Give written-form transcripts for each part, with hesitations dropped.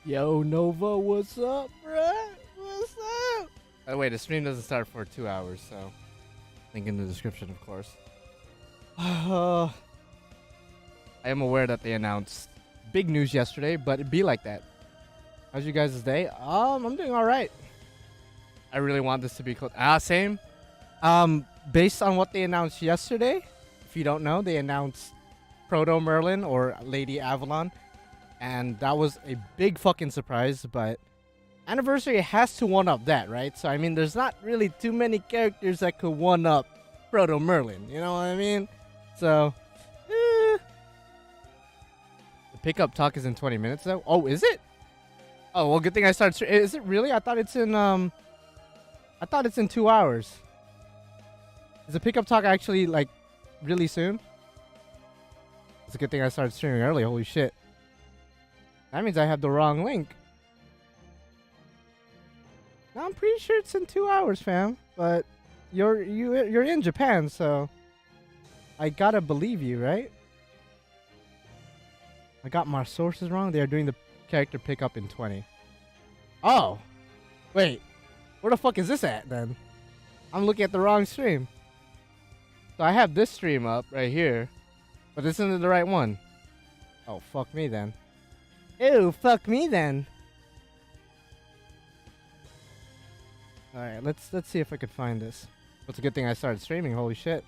Yo, Nova, what's up, bruh? What's up? By the way, the stream doesn't start for 2 hours, so link in the description, of course. I am aware that they announced big news yesterday, but it be like that. How's you guys' day? I'm doing all right. I really want this to be close. Same. Based on what they announced yesterday, if you don't know, they announced Proto Merlin or Lady Avalon, and that was a big fucking surprise. But Anniversary has to one up that, right? So I mean, there's not really too many characters that could one up Proto Merlin. You know what I mean? So the pickup talk is in 20 minutes though. Oh, is it? Oh well, good thing I started. Is it really? I thought it's in 2 hours. Is the pickup talk actually like really soon? It's a good thing I started streaming early. Holy shit! That means I have the wrong link. Now, I'm pretty sure it's in 2 hours, fam. But you're in Japan, so I gotta believe you, right? I got my sources wrong. They are doing the character pickup in 20. Oh, wait. Where the fuck is this at then? I'm looking at the wrong stream. So I have this stream up right here, but this isn't the right one. Oh, fuck me then. Ew, fuck me then. Alright, let's see if I could find this. It's a good thing I started streaming, holy shit.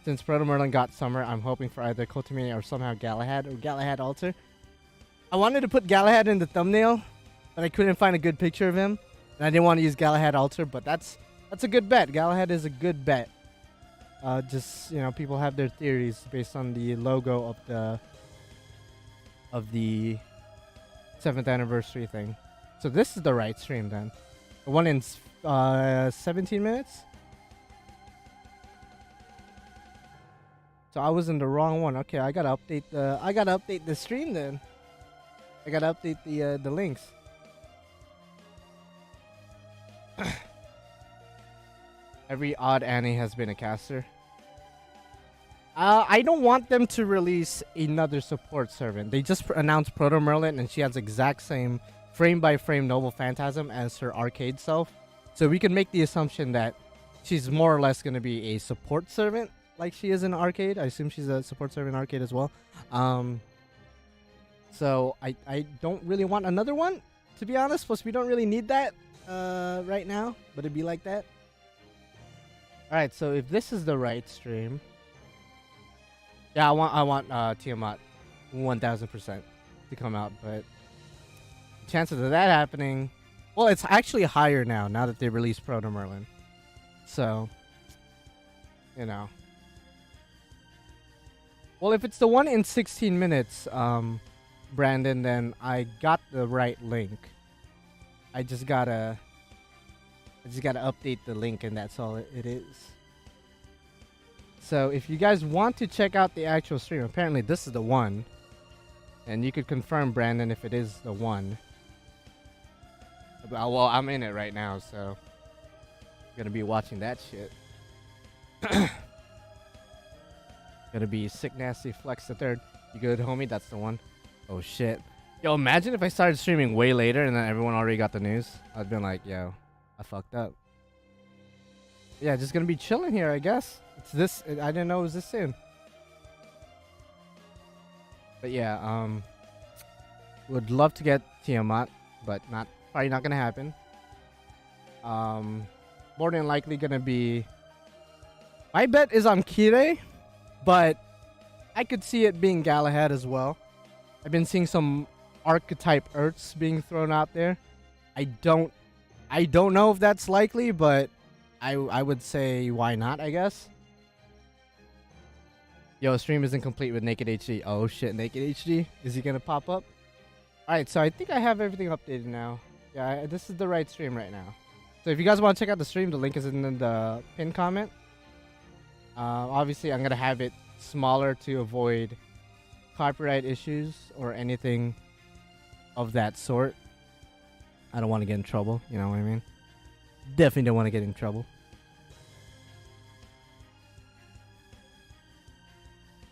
Since Proto Merlin got Summer, I'm hoping for either Kotomi or somehow Galahad or Galahad Altar. I wanted to put Galahad in the thumbnail, but I couldn't find a good picture of him. And I didn't want to use Galahad Altar, but that's a good bet. Galahad is a good bet. Just, you know, people have their theories based on the logo of the 7th anniversary thing. So this is the right stream then. The one in 17 minutes. So I was in the wrong one. Okay, I gotta update the stream then. I gotta update the links. Every odd Annie has been a caster. I don't want them to release another support servant. They just announced Proto Merlin, and she has exact same frame-by-frame Noble Phantasm as her Arcueid self. So we can make the assumption that she's more or less going to be a support servant, like she is in Arcueid. I assume she's a support servant in Arcueid as well. So I don't really want another one, to be honest. Plus, we don't really need that right now, but it'd be like that. Alright, so if this is the right stream... Yeah, I want Tiamat 1000% to come out, but the chances of that happening, well, it's actually higher now that they released Proto Merlin. So, you know. Well, if it's the one in 16 minutes, Brandon, then I got the right link. I just gotta update the link, and that's all it is. So if you guys want to check out the actual stream, apparently this is the one. And you could confirm, Brandon, if it is the one. Well, I'm in it right now, so I'm gonna be watching that shit. Gonna be Sick Nasty Flex the Third. You good, homie? That's the one. Oh shit. Yo, imagine if I started streaming way later and then everyone already got the news. I'd been like, yo, I fucked up. Yeah, just gonna be chilling here, I guess. It's this. I didn't know it was this soon. But yeah, would love to get Tiamat, but probably not gonna happen. More than likely gonna be. My bet is on Kire, but I could see it being Galahad as well. I've been seeing some archetype Earths being thrown out there. I don't know if that's likely, but I would say why not, I guess. Yo, stream isn't complete with Naked HD. Oh shit, Naked HD? Is he gonna pop up? Alright, so I think I have everything updated now. Yeah, this is the right stream right now. So if you guys want to check out the stream, the link is in the pinned comment. Obviously, I'm gonna have it smaller to avoid copyright issues or anything of that sort. I don't want to get in trouble, you know what I mean? Definitely don't want to get in trouble.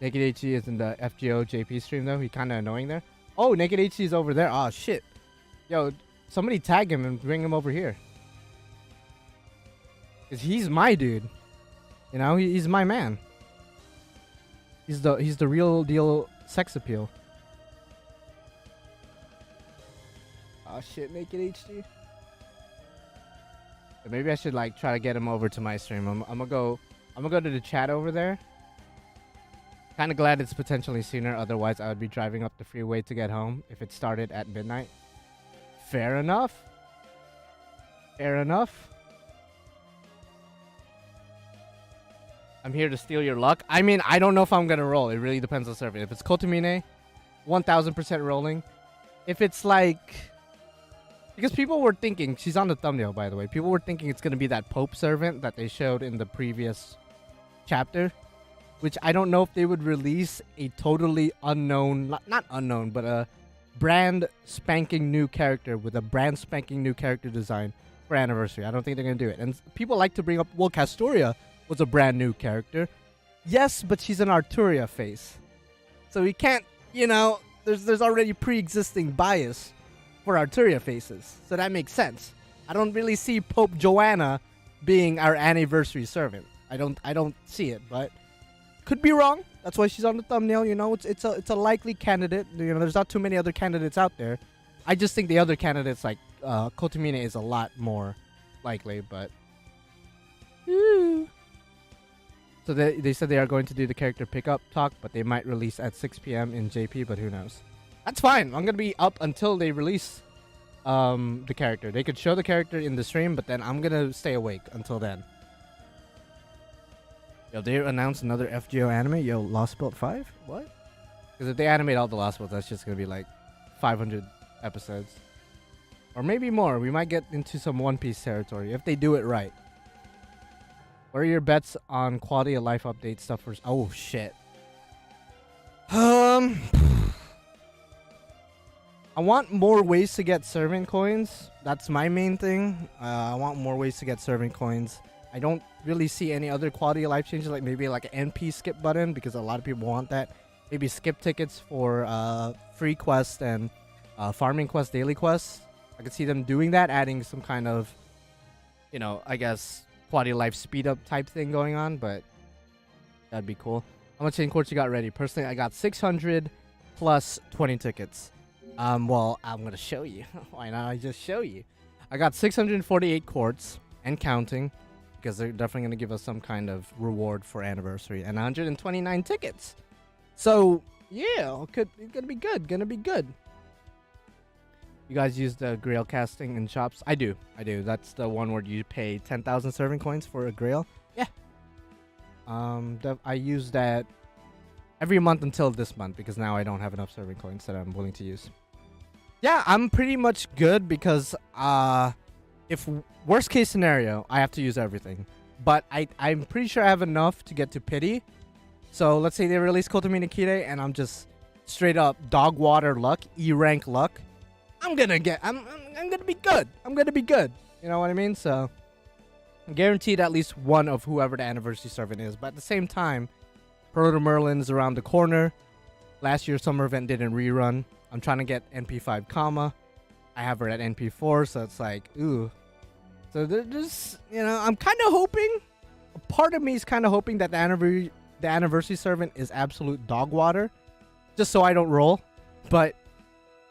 Naked HD is in the FGO JP stream though. He kind of annoying there. Oh, Naked HD is over there. Oh shit. Yo, somebody tag him and bring him over here. Cause he's my dude. You know, he's my man. He's the real deal sex appeal. Oh shit, make it HD. Maybe I should like try to get him over to my stream. I'm gonna go to the chat over there. Kind of glad it's potentially sooner. Otherwise, I would be driving up the freeway to get home if it started at midnight. Fair enough. Fair enough. I'm here to steal your luck. I mean, I don't know if I'm gonna roll. It really depends on the server. If it's Kotomine, 1000% rolling. If it's like, because people were thinking, she's on the thumbnail by the way, people were thinking it's gonna be that Pope servant that they showed in the previous chapter, which I don't know if they would release a totally unknown, not unknown, but a brand spanking new character with a brand spanking new character design for Anniversary. I don't think they're gonna do it. And people like to bring up, well, Castoria was a brand new character. Yes, but she's an Arturia face. So we can't, you know, there's already pre-existing bias for Arturia faces. So that makes sense. I don't really see Pope Joanna being our Anniversary servant. I don't see it, but could be wrong. That's why she's on the thumbnail, you know. It's a likely candidate. You know, there's not too many other candidates out there. I just think the other candidates like Kotomine is a lot more likely, but so they said they are going to do the character pickup talk, but they might release at 6 p.m. in JP, but who knows? That's fine. I'm gonna be up until they release the character. They could show the character in the stream, but then I'm gonna stay awake until then. Yo, they announced another FGO anime. Yo, Lost Belt 5? What? Because if they animate all the Lost Belts, that's just gonna be like 500 episodes, or maybe more. We might get into some One Piece territory if they do it right. What are your bets on quality of life update stuff for? Oh shit. I want more ways to get servant coins. That's my main thing. I want more ways to get servant coins. I don't really see any other quality of life changes, like maybe like an NP skip button, because a lot of people want that. Maybe skip tickets for free quests and farming quests, daily quests. I could see them doing that, adding some kind of, you know, I guess quality of life speed up type thing going on, but that'd be cool. How much in courts you got ready? Personally, I got 600 plus 20 tickets. Well, I'm gonna show you. Why not? I just show you. I got 648 courts and counting, because they're definitely gonna give us some kind of reward for Anniversary, and 129 tickets. So yeah, it's gonna be good. Gonna be good. You guys use the grail casting in shops? I do. That's the one where you pay 10,000 serving coins for a grail. Yeah. I use that every month until this month, because now I don't have enough serving coins that I'm willing to use. Yeah, I'm pretty much good, because if worst case scenario, I have to use everything. But I'm pretty sure I have enough to get to pity. So let's say they release Kotomi Nikire and I'm just straight up dog water luck, E rank luck. I'm gonna be good. I'm gonna be good. You know what I mean? So I'm guaranteed at least one of whoever the Anniversary servant is. But at the same time, Proto Merlin's around the corner. Last year's summer event didn't rerun. I'm trying to get NP5 comma. I have her at NP4, so it's like, ooh. So there's, you know, I'm kind of hoping. A part of me is kind of hoping that the Anniversary servant is absolute dog water, just so I don't roll. But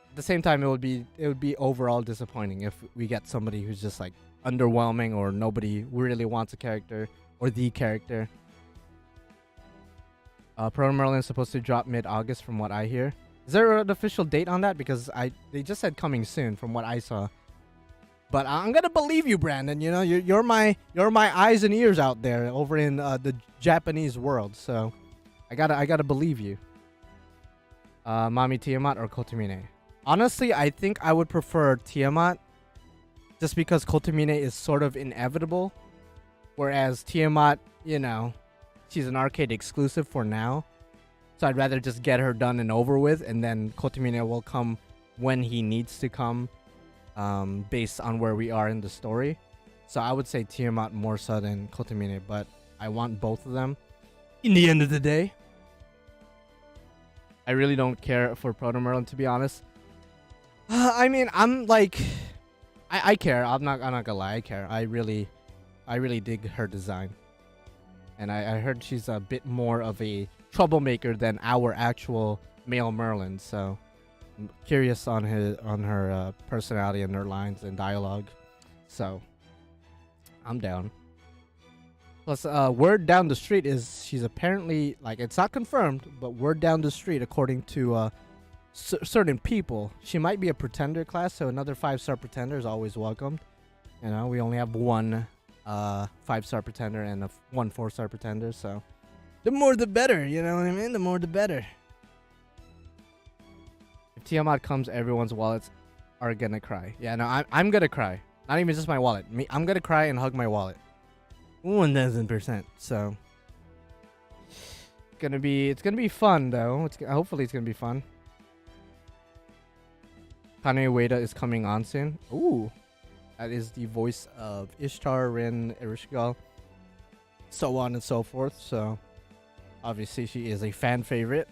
at the same time, it would be overall disappointing if we get somebody who's just like underwhelming, or nobody really wants a character or the character. Proto Merlin is supposed to drop mid-August from what I hear. Is there an official date on that? Because they just said coming soon from what I saw. But I'm gonna believe you, Brandon. You know, you're my eyes and ears out there over in the Japanese world. So I gotta believe you. Mami Tiamat or Kotomine? Honestly, I think I would prefer Tiamat, just because Kotomine is sort of inevitable, whereas Tiamat, you know, she's an arcade exclusive for now. So I'd rather just get her done and over with, and then Kotomine will come when he needs to come, based on where we are in the story. So I would say Tiamat more so than Kotomine, but I want both of them in the end of the day. I really don't care for Proto Merlin, to be honest. I mean, I'm like, I care. I'm not gonna lie. I care. I really dig her design, and I heard she's a bit more of a troublemaker than our actual male Merlin. So I'm curious on her personality and her lines and dialogue. So I'm down. Plus, word down the street is she's apparently, like, it's not confirmed, but word down the street, according to certain people, she might be a pretender class, so another 5-star pretender is always welcomed. You know, we only have one 5-star pretender and one 4-star pretender, so the more the better, you know what I mean? The more the better. If Tiamat comes, everyone's wallets are gonna cry. Yeah, no, I'm gonna cry. Not even just my wallet. I'm gonna cry and hug my wallet. 1000%. So it's gonna be fun though. Hopefully it's gonna be fun. Kanye Ueda is coming on soon. Ooh, that is the voice of Ishtar, Rin, Erishgal, so on and so forth. So obviously she is a fan favorite.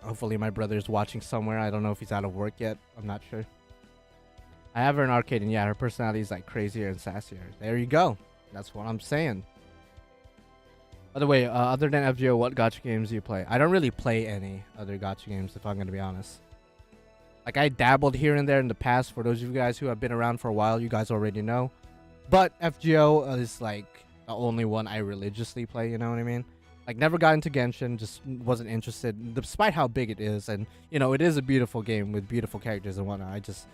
Hopefully my brother is watching somewhere. I don't know if he's out of work yet. I'm not sure. I have her in Arcueid, and yeah, her personality is like crazier and sassier. There you go. That's what I'm saying. By the way, other than FGO, what gacha games do you play? I don't really play any other gacha games, if I'm going to be honest. Like, I dabbled here and there in the past. For those of you guys who have been around for a while, you guys already know. But FGO is, like, the only one I religiously play, you know what I mean? Like, never got into Genshin, just wasn't interested, despite how big it is. And, you know, it is a beautiful game with beautiful characters and whatnot. I just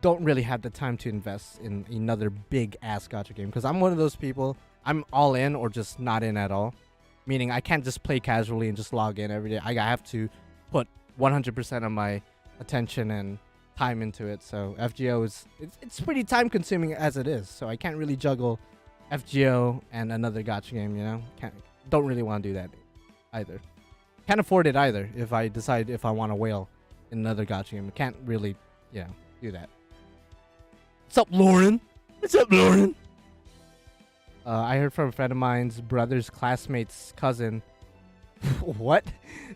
don't really have the time to invest in another big-ass gacha game. Because I'm one of those people, I'm all in or just not in at all. Meaning, I can't just play casually and just log in every day. I have to put 100% of my attention and time into it. So FGO is it's pretty time consuming as it is, so I can't really juggle FGO and another gacha game, you know. Don't really want to do that either. Can't afford it either if I decide if I want to whale in another gacha game. I can't really, you know, do that. What's up, Lauren? What's up, Lauren? I heard from a friend of mine's brother's classmate's cousin. What?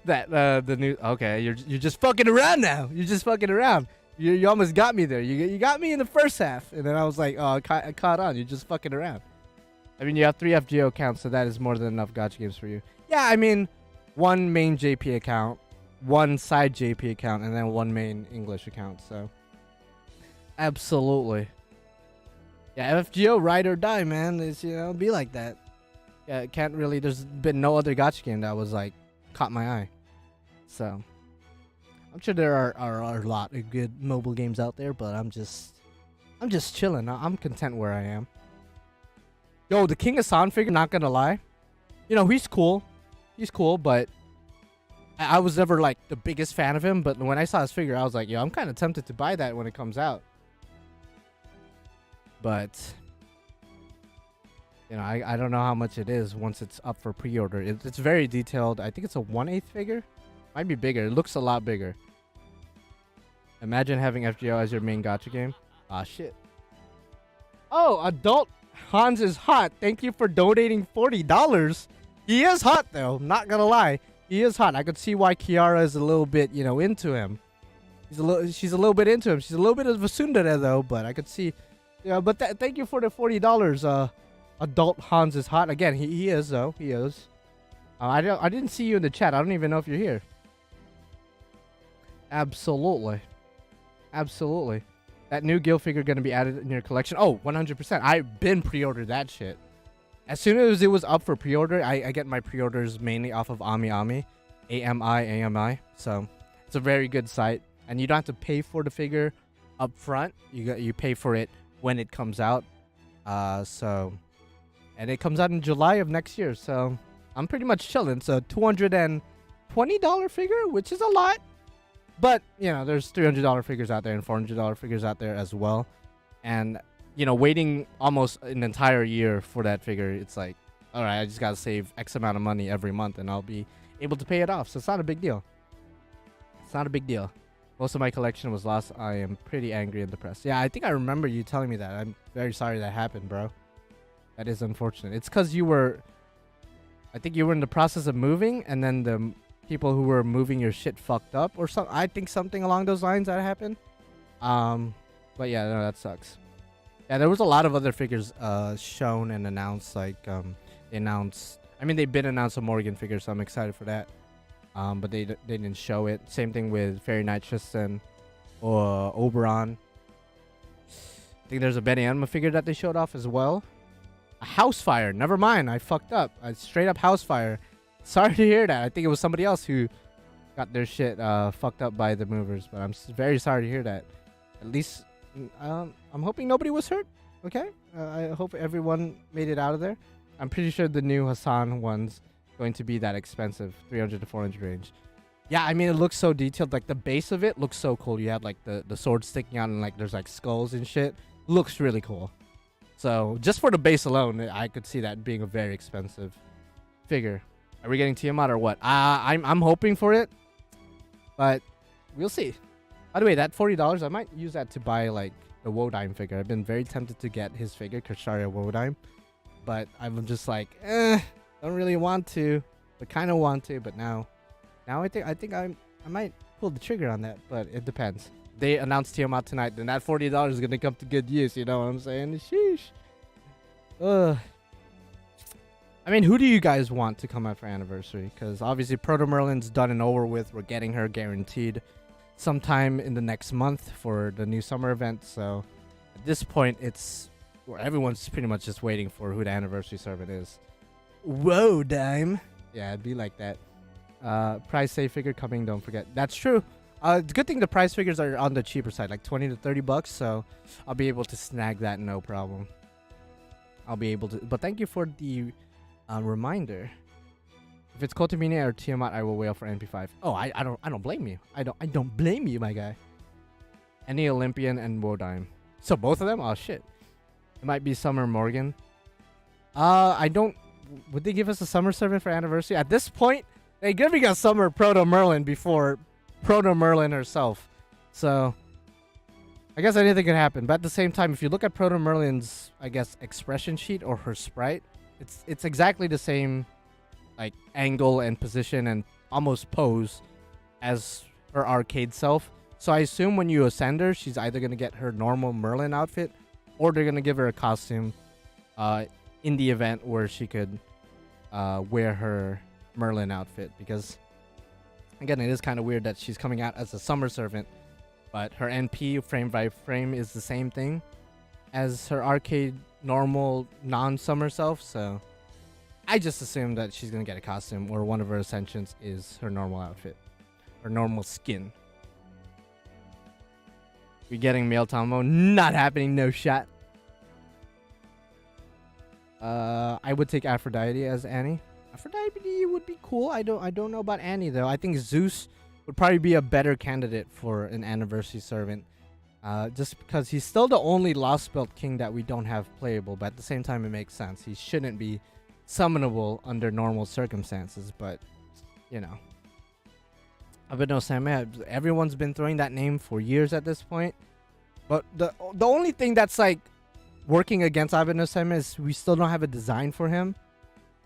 That the new. Okay, you're just fucking around now. You're just fucking around. You almost got me there. You got me in the first half, and then I was like, oh, I caught on. You're just fucking around. I mean, you have 3 FGO accounts, so that is more than enough gacha games for you. Yeah, I mean, 1 main JP account, 1 side JP account, and then 1 main English account. So, absolutely. Yeah, FGO ride or die, man. It's, you know, be like that. Yeah, it can't really. There's been no other gacha game that was like caught my eye. So, I'm sure there are a lot of good mobile games out there, but I'm just chilling. I'm content where I am. Yo, the King Hassan figure, not gonna lie, you know, he's cool. He's cool, but I was never like the biggest fan of him. But when I saw his figure, I was like, yo, I'm kind of tempted to buy that when it comes out. But you know, I don't know how much it is once it's up for pre-order. It's very detailed. I think it's a 1/8 figure. Might be bigger. It looks a lot bigger. Imagine having FGO as your main gacha game. Ah, shit. Oh, adult Hans is hot. Thank you for donating $40. He is hot, though. Not gonna lie. He is hot. I could see why Kiara is a little bit, you know, into him. She's a little bit into him. She's a little bit of a tsundere, though, but I could see. Yeah, but thank you for the $40. Adult Hans is hot. Again, he is, though. He is. I didn't see you in the chat. I don't even know if you're here. Absolutely. Absolutely. That new guild figure going to be added in your collection. Oh, 100%. I've been pre-ordered that shit. As soon as it was up for pre-order, I get my pre-orders mainly off of AmiAmi. AMI. So, it's a very good site. And you don't have to pay for the figure up front. You pay for it when it comes out. And it comes out in July of next year. So, I'm pretty much chilling. So, $220 figure, which is a lot. But, you know, there's $300 figures out there and $400 figures out there as well. And, you know, waiting almost an entire year for that figure, it's like, all right, I just got to save X amount of money every month and I'll be able to pay it off. So it's not a big deal. It's not a big deal. Most of my collection was lost. I am pretty angry and depressed. Yeah, I think I remember you telling me that. I'm very sorry that happened, bro. That is unfortunate. It's because you were, I think you were in the process of moving and then people who were moving your shit fucked up or something. I think something along those lines that happened. But yeah, no, that sucks. Yeah, there was a lot of other figures shown and announced. Like they announced. I mean, they've been announced a Morgan figure, so I'm excited for that. But they didn't show it. Same thing with Fairy Knight Tristan or Oberon. I think there's a Benny Enma figure that they showed off as well. A Housefire. Never mind. I fucked up. I straight up Housefire. Sorry to hear that. I think it was somebody else who got their shit fucked up by the movers. But I'm very sorry to hear that. At least I'm hoping nobody was hurt. Okay. I hope everyone made it out of there. I'm pretty sure the new Hassan one's going to be that expensive, 300 to 400 range. Yeah, I mean, it looks so detailed. Like the base of it looks so cool. You have like the sword sticking out and like there's like skulls and shit. Looks really cool. So just for the base alone, I could see that being a very expensive figure. Are we getting Tiamat or what? I'm hoping for it, but we'll see. By the way, that $40, I might use that to buy like the Wodime figure. I've been very tempted to get his figure, Kasharia Wodime, but I'm just like, don't really want to, but kind of want to. But now I think I might pull the trigger on that, but it depends. They announced Tiamat tonight, then that $40 is gonna come to good use. You know what I'm saying? Sheesh. I mean, who do you guys want to come out for Anniversary? Because obviously Proto Merlin's done and over with. We're getting her guaranteed sometime in the next month for the new summer event. So at this point, it's where everyone's pretty much just waiting for who the Anniversary servant is. Whoa, dime. Yeah, it'd be like that. Price save figure coming, don't forget. That's true. Good thing the price figures are on the cheaper side, like 20 to 30 bucks. So I'll be able to snag that, no problem. I'll be able to. But thank you for the reminder. If it's Kotomine or Tiamat, I will wail for NP5. Oh, I don't blame you. I don't blame you, my guy. Any Olympian and Wodime. So both of them? Oh shit. It might be Summer Morgan. I don't. Would they give us a Summer Servant for Anniversary? At this point, they're giving us Summer Proto Merlin before Proto Merlin herself. So I guess anything could happen. But at the same time, if you look at Proto Merlin's, I guess, expression sheet or her sprite, it's exactly the same like angle and position and almost pose as her Arcueid self. So I assume when you ascend her, she's either gonna get her normal Merlin outfit or they're gonna give her a costume in the event where she could wear her Merlin outfit. Because again, it is kind of weird that she's coming out as a summer servant, but her NP frame by frame is the same thing as her Arcueid normal non-summer self. So I just assume that she's gonna get a costume or one of her ascensions is her normal outfit or normal skin. We're getting male Tomo. Not happening, no shot. I would take Aphrodite as Annie. Aphrodite would be cool. I don't know about Annie though. I think Zeus would probably be a better candidate for an Anniversary servant. Just because he's still the only Lost Belt King that we don't have playable, but at the same time it makes sense. He shouldn't be summonable under normal circumstances, but you know. Abeno Same, everyone's been throwing that name for years at this point. But the only thing that's like working against Abeno Same is we still don't have a design for him.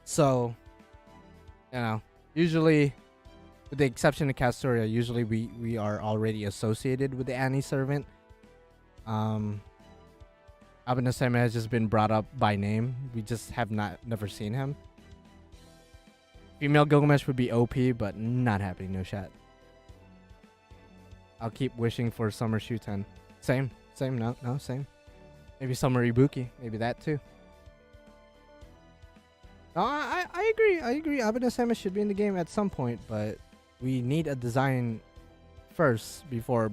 So, you know, usually with the exception of Castoria, usually we are already associated with the Annie servant. Abeno Same has just been brought up by name. We just have never seen him. Female Gilgamesh would be OP, but not happening, no shot. I'll keep wishing for Summer Shuten. Same, no, same. Maybe Summer Ibuki, maybe that too. No, I agree. Abeno Same should be in the game at some point, but we need a design first before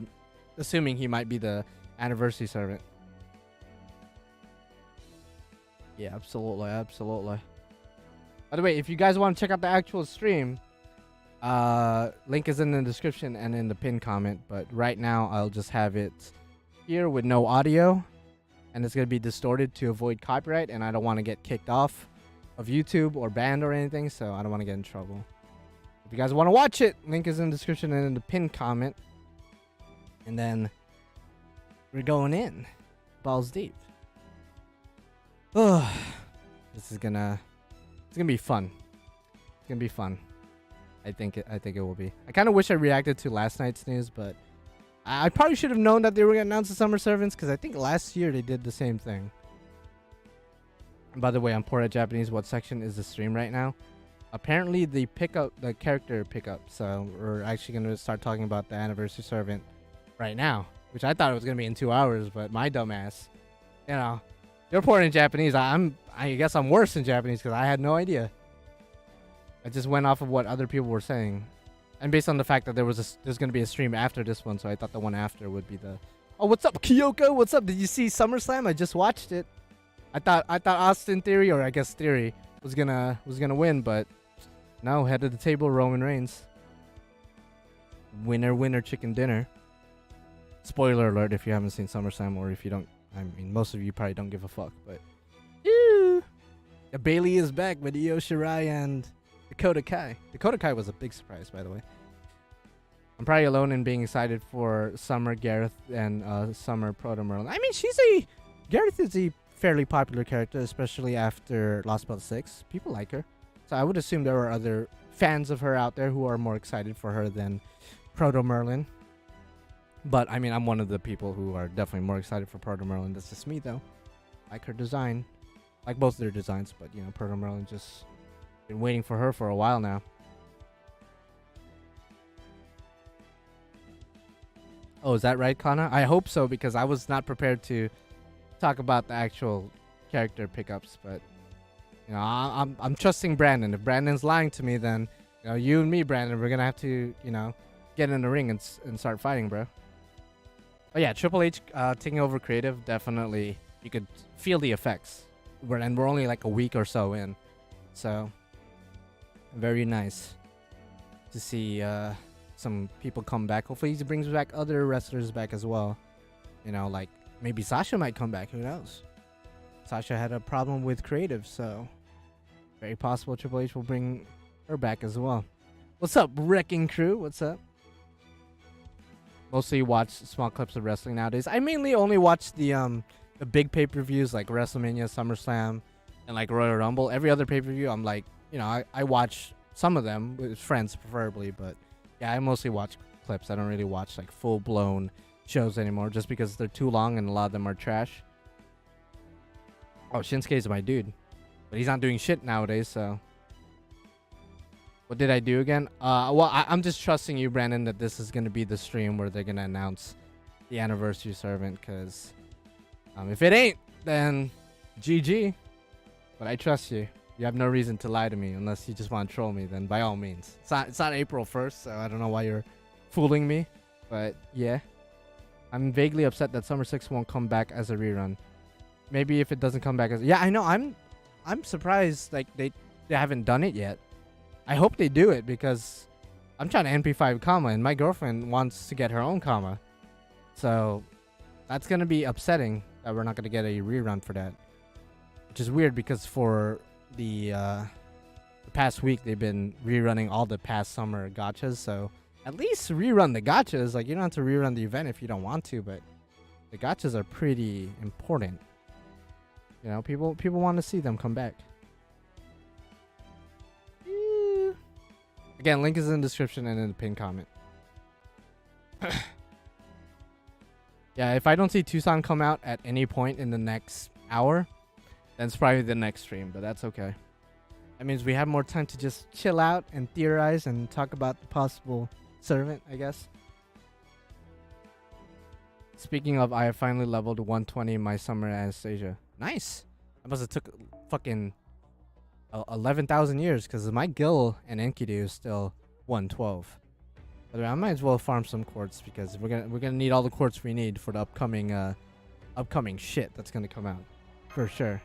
assuming he might be the Anniversary servant. Yeah, absolutely. By the way, if you guys want to check out the actual stream, link is in the description and in the pinned comment. But right now, I'll just have it here with no audio, and it's gonna be distorted to avoid copyright. And I don't want to get kicked off of YouTube or banned or anything, so I don't want to get in trouble. If you guys want to watch it, link is in the description and in the pinned comment. And then we're going in balls deep. Oh, it's gonna be fun. It's gonna be fun. I think it will be. I kind of wish I reacted to last night's news, but I probably should have known that they were gonna announce the summer servants, because I think last year they did the same thing. And by the way, I'm poor at Japanese. What section is the stream right now? Apparently the character pickup. So we're actually gonna start talking about the anniversary servant right now, which I thought it was gonna be in 2 hours, but my dumbass, you know, you're poor in Japanese. I guess I'm worse in Japanese because I had no idea. I just went off of what other people were saying, and based on the fact that there's gonna be a stream after this one, so I thought the one after would be the. Oh, what's up, Kyoko? What's up? Did you see SummerSlam? I just watched it. I thought Austin Theory, or I guess Theory, was gonna win, but no, head of the table, Roman Reigns. Winner, chicken dinner. Spoiler alert if you haven't seen SummerSlam, or if you don't. I mean, most of you probably don't give a fuck, but. Ew. Yeah, Bailey is back with Io Shirai and Dakota Kai. Dakota Kai was a big surprise, by the way. I'm probably alone in being excited for Summer Gareth and Summer Proto Merlin. I mean, Gareth is a fairly popular character, especially after Lost Belt 6. People like her. So I would assume there are other fans of her out there who are more excited for her than Proto Merlin. But, I mean, I'm one of the people who are definitely more excited for Proto Merlin. That's just me, though. Like her design. Like both their designs, but, you know, Proto Merlin just... Been waiting for her for a while now. Oh, is that right, Kana? I hope so, because I was not prepared to talk about the actual character pickups, but you know, I'm trusting Brandon. If Brandon's lying to me, then you know, you and me, Brandon, we're gonna have to, you know, get in the ring and start fighting, bro. But yeah, Triple H taking over creative, definitely you could feel the effects. We're only like a week or so in, so. Very nice to see some people come back. Hopefully he brings back other wrestlers back as well. You know, like maybe Sasha might come back. Who knows? Sasha had a problem with creative, so very possible Triple H will bring her back as well. What's up, Wrecking Crew? What's up? Mostly watch small clips of wrestling nowadays. I mainly only watch the big pay-per-views like WrestleMania, SummerSlam, and like Royal Rumble. Every other pay-per-view, I'm like, you know, I watch some of them with friends preferably, but yeah, I mostly watch clips. I don't really watch like full-blown shows anymore just because they're too long and a lot of them are trash. Oh, Shinsuke's my dude, but he's not doing shit nowadays, so. What did I do again? Well, I'm just trusting you, Brandon, that this is going to be the stream where they're going to announce the anniversary servant, because if it ain't, then GG. But I trust you. You have no reason to lie to me unless you just want to troll me, then by all means. It's not April 1st, so I don't know why you're fooling me. But yeah. I'm vaguely upset that Summer 6 won't come back as a rerun. Maybe if it doesn't come back as... Yeah, I know. I'm surprised like they haven't done it yet. I hope they do it because I'm trying to NP5 comma and my girlfriend wants to get her own comma. So that's going to be upsetting that we're not going to get a rerun for that. Which is weird because for... The past week they've been rerunning all the past summer gachas, so at least rerun the gachas. Like, you don't have to rerun the event if you don't want to, but the gachas are pretty important. You know, people want to see them come back. Again, link is in the description and in the pinned comment. Yeah, if I don't see Tucson come out at any point in the next hour, then it's probably the next stream, but that's okay. That means we have more time to just chill out and theorize and talk about the possible servant, I guess. Speaking of, I have finally leveled 120 in my summer Anastasia. Nice! I must have took fucking 11,000 years, because my Gil and Enkidu is still 112. By the way, I might as well farm some quartz, because we're gonna need all the quartz we need for the upcoming shit that's gonna come out. For sure.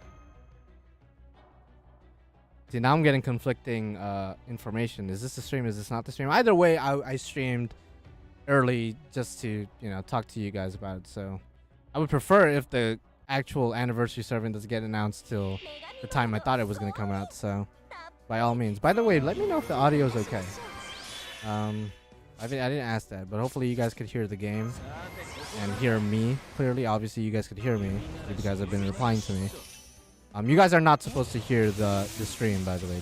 See, now I'm getting conflicting information. Is this the stream? Is this not the stream? Either way, I streamed early just to, you know, talk to you guys about it. So I would prefer if the actual anniversary servant doesn't get announced till the time I thought it was going to come out. So by all means. By the way, let me know if the audio is okay. I didn't ask that, but hopefully you guys could hear the game and hear me clearly. Obviously, you guys could hear me. You guys have been replying to me. You guys are not supposed to hear the stream, by the way.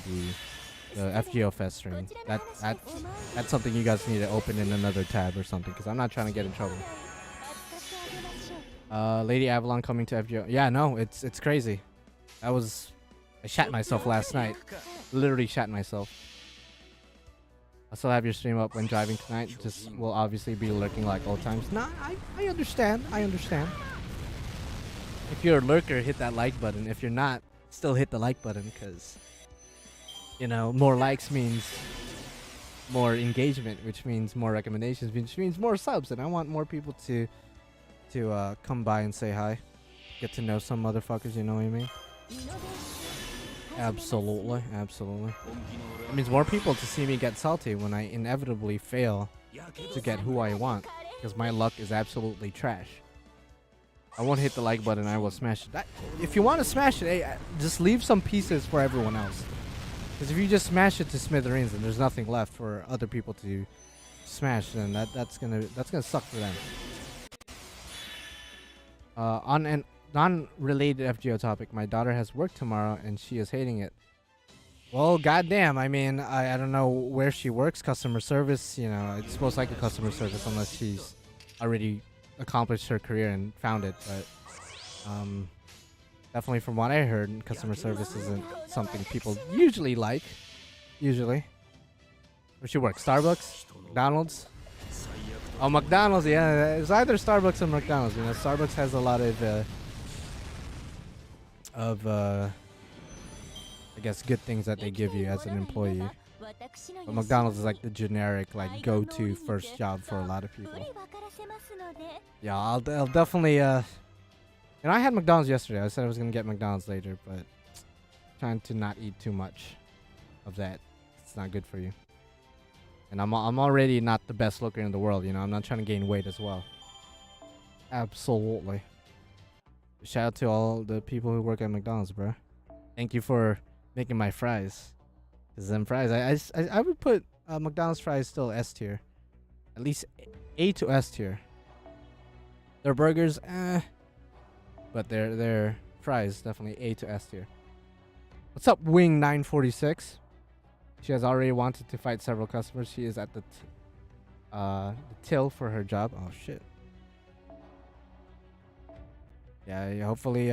the FGO Fest stream. That's something you guys need to open in another tab or something, because I'm not trying to get in trouble. Lady Avalon coming to FGO. Yeah, no, it's crazy. I shat myself last night. Literally shat myself. I still have your stream up when driving tonight. Just will obviously be lurking like old times. Nah, I understand. I understand. If you're a lurker, hit that like button. If you're not, still hit the like button, because, you know, more likes means more engagement, which means more recommendations, which means more subs, and I want more people to come by and say hi. Get to know some motherfuckers, you know what I mean? Absolutely, absolutely. It means more people to see me get salty when I inevitably fail to get who I want, because my luck is absolutely trash. I won't hit the like button, I will smash it. If you want to smash it, hey, just leave some pieces for everyone else. Because if you just smash it to smithereens and there's nothing left for other people to smash, then that's gonna suck for them. On an non-related FGO topic, my daughter has work tomorrow and she is hating it. Well, goddamn, I mean, I don't know where she works. Customer service, you know, it's most likely customer service unless she's already accomplished her career and found it. But definitely from what I heard, customer service isn't something people usually like. Usually. Where she works? Starbucks? McDonald's? Oh, McDonald's, yeah. It's either Starbucks or McDonald's. You know, Starbucks has a lot of I guess good things that they give you as an employee. But McDonald's is like the generic, like, go-to first job for a lot of people. Yeah, I'll definitely, you know, I had McDonald's yesterday. I said I was gonna get McDonald's later, but trying to not eat too much of that. It's not good for you. And I'm already not the best looker in the world, you know. I'm not trying to gain weight as well. Absolutely. Shout out to all the people who work at McDonald's, bro. Thank you for making my fries. Cause them fries, I would put McDonald's fries still S tier, at least A to S tier. Their burgers, but their fries definitely A to S tier. What's up, Wing 946? She has already wanted to fight several customers. She is at the till for her job. Oh shit. Yeah, hopefully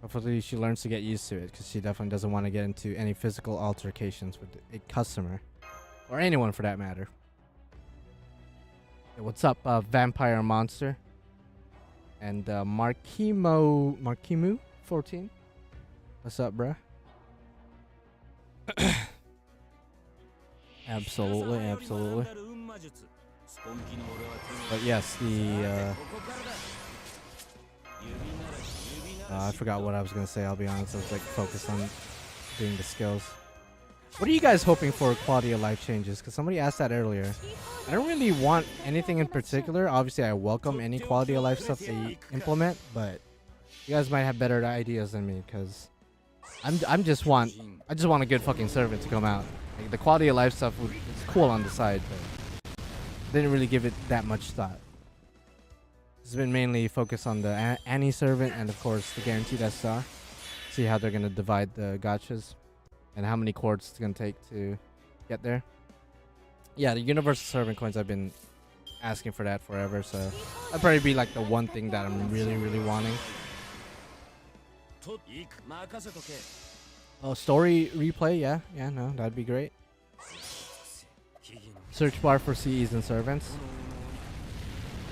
hopefully she learns to get used to it, because she definitely doesn't want to get into any physical altercations with a customer, or anyone for that matter. Hey, what's up, Vampire Monster? And Markimu 14. What's up, bruh? Absolutely, absolutely. But yes, the I forgot what I was gonna say. I'll be honest. I was like focused on doing the skills. What are you guys hoping for quality of life changes? Because somebody asked that earlier. I don't really want anything in particular. Obviously, I welcome any quality of life stuff they implement, but you guys might have better ideas than me, because I just want a good fucking servant to come out. Like, the quality of life stuff is cool on the side, but didn't really give it that much thought. It's been mainly focused on the Annie servant and of course the guaranteed SR. See how they're gonna divide the gachas and how many quartz it's gonna take to get there. Yeah, the universal servant coins, I've been asking for that forever, so that'd probably be like the one thing that I'm really wanting. Oh, story replay, yeah, no, that'd be great. Search bar for CEs and servants.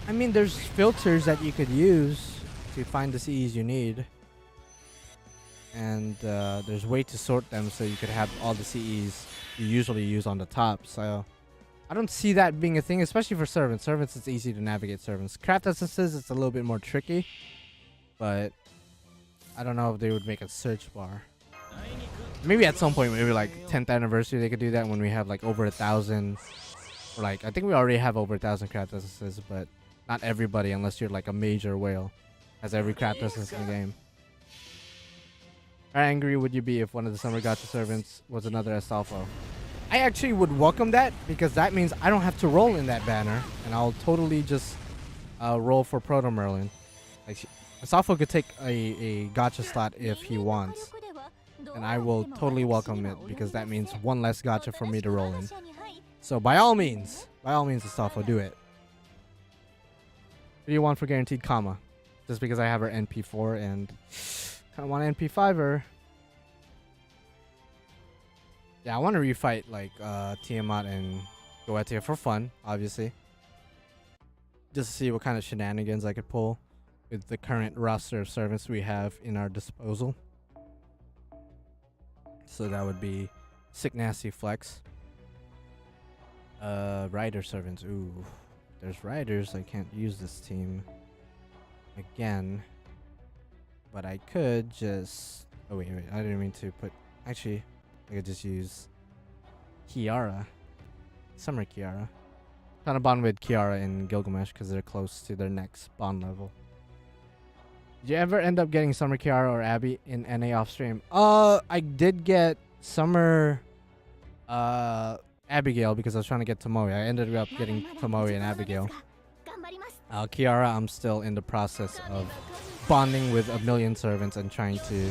I mean, there's filters that you could use to find the CEs you need. And there's a way to sort them so you could have all the CEs you usually use on the top. So I don't see that being a thing, especially for servants. Servants, it's easy to navigate servants. Craft essences, it's a little bit more tricky. But I don't know if they would make a search bar. Maybe at some point, maybe like 10th anniversary, they could do that when we have like over 1,000. Or like, I think we already have over 1,000 craft essences, but not everybody, unless you're like a major whale, has every craft essence in the game. How angry would you be if one of the summer gacha servants was another Astolfo? I actually would welcome that, because that means I don't have to roll in that banner, and I'll totally just roll for Proto Merlin. Like, Astolfo could take a gacha slot if he wants. and I will totally welcome it because that means one less gacha for me to roll in. So by all means, Astolfo, do it. What do you want for guaranteed comma? Just because I have her NP4 and kind of want to NP5 her. Yeah, I want to refight like Tiamat and Goetia for fun, obviously. Just to see what kind of shenanigans I could pull with the current roster of servants we have in our disposal. So that would be sick nasty flex. Rider servants. Ooh, there's riders. I can't use this team again, but I could just. Oh wait, I didn't mean to put. Actually, I could just use Kiara, Summer Kiara. Kind of bond with Kiara and Gilgamesh because they're close to their next bond level. Did you ever end up getting Summer Kiara or Abby in NA off stream? I did get Summer Abigail because I was trying to get Tomoe. I ended up getting Tomoe and Abigail. Kiara, I'm still in the process of bonding with a million servants and trying to...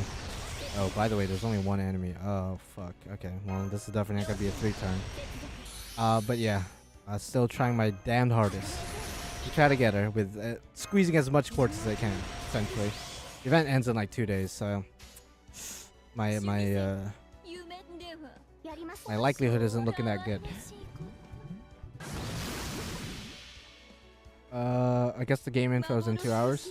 Oh, by the way, there's only one enemy. Oh, fuck. Okay, well, this is definitely not going to be a 3-turn. But yeah, still trying my damned hardest to try to get her with squeezing as much quartz as I can, essentially. The event ends in like 2 days, so my likelihood isn't looking that good. I guess the game info is in 2 hours.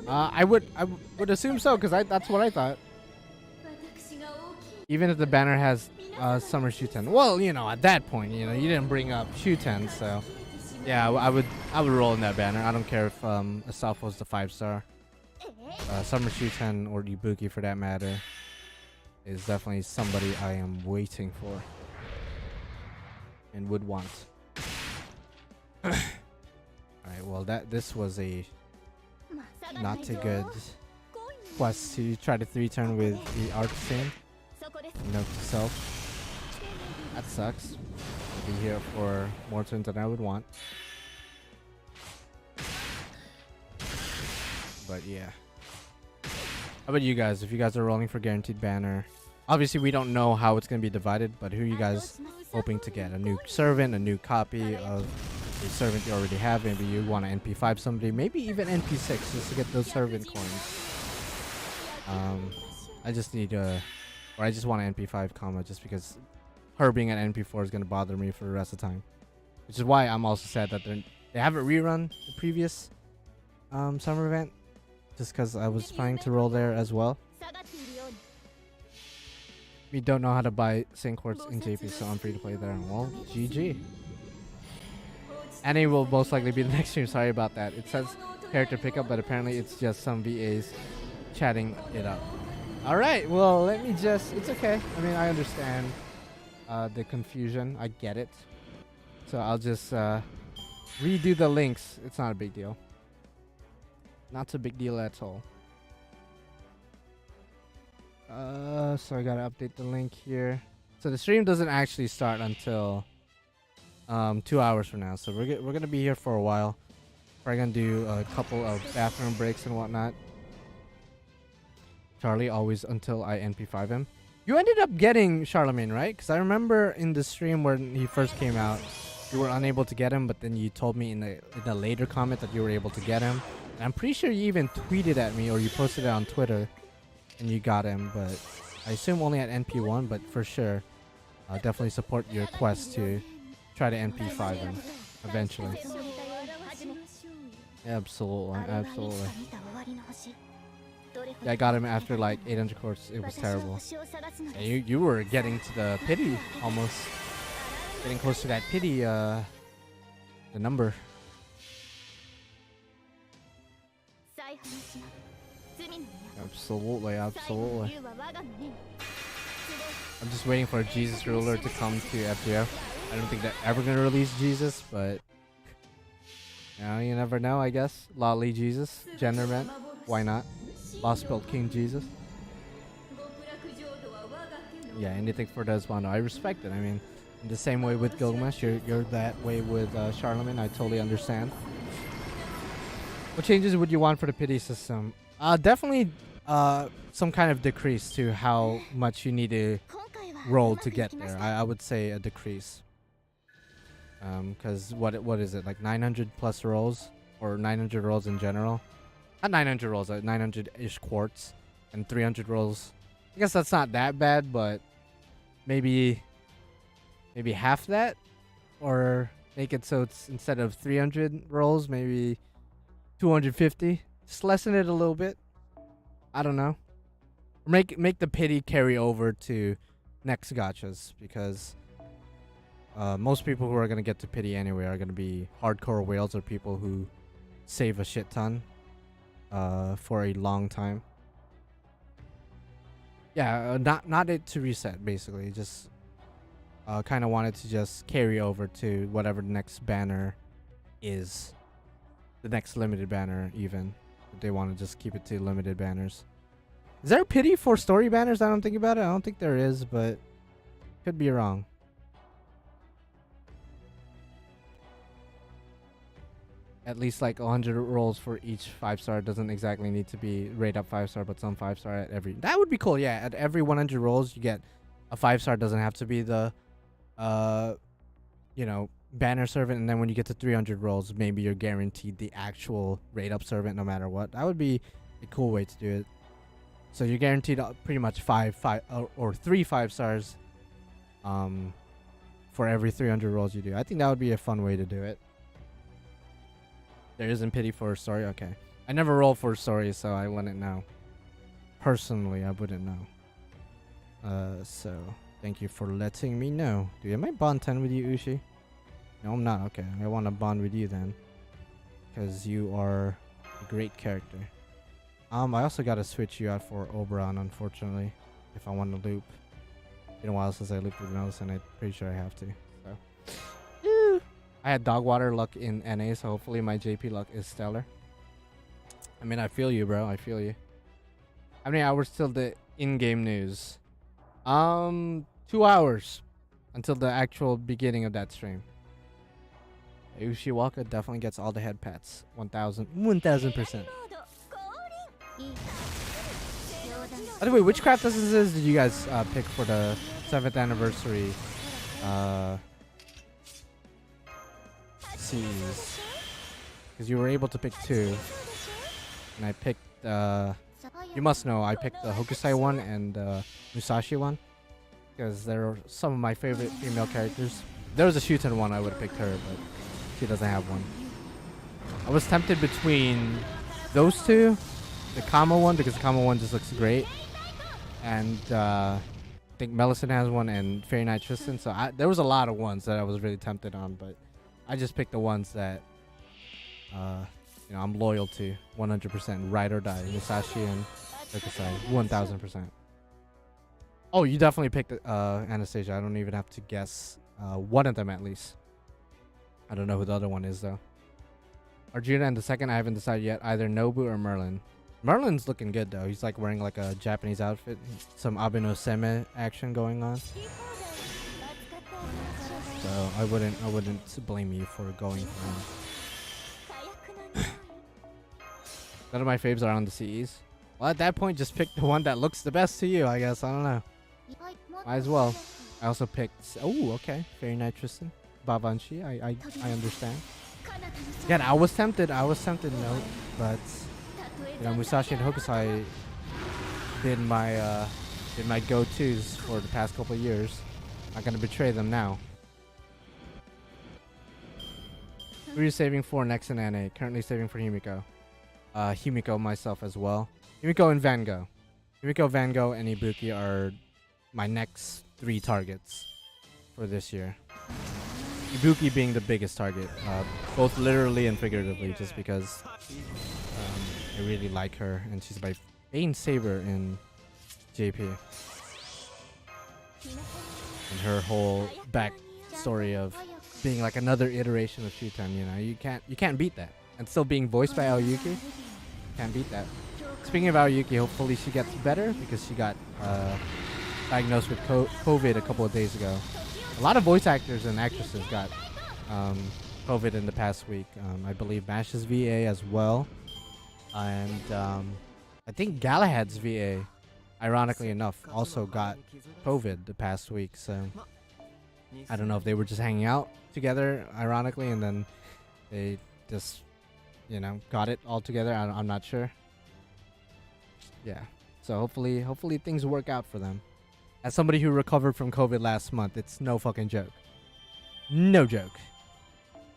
I would assume so, because that's what I thought. Even if the banner has Summer Shuten. Well, you know, at that point, you know, you didn't bring up Shuten, so yeah, I would roll in that banner. I don't care if Astolfo was the 5-star. Summer Shuten or Ibuki for that matter is definitely somebody I am waiting for and would want. Alright, well this was a not too good quest to try to 3-turn with the Archsane. Note to self. That sucks. I'll be here for more turns than I would want. But yeah. How about you guys? If you guys are rolling for guaranteed banner, obviously we don't know how it's going to be divided, but who are you guys hoping to get? A new servant, a new copy of a servant you already have? Maybe you want to NP5 somebody, maybe even NP6 just to get those servant coins. I just need or I just want an NP5 comma just because her being an NP4 is going to bother me for the rest of the time. Which is why I'm also sad that they haven't rerun the previous summer event. Just because I was planning to roll there as well. We don't know how to buy Saint Quartz in JP, so I'm free to play there. Well, GG. Annie will most likely be the next stream. Sorry about that. It says character pickup, but apparently it's just some VAs chatting it up. Alright, well, let me just... It's okay. I mean, I understand the confusion. I get it. So I'll just redo the links. It's not a big deal. Not a big deal at all. So I gotta update the link here. So the stream doesn't actually start until 2 hours from now. So we're gonna be here for a while. We're gonna do a couple of bathroom breaks and whatnot. Charlie always until I NP5 him. You ended up getting Charlemagne, right? Because I remember in the stream when he first came out, you were unable to get him, but then you told me in the later comment that you were able to get him. And I'm pretty sure you even tweeted at me or you posted it on Twitter and you got him, but I assume only at NP1, but for sure, I'll definitely support your quest to try to NP5 him eventually. Absolutely, absolutely. Yeah, I got him after like 800 quartz. It was terrible. And you were getting to the pity almost. Getting close to that pity the number. Absolutely, absolutely. I'm just waiting for a Jesus ruler to come to FGO. I don't think they're ever gonna release Jesus, but you know, you never know, I guess. Lolly Jesus, Genderman, why not? Lost Belt King Jesus. Yeah, anything for Desmondo. I respect it. I mean, in the same way with Gilgamesh, you're that way with Charlemagne. I totally understand. What changes would you want for the pity system? Definitely some kind of decrease to how much you need to roll to get there. I would say a decrease. Because what is it, like 900 plus rolls, or 900 rolls in general? Not 900 rolls, 900-ish quartz and 300 rolls. I guess that's not that bad, but maybe half that, or make it so it's instead of 300 rolls, maybe 250. Just lessen it a little bit. I don't know. Make the pity carry over to next gachas, because most people who are gonna get to pity anyway are gonna be hardcore whales or people who save a shit ton for a long time. Yeah, not it to reset, basically. Just kind of wanted to just carry over to whatever the next banner is, the next limited banner even. They want to just keep it to limited banners. Is there a pity for story banners? I don't think about it. I don't think there is, but could be wrong. At least like 100 rolls for each 5-star. Doesn't exactly need to be rate up 5-star, but some 5-star at every. That would be cool. Yeah, at every 100 rolls you get a 5-star. Doesn't have to be the you know, banner servant, and then when you get to 300 rolls, maybe you're guaranteed the actual rate up servant no matter what. That would be a cool way to do it. So you're guaranteed pretty much 3 5-stars for every 300 rolls you do. I think that would be a fun way to do it. There isn't pity for a story? Okay. I never roll for stories, so I wouldn't know. Personally, I wouldn't know. So thank you for letting me know. Dude, am I bond 10 with you, Ushi? No, I'm not. Okay, I want to bond with you then, because you are a great character. I also got to switch you out for Oberon, unfortunately, if I want to loop. Been a while since I looped with Melis, and I'm pretty sure I have to. So, I had dog water luck in NA, so hopefully my JP luck is stellar. I mean, I feel you, bro. I feel you. How many hours till the in-game news? 2 hours until the actual beginning of that stream. Ushiwaka definitely gets all the head pats. 1000%. By the way, which craft essences did you guys pick for the 7th anniversary series? Because you were able to pick 2, and I picked you must know I picked the Hokusai one and Musashi one, because they're some of my favorite female characters. If there was a Shuten one, I would have picked her, but she doesn't have one. I was tempted between those two, the Kama one, because the Kama one just looks great, and I think Melicent has one, and Fairy Knight Tristan. So there was a lot of ones that I was really tempted on, but I just picked the ones that you know, I'm loyal to 100%, ride or die. Musashi and Hokusai, 1000%. Oh, you definitely picked Anastasia. I don't even have to guess one of them at least. I don't know who the other one is though. Arjuna and the second I haven't decided yet. Either Nobu or Merlin. Merlin's looking good though. He's like wearing like a Japanese outfit. Some Abe no Seme action going on. So I wouldn't blame you for going for him. None of my faves are on the CEs. Well, at that point, just pick the one that looks the best to you, I guess. I don't know. Might as well. I also picked... Oh, okay. Fairy Knight Tristan. Babanshi. I understand. Yeah, I was tempted. No. But, you know, Musashi and Hokusai been my go-tos for the past couple of years. Not gonna betray them now. Who are you saving for next in NA? Currently saving for Himiko. Himiko myself as well. Himiko and Van Gogh. Himiko, Van Gogh, and Ibuki are my next 3 targets for this year. Ibuki being the biggest target, both literally and figuratively, just because I really like her, and she's my main saber in JP. And her whole backstory of being like another iteration of Shuten, you know, you can't beat that. And still being voiced by Aoyuki, can't beat that. Speaking of Aoyuki, hopefully she gets better, because she got diagnosed with COVID a couple of days ago. A lot of voice actors and actresses got COVID in the past week. I believe Mash's VA as well, and I think Galahad's VA, ironically enough, also got COVID the past week. So I don't know if they were just hanging out together, ironically, and then they just, you know, got it all together. I'm not sure. Yeah. So hopefully things work out for them. As somebody who recovered from COVID last month, it's no fucking joke. No joke.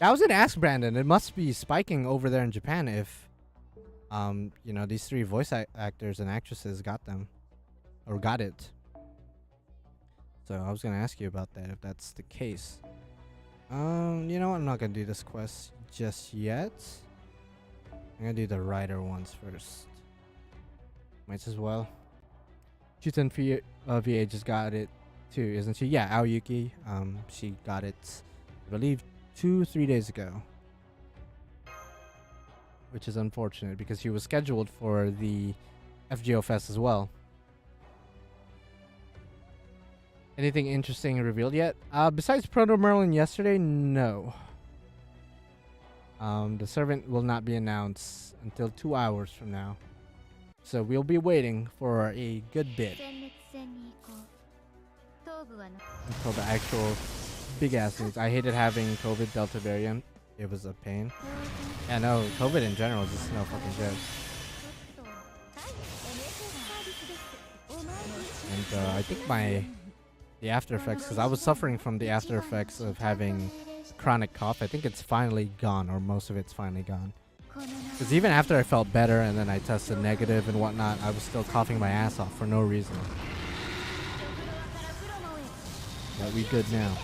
I was gonna ask Brandon. It must be spiking over there in Japan if, you know, these 3 voice actors and actresses got them, or got it. So I was gonna ask you about that if that's the case. You know what? I'm not gonna do this quest just yet. I'm gonna do the writer ones first. Might as well. Chuten VA just got it too, isn't she? Yeah, Aoyuki. She got it, I believe, 2-3 days ago. Which is unfortunate because she was scheduled for the FGO Fest as well. Anything interesting revealed yet? Besides Proto Merlin yesterday, no. The servant will not be announced until 2 hours from now. So we'll be waiting for a good bit until the actual big ass news. I hated having COVID Delta variant. It was a pain. Yeah, no, COVID in general is just no fucking joke. And I think the after effects, because I was suffering from the after effects of having chronic cough. I think it's finally gone, or most of it's finally gone. Because even after I felt better and then I tested negative and whatnot, I was still coughing my ass off for no reason. But we good now.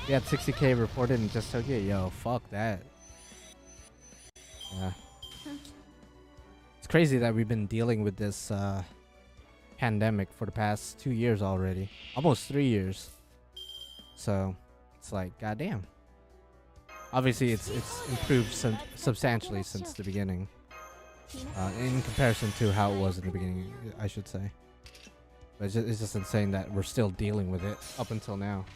We had 60k reported in just Tokyo. Yo, fuck that. Yeah. It's crazy that we've been dealing with this pandemic for the past 2 years already. Almost 3 years. So, it's like, goddamn. Obviously, it's improved substantially since the beginning. In comparison to how it was in the beginning, I should say. But it's just insane that we're still dealing with it up until now.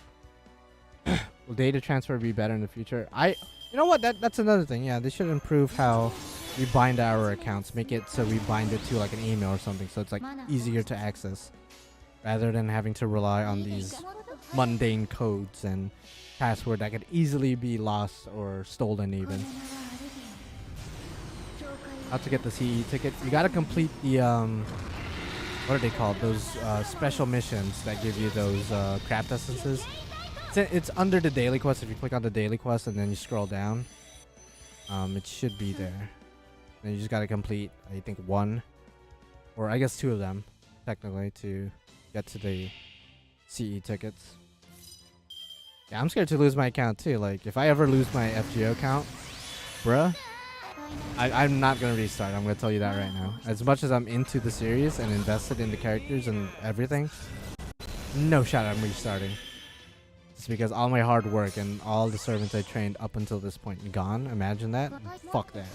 Will data transfer be better in the future? You know what? That's another thing. Yeah, they should improve how we bind our accounts. Make it so we bind it to like an email or something, so it's like easier to access, rather than having to rely on these mundane codes and password that could easily be lost or stolen even. How to get the CE ticket? You gotta complete the what are they called? Those special missions that give you those craft essences. It's under the daily quest. If you click on the daily quest and then you scroll down, it should be there. And you just gotta complete, I think, 1, or I guess 2 of them, technically, to get to the CE tickets. Yeah, I'm scared to lose my account too. Like, if I ever lose my FGO account, bruh, I'm not gonna restart. I'm gonna tell you that right now. As much as I'm into the series and invested in the characters and everything, no shot I'm restarting. Just because all my hard work and all the servants I trained up until this point gone. Imagine that. Fuck that.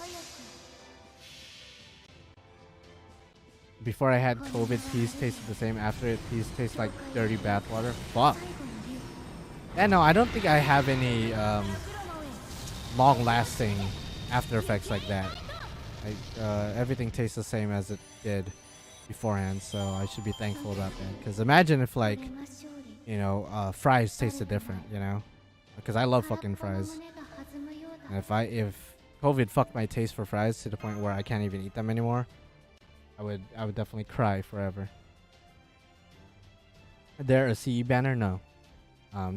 Before I had COVID, peas tasted the same. After it, peas taste like dirty bathwater. Fuck. Yeah, no, I don't think I have any long-lasting after effects like that. Everything tastes the same as it did beforehand, so I should be thankful about that. Because imagine if, like, you know, fries tasted different, you know? Because I love fucking fries. And if COVID fucked my taste for fries to the point where I can't even eat them anymore, I would definitely cry forever. Is there a CE banner? No.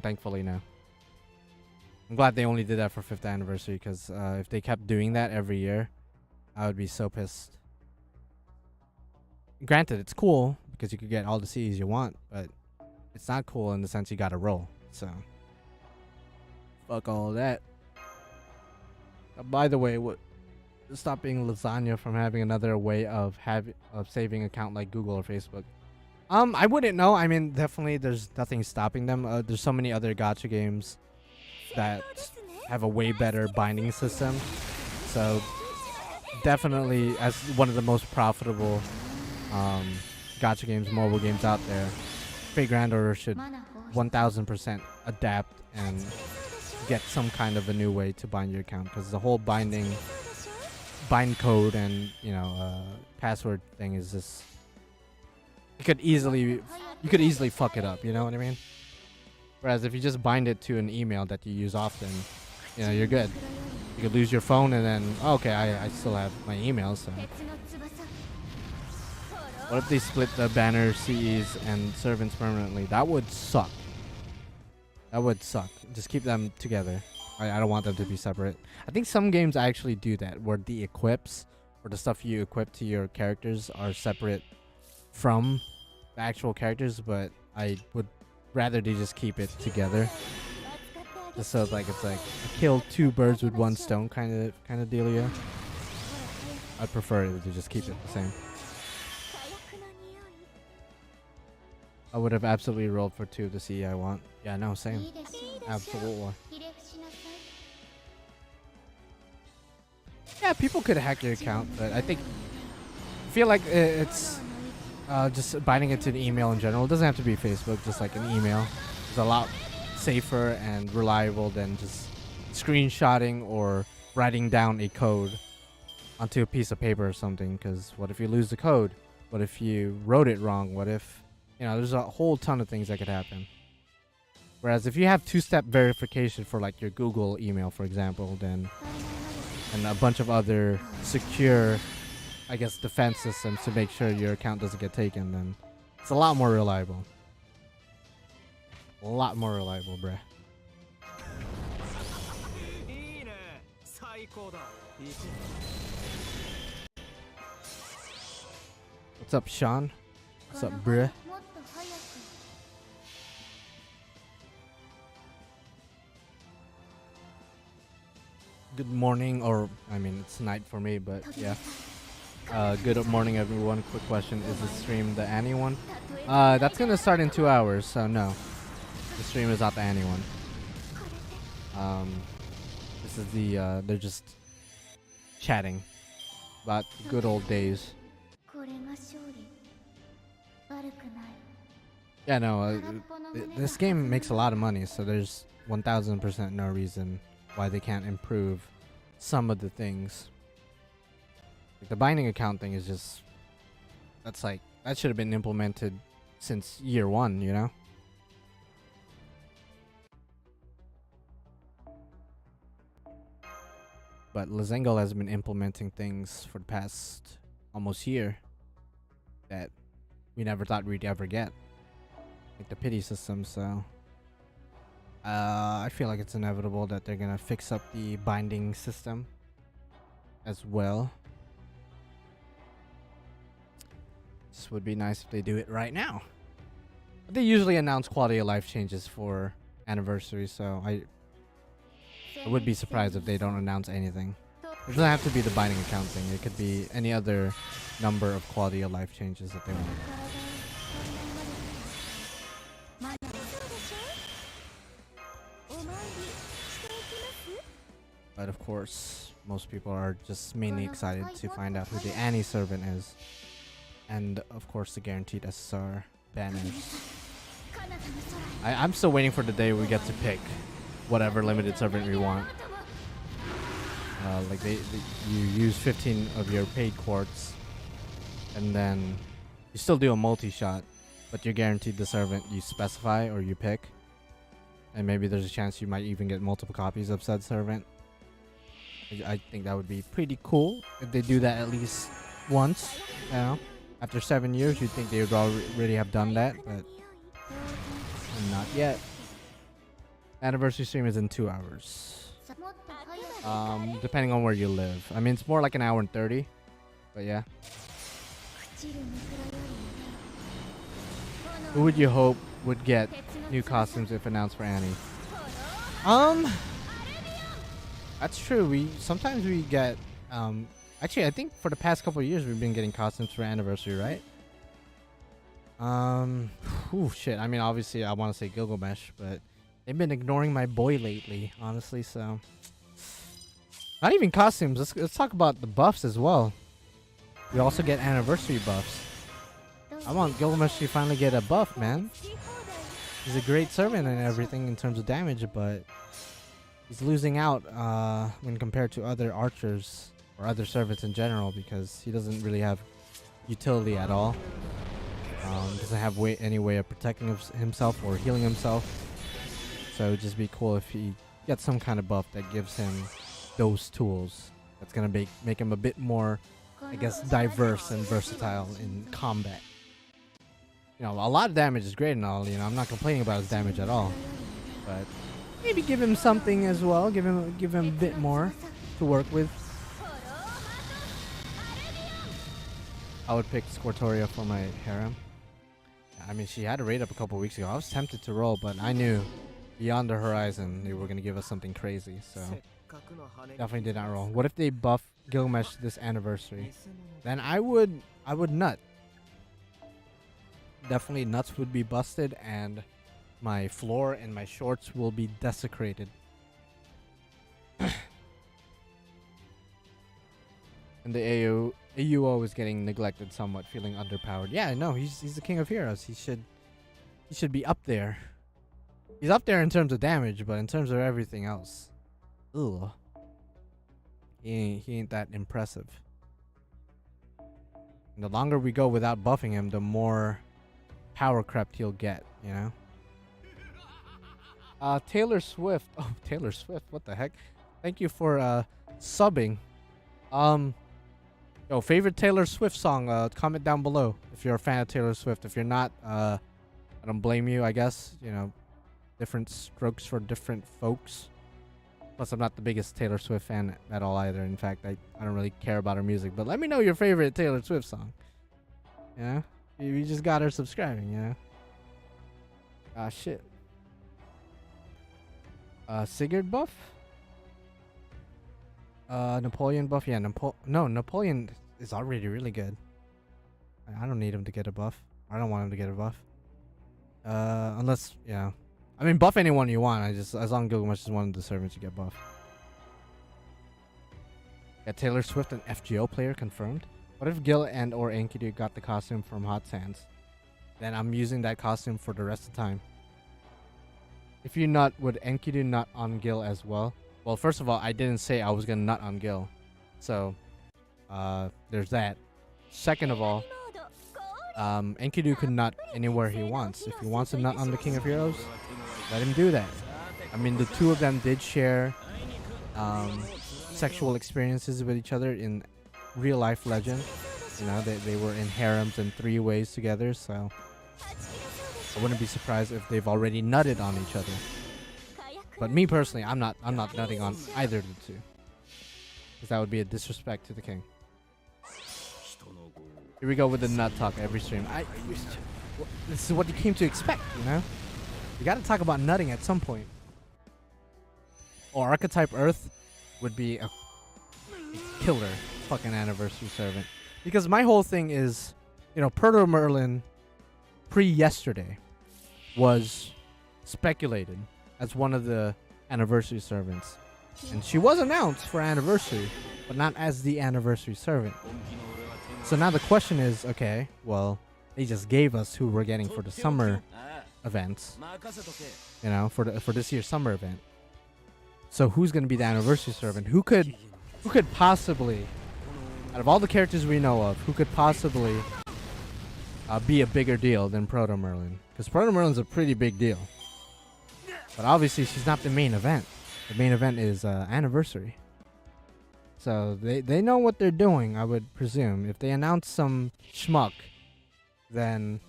Thankfully, no. I'm glad they only did that for 5th anniversary, because if they kept doing that every year, I would be so pissed. Granted, it's cool because you could get all the CEs you want, but it's not cool in the sense you gotta roll. So, fuck all that. By the way, stopping lasagna from having another way of saving account like Google or Facebook? I wouldn't know. I mean, definitely there's nothing stopping them. There's so many other gacha games that have a way better binding system. So definitely, as one of the most profitable gacha games, mobile games out there, Fate Grand Order should 1000% adapt and get some kind of a new way to bind your account, because the whole binding bind code and password thing is just you could easily fuck it up. You know what I mean? Whereas if you just bind it to an email that you use often, you're good. You could lose your phone and then okay, I still have my email. So what if they split the banner CEs and servants permanently? That would suck. That would suck. Just keep them together. I don't want them to be separate. I think some games actually do that, where the equips or the stuff you equip to your characters are separate from the actual characters, but I would rather they just keep it together. Just so it's like kill two birds with one stone kind of dealio. I'd prefer it to just keep it the same. I would have absolutely rolled for 2 of the CE I want. Yeah, no, same. Absolutely. Yeah, people could hack your account, but I feel like it's just binding it to the email in general. It doesn't have to be Facebook, just like an email. It's a lot safer and reliable than just screenshotting or writing down a code onto a piece of paper or something. Because what if you lose the code? What if you wrote it wrong? What if, there's a whole ton of things that could happen. Whereas if you have two-step verification for like your Google email, for example, then and a bunch of other secure, I guess, defense systems to make sure your account doesn't get taken, then it's a lot more reliable. A lot more reliable, bruh. What's up, Sean? What's up, bruh? Good morning, or I mean it's night for me, but yeah. Good morning, everyone. Quick question: is the stream the Annie one? That's gonna start in 2 hours, so no, the stream is not the Annie one. This is the they're just chatting about the good old days. Yeah, no, this game makes a lot of money, so there's 1000% no reason why they can't improve some of the things. Like the binding account thing is just, that should have been implemented since year 1, you know? But Lazengo has been implementing things for the past almost year that we never thought we'd ever get. Like the pity system, so I feel like it's inevitable that they're gonna fix up the binding system as well. This would be nice if they do it right now. But they usually announce quality of life changes for anniversary, so I would be surprised if they don't announce anything. It doesn't have to be the binding account thing. It could be any other number of quality of life changes that they want. But of course, most people are just mainly excited to find out who the Annie servant is. And of course the guaranteed SSR banners. I'm still waiting for the day we get to pick whatever limited servant we want. Like you use 15 of your paid quartz, and then you still do a multi-shot, but you're guaranteed the servant you specify or you pick. And maybe there's a chance you might even get multiple copies of said servant. I think that would be pretty cool if they do that at least once, you know? After 7 years, you'd think they would already have done that, but not yet. Anniversary stream is in 2 hours. Depending on where you live. I mean, it's more like an hour and 30, but yeah. Who would you hope would get new costumes if announced for Annie? That's true. Sometimes we get actually, I think for the past couple of years we've been getting costumes for anniversary, right? Shit. I mean, obviously I want to say Gilgamesh, but they've been ignoring my boy lately, honestly. So not even costumes. Let's talk about the buffs as well. We also get anniversary buffs. I want Gilgamesh to finally get a buff, man. He's a great servant and everything in terms of damage, but he's losing out when compared to other archers or other servants in general, because he doesn't really have utility at all. Doesn't have any way of protecting himself or healing himself. So it would just be cool if he gets some kind of buff that gives him those tools. That's gonna make him a bit more, I guess, diverse and versatile in combat. You know, a lot of damage is great and all. You know, I'm not complaining about his damage at all, but maybe give him something as well. Give him a bit more to work with. I would pick Squirtoria for my harem. I mean, she had a raid up a couple weeks ago. I was tempted to roll, but I knew beyond the horizon they were gonna give us something crazy, so definitely did not roll. What if they buff Gilgamesh this anniversary? Then I would nut. Definitely nuts would be busted, and my floor and my shorts will be desecrated. And the AUO is getting neglected somewhat, feeling underpowered. Yeah, no, he's the king of heroes. He should be up there. He's up there in terms of damage, but in terms of everything else, ugh, he ain't that impressive. And the longer we go without buffing him, the more power crept he'll get, you know? Taylor Swift. Oh, Taylor Swift, what the heck? Thank you for subbing. Yo, favorite Taylor Swift song, comment down below if you're a fan of Taylor Swift. If you're not, I don't blame you, I guess. You know, different strokes for different folks. Plus, I'm not the biggest Taylor Swift fan at all either. In fact, I don't really care about her music. But let me know your favorite Taylor Swift song. Yeah? You just got her subscribing, you know? Ah, shit. Sigurd buff? Napoleon buff? Yeah, Napoleon is already really good. I don't need him to get a buff. I don't want him to get a buff. Unless, yeah. I mean, buff anyone you want. As long as Gilgamesh is one of the servants, you get buff. Yeah, Taylor Swift, an FGO player, confirmed. What if Gil and or Enkidu got the costume from Hot Sands? Then I'm using that costume for the rest of the time. If you nut, would Enkidu nut on Gil as well? Well, first of all, I didn't say I was gonna nut on Gil. So, there's that. Second of all, Enkidu can nut anywhere he wants. If he wants to nut on the King of Heroes, let him do that. I mean, the two of them did share sexual experiences with each other in real life legend. You know, they were in harems and 3 ways together, so I wouldn't be surprised if they've already nutted on each other. But me personally, I'm not nutting on either of the two, because that would be a disrespect to the king. Here we go with the nut talk every stream. This is what you came to expect, you know? You gotta talk about nutting at some point. Or Archetype Earth would be a killer fucking anniversary servant. Because my whole thing is, you know, Proto Merlin pre-yesterday was speculated as one of the anniversary servants. And she was announced for anniversary, but not as the anniversary servant. So now the question is, okay, well, they just gave us who we're getting for the summer events, you know, for this year's summer event. So who's going to be the anniversary servant? Who could possibly, out of all the characters we know of, who could possibly be a bigger deal than Proto Merlin? Because Proto Merlin's a pretty big deal. But obviously she's not the main event. The main event is anniversary. So they know what they're doing, I would presume. If they announce some schmuck, then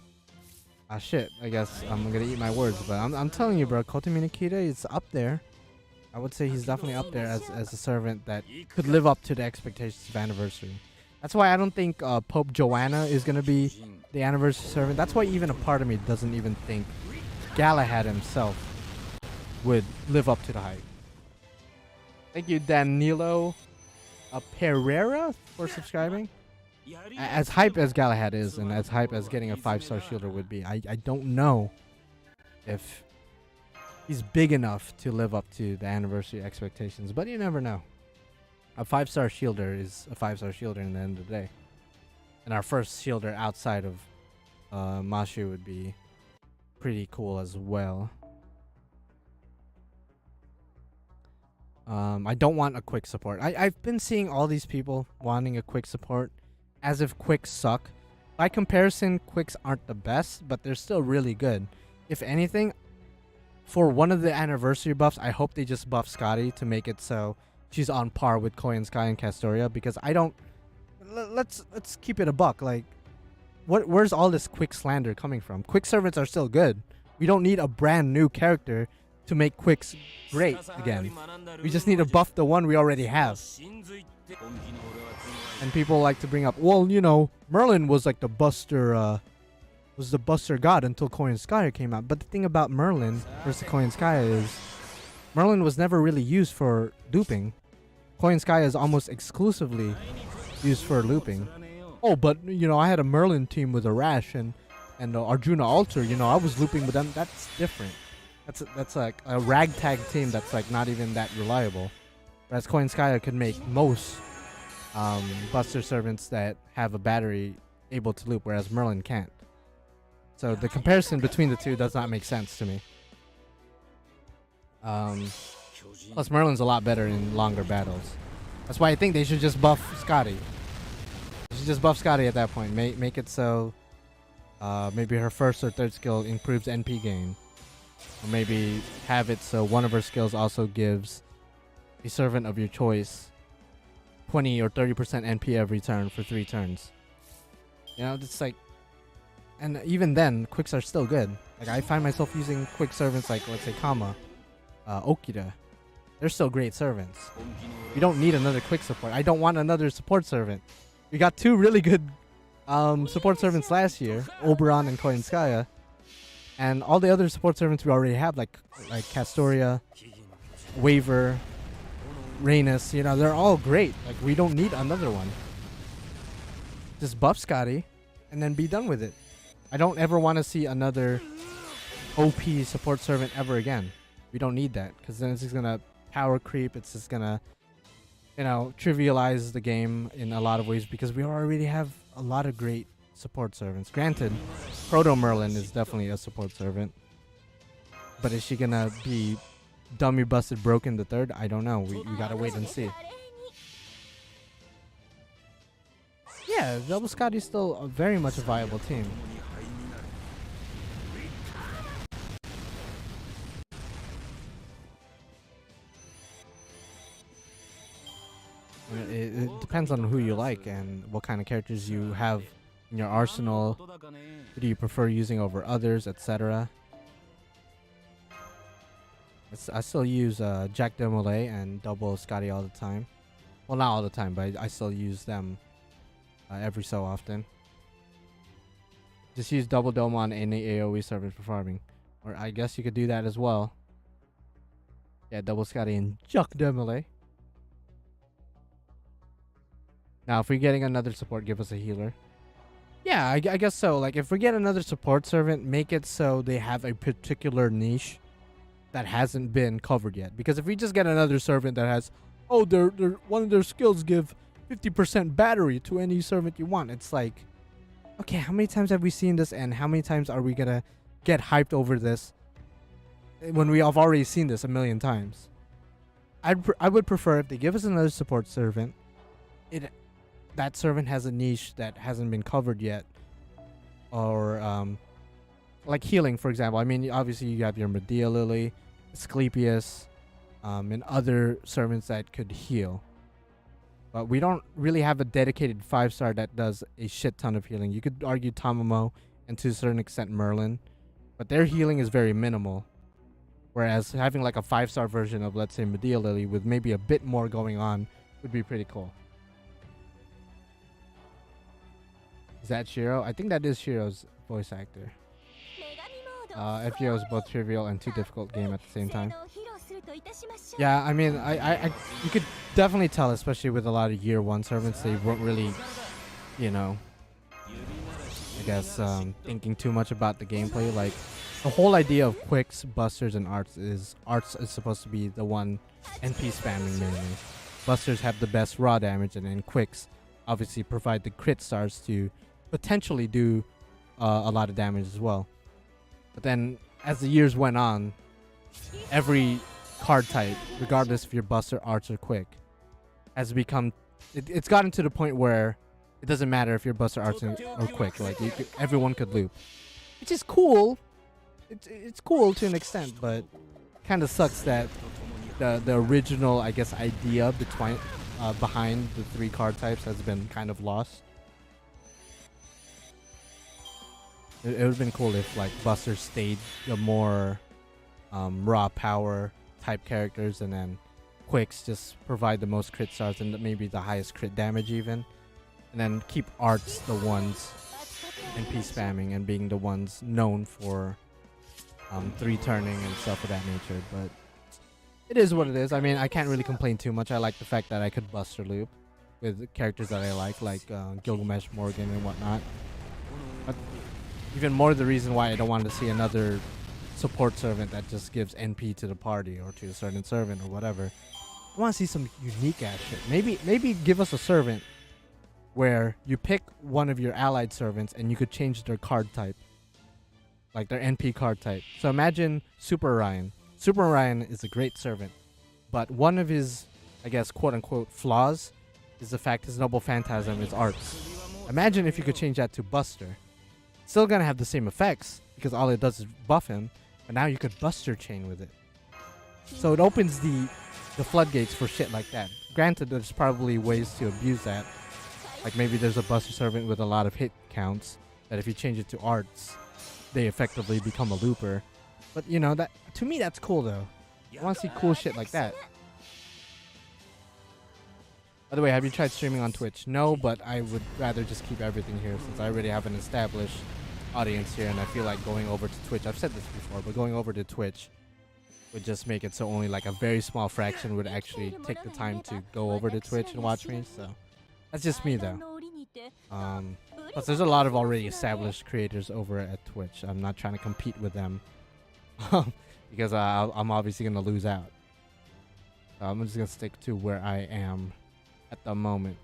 shit, I guess I'm gonna eat my words. But I'm telling you, bro, Kotemi Nikita is up there. I would say he's definitely up there as a servant that could live up to the expectations of anniversary. That's why I don't think Pope Joanna is gonna be the anniversary servant. That's why even a part of me doesn't even think Galahad himself would live up to the hype. Thank you, Danilo Pereira, for subscribing. As hype as Galahad is, and as hype as getting a 5-star shielder would be, I don't know if he's big enough to live up to the anniversary expectations, but you never know. A 5-star shielder is a 5-star shielder in the end of the day. And our first shielder outside of Mashu would be pretty cool as well. I don't want a quick support. I've been seeing all these people wanting a quick support as if quicks suck. By comparison, quicks aren't the best, but they're still really good. If anything, for one of the anniversary buffs, I hope they just buff Scotty to make it so she's on par with Koi and Sky and Castoria, because I don't... Let's keep it a buck. Like, where's all this quick slander coming from? Quick servants are still good. We don't need a brand new character to make quicks great again. We just need to buff the one we already have. And people like to bring up, well, you know, Merlin was like the buster, was the buster god until Koi and Skya came out. But the thing about Merlin versus Koi and Skya is, Merlin was never really used for looping. Koi and Skya is almost exclusively used for looping. Oh, but you know, I had a Merlin team with a Rash and Arjuna Alter. You know, I was looping with them. That's different. That's like a ragtag team that's like not even that reliable. Whereas Koi and Skya could make most Buster servants that have a battery able to loop, whereas Merlin can't. So the comparison between the two does not make sense to me. Plus Merlin's a lot better in longer battles. That's why I think they should just buff Scotty. They should just buff Scotty at that point. Make it so maybe her first or third skill improves NP gain. Or maybe have it so one of her skills also gives a servant of your choice 20 or 30% NP every turn for 3 turns. You know, it's like... And even then, quicks are still good. Like, I find myself using quick servants like, let's say, Kama, Okida. They're still great servants. We don't need another quick support. I don't want another support servant. We got 2 really good support servants last year, Oberon and Koi and Skya. And all the other support servants we already have, like Castoria, Waver, Rhaenys, you know, they're all great. Like, we don't need another one. Just buff Scotty and then be done with it. I don't ever want to see another OP support servant ever again. We don't need that, because then it's just gonna power creep. It's just gonna, you know, trivialize the game in a lot of ways, because we already have a lot of great support servants. Granted, Proto Merlin is definitely a support servant, but is she gonna be dummy busted broken the third? I don't know. We gotta wait and see. Yeah, Double Scotty's still very much a viable team. It depends on who you like and what kind of characters you have in your arsenal. Who do you prefer using over others, etc. I still use Jack Demolay and Double Scotty all the time. Well, not all the time, but I still use them every so often. Just use Double Dome on any AoE servant for farming. Or I guess you could do that as well. Yeah, Double Scotty and Jack Demolay. Now, if we're getting another support, give us a healer. Yeah, I guess so. Like, if we get another support servant, make it so they have a particular niche that hasn't been covered yet. Because if we just get another servant that has, oh, one of their skills give 50% battery to any servant you want, it's like, okay, how many times have we seen this, and how many times are we gonna get hyped over this when we have already seen this a million times? I would prefer if they give us another support servant, that servant has a niche that hasn't been covered yet, or like healing, for example. I mean, obviously you have your Medea Lily, Asclepius, and other servants that could heal, but we don't really have a dedicated 5-star that does a shit ton of healing. You could argue Tamamo and to a certain extent Merlin, but their healing is very minimal, whereas having like a 5-star version of, let's say, Medea Lily with maybe a bit more going on would be pretty cool. Is that Shiro? I think that is Shiro's voice actor. FGO is both trivial and too difficult game at the same time. Yeah, I mean, you could definitely tell, especially with a lot of year 1 servants, they weren't really, you know, I guess, thinking too much about the gameplay. Like, the whole idea of quicks, busters, and arts is supposed to be the one NP spamming mainly. Busters have the best raw damage, and then quicks obviously provide the crit stars to potentially do a lot of damage as well. But then as the years went on, every card type, regardless if you're Buster, Arch, or Quick, has become. It's gotten to the point where it doesn't matter if you're Buster, Arch, or Quick. Like everyone could loop, which is cool. It's cool to an extent, but kind of sucks that the original, I guess, idea behind the 3 card types has been kind of lost. It would have been cool if like Buster stayed the more raw power type characters, and then Quicks just provide the most crit stars and maybe the highest crit damage even, and then keep Arts the ones NP spamming and being the ones known for 3 turning and stuff of that nature. But it is what it is. I mean, I can't really complain too much. I like the fact that I could Buster loop with characters that I like Gilgamesh, Morgan, and whatnot. But even more the reason why I don't want to see another support servant that just gives NP to the party or to a certain servant or whatever. I want to see some unique ass shit. Maybe give us a servant where you pick one of your allied servants and you could change their card type, like their NP card type. So imagine Super Orion. Super Orion is a great servant, but one of his, I guess, quote-unquote flaws is the fact his Noble Phantasm is Arts. Imagine if you could change that to Buster. Still gonna have the same effects because all it does is buff him, but now you could Buster chain with it. So it opens the floodgates for shit like that. Granted, there's probably ways to abuse that. Like maybe there's a Buster servant with a lot of hit counts that if you change it to Arts, they effectively become a looper. But you know, that to me that's cool though. I want to see cool shit like that. By the way, have you tried streaming on Twitch? No, but I would rather just keep everything here since I already have an established audience here, and I feel like going over to Twitch, I've said this before, but going over to Twitch would just make it so only like a very small fraction would actually take the time to go over to Twitch and watch me. So that's just me though. Plus there's a lot of already established creators over at Twitch. I'm not trying to compete with them because I'm obviously gonna lose out. So I'm just gonna stick to where I am at the moment.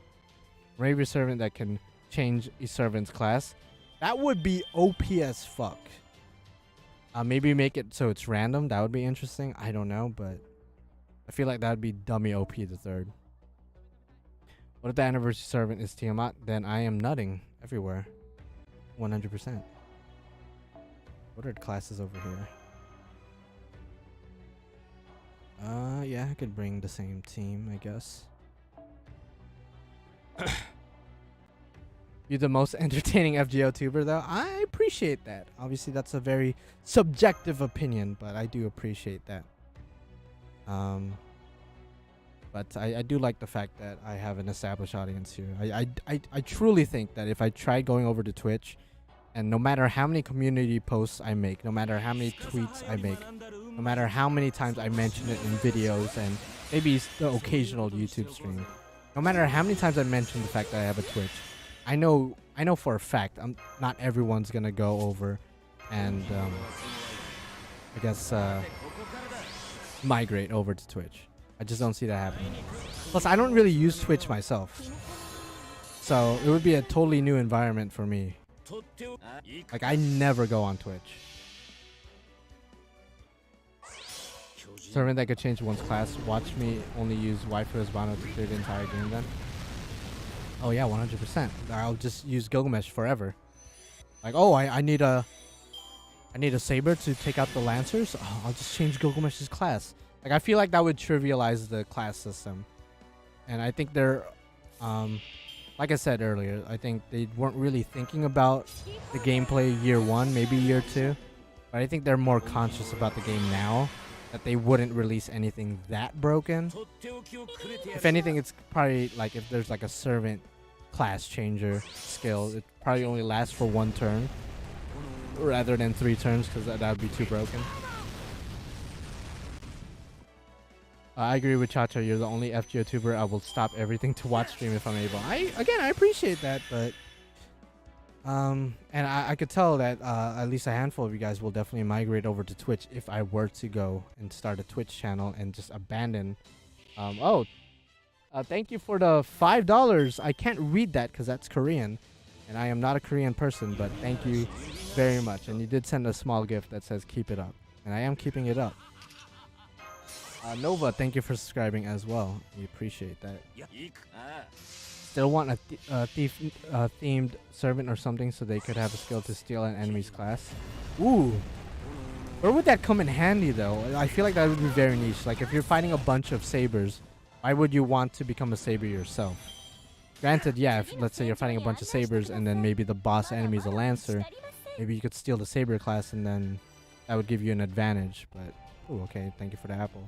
Maybe a servant that can change a servant's class. That would be OP as fuck. Maybe make it so it's random. That would be interesting. I don't know, but I feel like that would be dummy OP the third. What if the anniversary servant is Tiamat? Then I am nutting everywhere. 100%. What are the classes over here? Yeah, I could bring the same team, I guess. You're the most entertaining FGO tuber though. I appreciate that. Obviously that's a very subjective opinion, but I do appreciate that. But I do like the fact that I have an established audience here. I truly think that if I tried going over to Twitch, and no matter how many community posts I make, no matter how many tweets I make, no matter how many times I mention it in videos and maybe the occasional YouTube stream, no matter how many times I mention the fact that I have a Twitch, I know for a fact not everyone's gonna go over and I guess migrate over to Twitch. I just don't see that happening. Plus, I don't really use Twitch myself, so it would be a totally new environment for me. Like I never go on Twitch. Servant that could change one's class. Watch me only use waifu as Bano to clear the entire game then. Oh yeah, 100%. I'll just use Gilgamesh forever. Like, oh, I need a saber to take out the lancers. Oh, I'll just change Gilgamesh's class. Like, I feel like that would trivialize the class system. And I think they're, like I said earlier, I think they weren't really thinking about the gameplay year one, maybe year two. But I think they're more conscious about the game now, that they wouldn't release anything that broken. If anything, it's probably like if there's like a servant class changer skill, it probably only lasts for 1 turn rather than 3 turns, because that would be too broken. I agree with Chacha. You're the only FGO tuber I will stop everything to watch stream if I'm able. I appreciate that, but and I could tell that at least a handful of you guys will definitely migrate over to Twitch if I were to go and start a Twitch channel and just abandon. Thank you for the $5. I can't read that because that's Korean, and I am not a Korean person, but thank you very much. And you did send a small gift that says keep it up, and I am keeping it up. Nova, thank you for subscribing as well. We appreciate that. Still want a thief themed servant or something so they could have a skill to steal an enemy's class. Ooh. Where would that come in handy though? I feel like that would be very niche. Like if you're fighting a bunch of sabers, why would you want to become a saber yourself? Granted, yeah, if let's say you're fighting a bunch of sabers and then maybe the boss enemy is a lancer, maybe you could steal the saber class and then that would give you an advantage. But, ooh, okay, thank you for the apple.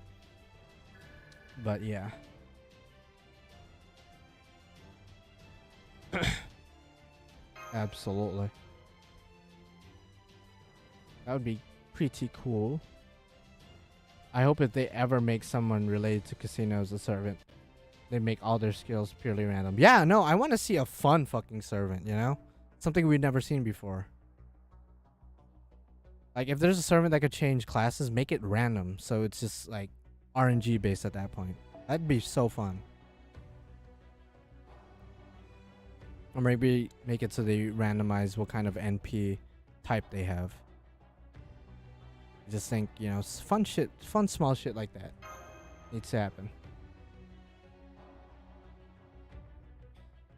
But yeah. Absolutely. That would be pretty cool. I hope if they ever make someone related to casinos a servant, they make all their skills purely random. Yeah, no, I want to see a fun fucking servant, you know? Something we've never seen before. Like, if there's a servant that could change classes, make it random. So it's just, like, RNG based at that point. That'd be so fun. Or maybe make it so they randomize what kind of NP type they have. I just think, you know, fun shit, fun small shit like that needs to happen.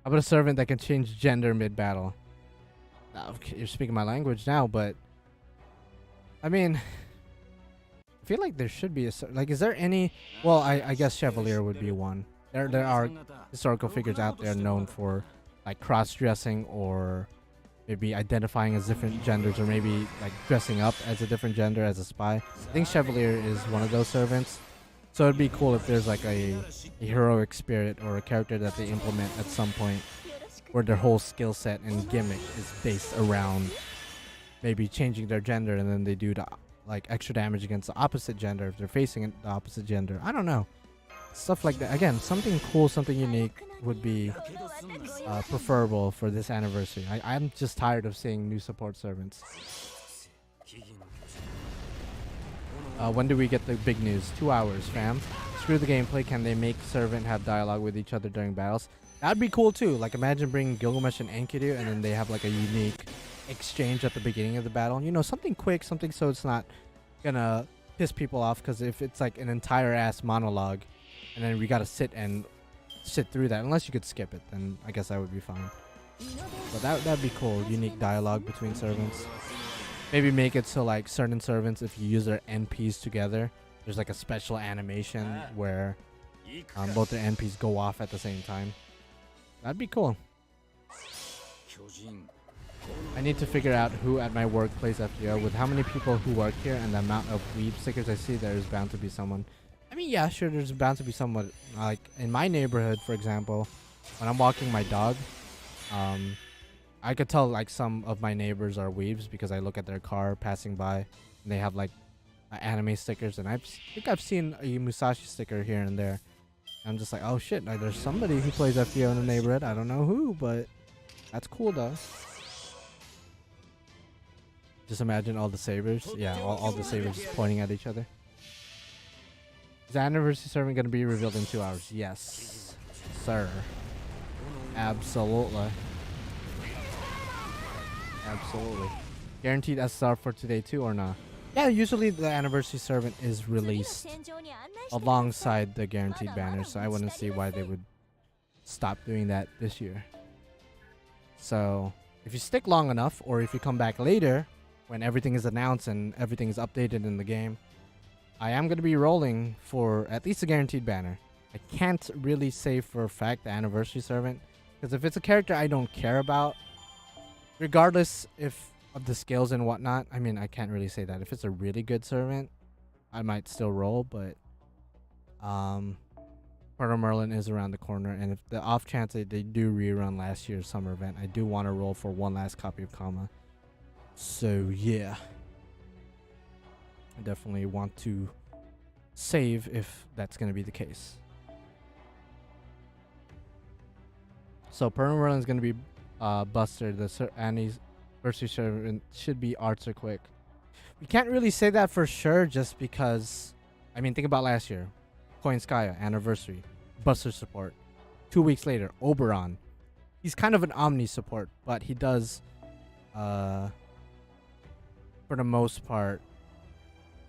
How about a servant that can change gender mid-battle? Okay, you're speaking my language now, but I mean, I feel like there should be a like. Is there any? Well, I guess Chevalier would be one. There are historical figures out there known for like cross-dressing or maybe identifying as different genders, or maybe like dressing up as a different gender as a spy. I think Chevalier is one of those servants. So it'd be cool if there's like a heroic spirit or a character that they implement at some point where their whole skill set and gimmick is based around maybe changing their gender, and then they do the like extra damage against the opposite gender if they're facing the opposite gender. I don't know. Stuff like that. Again, something cool, something unique would be preferable for this anniversary. I'm just tired of seeing new support servants. When do we get the big news? 2 hours, fam. Screw the gameplay. Can they make servant have dialogue with each other during battles? That'd be cool too. Like imagine bringing Gilgamesh and Enkidu and then they have like a unique exchange at the beginning of the battle. You know, something quick, something so it's not gonna piss people off, because if it's like an entire ass monologue and then we gotta sit through that, unless you could skip it, then I guess that would be fine. But that'd be cool. Unique dialogue between servants. Maybe make it so like certain servants, if you use their NPs together, there's like a special animation where both their NPs go off at the same time. That'd be cool. I need to figure out who at my work plays FGO. With how many people who work here and the amount of weeb stickers I see, there's bound to be someone. I mean, yeah, sure, there's bound to be someone. Like in my neighborhood, for example, when I'm walking my dog, I could tell like some of my neighbors are weebs because I look at their car passing by and they have like anime stickers, and I think I've seen a Musashi sticker here and there. I'm just like, oh shit, like, there's somebody who plays FGO in the neighborhood. I don't know who, but that's cool though. Just imagine all the sabers. Yeah, all the sabers just pointing at each other. Is the anniversary servant going to be revealed in 2 hours? Yes, sir. Absolutely. Absolutely. Guaranteed SSR for today too, or not? Yeah, usually the anniversary servant is released alongside the guaranteed banner, so I wouldn't see why they would stop doing that this year. So if you stick long enough, or if you come back later when everything is announced and everything is updated in the game, I am going to be rolling for at least a guaranteed banner. I can't really say for a fact the anniversary servant, because if it's a character I don't care about, regardless if of the skills and whatnot, I mean, I can't really say that. If it's a really good servant, I might still roll, but Porter Merlin is around the corner, and if the off chance that they do rerun last year's summer event, I do want to roll for one last copy of Kama. So yeah, I definitely want to save if that's going to be the case. So Porter Merlin is going to be Buster. The anniversary servant should be Archer Quick. We can't really say that for sure, just because, I mean, think about last year. Koinskaya, anniversary, Buster support. 2 weeks later, Oberon. He's kind of an omni support, but he does, for the most part,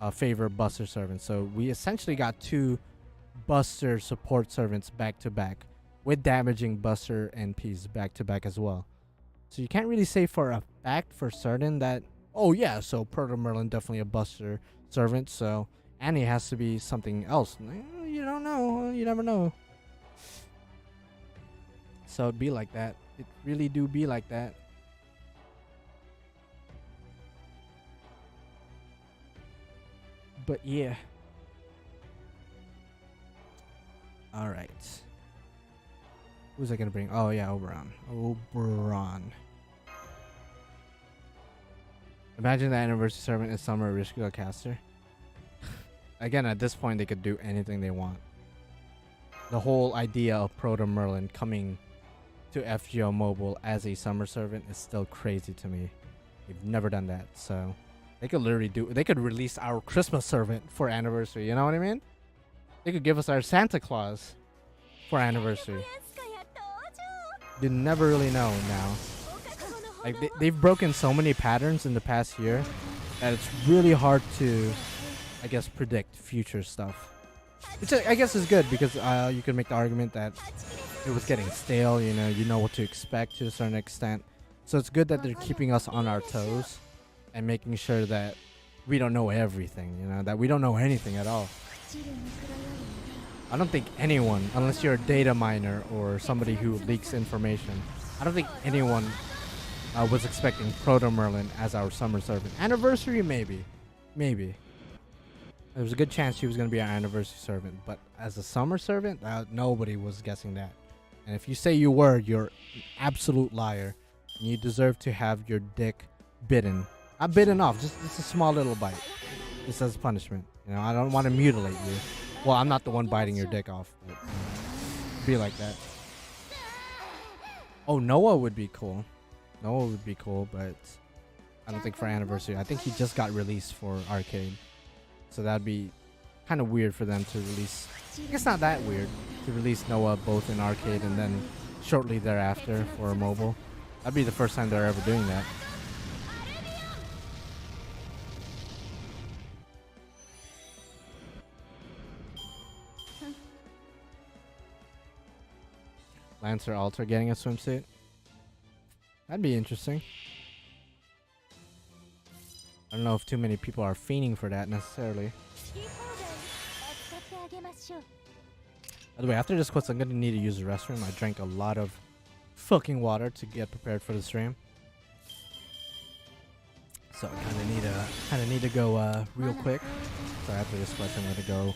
favor Buster servants. So we essentially got 2 Buster support servants back to back, with damaging Buster NPs back to back as well. So you can't really say for a fact for certain that, oh yeah, so Proto Merlin definitely a Buster servant, so Annie has to be something else. You don't know. You never know. So it'd be like that. It really do be like that. But yeah. Alright. Who's I gonna bring? Oh yeah, Oberon. Oberon. Imagine the anniversary servant is Summer Rishka caster. Again, at this point they could do anything they want. The whole idea of Proto Merlin coming to FGO Mobile as a summer servant is still crazy to me. They've never done that, so they could literally they could release our Christmas servant for anniversary, you know what I mean? They could give us our Santa Claus for anniversary. You never really know now. Like they've broken so many patterns in the past year that it's really hard to, I guess, predict future stuff. Which I guess is good because you can make the argument that it was getting stale, you know what to expect to a certain extent. So it's good that they're keeping us on our toes and making sure that we don't know everything, that we don't know anything at all. I don't think anyone, unless you're a data miner or somebody who leaks information, I don't think anyone was expecting Proto Merlin as our summer servant. Anniversary, maybe. There was a good chance she was going to be our anniversary servant, but as a summer servant, nobody was guessing that. And if you say you were, you're an absolute liar. And you deserve to have your dick bitten. Not bitten off, just a small little bite. Just as punishment. I don't want to mutilate you. Well, I'm not the one biting your dick off, but be like that. Oh, Noah would be cool. Noah would be cool, but I don't think for anniversary. I think he just got released for Arcueid. So that'd be kind of weird for them to release. I guess not that weird to release Noah both in Arcueid and then shortly thereafter for mobile. That'd be the first time they're ever doing that. Lancer Alter getting a swimsuit. That'd be interesting. I don't know if too many people are fiending for that necessarily. By the way, after this quest, I'm gonna need to use the restroom. I drank a lot of fucking water to get prepared for the stream, so I kind of need to go real quick. So after this quest, I'm gonna go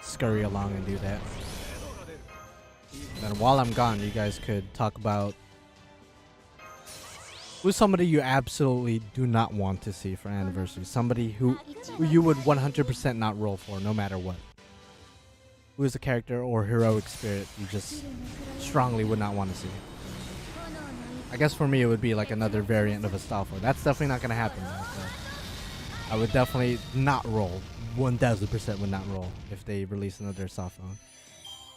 scurry along and do that. And while I'm gone, you guys could talk about who's somebody you absolutely do not want to see for anniversary. Somebody who you would 100% not roll for, no matter what. Who is a character or heroic spirit you just strongly would not want to see. I guess for me it would be like another variant of a style form. That's definitely not going to happen though, so I would definitely not roll. 1000% would not roll if they release another soft phone.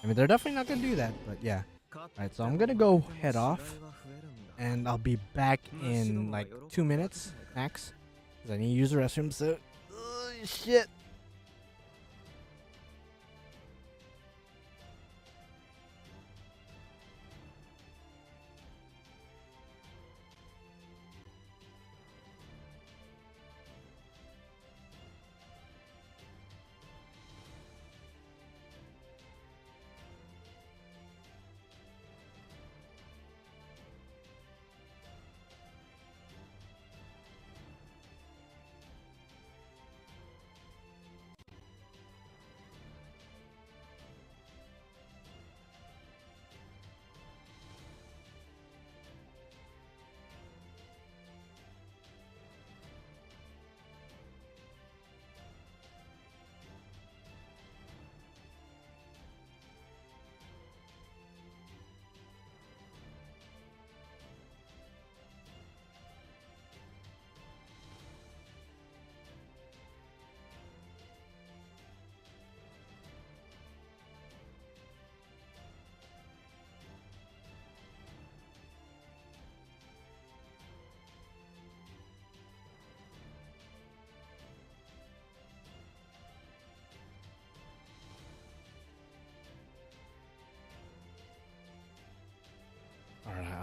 I mean, they're definitely not going to do that, but yeah. Alright, so I'm going to go head off. And I'll be back in like 2 minutes max. Because I need to use the restroom, so... shit.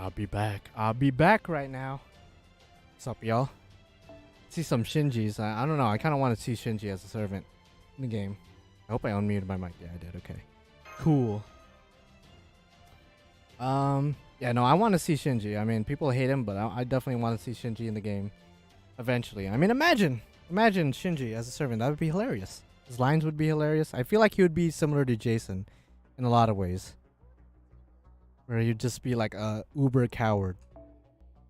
I'll be back. I'll be back right now. What's up, y'all? See some Shinjis. I don't know. I kind of want to see Shinji as a servant in the game. I hope I unmuted my mic. Yeah, I did. Okay. Cool. Yeah, no, I want to see Shinji. I mean, people hate him, but I definitely want to see Shinji in the game eventually. I mean, imagine Shinji as a servant. That would be hilarious. His lines would be hilarious. I feel like he would be similar to Jason in a lot of ways, where he'd just be like a uber coward. And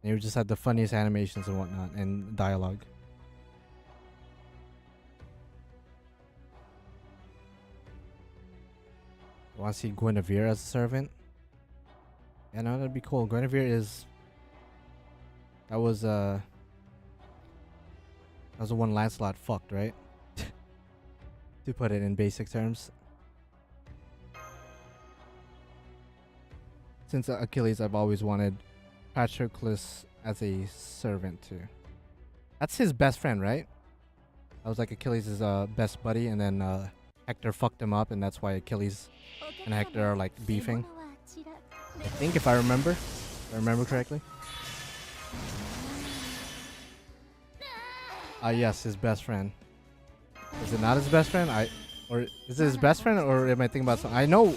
he would just have the funniest animations and whatnot and dialogue. I want to see Guinevere as a servant. Yeah, no, that'd be cool. Guinevere is... That was the one Lancelot fucked, right? To put it in basic terms. Since Achilles, I've always wanted Patroclus as a servant too. That's his best friend, right? That was like Achilles' best buddy, and then Hector fucked him up, and that's why Achilles and Hector are like beefing. I think if I remember correctly. Yes, his best friend. Is it not his best friend? Or is it his best friend, or am I thinking about something? I know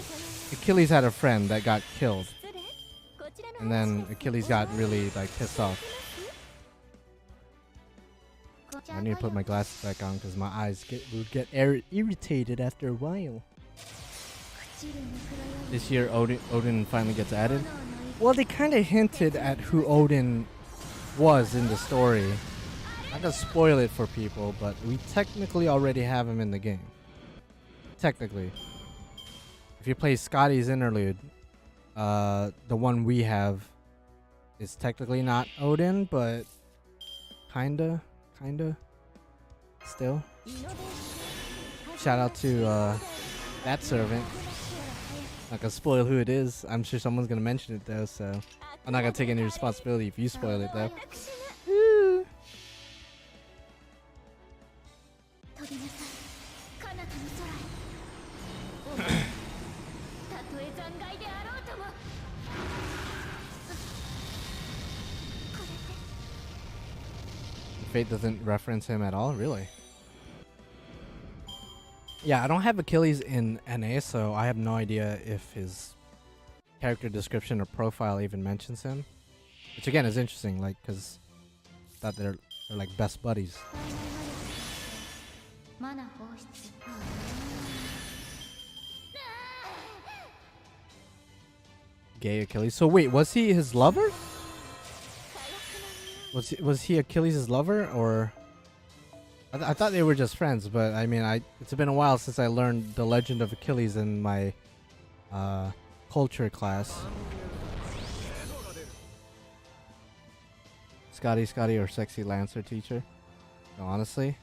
Achilles had a friend that got killed, and then Achilles got really like pissed off. I need to put my glasses back on because my eyes will get irritated after a while. This year Odin finally gets added. Well, they kind of hinted at who Odin was in the story. I'm not gonna spoil it for people, but we technically already have him in the game. Technically. If you play Scotty's interlude, the one we have is technically not Odin, but kinda still. Shout out to that servant. Not gonna spoil who it is. I'm sure someone's gonna mention it though, so I'm not gonna take any responsibility if you spoil it though. Woo. Fate doesn't reference him at all, really? Yeah, I don't have Achilles in NA, so I have no idea if his character description or profile even mentions him. Which again is interesting, like, because that they're like best buddies. Gay Achilles. So wait, was he his lover? Was he Achilles' lover, or I thought they were just friends? But I mean, it's been a while since I learned the legend of Achilles in my culture class. Scotty, or sexy Lancer teacher? No, honestly,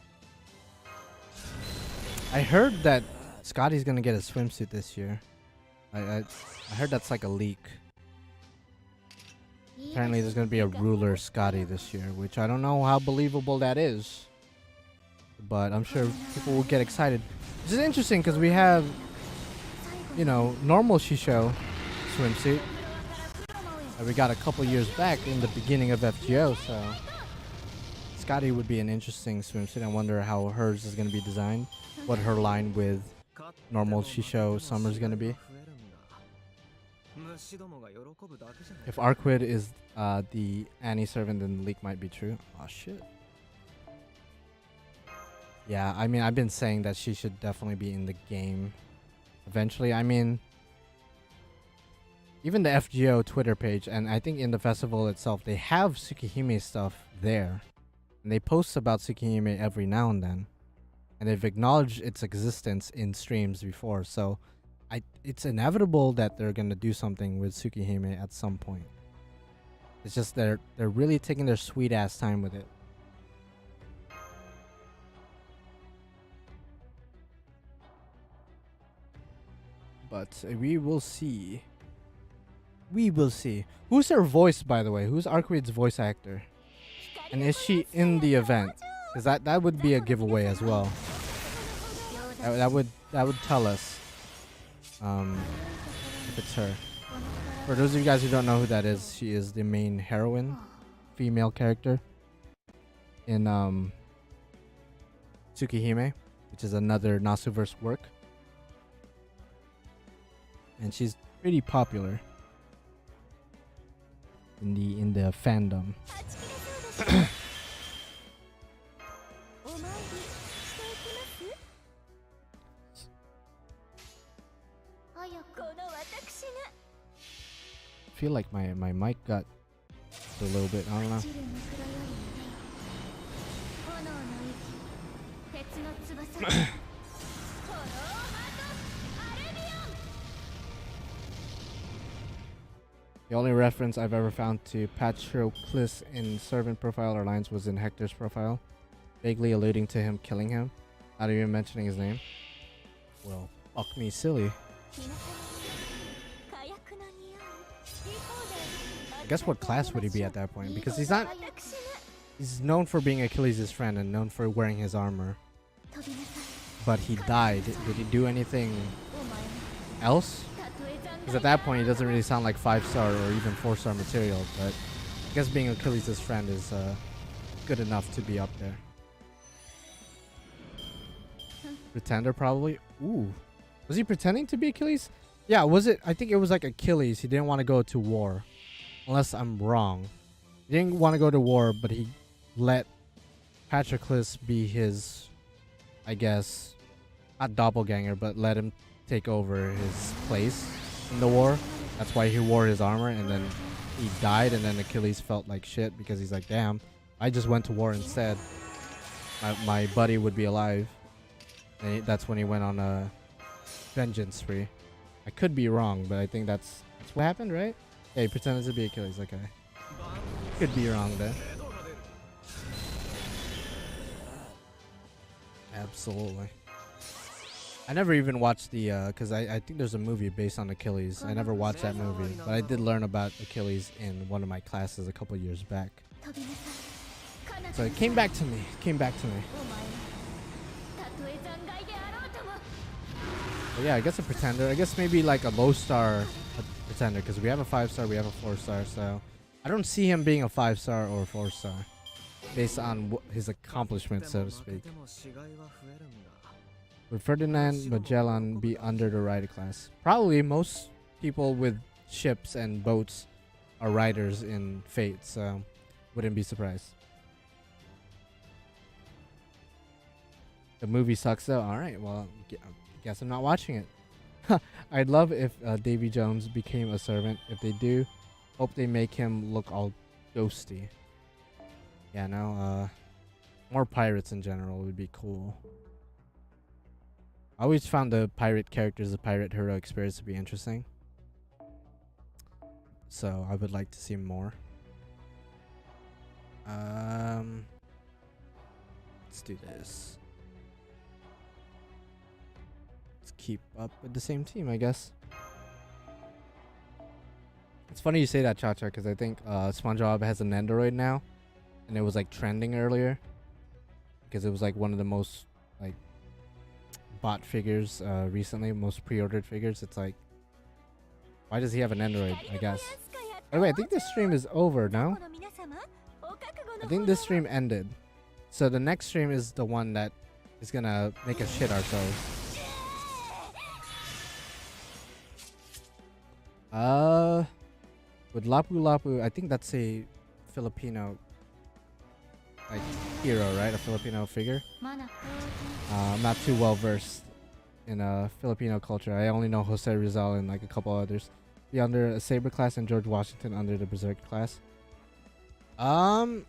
I heard that Scotty's gonna get a swimsuit this year. I heard that's like a leak. Apparently there's going to be a ruler Scotty this year, which I don't know how believable that is. But I'm sure people will get excited. This is interesting because we have, you know, normal Shisho swimsuit that we got a couple years back in the beginning of FGO, so Scotty would be an interesting swimsuit. I wonder how hers is going to be designed, what her line with normal Shisho summer is going to be. If Arcueid is the Annie servant, then the leak might be true. Oh shit. Yeah, I mean, I've been saying that she should definitely be in the game eventually. I mean, even the FGO Twitter page, and I think in the festival itself, they have Tsukihime stuff there. And they post about Tsukihime every now and then. And they've acknowledged its existence in streams before, so it's inevitable that they're gonna do something with Tsukihime at some point. It's just they're really taking their sweet ass time with it. But we will see. We will see. Who's her voice, by the way? Who's Arcueid's voice actor? And is she in the event? Because that would be a giveaway as well. That would tell us if it's her. For those of you guys who don't know who that is, she is the main heroine, female character in Tsukihime, which is another Nasuverse work. And she's pretty popular in the fandom. I feel like my mic got a little bit, I don't know. The only reference I've ever found to Patroclus in servant profile or lines was in Hector's profile, vaguely alluding to him killing him, not even mentioning his name. Well, fuck me silly. I guess what class would he be at that point? Because he's not... He's known for being Achilles' friend and known for wearing his armor. But he died. Did he do anything else? Because at that point he doesn't really sound like 5-star or even 4-star material. But I guess being Achilles' friend is good enough to be up there. Pretender probably? Ooh. Was he pretending to be Achilles? Yeah, was it? I think it was like Achilles. He didn't want to go to war. Unless I'm wrong. He didn't want to go to war, but he let Patroclus be his, I guess, not doppelganger, but let him take over his place in the war. That's why he wore his armor, and then he died, and then Achilles felt like shit because he's like, damn, I just went to war instead. My buddy would be alive. And that's when he went on a vengeance spree. I could be wrong, but I think that's what happened, right? Yeah, he pretended to be Achilles, okay. Could be wrong there. Absolutely. I never even watched the, because I think there's a movie based on Achilles. I never watched that movie, but I did learn about Achilles in one of my classes a couple years back. So it came back to me. But yeah, I guess a pretender. I guess maybe like a low star pretender, because we have a 5-star, we have a 4-star, so I don't see him being a 5-star or a 4-star based on his accomplishments, so to speak. Would Ferdinand Magellan be under the rider class? Probably. Most people with ships and boats are riders in Fate, so wouldn't be surprised. The movie sucks though. Alright, well, I guess I'm not watching it. I'd love if Davy Jones became a servant. If they do, hope they make him look all ghosty. Yeah, no, more pirates in general would be cool. I always found the pirate characters, the pirate hero experience to be interesting. So I would like to see more. Let's do this. Keep up with the same team, I guess. It's funny you say that, Cha-Cha, because I think SpongeBob has an Android now, and it was like trending earlier because it was like one of the most like bought figures recently, most pre-ordered figures. It's like, why does he have an Android? I guess. By the way, I think this stream is over now. I think this stream ended, so the next stream is the one that is gonna make us shit ourselves. With Lapu Lapu, I think that's a Filipino like hero, right? A Filipino figure. I'm not too well versed in Filipino culture. I only know Jose Rizal and like a couple others. Be under a Saber class and George Washington under the Berserk class. I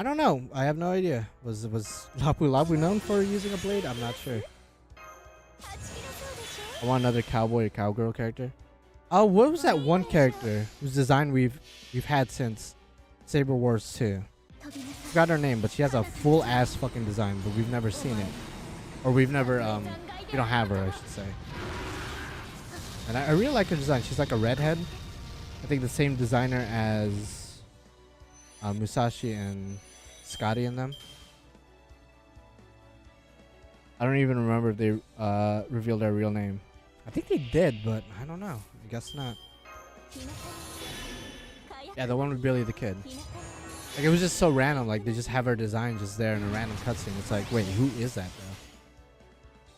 don't know. I have no idea. Was Lapu Lapu known for using a blade? I'm not sure. I want another cowboy or cowgirl character. Oh, what was that one character whose design we've had since Saber Wars 2? Forgot her name, but she has a full ass fucking design, but we've never seen it, or we've never we don't have her, I should say. And I really like her design. She's like a redhead. I think the same designer as Musashi and Scotty in them. I don't even remember if they revealed their real name. I think they did, but I don't know. I guess not. Yeah, the one with Billy the Kid. Like, it was just so random. Like, they just have her design just there in a random cutscene. It's like, wait, who is that, though?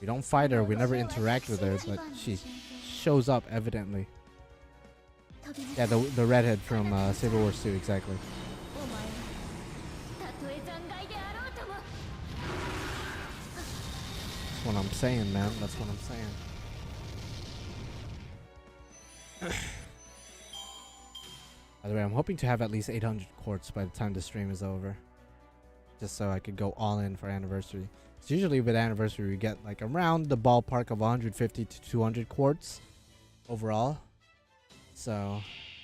We don't fight her. We never interact with her, but she shows up, evidently. Yeah, the redhead from Saber Wars 2, exactly. That's what I'm saying, man. That's what I'm saying. By the way, I'm hoping to have at least 800 quartz by the time the stream is over. Just so I could go all in for Anniversary. It's usually with Anniversary we get like around the ballpark of 150 to 200 quartz overall. So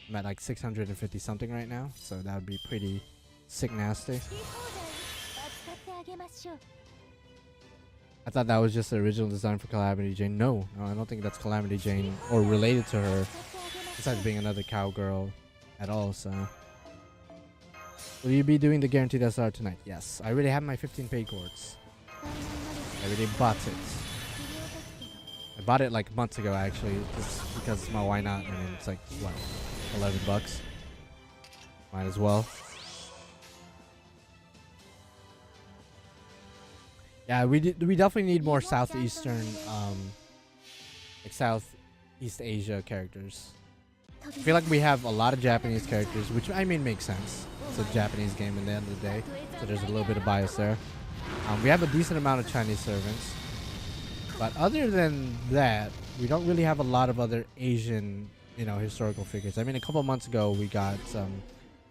I'm at like 650 something right now. So that would be pretty sick nasty. I thought that was just the original design for Calamity Jane. No, I don't think that's Calamity Jane or related to her. Besides being another cowgirl at all, so. Will you be doing the guaranteed SR tonight? Yes. I already have my 15 paid quartz. I already bought it. I bought it like months ago actually, just because my why not? I mean, it's like, what, 11 bucks? Might as well. Yeah, we definitely need more southeastern, like Southeast Asia characters. I feel like we have a lot of Japanese characters, which I mean makes sense. It's a Japanese game in the end of the day, so there's a little bit of bias there. We have a decent amount of Chinese servants, but other than that, we don't really have a lot of other Asian, you know, historical figures. I mean, a couple months ago we got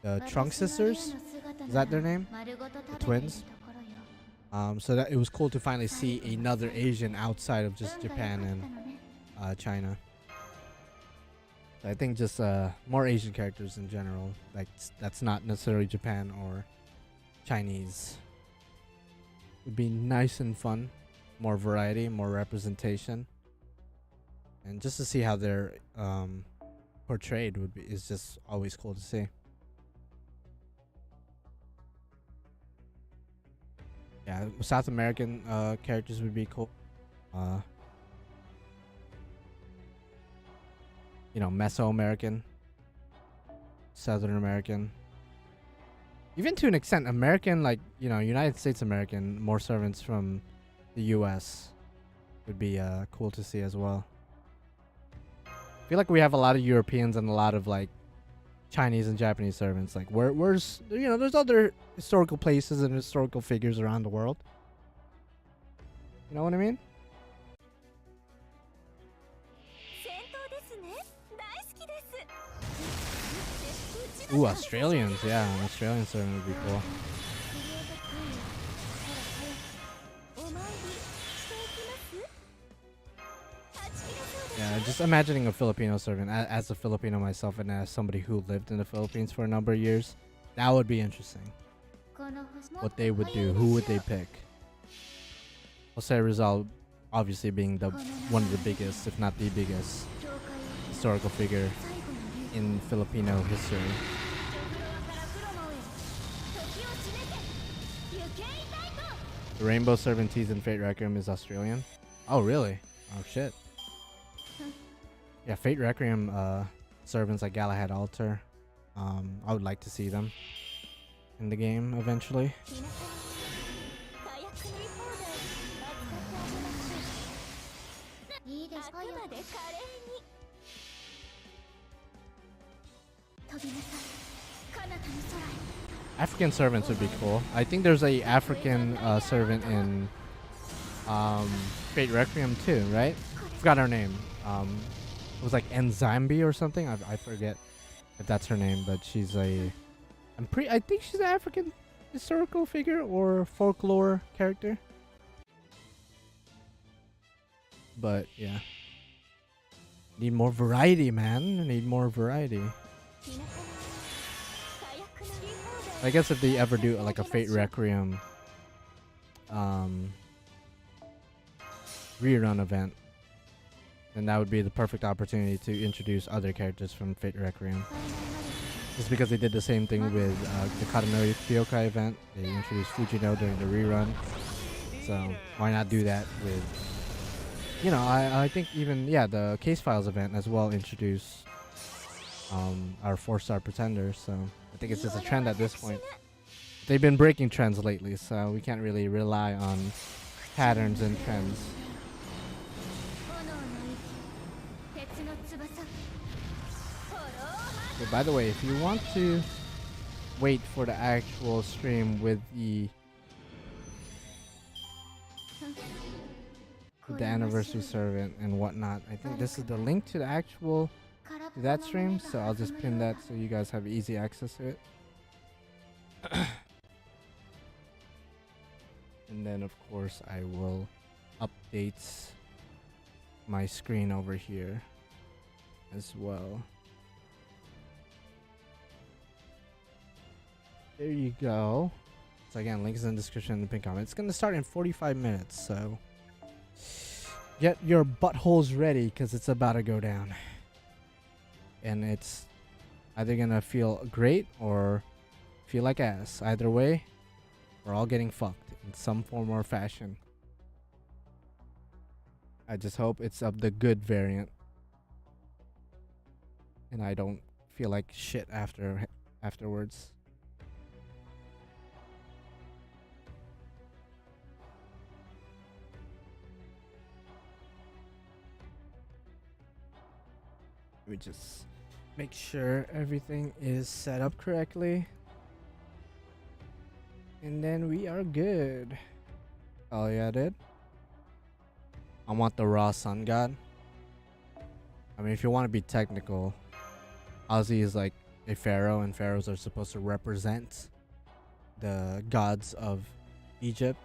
the Trunk Sisters. Is that their name? The twins. So that it was cool to finally see another Asian outside of just Japan and China. So I think just more Asian characters in general, like that's not necessarily Japan or Chinese, would be nice and fun. More variety, more representation, and just to see how they're portrayed is just always cool to see. Yeah, South American characters would be cool. You know, Mesoamerican, Southern American, even to an extent American, like, you know, United States American, more servants from the US would be cool to see as well. I feel like we have a lot of Europeans and a lot of like Chinese and Japanese servants. Like where's, you know, there's other historical places and historical figures around the world. You know what I mean? Ooh, Australians, yeah, an Australian servant would be cool. Yeah, just imagining a Filipino servant as a Filipino myself and as somebody who lived in the Philippines for a number of years. That would be interesting. What they would do, who would they pick? Jose Rizal obviously being one of the biggest, if not the biggest, historical figure in Filipino history. The Rainbow Servant Tees and Fate Requiem is Australian. Oh, really? Oh, shit. Yeah, Fate Requiem servants like Galahad Altar. I would like to see them in the game eventually. African servants would be cool. I think there's a African servant in Fate Requiem too, right? Forgot her name. It was like Nzambi or something. I forget if that's her name, but she's I think she's an African historical figure or folklore character. But yeah, need more variety, man. Need more variety. I guess if they ever do like a Fate Requiem rerun event, then that would be the perfect opportunity to introduce other characters from Fate Requiem. Just because they did the same thing with the Katanori Fyokai event. They introduced Fujino during the rerun. So why not do that with, you know, I think even, yeah, the Case Files event as well introduce our 4-star pretenders. So I think it's just a trend at this point. They've been breaking trends lately, so we can't really rely on patterns and trends. Okay, by the way, if you want to wait for the actual stream with the anniversary servant and whatnot, I think this is the link to the actual that stream, so I'll just pin that so you guys have easy access to it. And then of course I will update my screen over here as well. There you go. So again, links in the description and the pinned comment. It's gonna start in 45 minutes, so get your buttholes ready because it's about to go down. And it's either gonna feel great or feel like ass. Either way, we're all getting fucked in some form or fashion. I just hope it's of the good variant, and I don't feel like shit afterwards. Let me just make sure everything is set up correctly. And then we are good. Oh yeah, dude. I want the raw sun god. I mean, if you want to be technical, Ozzy is like a pharaoh, and pharaohs are supposed to represent the gods of Egypt.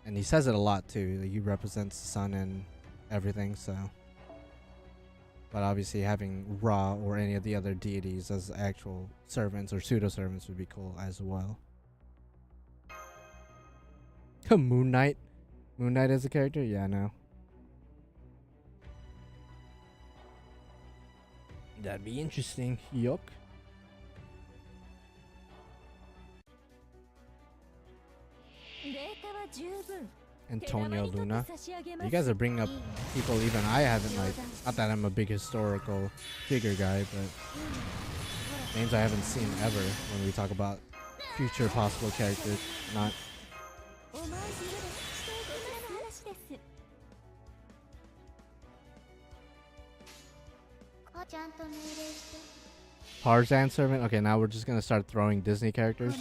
And he says it a lot too. He represents the sun and everything, so. But obviously having Ra or any of the other deities as actual servants or pseudo-servants would be cool as well. Moon Knight. Moon Knight as a character? Yeah, no. That'd be interesting. Yuck. Antonio Luna. You guys are bringing up people even I haven't, like, not that I'm a big historical figure guy, but names I haven't seen ever when we talk about future possible characters. Not. Tarzan servant? Okay, now we're just gonna start throwing Disney characters.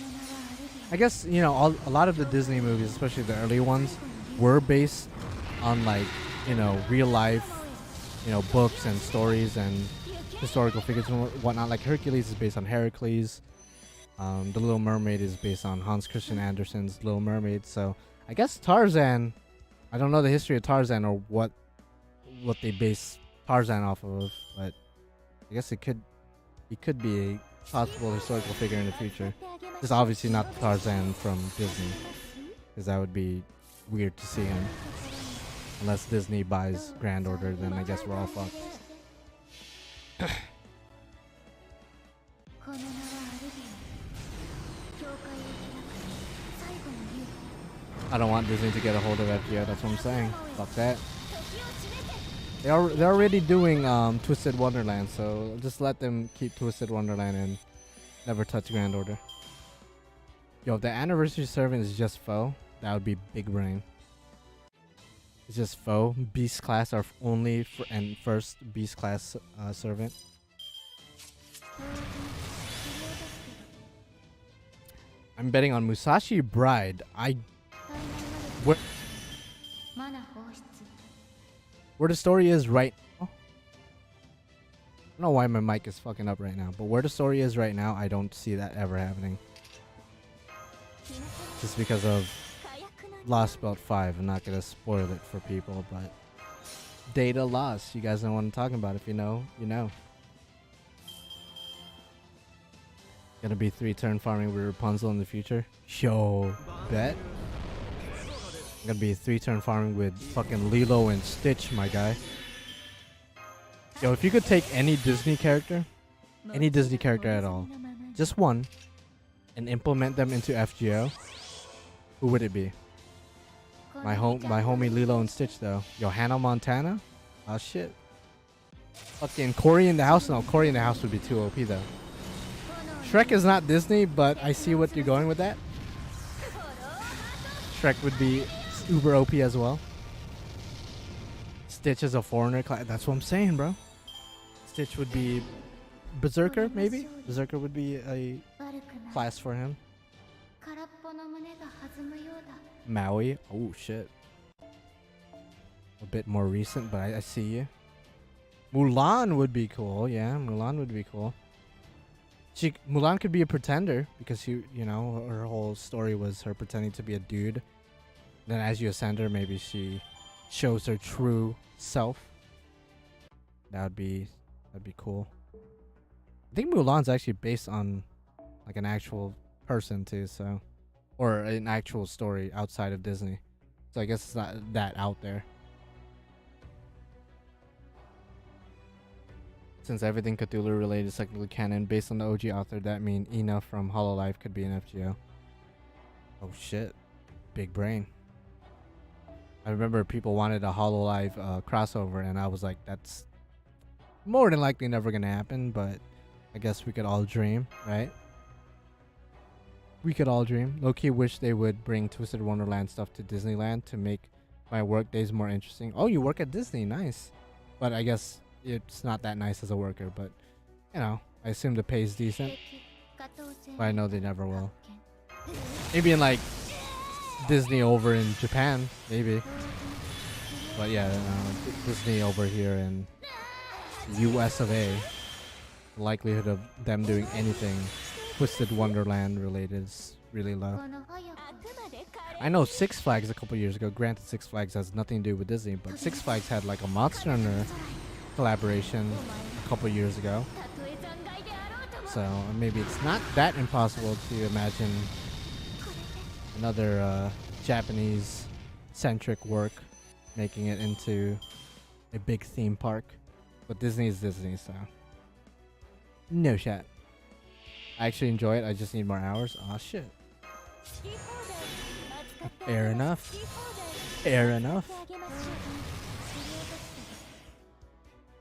I guess, you know, a lot of the Disney movies, especially the early ones, were based on, like, you know, real life, you know, books and stories and historical figures and whatnot. Like Hercules is based on Heracles. The Little Mermaid is based on Hans Christian Andersen's Little Mermaid. So I guess Tarzan, I don't know the history of Tarzan or what they base Tarzan off of, but I guess he could be a possible historical figure in the future. Just obviously not Tarzan from Disney, because that would be weird to see him. Unless Disney buys Grand Order, then I guess we're all fucked. I don't want Disney to get a hold of FGO, that's what I'm saying. Fuck that. They're already doing Twisted Wonderland, so just let them keep Twisted Wonderland and never touch Grand Order. Yo, if the anniversary servant is just foe, that would be big brain. It's just foe. Beast class are only and first beast class servant. I'm betting on Musashi Bride. Where the story is right now. I don't know why my mic is fucking up right now, but where the story is right now, I don't see that ever happening. Just because of Lost Belt 5. I'm not gonna spoil it for people, but Data Lost. You guys know what I'm talking about. If you know, you know. Gonna be 3-turn farming with Rapunzel in the future. Yo, bet. Gonna be 3-turn farming with fucking Lilo and Stitch, my guy. Yo, if you could take any Disney character at all, just one, and implement them into FGO, who would it be? My homie Lilo and Stitch, though. Yo, Hannah Montana? Oh shit. Fucking Cory in the House? No, Cory in the House would be too OP though. Shrek is not Disney, but I see what you're going with that. Shrek would be uber OP as well. Stitch is a foreigner class. That's what I'm saying, bro. Stitch would be Berserker, maybe? Berserker would be a class for him. Maui. Oh, shit. A bit more recent, but I see you. Mulan would be cool. Yeah, Mulan would be cool. Mulan could be a pretender because you know, her whole story was her pretending to be a dude. Then as you ascend her, maybe she shows her true self. That'd be cool. I think Mulan's actually based on like an actual person too, so, or an actual story outside of Disney. So I guess it's not that out there. Since everything Cthulhu related is technically canon based on the OG author, that means Ina from Hololive could be an FGO. Oh shit. Big brain. I remember people wanted a Hololive crossover and I was like, that's more than likely never gonna happen, but I guess we could all dream, right? We could all dream. Low-key wish they would bring Twisted Wonderland stuff to Disneyland to make my work days more interesting. Oh, you work at Disney, nice. But I guess it's not that nice as a worker, but you know, I assume the pay is decent, but I know they never will. Maybe in like Disney over in Japan, maybe, but yeah, Disney over here in US of A, the likelihood of them doing anything Twisted Wonderland related is really low. I know Six Flags a couple years ago, granted Six Flags has nothing to do with Disney, but Six Flags had like a Monster Hunter collaboration a couple years ago, so maybe it's not that impossible to imagine another Japanese centric work making it into a big theme park, but Disney is Disney, so no shot. I actually enjoy it, I just need more hours. Aw, shit. Fair enough. Fair enough.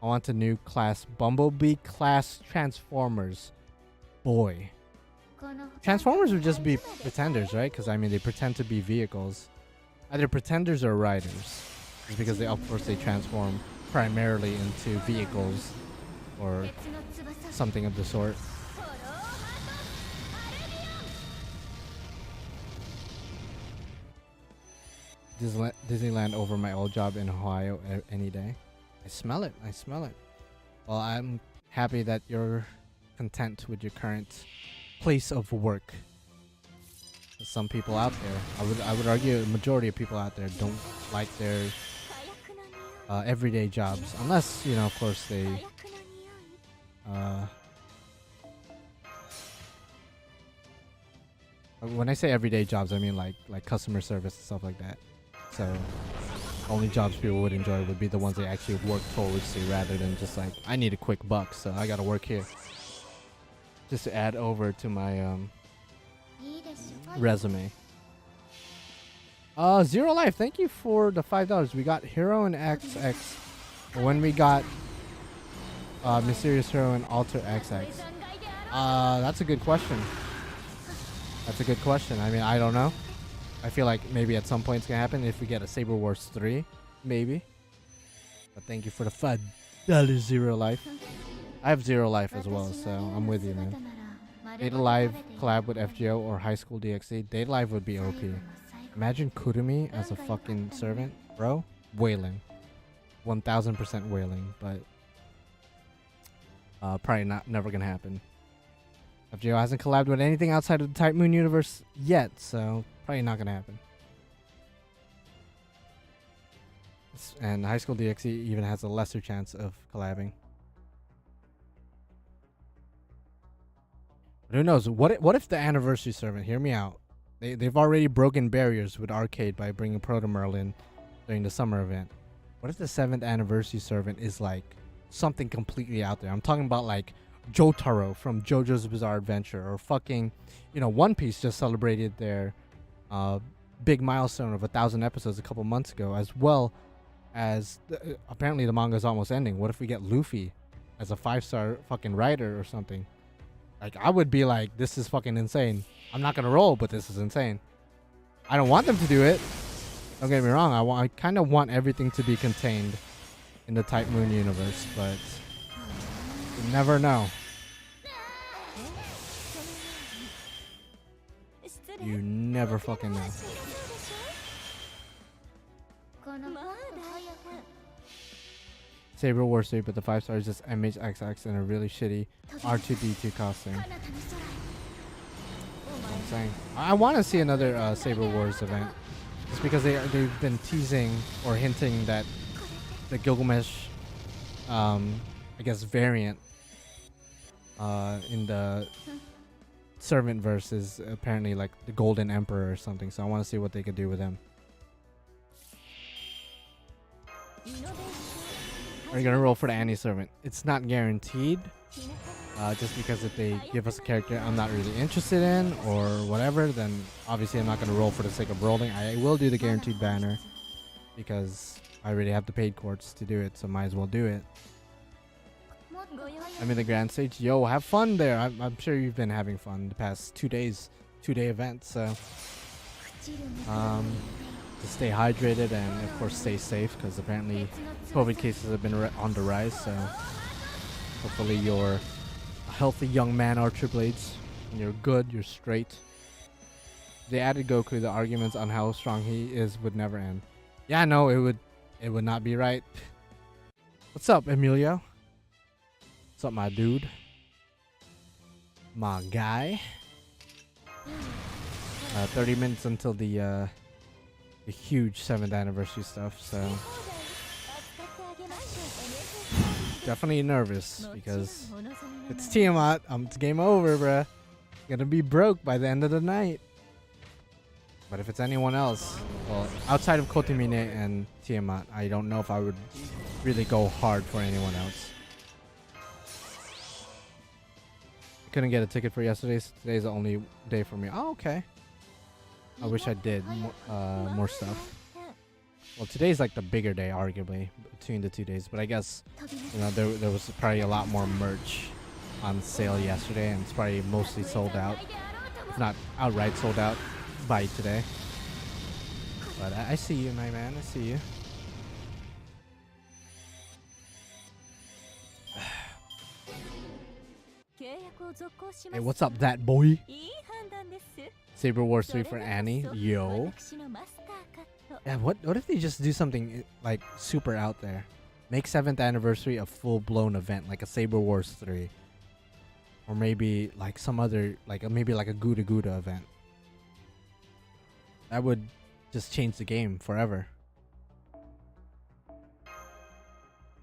I want a new class, Bumblebee class Transformers. Boy. Transformers would just be pretenders, right? Because I mean, they pretend to be vehicles. Either pretenders or riders. It's because they, of course, they transform primarily into vehicles or something of the sort. Disneyland over my old job in Ohio any day. I smell it. I smell it. Well, I'm happy that you're content with your current place of work. Some people out there, I would argue a majority of people out there don't like their everyday jobs, unless, you know, of course they when I say everyday jobs, I mean like customer service and stuff like that. So only jobs people would enjoy would be the ones they actually work towards to, rather than just like, I need a quick buck, so I gotta work here. Just to add over to my resume. Zero Life, thank you for the $5. We got Hero and XX. When we got Mysterious Hero and Alter XX. That's a good question. That's a good question. I mean, I don't know. I feel like maybe at some point it's gonna happen if we get a Saber Wars 3, maybe. But thank you for the $5, Zero Life. I have Zero Life as well, so I'm with you, man. Data Live collab with FGO or High School DxD. Data Live would be OP. Imagine Kurumi as a fucking servant, bro. Wailing. 1000% wailing, but probably never gonna happen. FGO hasn't collabed with anything outside of the Type Moon universe yet, so probably not gonna happen. And High School DxD even has a lesser chance of collabing. But who knows? What if the Anniversary servant? Hear me out. They've already broken barriers with Arcueid by bringing Proto Merlin during the summer event. What if the 7th Anniversary servant is like something completely out there? I'm talking about like Jotaro from JoJo's Bizarre Adventure, or fucking, you know, One Piece just celebrated their big milestone of 1,000 episodes a couple months ago, as well as apparently the manga is almost ending. What if we get Luffy as a 5-star fucking writer or something? Like, I would be like, this is fucking insane. I'm not gonna roll, but this is insane. I don't want them to do it. Don't get me wrong. I kind of want everything to be contained in the Type Moon universe, but you never know. You never fucking know. Saber War 3, but the 5 stars is just MHXX and a really shitty R2D2 costume. That's what I'm saying. I want to see another Saber Wars event. Just because they've been teasing or hinting that the Gilgamesh, I guess, variant in the Servant verse is apparently like the Golden Emperor or something. So I want to see what they could do with him. Are you gonna roll for the Annie Servant? It's not guaranteed. Just because if they give us a character I'm not really interested in or whatever, then obviously I'm not gonna roll for the sake of rolling. I will do the guaranteed banner because I already have the paid courts to do it, so might as well do it. I'm in the grand stage. Yo, have fun there. I'm sure you've been having fun the past 2 days, 2-day event. So just stay hydrated and of course stay safe because apparently COVID cases have been on the rise. So hopefully you're a healthy young man, Archer Blades, and you're good, you're straight. They added Goku. The arguments on how strong he is would never end. Yeah, no, it would not be right. What's up, Emilio? What's up, my dude? My guy. 30 minutes until the huge 7th anniversary stuff, so definitely nervous because it's Tiamat. It's game over, bruh. Gonna be broke by the end of the night. But if it's anyone else, well, outside of Kotomine and Tiamat, I don't know if I would really go hard for anyone else. Couldn't get a ticket for yesterday, so today's the only day for me. Oh, okay. I wish I did more stuff. Well, today's like the bigger day, arguably, between the 2 days. But I guess, you know, there was probably a lot more merch on sale yesterday, and it's probably mostly sold out. If not outright sold out by today. But I see you, my man. I see you. Hey, what's up, that boy? Saber Wars 3 for Annie. Yo. Yeah, what if they just do something like super out there? Make 7th anniversary a full-blown event, like a Saber Wars 3. Or maybe like some other, maybe like a Gouda Gouda event. That would just change the game forever.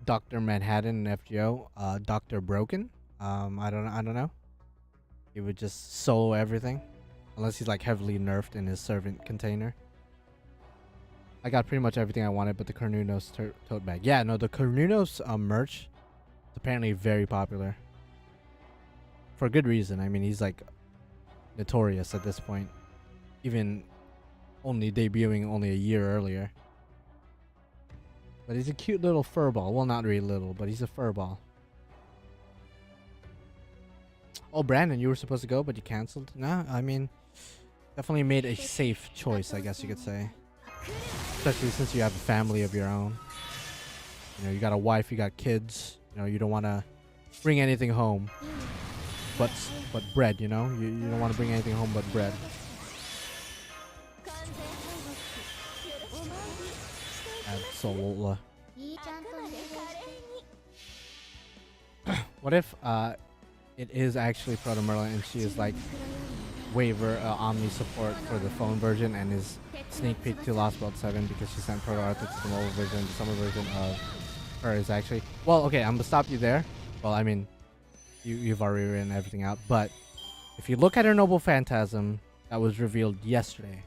Dr. Manhattan and FGO. Dr. Broken. I don't know. He would just solo everything. Unless he's like heavily nerfed in his servant container. I got pretty much everything I wanted but the Cornunos tote bag. Yeah, no, the Cornunos merch is apparently very popular. For good reason. I mean, he's like notorious at this point. Even only debuting only a year earlier. But he's a cute little furball. Well, not really little, but he's a furball. Oh, Brandon, you were supposed to go, but you canceled? Nah, I mean, definitely made a safe choice, I guess you could say. Especially since you have a family of your own. You know, you got a wife, you got kids. You know, you don't want to bring anything home but bread, you know? You don't want to bring anything home but bread. Absolutely. What if it is actually Proto Merlin and she is like waiver Omni support for the phone version and is sneak peek to Lost World 7 because she sent Proto Arthur to the mobile version. The summer version of her is actually... Well, okay, I'm gonna stop you there. Well, I mean, you've already written everything out, but if you look at her Noble Phantasm that was revealed yesterday,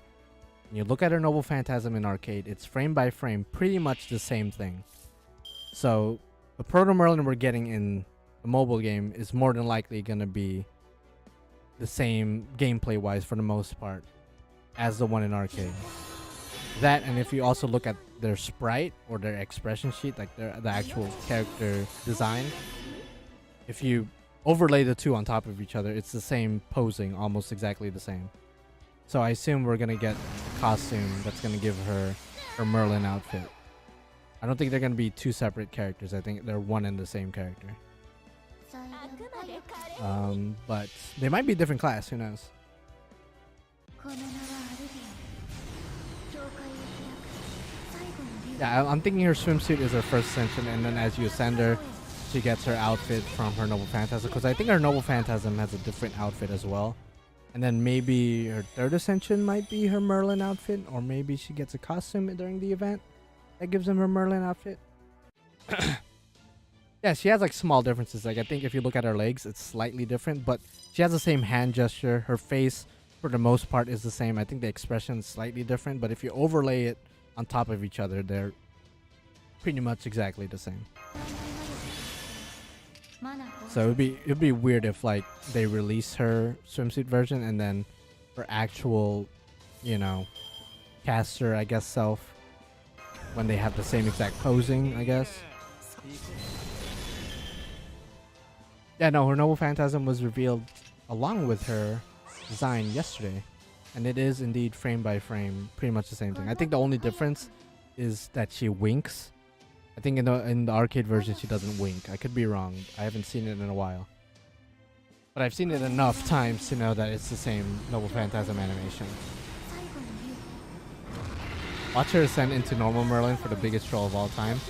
and you look at her Noble Phantasm in Arcueid, it's frame by frame pretty much the same thing. So the Proto Merlin we're getting in the mobile game is more than likely gonna be the same gameplay wise for the most part as the one in Arcueid. That, and if you also look at their sprite or their expression sheet, like the actual character design, if you overlay the two on top of each other, it's the same posing, almost exactly the same. So I assume we're gonna get a costume that's gonna give her her Merlin outfit. I don't think they're gonna be two separate characters. I think they're one and the same character. But they might be different class, who knows? Yeah, I'm thinking her swimsuit is her first ascension, and then as you ascend her, she gets her outfit from her Noble Phantasm, because I think her Noble Phantasm has a different outfit as well. And then maybe her third ascension might be her Merlin outfit, or maybe she gets a costume during the event that gives him her Merlin outfit. Yeah, she has like small differences. Like I think if you look at her legs, it's slightly different, but she has the same hand gesture. Her face, for the most part, is the same. I think the expression is slightly different, but if you overlay it on top of each other, they're pretty much exactly the same. So it'd be weird if like they release her swimsuit version and then her actual, you know, caster, I guess, self, when they have the same exact posing, I guess. Yeah, no, her Noble Phantasm was revealed along with her design yesterday, and it is indeed frame by frame pretty much the same thing. I think the only difference is that she winks. I think in the arcade version she doesn't wink. I could be wrong. I haven't seen it in a while, but I've seen it enough times to know that it's the same Noble Phantasm animation. Watch her ascend into normal Merlin for the biggest troll of all time.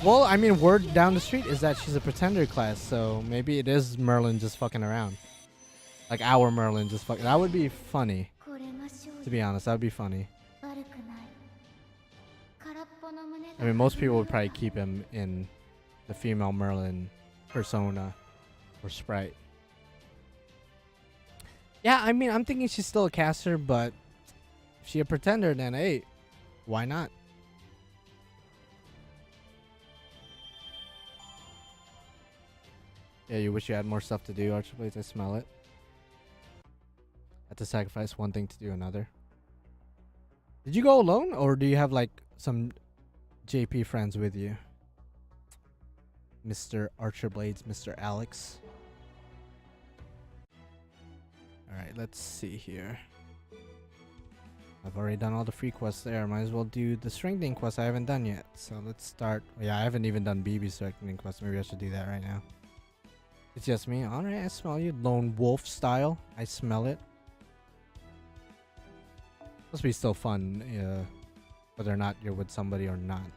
Well, I mean, word down the street is that she's a pretender class, so maybe it is Merlin just fucking around. Like our Merlin just fucking. That would be funny. To be honest, that would be funny. I mean, most people would probably keep him in the female Merlin persona or sprite. Yeah, I mean, I'm thinking she's still a caster, but if she's a pretender, then hey, why not? Yeah, you wish you had more stuff to do, Archblades. I smell it. Had to sacrifice one thing to do another. Did you go alone, or do you have like some JP friends with you? Mr. Archerblades, Mr. Alex. Alright, let's see here. I've already done all the free quests there. Might as well do the strengthening quest I haven't done yet. So let's start. Yeah, I haven't even done BB's strengthening quest. Maybe I should do that right now. It's just me. Alright, I smell you. Lone wolf style. I smell it. Must be still fun, whether or not you're with somebody or not.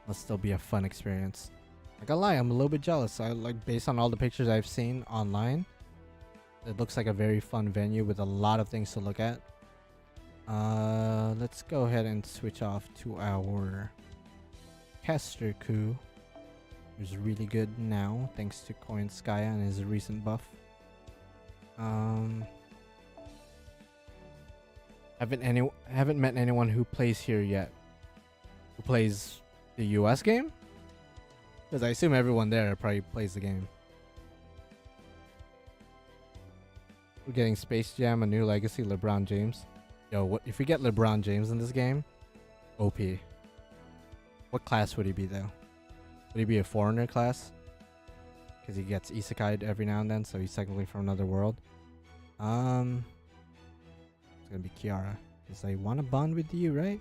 Must still be a fun experience. I gotta lie, I'm a little bit jealous. I like, based on all the pictures I've seen online, it looks like a very fun venue with a lot of things to look at. Let's go ahead and switch off to our caster coup, who's really good now thanks to Coin Skya and his recent buff. Haven't met anyone who plays here yet. Who plays the US game? Because I assume everyone there probably plays the game. We're getting Space Jam, a new legacy, LeBron James. Yo, what if we get LeBron James in this game? OP. What class would he be though? Would he be a foreigner class? Because he gets isekai'd every now and then, so he's technically from another world. It's gonna be Kiara, because I want to bond with you, right?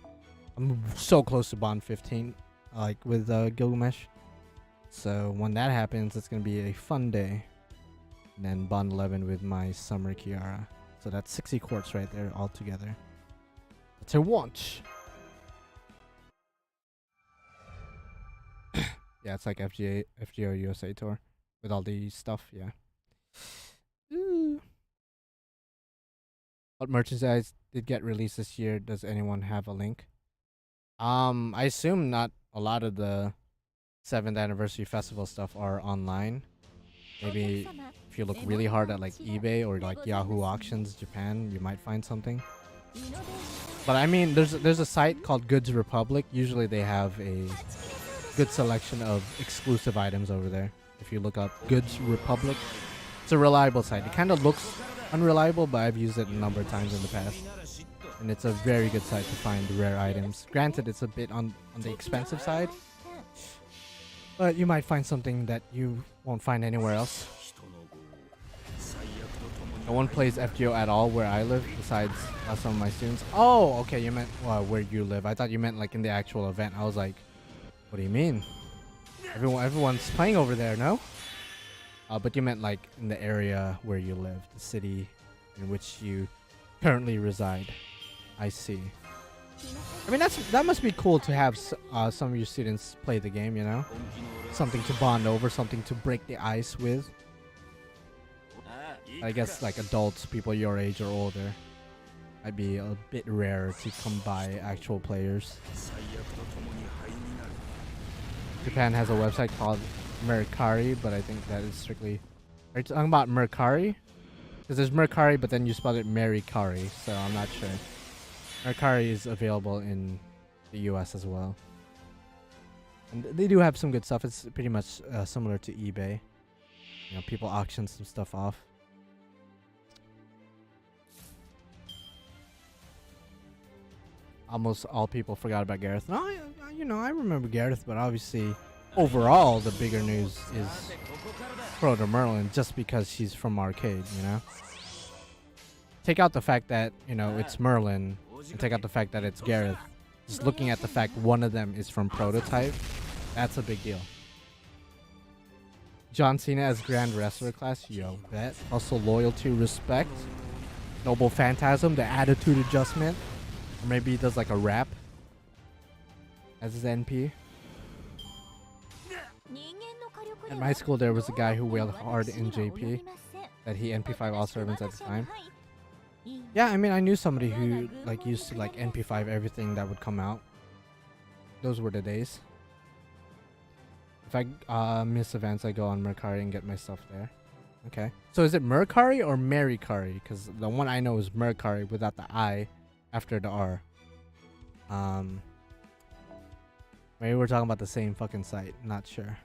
I'm so close to bond 15, like with Gilgamesh. So when that happens, it's gonna be a fun day. And then bond 11 with my summer Kiara. So that's 60 quartz right there all together. That's a want. Yeah, it's like FGO USA tour with all the stuff. Yeah. Ooh. What merchandise did get released this year? Does anyone have a link? I assume not a lot of the 7th anniversary festival stuff are online. Maybe if you look really hard at like eBay or like Yahoo Auctions Japan, you might find something. But I mean, there's a site called Goods Republic. Usually they have a good selection of exclusive items over there. If you look up Goods Republic, it's a reliable site. It kind of looks unreliable, but I've used it a number of times in the past. and it's a very good site to find rare items. Granted, it's a bit on the expensive side, but you might find something that you won't find anywhere else. No one plays FGO at all where I live, besides some of my students. Oh, okay, you meant where you live. I thought you meant like in the actual event. I was like, what do you mean? Everyone's playing over there, no? But you meant like in the area where you live, the city in which you currently reside. I see. I mean, that must be cool to have some of your students play the game, you know? Something to bond over, something to break the ice with. I guess like adults, people your age or older, might be a bit rarer to come by actual players. Japan has a website called Mercari, but I think that is strictly... Are you talking about Mercari? Because there's Mercari, but then you spell it Mercari, so I'm not sure. Mercari is available in the US as well. And they do have some good stuff. It's pretty much similar to eBay. You know, people auction some stuff off. Almost all people forgot about Gareth. No, you know, I remember Gareth, but obviously, overall, the bigger news is Proto Merlin, just because she's from Arcueid, you know? Take out the fact that, you know, it's Merlin, and take out the fact that it's Gareth. Just looking at the fact one of them is from Prototype, that's a big deal. John Cena as Grand Wrestler class, yo, bet. Also loyalty, respect. Noble Phantasm, the attitude adjustment. Or maybe he does like a rap as his NP. At my school there was a guy who wailed hard in JP that he NP5 all servants at the time. Yeah, I mean, I knew somebody who like used to like NP5 everything that would come out. Those were the days. If I miss events, I go on Mercari and get my stuff there. Okay. So is it Mercari or Mercari? Because the one I know is Mercari without the I after the R. Maybe we're talking about the same fucking site. Not sure.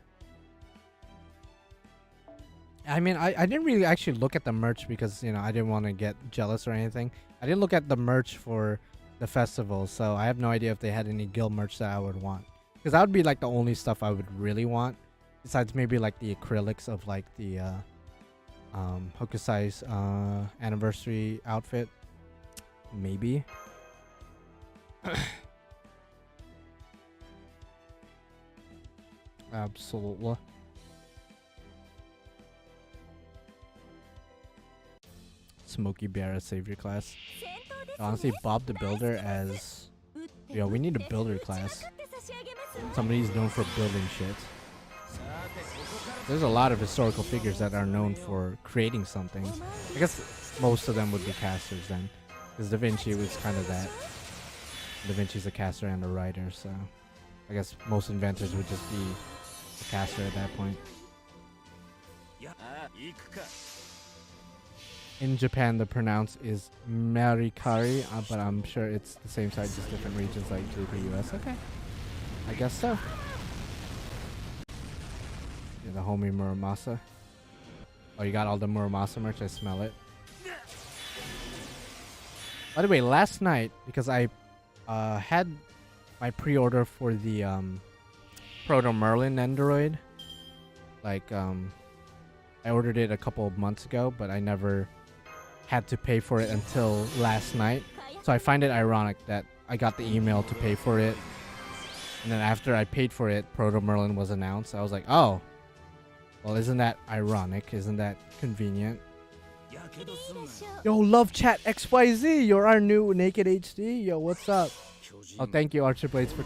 I mean, I didn't really actually look at the merch because, you know, I didn't want to get jealous or anything. I didn't look at the merch for the festival, so I have no idea if they had any guild merch that I would want. Because that would be like the only stuff I would really want. Besides maybe like the acrylics of like the Hokusai's anniversary outfit. Maybe. Absolutely. Smokey Bear as Savior class. Honestly, Bob the Builder as... Yo, we need a builder class. Somebody's known for building shit. There's a lot of historical figures that are known for creating something. I guess most of them would be casters then. Because Da Vinci was kind of that. Da Vinci's a caster and a writer, so... I guess most inventors would just be a caster at that point. In Japan, the pronounce is Merikari, but I'm sure it's the same site, just different regions like JP US. Okay. I guess so. Yeah, the homie Muramasa. Oh, you got all the Muramasa merch? I smell it. By the way, last night, because I had my pre-order for the Proto Merlin Android. Like, I ordered it a couple of months ago, but I never had to pay for it until last night. So I find it ironic that I got the email to pay for it, and then after I paid for it, Proto Merlin was announced. I was like, oh, well, isn't that ironic? Isn't that convenient? Yo, love chat XYZ, you're our new Naked HD. Yo, what's up? Oh, thank you, Archerblades, for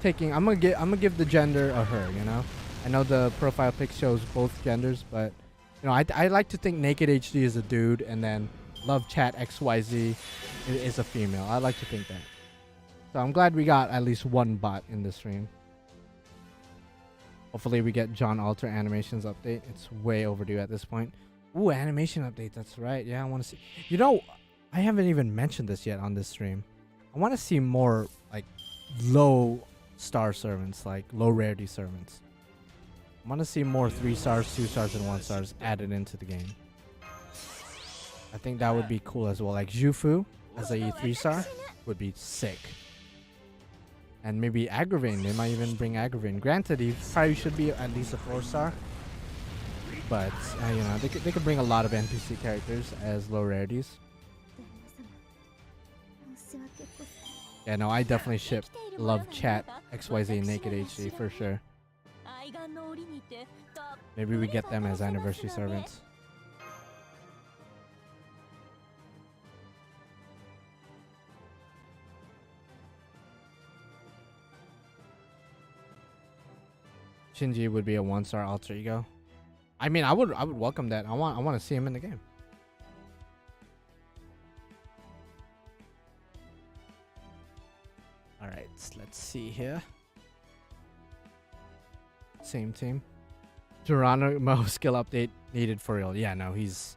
taking. I'm gonna give the gender a her. You know, I know the profile pic shows both genders, but you know, I like to think Naked HD is a dude, and then Love Chat XYZ is a female. I like to think that. So I'm glad we got at least one bot in the stream. Hopefully we get John Alter animations update. It's way overdue at this point. Ooh, animation update. That's right. Yeah, I want to see. You know, I haven't even mentioned this yet on this stream. I want to see more like low star servants, like low rarity servants. I want to see more 3 stars, 2 stars, and 1 stars added into the game. I think that would be cool as well. Like Jufu, as a 3-star would be sick. And maybe Agravain. They might even bring Agravain. Granted, he probably should be at least a 4-star. But, you know, they could bring a lot of NPC characters as low rarities. Yeah, no, I definitely ship Love Chat XYZ Naked HD for sure. Maybe we get them as anniversary servants. Shinji would be a 1-star alter ego. I mean, I would welcome that. I want to see him in the game. All right, let's see here. Same team. Geronimo skill update needed for real. Yeah, no, he's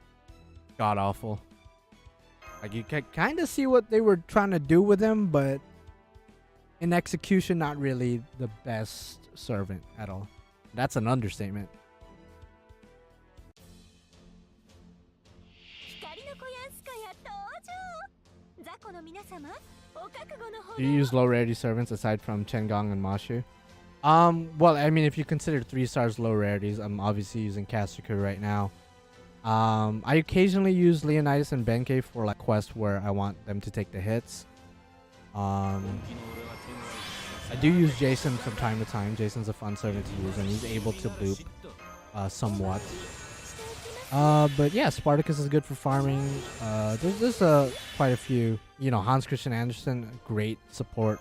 god awful. Like, you can kind of see what they were trying to do with him, but in execution, not really the best servant at all. That's an understatement. Do you use low rarity servants aside from Chengong and Mashu? Well, I mean, if you consider 3 stars low rarities, I'm obviously using Castrica right now. I occasionally use Leonidas and Benkei for like quests where I want them to take the hits. I do use Jason from time to time. Jason's a fun servant to use, and he's able to loop somewhat. But yeah, Spartacus is good for farming. There's quite a few. You know, Hans Christian Andersen, great support,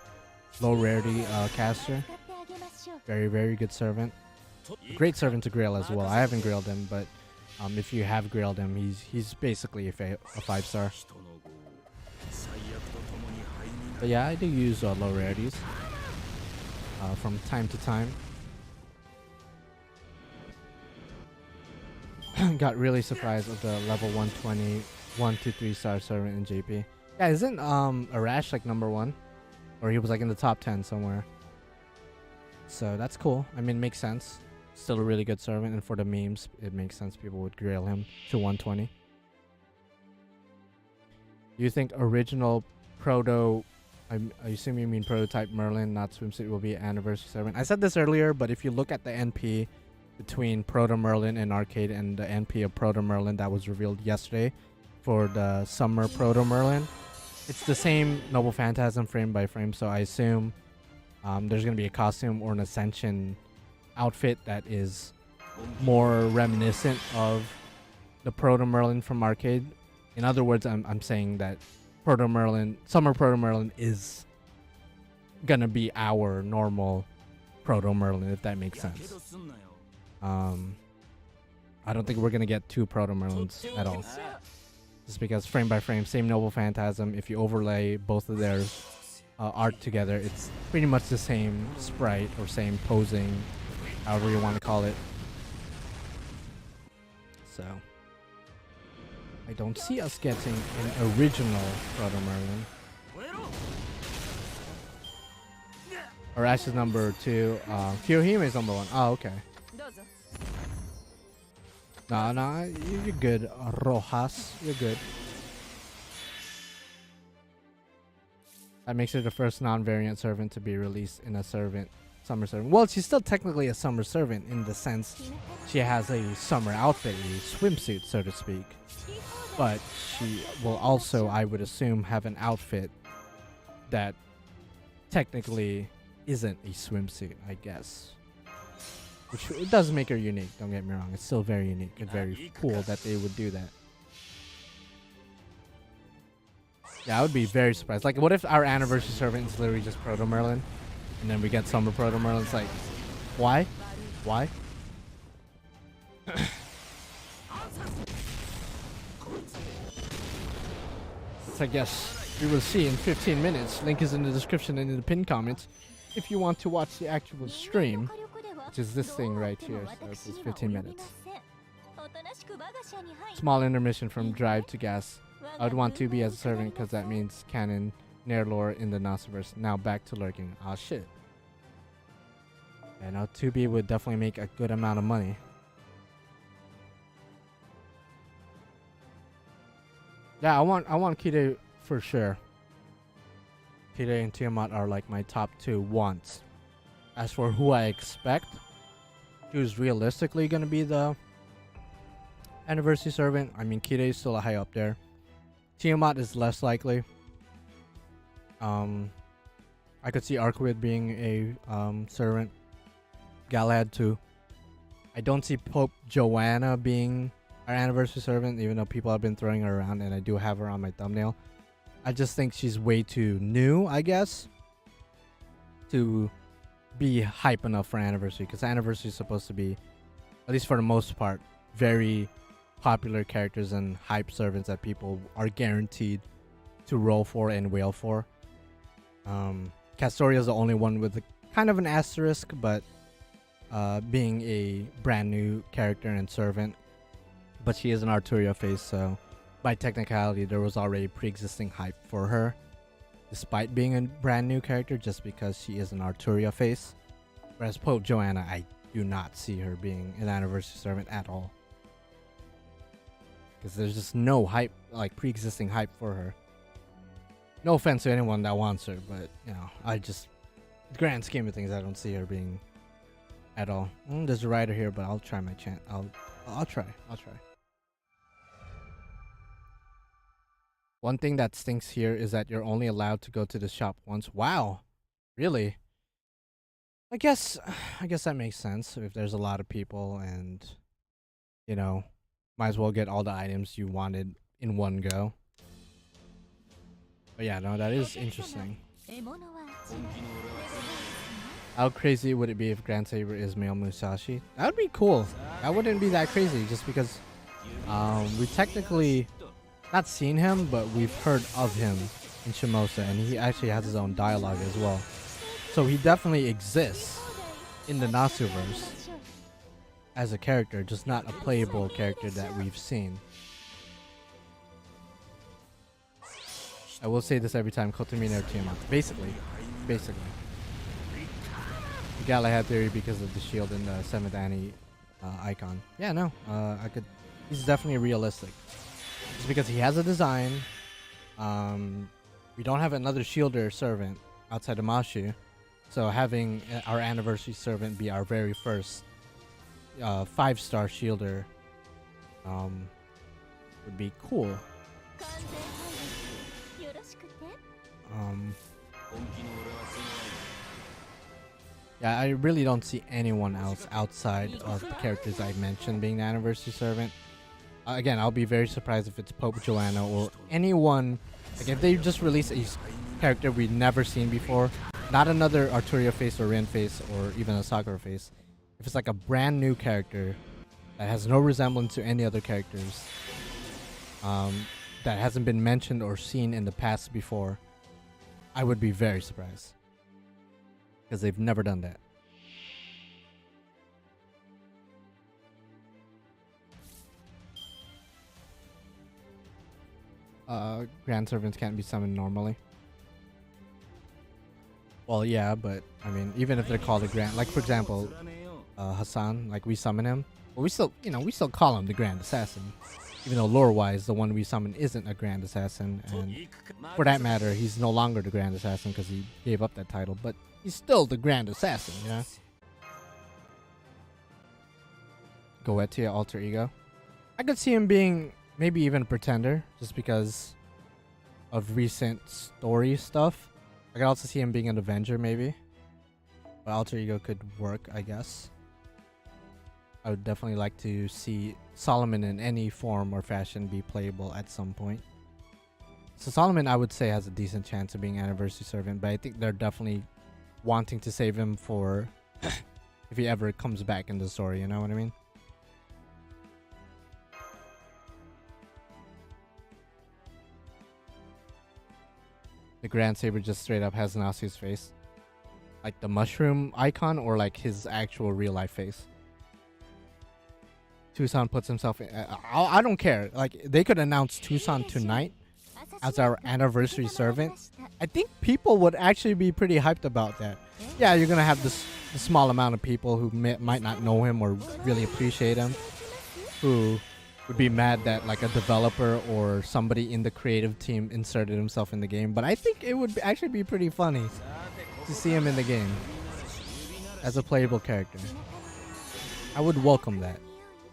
low rarity caster. Very, very good servant. Great servant to grail as well. I haven't grailed him, but if you have grailed him, he's basically a 5-star. But yeah, I do use low rarities from time to time. Got really surprised with the level 120 1 to 3-star servant in JP. Yeah, isn't Arash like number 1? Or he was like in the top 10 somewhere. So that's cool. I mean, it makes sense. Still a really good servant, and for the memes, it makes sense people would grail him to 120. Do you think original proto, I assume you mean prototype Merlin, not swimsuit, will be anniversary servant? I said this earlier, but if you look at the NP between Proto Merlin and Arcueid and the NP of Proto Merlin that was revealed yesterday for the Summer Proto Merlin, it's the same Noble Phantasm frame by frame, so I assume there's going to be a costume or an Ascension outfit that is more reminiscent of the Proto Merlin from Arcueid. In other words, I'm saying that Proto Merlin, Summer Proto Merlin is going to be our normal Proto Merlin, if that makes sense. I don't think we're going to get 2 Proto Merlins at all. Just because frame by frame, same Noble Phantasm. If you overlay both of their art together, it's pretty much the same sprite or same posing, however you want to call it. So I don't see us getting an original Proto Merlin. Arash is number 2. Kiyohime is number 1. Oh, okay. Nah, you're good, Rojas. You're good. That makes her the first non-variant servant to be released in a summer servant. Well, she's still technically a summer servant in the sense she has a summer outfit, a swimsuit, so to speak. But she will also, I would assume, have an outfit that technically isn't a swimsuit, I guess. Which it does make her unique, don't get me wrong. It's still very unique and very cool that they would do that. Yeah, I would be very surprised. Like, what if our anniversary servant is literally just Proto Merlin? And then we get Summer Proto Merlin. It's like, why? Why? Which I guess we will see in 15 minutes. Link is in the description and in the pinned comments if you want to watch the actual stream. Which is this thing right here, so this is 15 minutes. Small intermission from Drive to Gas. I would want 2B as a servant because that means canon, Nair lore in the Gnostiverse. Now back to lurking. Ah, shit. Yeah, now 2B would definitely make a good amount of money. Yeah, I want Kide for sure. Kide and Tiamat are like my top 2 wants. As for who I expect, who's realistically gonna be the Anniversary Servant, I mean Kide is still high up there. Tiamat is less likely. I could see Arcueid being a servant. Galahad too. I don't see Pope Joanna being our Anniversary Servant, even though people have been throwing her around and I do have her on my thumbnail. I just think she's way too new, I guess, to be hype enough for Anniversary, because Anniversary is supposed to be, at least for the most part, very popular characters and hype servants that people are guaranteed to roll for and wail for. Castoria is the only one with kind of an asterisk, but being a brand new character and servant, but she is an Arturia face, so by technicality there was already pre-existing hype for her despite being a brand new character, just because she is an Arturia face. Whereas Pope Joanna, I do not see her being an Anniversary Servant at all, because there's just no hype, like pre-existing hype for her. No offense to anyone that wants her, but you know, I just, the grand scheme of things, I don't see her being at all. There's a rider here, but I'll try my chance. I'll try. One thing that stinks here is that you're only allowed to go to the shop once. Wow, really? I guess that makes sense if there's a lot of people, and you know, might as well get all the items you wanted in one go. But yeah, no, that is interesting. How crazy would it be if Grand Saber is male Musashi? That would be cool. That wouldn't be that crazy, just because we technically not seen him, but we've heard of him in Shimosa, and he actually has his own dialogue as well. So he definitely exists in the Nasuverse as a character, just not a playable character that we've seen. I will say this every time, Kotomina or Tiamat. Basically. The Galahad theory because of the shield and the 7th Annie icon. Yeah, no, he's definitely realistic. Just because he has a design. We don't have another shielder servant outside of Mashu. So having our Anniversary Servant be our very first 5-star shielder would be cool. Yeah, I really don't see anyone else outside of the characters I mentioned being the Anniversary Servant. Again, I'll be very surprised if it's Pope Joanna or anyone. Like if they just release a character we've never seen before, not another Arturia face or Rin face or even a Sakura face. If it's like a brand new character that has no resemblance to any other characters, that hasn't been mentioned or seen in the past before, I would be very surprised, because they've never done that. Grand Servants can't be summoned normally. Well, yeah, but I mean, even if they're called a Grand, like for example, Hassan, like we summon him, but we still call him the Grand Assassin, even though lore-wise, the one we summon isn't a Grand Assassin, and for that matter, he's no longer the Grand Assassin because he gave up that title, but he's still the Grand Assassin, yeah? Goetia alter ego. I could see him being maybe even a pretender, just because of recent story stuff. I could also see him being an Avenger, maybe. But alter ego could work, I guess. I would definitely like to see Solomon in any form or fashion be playable at some point. So Solomon, I would say, has a decent chance of being Anniversary Servant, but I think they're definitely wanting to save him for if he ever comes back in the story, you know what I mean? The Grand Saber just straight up has Nasu's face. Like the mushroom icon, or like his actual real life face. Tucson puts himself in, I don't care. Like they could announce Tucson tonight as our Anniversary Servant. I think people would actually be pretty hyped about that. Yeah, you're gonna have this small amount of people who might not know him or really appreciate him, who would be mad that like a developer or somebody in the creative team inserted himself in the game. But I think it would actually be pretty funny to see him in the game as a playable character. I would welcome that.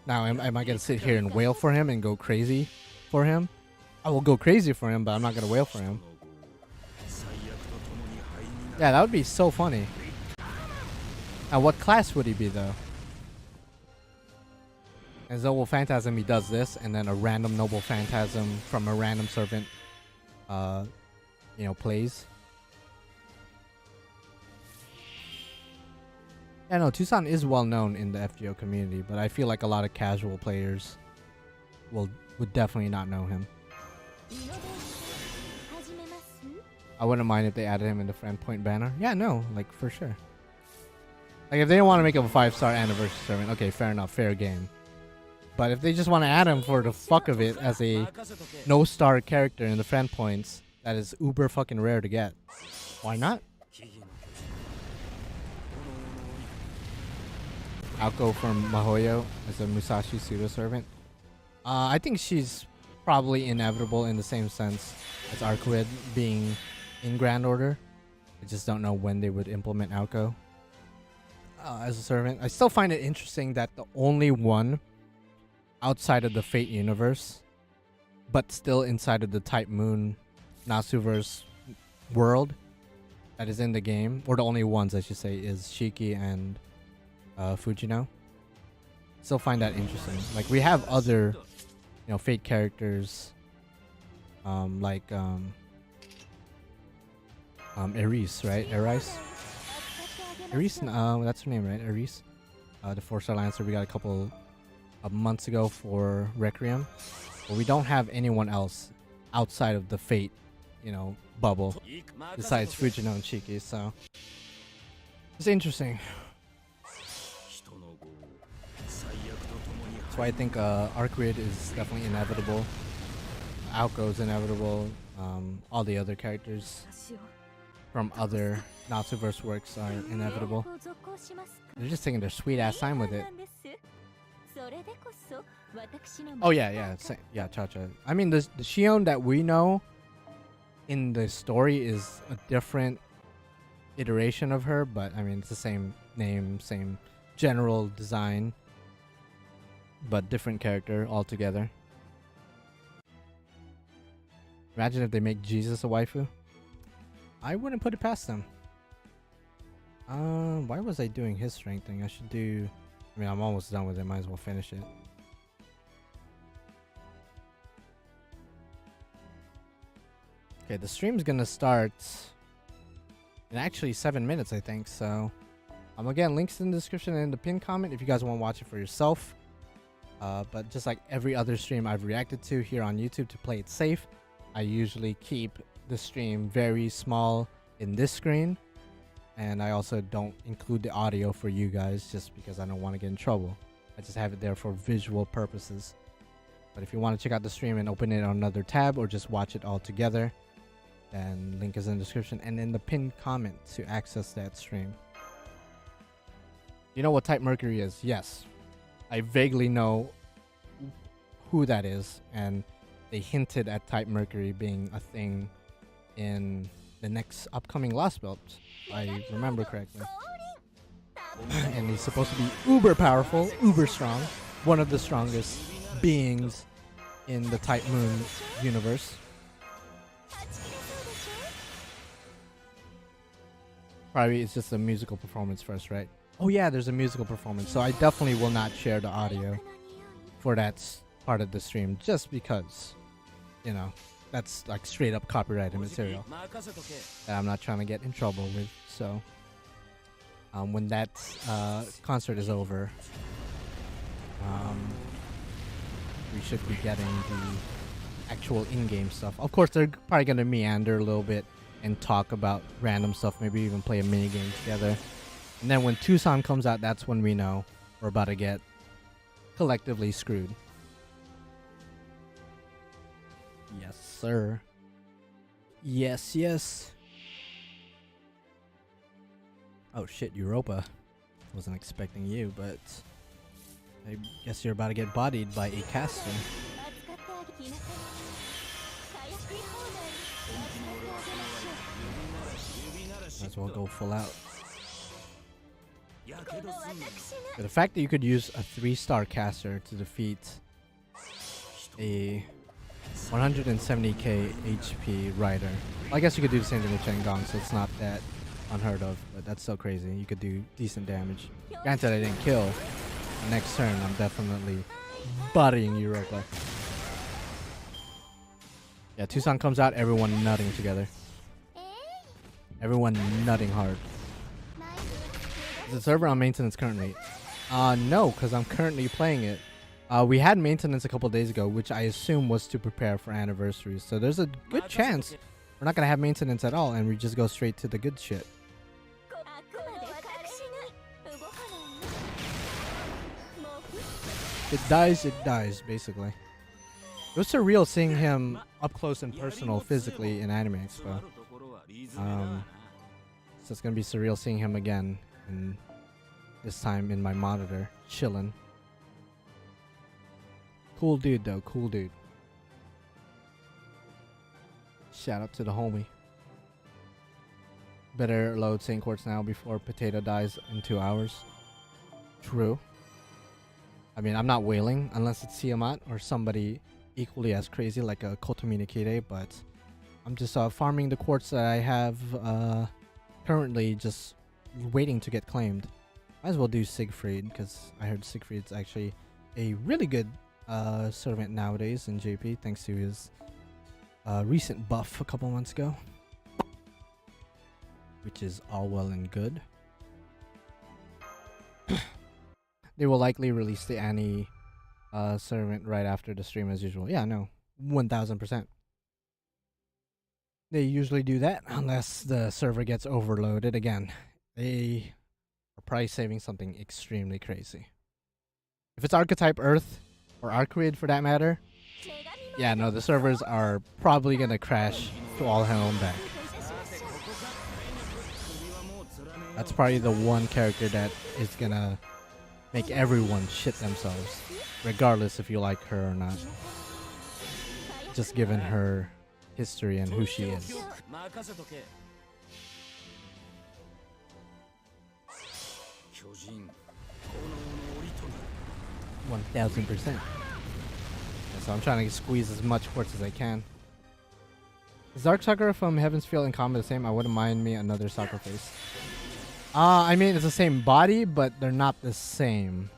Now, am I going to sit here and wail for him and go crazy for him? I will go crazy for him, but I'm not going to wail for him. Yeah, that would be so funny. Now, what class would he be, though? As Noble Phantasm, he does this, and then a random Noble Phantasm from a random servant, plays. Yeah, no, Tucson is well known in the FGO community, but I feel like a lot of casual players would definitely not know him. I wouldn't mind if they added him in the friend point banner. Yeah, no, like for sure. Like if they don't want to make him a 5-star anniversary servant, okay, fair enough, fair game. But if they just want to add him for the fuck of it as a no-star character in the friend points, that is uber fucking rare to get. Why not? Alco from Mahoyo as a Musashi pseudo-servant. I think she's probably inevitable in the same sense as Arcueid being in Grand Order. I just don't know when they would implement Alco as a servant. I still find it interesting that the only one outside of the Fate universe, but still inside of the Type Moon Nasuverse world that is in the game, or the only ones I should say, is Shiki and Fujino. Still find that interesting. Like we have other, Fate characters, like Eris, right? Eris, that's her name, right? Eris, the 4-star Lancer. We got a couple of months ago for Requiem, but we don't have anyone else outside of the Fate, bubble besides Fujino and Shiki. So it's interesting. That's why I think Arcueid is definitely inevitable. Alco is inevitable. All the other characters from other Natsuverse works are inevitable. They're just taking their sweet ass time with it. Oh yeah, Cha-Cha. I mean, the Shion that we know in the story is a different iteration of her, but I mean, it's the same name, same general design, but different character altogether. Imagine if they make Jesus a waifu. I wouldn't put it past them. Why was I doing his strength thing? I should do... I mean, I'm almost done with it. Might as well finish it. Okay, the stream's gonna start in actually 7 minutes, I think. So, again, links in the description and in the pinned comment if you guys want to watch it for yourself. But just like every other stream I've reacted to here on YouTube to play it safe, I usually keep the stream very small in this screen, and I also don't include the audio for you guys just because I don't want to get in trouble. I just have it there for visual purposes. But if you want to check out the stream and open it on another tab or just watch it all together, then link is in the description and in the pinned comment to access that stream. You know what Type Mercury is? Yes. I vaguely know who that is, and they hinted at Type Mercury being a thing in the next upcoming Lost Belt, if I remember correctly. And he's supposed to be uber powerful, uber strong, one of the strongest beings in the Type Moon universe. Probably it's just a musical performance first, right? Oh yeah, there's a musical performance, so I definitely will not share the audio for that part of the stream, just because, that's like straight up copyrighted material that I'm not trying to get in trouble with. So when that concert is over, we should be getting the actual in-game stuff. Of course, they're probably gonna meander a little bit and talk about random stuff, maybe even play a mini game together. And then when Tucson comes out, that's when we know we're about to get collectively screwed. Yes, sir. Yes. Oh shit, Europa. Wasn't expecting you, but I guess you're about to get bodied by a caster. Might as well go full out. But the fact that you could use a 3-star caster to defeat a 170k HP rider. Well, I guess you could do the same thing with Changong, so it's not that unheard of, but that's so crazy. You could do decent damage. Granted, I didn't kill. Next turn, I'm definitely bodying Europa. Yeah, Tucson comes out, everyone nutting together. Everyone nutting hard. Is the server on maintenance currently? No, because I'm currently playing it. We had maintenance a couple days ago, which I assume was to prepare for anniversaries. So there's a good chance we're not going to have maintenance at all and we just go straight to the good shit. It dies, basically. It was surreal seeing him up close and personal physically in Anime Expo. So it's going to be surreal seeing him again, and this time in my monitor, chillin'. Cool dude though, cool dude. Shout out to the homie. Better load Saint Quartz now before Potato dies in 2 hours. True. I mean, I'm not wailing unless it's Tiamat or somebody equally as crazy like a Kotomine Kire, but I'm just farming the quartz that I have currently just waiting to get claimed. Might as well do Siegfried, because I heard Siegfried's actually a really good servant nowadays in JP, thanks to his recent buff a couple months ago, which is all well and good. They will likely release the Annie servant right after the stream as usual. Yeah, no, 1000%. They usually do that unless the server gets overloaded again. They are probably saving something extremely crazy. If it's Archetype Earth or Arcueid for that matter, yeah, no, the servers are probably gonna crash to all hell and back. That's probably the one character that is gonna make everyone shit themselves, regardless if you like her or not. Just given her history and who she is. 1000%. So I'm trying to squeeze as much quartz as I can. Is Dark Sakura from Heaven's Feel and Kama the same? I wouldn't mind me another Sakura face. I mean, it's the same body, but they're not the same.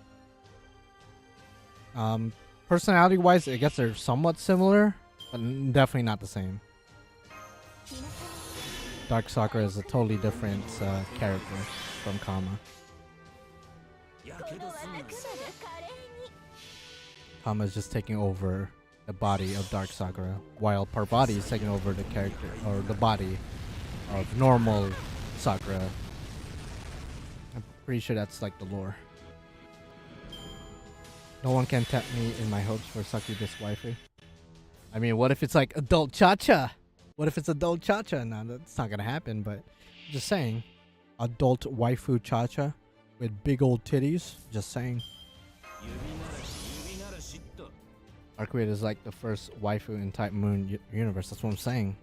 Personality-wise, I guess they're somewhat similar, but definitely not the same. Dark Sakura is a totally different character from Kama. Kama is just taking over the body of Dark Sakura, while Parvati is taking over the character, or the body of normal Sakura. I'm pretty sure that's like the lore. No one can tempt me in my hopes for succubus waifu. I mean, what if it's like adult cha-cha? What if it's adult cha-cha? No, that's not gonna happen, but I'm just saying. Adult waifu cha-cha with big old titties. Just saying. Arcueid is like the first waifu in Type Moon universe. That's what I'm saying.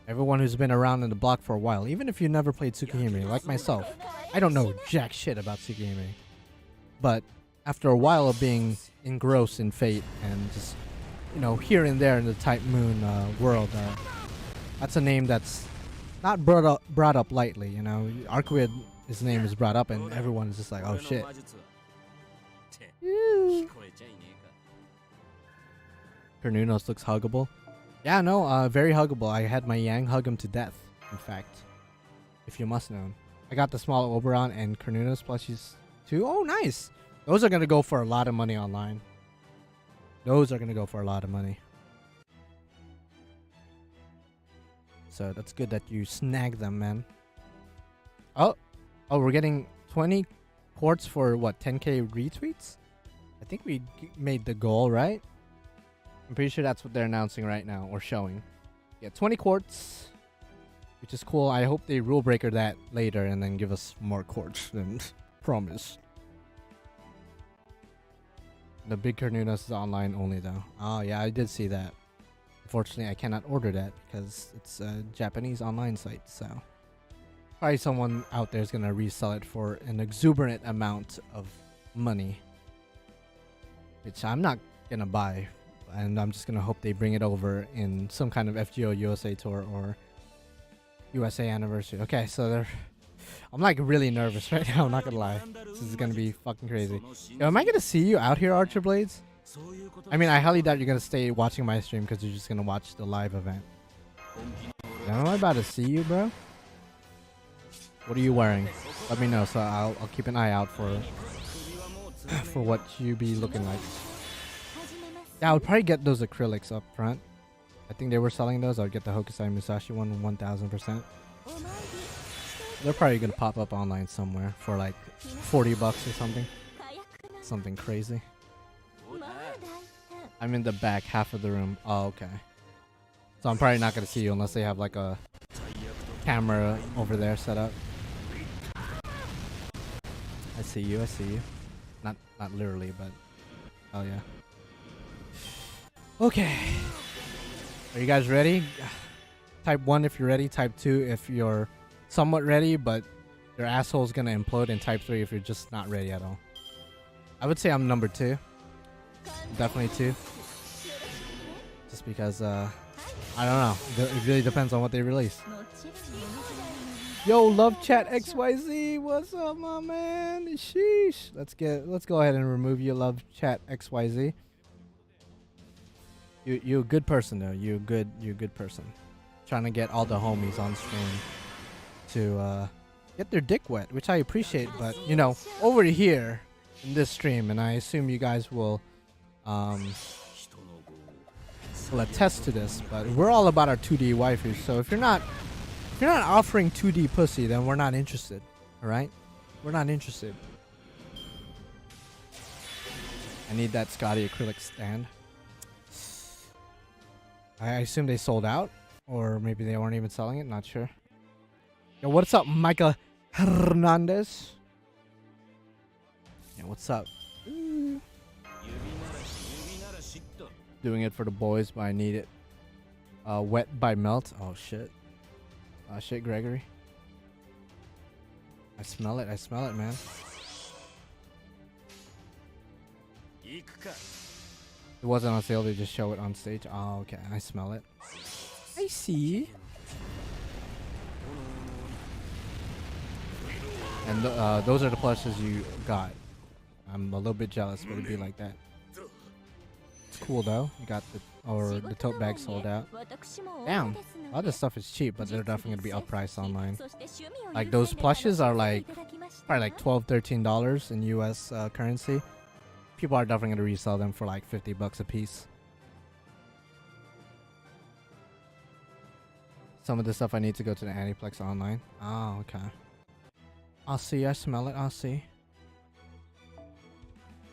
Everyone who's been around in the block for a while, even if you never played Tsukihime, like myself, I don't know jack shit about Tsukihime. But after a while of being engrossed in Fate and just, you know, here and there in the Type Moon world, that's a name that's not brought up lightly, you know. Arcueid, his name is brought up and everyone is just like, oh shit. Cornunos looks huggable. Yeah, no, very huggable. I had my Yang hug him to death, in fact. If you must know. I got the small Oberon and Cornunos plushies too. Oh, nice! Those are gonna go for a lot of money online. Those are gonna go for a lot of money. So that's good that you snagged them, man. Oh, we're getting 20 quartz for what, 10k retweets? I think we made the goal, right? I'm pretty sure that's what they're announcing right now, or showing. Yeah, 20 quartz, which is cool. I hope they rule breaker that later and then give us more quartz than promised. The big Carnunas is online only though. Oh yeah, I did see that. Unfortunately, I cannot order that because it's a Japanese online site. So probably someone out there is gonna resell it for an exuberant amount of money, which I'm not gonna buy, and I'm just gonna hope they bring it over in some kind of FGO USA tour or USA Anniversary. Okay, so I'm like really nervous right now, I'm not gonna lie. This is gonna be fucking crazy. Yo, am I gonna see you out here, Archer Blades? I mean, I highly doubt you're gonna stay watching my stream because you're just gonna watch the live event. Am I about to see you, bro? What are you wearing? Let me know so I'll keep an eye out for what you be looking like. Yeah, I would probably get those acrylics up front. I think they were selling those. I'll get the Hokusai Musashi one 1000%. They're probably gonna pop up online somewhere for like $40 or something. Something crazy. I'm in the back half of the room. Oh, okay. So I'm probably not gonna see you unless they have like a camera over there set up. I see you. I see you. Not literally, but oh yeah. Okay. Are you guys ready? Type 1 if you're ready. Type 2 if you're somewhat ready, but your asshole's gonna implode. And type 3 if you're just not ready at all. I would say I'm number 2. Definitely 2. Just because, I don't know. It really depends on what they release. Yo, Love Chat XYZ. What's up, my man? Sheesh. Let's go ahead and remove you, Love Chat XYZ. You a good person though. You a good person. Trying to get all the homies on stream to get their dick wet, which I appreciate. But you know, over here in this stream, and I assume you guys will attest to this, but we're all about our 2D waifus. So if you're not offering 2D pussy, then we're not interested. All right, we're not interested. I need that Scotty acrylic stand. I assume they sold out, or maybe they weren't even selling it. Not sure. Yo, what's up, Michael Hernandez? Yeah, what's up? Doing it for the boys, but I need it. Wet by melt. Oh shit. Oh shit, Gregory. I smell it. I smell it, man. It wasn't on sale, they just show it on stage. Oh, okay. I smell it. I see. And those are the plushes you got. I'm a little bit jealous, but it'd be like that. It's cool though. You got the tote bag sold out. Damn. All this stuff is cheap, but they're definitely gonna be up priced online. Like those plushes are like probably like $12, $13 in US currency. People are definitely going to resell them for like $50 a piece. Some of this stuff I need to go to the Aniplex online. Oh, okay. I'll see. I smell it. I'll see.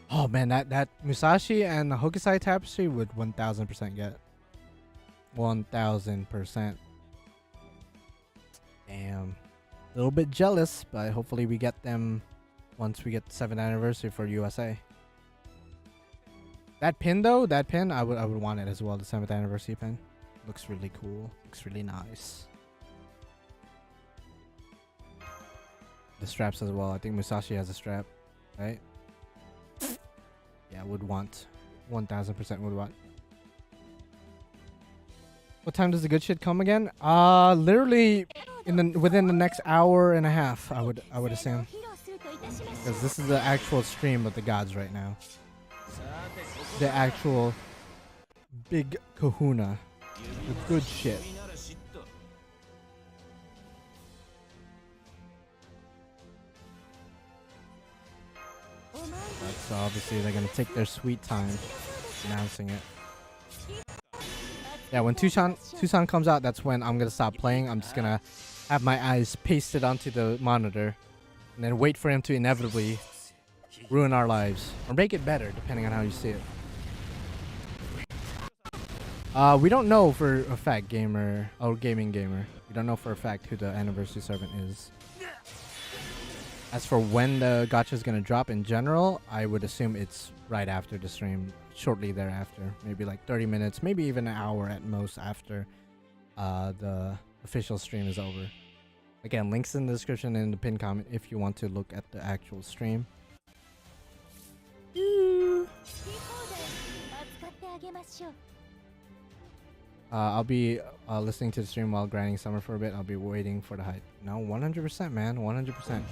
Oh man, that Musashi and the Hokusai tapestry would 1000% get. 1000%. Damn. A little bit jealous, but hopefully we get them once we get the 7th anniversary for USA. That pin though, I would want it as well. The 7th anniversary pin looks really cool. Looks really nice. The straps as well. I think Musashi has a strap, right? Yeah, would want. 1000% would want. What time does the good shit come again? Literally within the next hour and a half. I would assume, because this is the actual stream of the gods right now. The actual big kahuna. The good shit. So obviously they're gonna take their sweet time announcing it. Yeah, when Tucson comes out, that's when I'm gonna stop playing. I'm just gonna have my eyes pasted onto the monitor and then wait for him to inevitably ruin our lives or make it better, depending on how you see it. We don't know for a fact, gamer. We don't know for a fact who the anniversary servant is. As for when the gacha is gonna drop in general, I would assume it's right after the stream, shortly thereafter, maybe like 30 minutes, maybe even an hour at most after the official stream is over. Again, links in the description and in the pinned comment if you want to look at the actual stream. I'll be listening to the stream while grinding summer for a bit. I'll be waiting for the hype. No, 100%, man, 100%.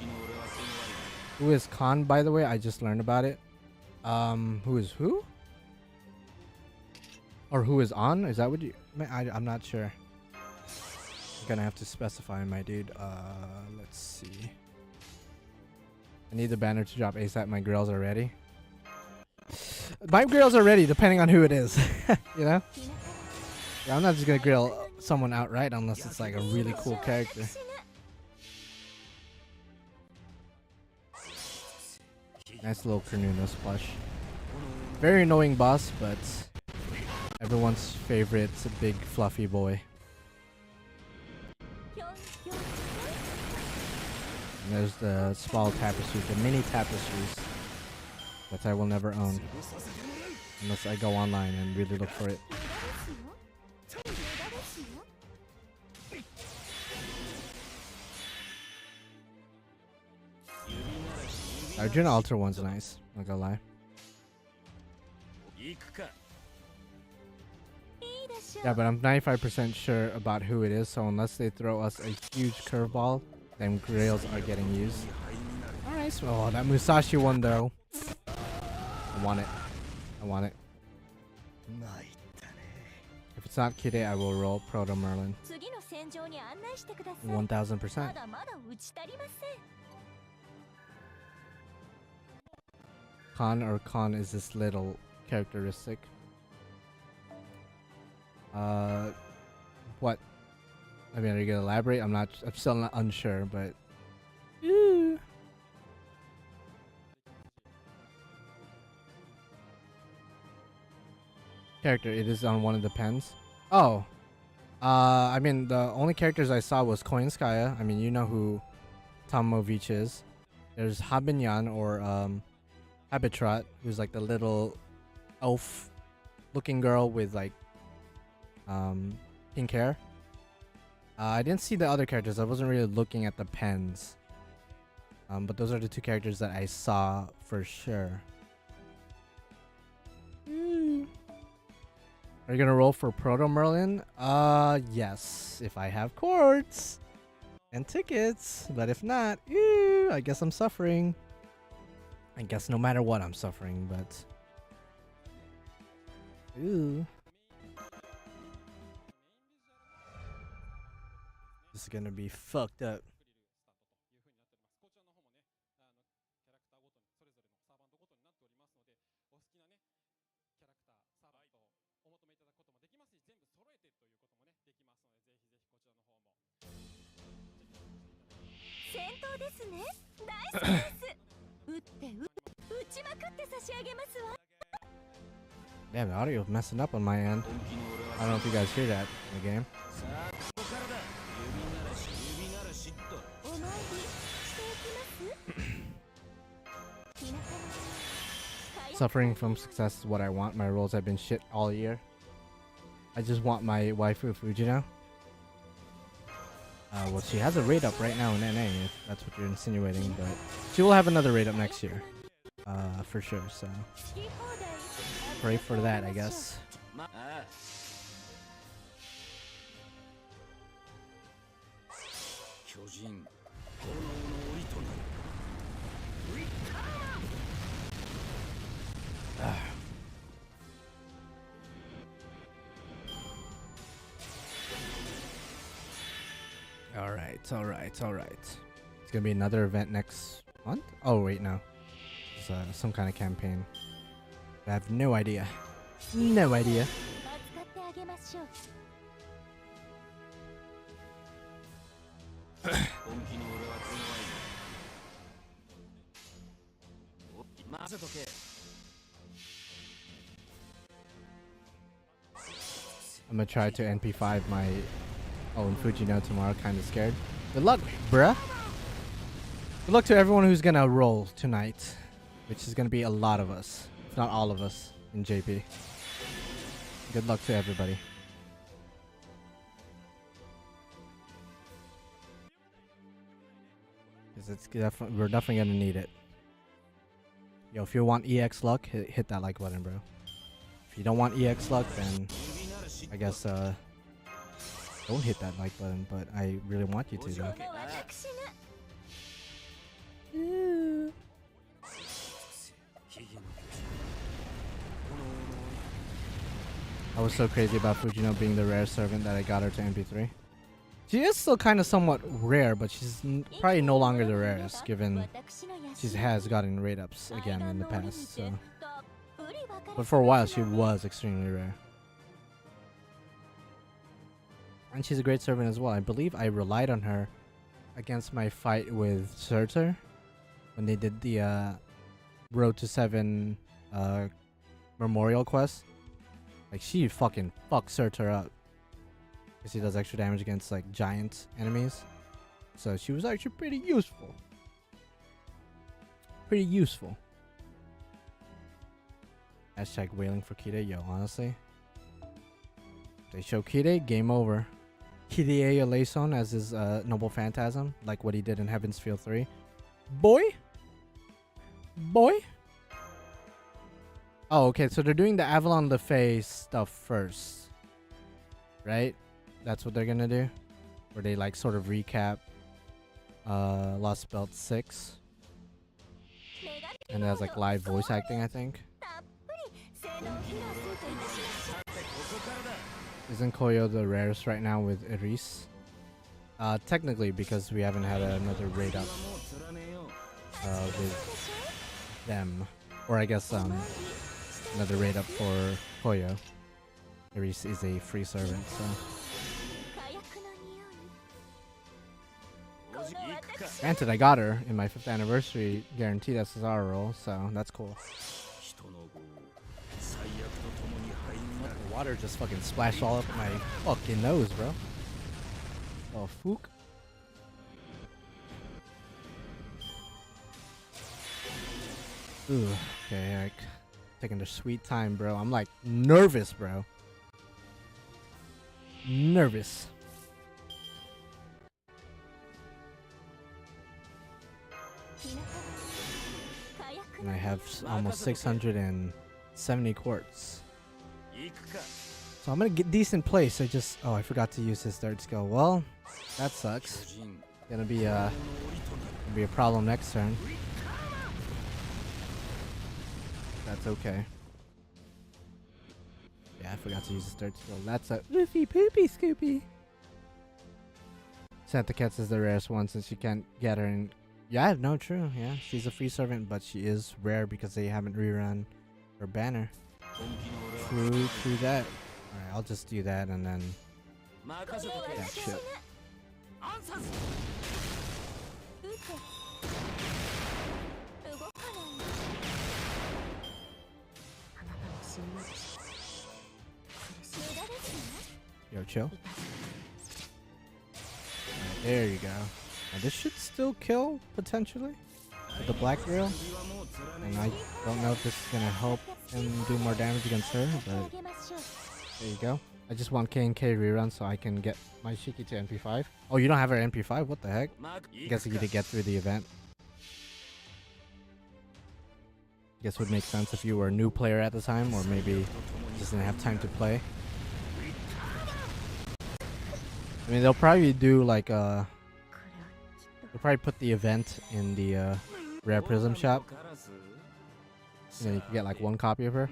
Who is Khan, by the way? I just learned about it. Who is who? Or who is on? Is that what you... I'm not sure. I'm gonna have to specify, my dude. Let's see. I need the banner to drop ASAP. My girls are ready. My girls are ready, depending on who it is. You know? Yeah, I'm not just gonna grill someone outright unless it's like a really cool character. Nice little Cornunos plush. Very annoying boss, but everyone's favorite big fluffy boy. And there's the small tapestries, the mini tapestries that I will never own unless I go online and really look for it. Arjuna Altar one's nice, not gonna lie. Yeah, but I'm 95% sure about who it is, so unless they throw us a huge curveball, then grails are getting used. Alright, so oh, that Musashi one though. I want it. I want it. If it's not Kide, I will roll Proto Merlin. 1000%. Con or con is this little characteristic. What? I mean, are you gonna elaborate? I'm still not unsure, but. Yeah. Character, it is on one of the pens. Oh. I mean, the only characters I saw was Koinskaya. I mean, you know who Tomovich is. There's Habinyan or Habitrat, who's like the little elf looking girl with like pink hair. I didn't see the other characters. I wasn't really looking at the pens. But those are the two characters that I saw for sure. Are you gonna roll for Proto Merlin? Yes, if I have quartz and tickets. But if not, I guess I'm suffering. I guess no matter what, I'm suffering, but... Ooh. This is gonna be fucked up. Damn, the audio is messing up on my end. I don't know if you guys hear that in the game. Suffering from success is what I want. My rolls have been shit all year. I just want my waifu Fujino. Well, she has a raid up right now in NA, if that's what you're insinuating, but she will have another raid up next year. For sure, so pray for that, I guess. Alright. It's gonna be another event next month? Oh, wait, no. It's some kind of campaign. I have no idea. No idea. I'm gonna try to NP5 my own Fujino tomorrow, kinda scared. Good luck, bruh. Good luck to everyone who's gonna roll tonight, which is gonna be a lot of us, if not all of us, in JP. Good luck to everybody. Because we're definitely gonna need it. Yo, if you want EX luck, hit that like button, bro. If you don't want EX luck, then I guess don't hit that like button. But I really want you to, though. I was so crazy about Fujino being the rare servant that I got her to MP3. She is still kind of somewhat rare, but she's probably no longer the rarest, given she has gotten rate ups again in the past. So, but for a while she was extremely rare, and she's a great servant as well. I believe I relied on her against my fight with Surtur when they did the Road to 7 memorial quest. Like, she fucking fucked Surtur up. Because he does extra damage against, like, giant enemies. So she was actually pretty useful. Pretty useful. Hashtag wailing for Kide. Yo, honestly. They show Kide, game over. Kide Eleison as his Noble Phantasm. Like what he did in Heaven's Field 3. Boy? Boy? Oh, okay. So they're doing the Avalon Le Fay stuff first. Right? That's what they're gonna do, where they like sort of recap Lost Belt 6, and it has like live voice acting, I think. Isn't Koyo the rarest right now with Iris? Technically, because we haven't had another raid up with them, or I guess another raid up for Koyo. Iris is a free servant, so. Granted, I got her in my 5th anniversary guaranteed SSR roll, so that's cool. The water just fucking splashed all up my fucking nose, bro. Oh, fook. Ooh, okay, like, taking their sweet time, bro. I'm like nervous, bro. Nervous. And I have almost 670 quartz. So I'm gonna get decent place. I forgot to use his third skill. Well, that sucks. Gonna be a problem next turn. That's okay. Yeah, I forgot to use his third skill. That's a Luffy Poopy Scoopy. Santa Cats is the rarest one since you can't get her in. Yeah, no, true. Yeah, she's a free servant, but she is rare because they haven't rerun her banner. True that. Alright, I'll just do that and then. Yeah, shit. Yo, chill. Right, there you go. Now this should still kill, potentially, with the black rail. And I don't know if this is going to help him do more damage against her, but there you go. I just want K and K rerun so I can get my Shiki to MP5. Oh, you don't have her MP5? What the heck? I guess you need to get through the event. I guess would make sense if you were a new player at the time, or maybe just didn't have time to play. I mean, they'll probably do like they'll probably put the event in the Rare Prism shop. And then you can get like one copy of her.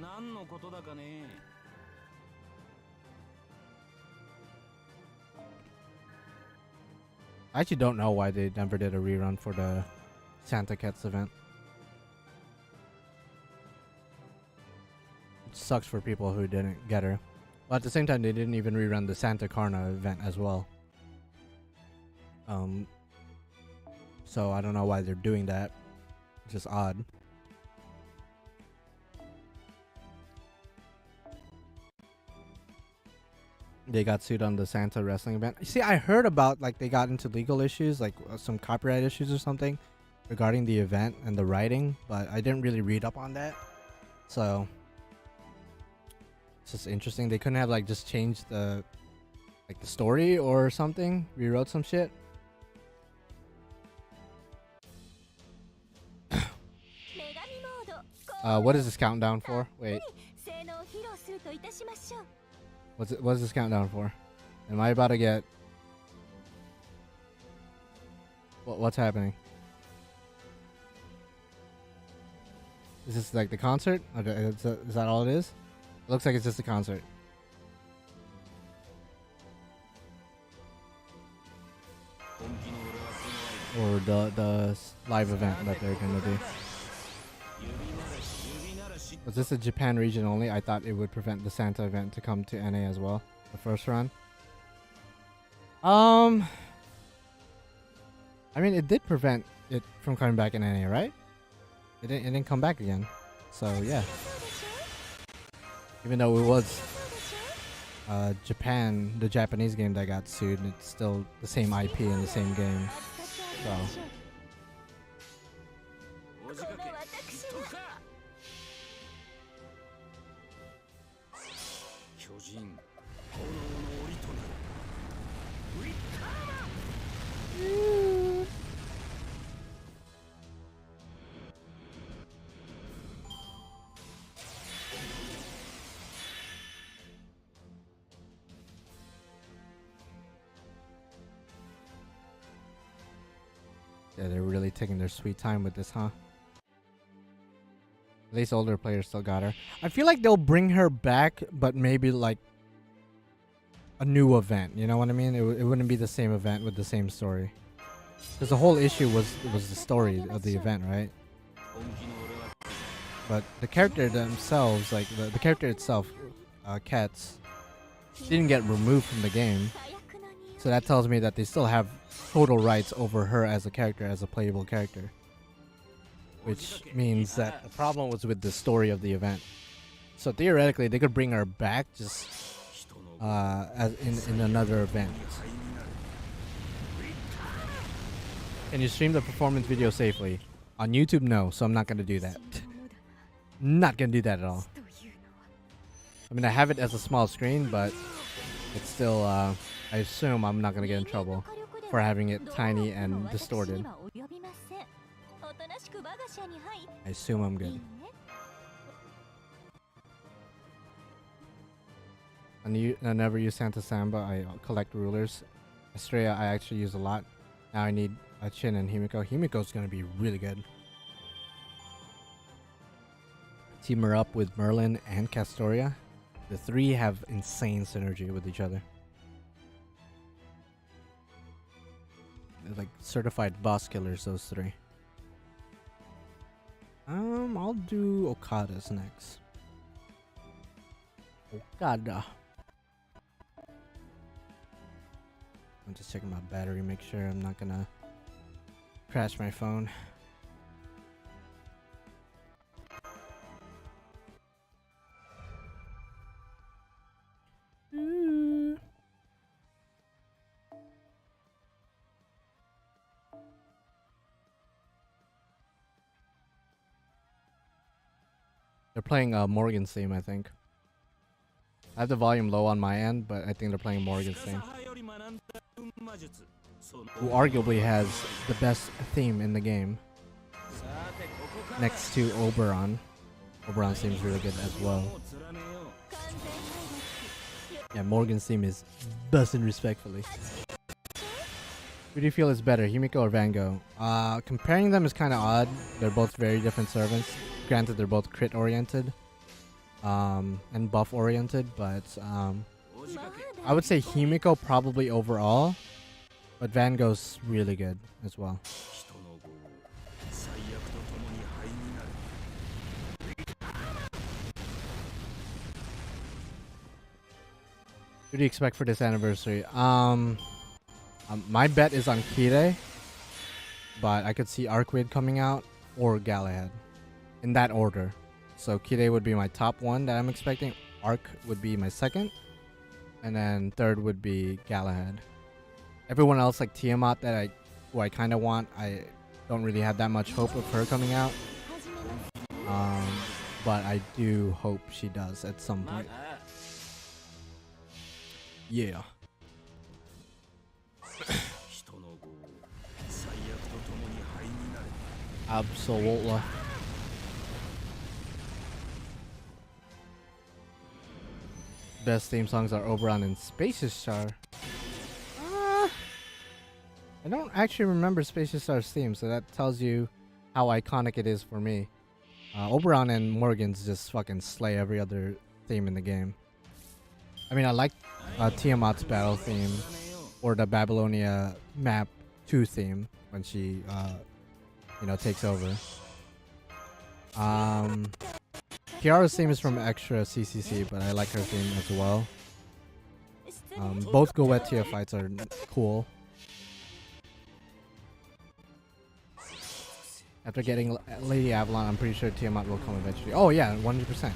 I actually don't know why they never did a rerun for the Santa Cats event. It sucks for people who didn't get her. But at the same time, they didn't even rerun the Santa Carna event as well. So I don't know why they're doing that. It's just odd. They got sued on the Santa wrestling event. You see, I heard about like they got into legal issues, like some copyright issues or something, regarding the event and the writing, but I didn't really read up on that. So it's just interesting. They couldn't have like just changed the story or something, rewrote some shit. What is this countdown for? Wait. What is this countdown for? Am I about to get... What's happening? Is this like the concert? Is that all it is? It looks like it's just a concert. Or the live event that they're gonna do. Was this a Japan region only? I thought it would prevent the Santa event to come to NA as well. The first run. I mean, it did prevent it from coming back in NA, right? It didn't come back again. So yeah. Even though it was Japan, the Japanese game that got sued, it's still the same IP and the same game. So. Yeah, they're really taking their sweet time with this, huh? At least older players still got her. I feel like they'll bring her back, but maybe like a new event. You know what I mean? It wouldn't be the same event with the same story. Because the whole issue was the story of the event, right? But the character themselves, like the character itself, Cats, didn't get removed from the game. So that tells me that they still have total rights over her as a character, as a playable character. Which means that the problem was with the story of the event. So theoretically, they could bring her back just as in another event. Can you stream the performance video safely? On YouTube, no, so I'm not gonna do that. Not gonna do that at all. I mean, I have it as a small screen, but it's still, I assume I'm not gonna get in trouble for having it tiny and distorted. I assume I'm good. I never use Santa Samba. I collect rulers. Estrella I actually use a lot. Now I need a Chin and Himiko. Himiko's gonna be really good. Team her up with Merlin and Castoria. The three have insane synergy with each other. They're like certified boss killers, those three. I'll do Okada's next. Okada. I'm just checking my battery, make sure I'm not gonna crash my phone. They're playing Morgan's theme, I think. I have the volume low on my end, but I think they're playing Morgan's theme. Who arguably has the best theme in the game. Next to Oberon. Oberon's theme is really good as well. Yeah, Morgan's theme is bustin' respectfully. Who do you feel is better, Himiko or Van Gogh? Comparing them is kind of odd. They're both very different servants. Granted, they're both crit oriented and buff oriented, but I would say Himiko probably overall, but Van Gogh's really good as well. What do you expect for this anniversary? My bet is on Kire, but I could see Arcueid coming out or Galahad in that order. So Kire would be my top one that I'm expecting. Arc would be my second, and then third would be Galahad. Everyone else like Tiamat who I kind of want, don't really have that much hope of her coming out. But I do hope she does at some point. Yeah. Absolutely. Best theme songs are Oberon and Spacious Star. I don't actually remember Spacious Star's theme, so that tells you how iconic it is for me. Oberon and Morgan's just fucking slay every other theme in the game. I mean, I like Tiamat's battle theme or the Babylonia map 2 theme when she, you know, takes over. Kiara's theme is from Extra CCC, but I like her theme as well. Both Goetia fights are cool. After getting Lady Avalon, I'm pretty sure Tiamat will come eventually. Oh yeah, 100%.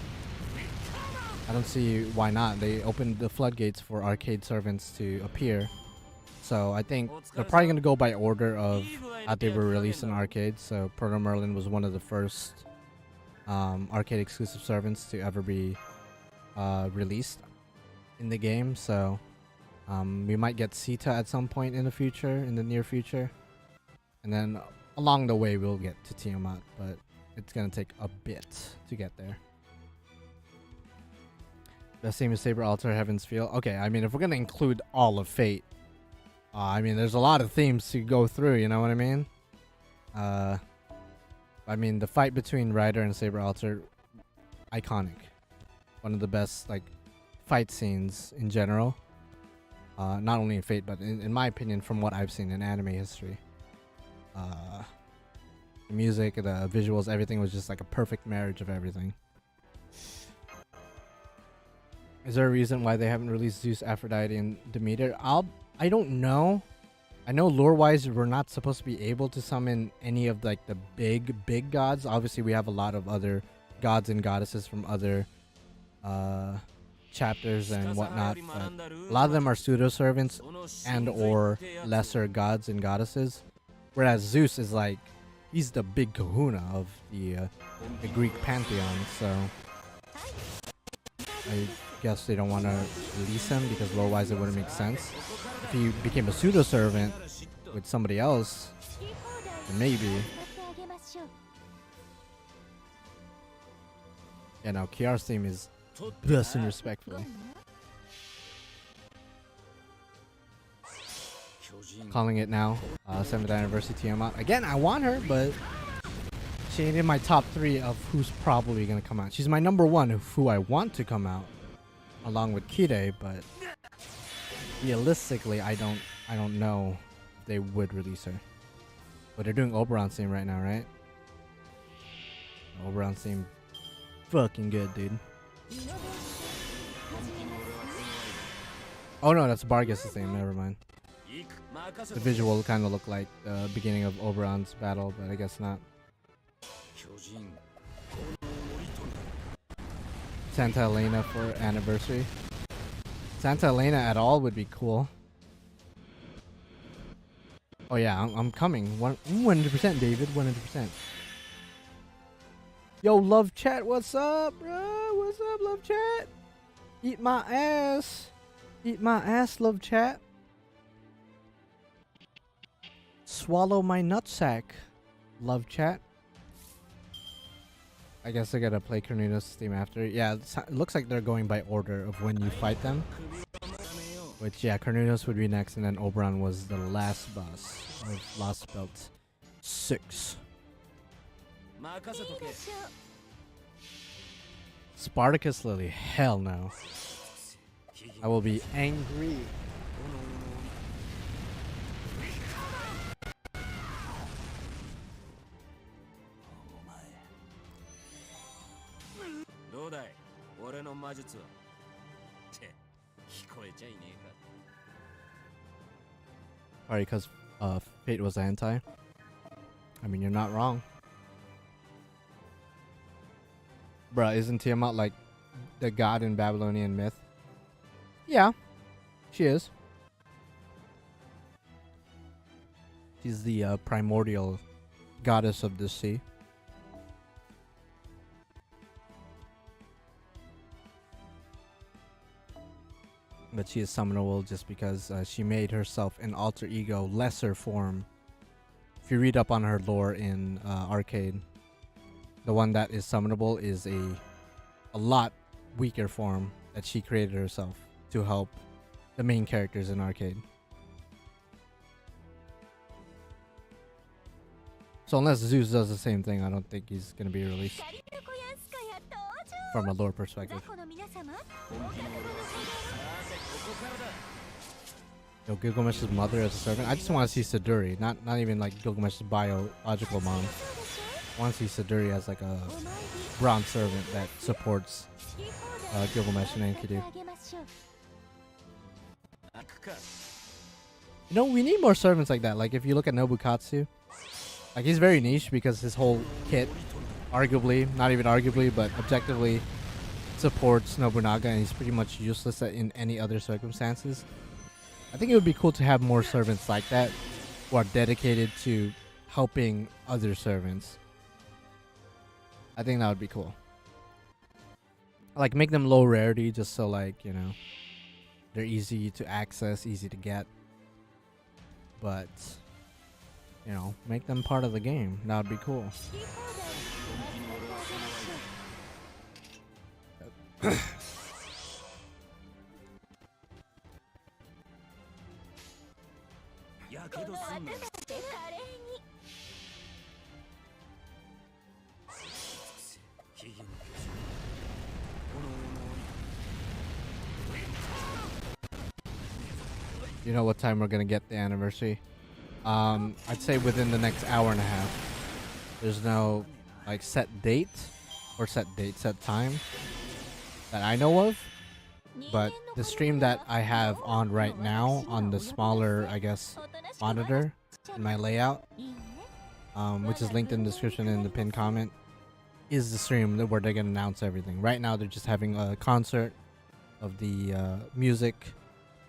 I don't see why not. They opened the floodgates for Arcueid servants to appear. So I think they're probably going to go by order of how they were released in Arcueid. So Proto Merlin was one of the first Arcueid exclusive servants to ever be released in the game. So we might get Sita at some point in the future, in the near future. And then along the way we'll get to Tiamat, but it's going to take a bit to get there. The same as Saber Altar, Heaven's Feel. Okay, I mean, if we're going to include all of Fate, I mean, there's a lot of themes to go through, you know what I mean? I mean, the fight between Ryder and Saber Altar, iconic. One of the best, like, fight scenes in general. Not only in Fate, but in my opinion, from what I've seen in anime history. The music, the visuals, everything was just like a perfect marriage of everything. Is there a reason why they haven't released Zeus, Aphrodite, and Demeter? I don't know. I know lore-wise we're not supposed to be able to summon any of like the big gods. Obviously we have a lot of other gods and goddesses from other chapters and whatnot, but a lot of them are pseudo-servants and or lesser gods and goddesses. Whereas Zeus is like, he's the big kahuna of the Greek pantheon, so I guess they don't want to release him because lore-wise it wouldn't make sense. If he became a pseudo-servant with somebody else, then maybe. Yeah, no, Kiara's theme is best and respectfully. Calling it now. 7th anniversary Tiamat. Again, I want her, but she ain't in my top 3 of who's probably gonna come out. She's my number 1 of who I want to come out, along with Kide, but realistically, I don't know if they would release her. But they're doing Oberon's theme right now, right? Oberon's theme, fucking good, dude. Oh no, that's Bargus' theme. Never mind. The visual kind of looked like the beginning of Oberon's battle, but I guess not. Santa Elena for anniversary. Santa Elena at all would be cool. Oh yeah, I'm coming. 100%, David. 100%. Yo, Love Chat, what's up, bro? What's up, Love Chat? Eat my ass. Eat my ass, Love Chat. Swallow my nutsack, Love Chat. I guess I gotta play Cornelius' theme after. Yeah, it looks like they're going by order of when you fight them. Which, yeah, Cornelius would be next, and then Oberon was the last boss of Lost Belt 6. Spartacus Lily, hell no. I will be angry. Alright, because Fate was anti. I mean, you're not wrong. Bruh, isn't Tiamat like the god in Babylonian myth? Yeah, she is. She's the primordial goddess of the sea. But she is summonable just because she made herself an alter ego lesser form. If you read up on her lore in Arcueid, the one that is summonable is a lot weaker form that she created herself to help the main characters in Arcueid. So unless Zeus does the same thing, I don't think he's going to be released from a lore perspective. Yo, Gilgamesh's mother as a servant. I just want to see Siduri, not even like Gilgamesh's biological mom. I want to see Siduri as like a bronze servant that supports Gilgamesh and Enkidu. You know, we need more servants like that. Like if you look at Nobukatsu, like he's very niche because his whole kit, arguably, not even arguably, but objectively supports Nobunaga, and he's pretty much useless in any other circumstances. I think it would be cool to have more servants like that who are dedicated to helping other servants. I think that would be cool. Like make them low rarity just so like, you know, they're easy to access, easy to get. But, you know, make them part of the game. That would be cool. You know what time we're gonna get the anniversary? I'd say within the next hour and a half. There's no like set date or set time that I know of. But the stream that I have on right now on the smaller, I guess, monitor in my layout, which is linked in the description and the pinned comment, is the stream where they're gonna announce everything. Right now they're just having a concert of the music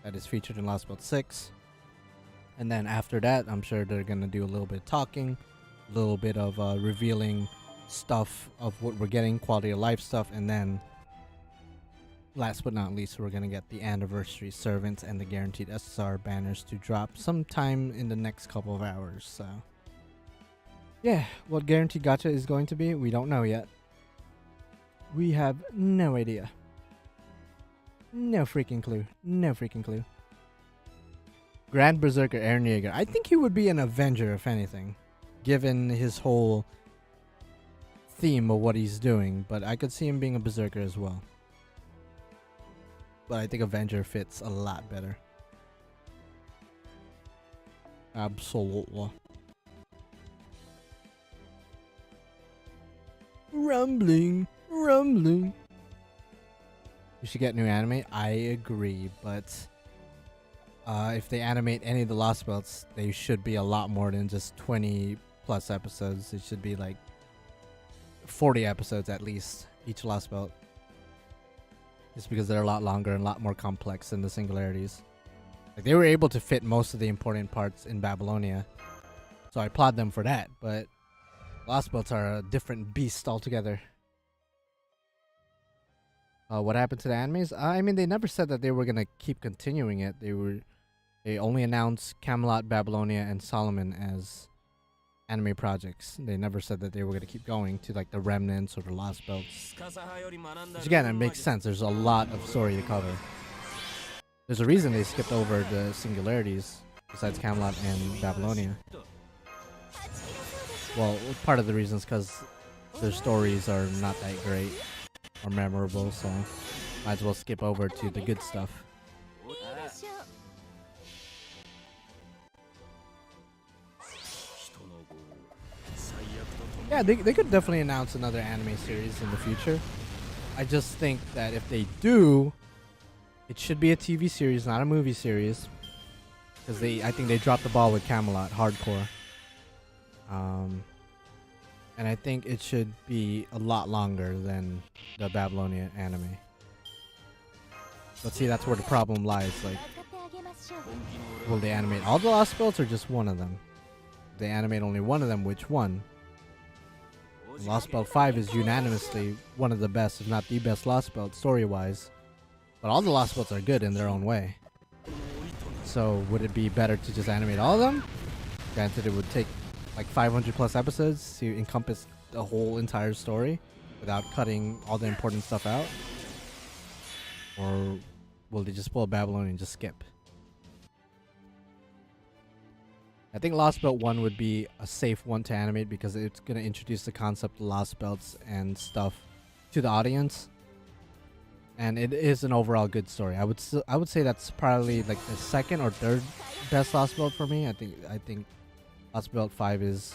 that is featured in Lost Belt 6. And then after that, I'm sure they're gonna do a little bit of talking, a little bit of revealing stuff of what we're getting, quality of life stuff, and then last but not least, we're gonna get the anniversary servants and the guaranteed SSR banners to drop sometime in the next couple of hours. So yeah, what guaranteed gacha is going to be, we don't know yet. We have no idea. No freaking clue. No freaking clue. Grand Berserker Eren Yeager. I think he would be an Avenger, if anything, given his whole theme of what he's doing. But I could see him being a Berserker as well. But I think Avenger fits a lot better. Absolutely. Rumbling. Rumbling. We should get new anime. I agree, but if they animate any of the Lost Belts, they should be a lot more than just 20 plus episodes. It should be like 40 episodes at least, each Lost Belt. Just because they're a lot longer and a lot more complex than the Singularities. Like they were able to fit most of the important parts in Babylonia, so I applaud them for that, but Lost Belts are a different beast altogether. What happened to the animes? I mean, they never said that they were gonna keep continuing it. They only announced Camelot, Babylonia, and Solomon as anime projects. They never said that they were gonna keep going to like the Remnants or the Lost Belts. Which again, it makes sense. There's a lot of story to cover. There's a reason they skipped over the Singularities besides Camelot and Babylonia. Well, part of the reason is because their stories are not that great or memorable, so might as well skip over to the good stuff. Yeah, they could definitely announce another anime series in the future. I just think that if they do, it should be a TV series, not a movie series. Because I think they dropped the ball with Camelot hardcore. And I think it should be a lot longer than the Babylonia anime. But see, that's where the problem lies. Like, will they animate all the Lost Belts or just one of them? They animate only one of them, which one? Lost Belt 5 is unanimously one of the best, if not the best Lost Belt story-wise. But all the Lost Belts are good in their own way. So would it be better to just animate all of them? Granted, it would take like 500 plus episodes to encompass the whole entire story without cutting all the important stuff out. Or will they just pull a Babylon and just skip? I think Lost Belt 1 would be a safe one to animate because it's going to introduce the concept of Lost Belts and stuff to the audience. And it is an overall good story. I would say that's probably like the second or third best Lost Belt for me. I think Lost Belt 5 is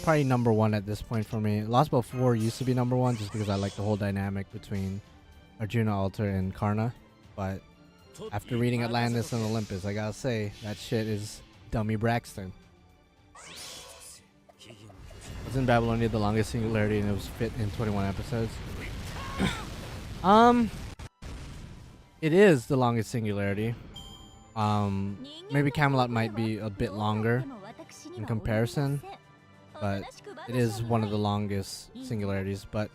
probably number 1 at this point for me. Lost Belt 4 used to be number 1 just because I like the whole dynamic between Arjuna Alter and Karna. But after reading Atlantis and Olympus, I gotta say, that shit is dummy Braxton. Wasn't Babylonia the longest singularity and it was fit in 21 episodes? It is the longest singularity. Maybe Camelot might be a bit longer in comparison, but it is one of the longest singularities. But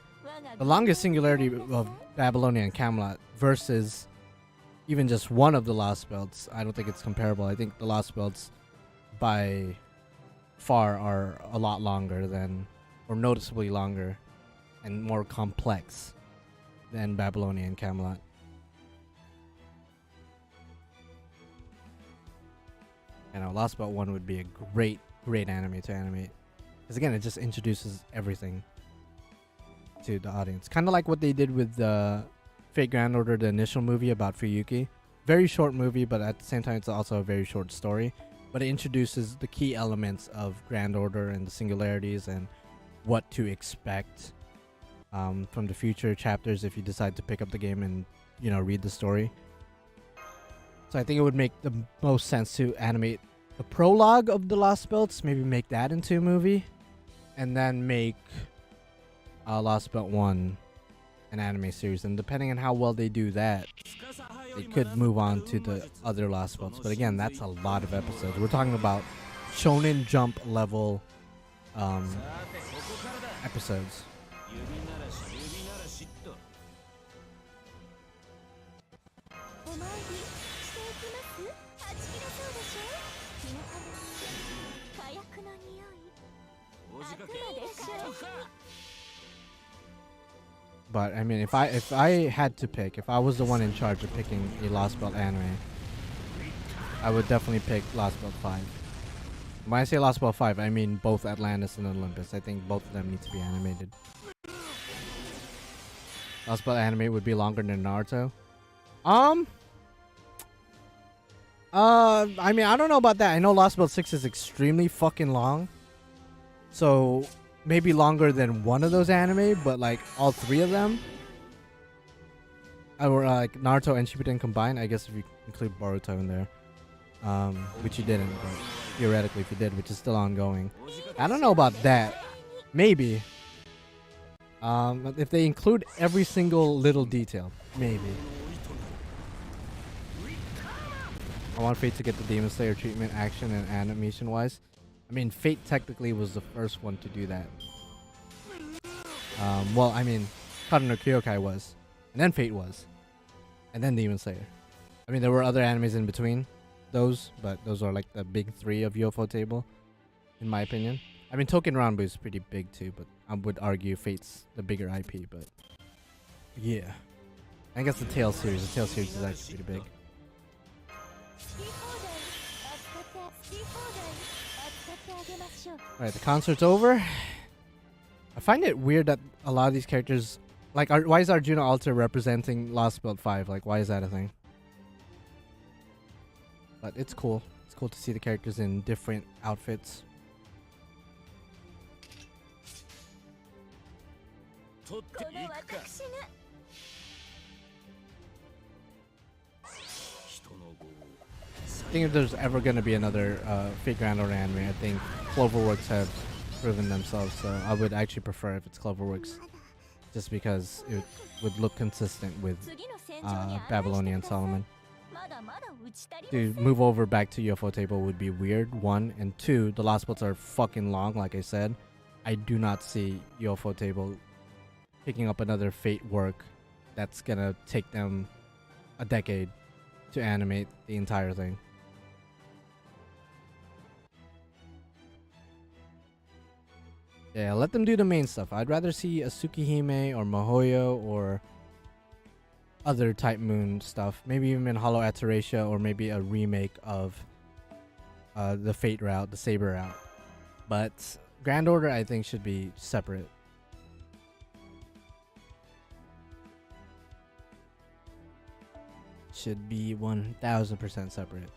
the longest singularity of Babylonia and Camelot versus even just one of the Lost Belts, I don't think it's comparable. I think the Lost Belts by far are a lot longer than, or noticeably longer and more complex than Babylonia and Camelot. You know, Lost Belt 1 would be a great anime to animate. Because again, it just introduces everything to the audience. Kind of like what they did with the Fate Grand Order, the initial movie about Fuyuki. Very short movie, but at the same time, it's also a very short story. But it introduces the key elements of Grand Order and the singularities and what to expect from the future chapters if you decide to pick up the game and, you know, read the story. So I think it would make the most sense to animate the prologue of the Lost Belts, maybe make that into a movie, and then make Lost Belt 1 an anime series. And depending on how well they do that, they could move on to the other Lost Belts. But again, that's a lot of episodes. We're talking about Shonen Jump level episodes. But I mean, if I had to pick, if I was the one in charge of picking a Lost Belt anime, I would definitely pick Lost Belt 5. When I say Lost Belt 5, I mean both Atlantis and Olympus. I think both of them need to be animated. Lost Belt anime would be longer than Naruto. I mean, I don't know about that. I know Lost Belt 6 is extremely fucking long. So maybe longer than one of those anime, but like all three of them, or like Naruto and Shippuden combined, I guess if you include Boruto in there, which you didn't, but theoretically if you did, which is still ongoing. I don't know about that. Maybe. If they include every single little detail, maybe. I want Fate to get the Demon Slayer treatment, action and animation wise. I mean, Fate technically was the first one to do that. Well, I mean, Kata no Kyokai was. And then Fate was. And then Demon Slayer. I mean, there were other animes in between those, but those are like the big three of UFO Table, in my opinion. I mean, Token Ranbu is pretty big too, but I would argue Fate's the bigger IP, but yeah. I guess the Tales series is actually pretty big. Alright, the concert's over. I find it weird that a lot of these characters, like, why is Arjuna Alter representing Lost Belt 5? Like, why is that a thing? But it's cool. It's cool to see the characters in different outfits. I think if there's ever going to be another Fate Grand Order anime, I think Cloverworks have proven themselves, so I would actually prefer if it's Cloverworks, just because it would look consistent with Babylonia and Solomon. to move over back to UFO table would be weird, one. And two, the last spots are fucking long, like I said. I do not see UFO table picking up another Fate work that's gonna take them a decade to animate the entire thing. Yeah, let them do the main stuff. I'd rather see a Tsukihime or Mihoyo or other Type Moon stuff. Maybe even Hollow Atarasia, or maybe a remake of the Fate route, the Saber route. But Grand Order, I think, should be separate. Should be 1000% separate.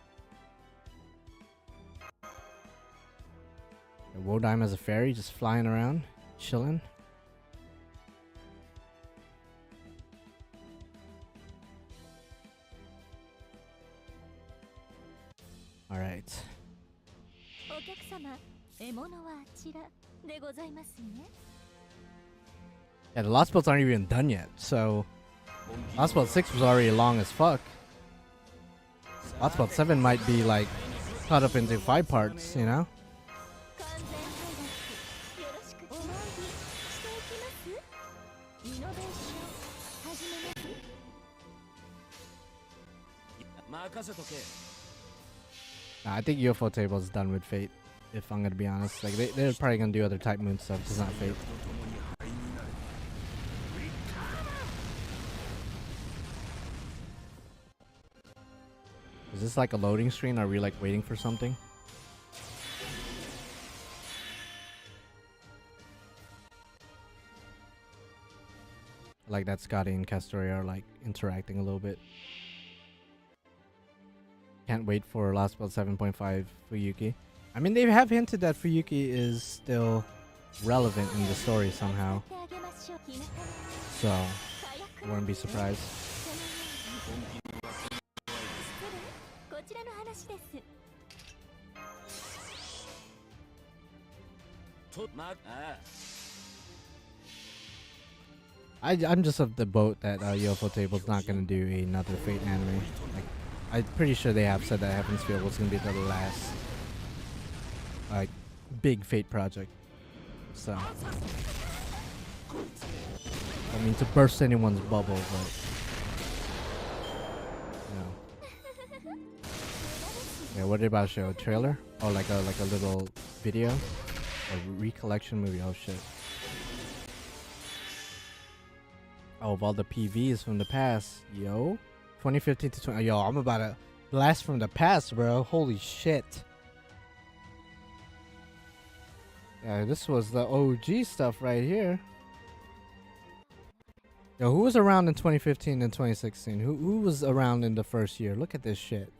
Wodaim as a fairy, just flying around, chilling. All right. Yeah, the last spots aren't even done yet, so last spot 6 was already long as fuck. Last spot 7 might be like cut up into 5 parts, you know? Nah, I think UFO table is done with Fate, if I'm gonna be honest. Like they're probably gonna do other Type Moon stuff, just not Fate. Is this like a loading screen? Are we like waiting for something? Like that Scotty and Castoria are like interacting a little bit. Can't wait for last spell 7.5 Fuyuki. I mean, they have hinted that Fuyuki is still relevant in the story somehow. So, I wouldn't be surprised. I'm just of the boat that UFO Table's not gonna do another Fate anime. Like, I'm pretty sure they have said that Heaven's Field was gonna be the last like big Fate project. So, I mean, to burst anyone's bubble, but you know. Yeah, what are they about to show? A trailer? Oh, like a little video, a recollection movie. Oh shit. Oh, of all the PVs from the past, yo. 2015 to 20. Yo, I'm about to blast from the past, bro. Holy shit. Yeah, this was the OG stuff right here. Yo, who was around in 2015 and 2016? Who was around in the first year? Look at this shit.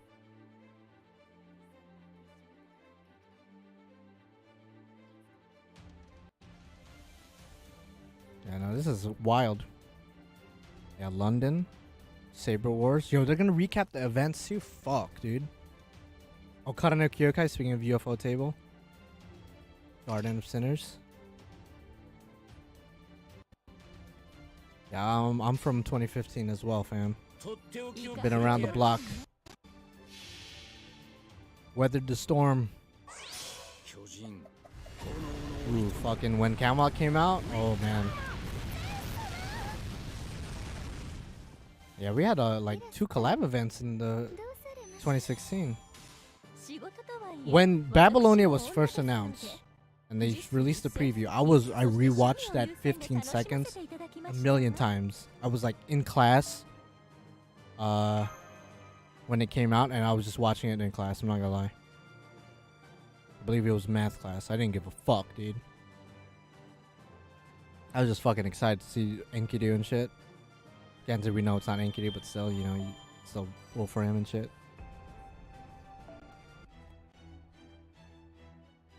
Yeah, no, this is wild. Yeah, London. Saber Wars. Yo, they're gonna recap the events too? Fuck, dude. Okada no Kyokai, speaking of UFO table. Garden of Sinners. Yeah, I'm from 2015 as well, fam. Been around the block. Weathered the storm. Ooh, fucking when Camelot came out? Oh, man. Yeah, we had like 2 collab events in the 2016. When Babylonia was first announced and they released the preview, I rewatched that 15 seconds a million times. I was like in class when it came out, and I was just watching it in class. I'm not gonna lie. I believe it was math class. I didn't give a fuck, dude. I was just fucking excited to see Enkidu and shit. Granted, we know it's not Enkidu, but still, you know, you still pull for him and shit.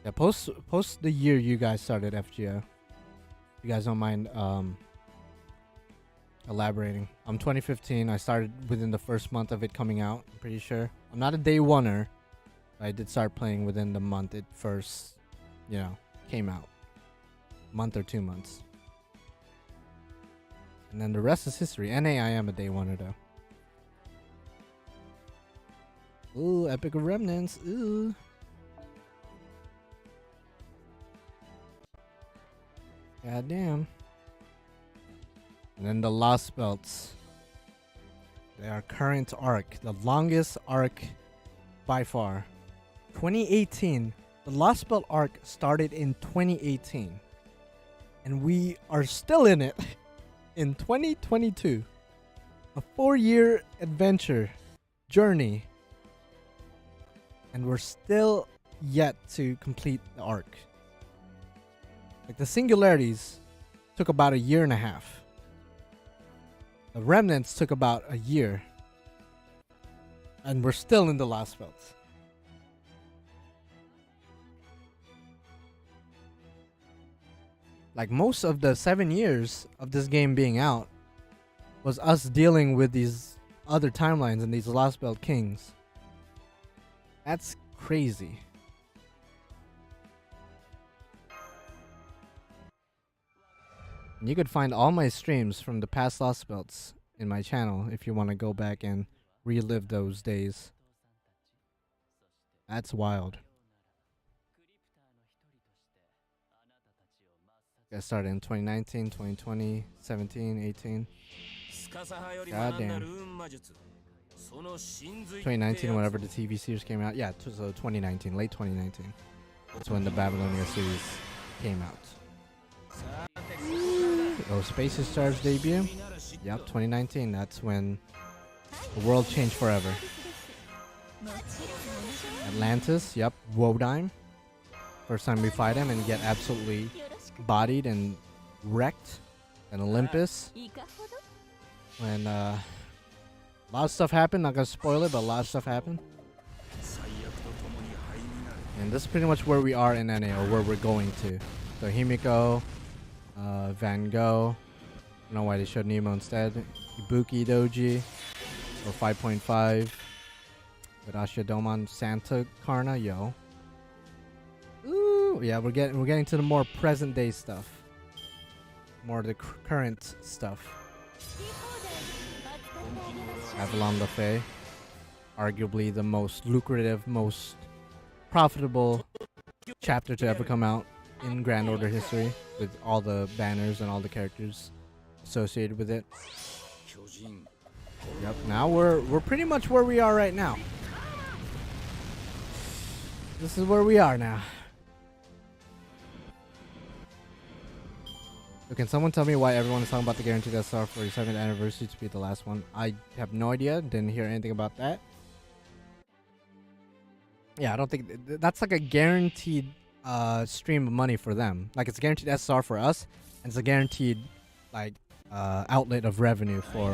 Yeah, post the year you guys started FGO. If you guys don't mind elaborating. I'm 2015. I started within the first month of it coming out, I'm pretty sure. I'm not a day oneer. I did start playing within the month it first, you know, came out. Month or 2 months. And then the rest is history. NA, I am a day oneer though. Ooh, Epic of Remnants. Ooh. God damn. And then the Lost Belts. They are current arc. The longest arc by far. 2018. The Lost Belt arc started in 2018. And we are still in it in 2022. A 4-year adventure journey. And we're still yet to complete the arc. Like the Singularities took about a year and a half. The Remnants took about a year. And we're still in the Lost Belts. Like most of the 7 years of this game being out was us dealing with these other timelines and these Lost Belt Kings. That's crazy. And you could find all my streams from the past Lost Belts in my channel if you want to go back and relive those days. That's wild. Got started in 2019, 2020, 17, 18. God damn. 2019, whenever the TV series came out. Yeah, so 2019, late 2019. That's when the Babylonia series came out. Oh, Space Star's debut? Yep, 2019. That's when the world changed forever. Atlantis, yep, Wodime. First time we fight him and get absolutely bodied and wrecked. And Olympus. When a lot of stuff happened, not gonna spoil it, but a lot of stuff happened. And this is pretty much where we are in NA, or where we're going to. So Himiko, Van Gogh. I don't know why they showed Nemo instead. Ibuki Doji, or 5.5. With Ashidomon Santa Karna, yo. Ooh, yeah, we're getting to the more present day stuff. More of the current stuff. Avalon the Fae, arguably the most lucrative, most profitable chapter to ever come out in Grand Order history, with all the banners and all the characters associated with it. Yep, now we're pretty much where we are right now. This is where we are now. So can someone tell me why everyone is talking about the guaranteed SR for the 7th anniversary to be the last one? I have no idea. Didn't hear anything about that. Yeah, I don't think that's like a guaranteed stream of money for them. Like it's a guaranteed SR for us, and it's a guaranteed like outlet of revenue for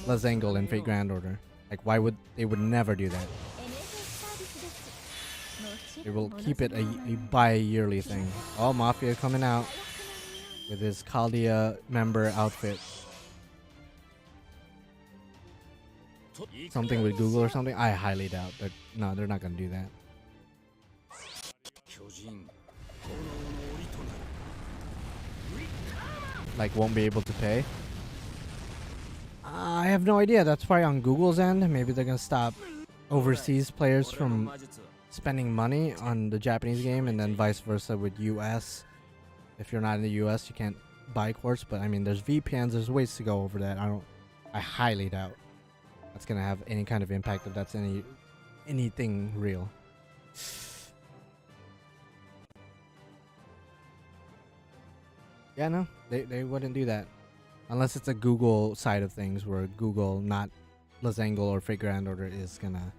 Lazangle and Fate Grand Order. Like why would they would never do that? They will keep it a bi-yearly thing. Oh, Mafia coming out with his Caldea member outfit. Something with Google or something? I highly doubt that. No, they're not gonna do that. Like won't be able to pay? I have no idea. That's probably on Google's end. Maybe they're gonna stop overseas players from spending money on the Japanese game, and then vice versa with US. If you're not in the US, you can't buy course, but I mean there's VPNs, there's ways to go over that. I highly doubt that's gonna have any kind of impact if that's anything real. Yeah, no, they wouldn't do that unless it's a Google side of things, where Google, not Lazangle or Fate Grand Order, is gonna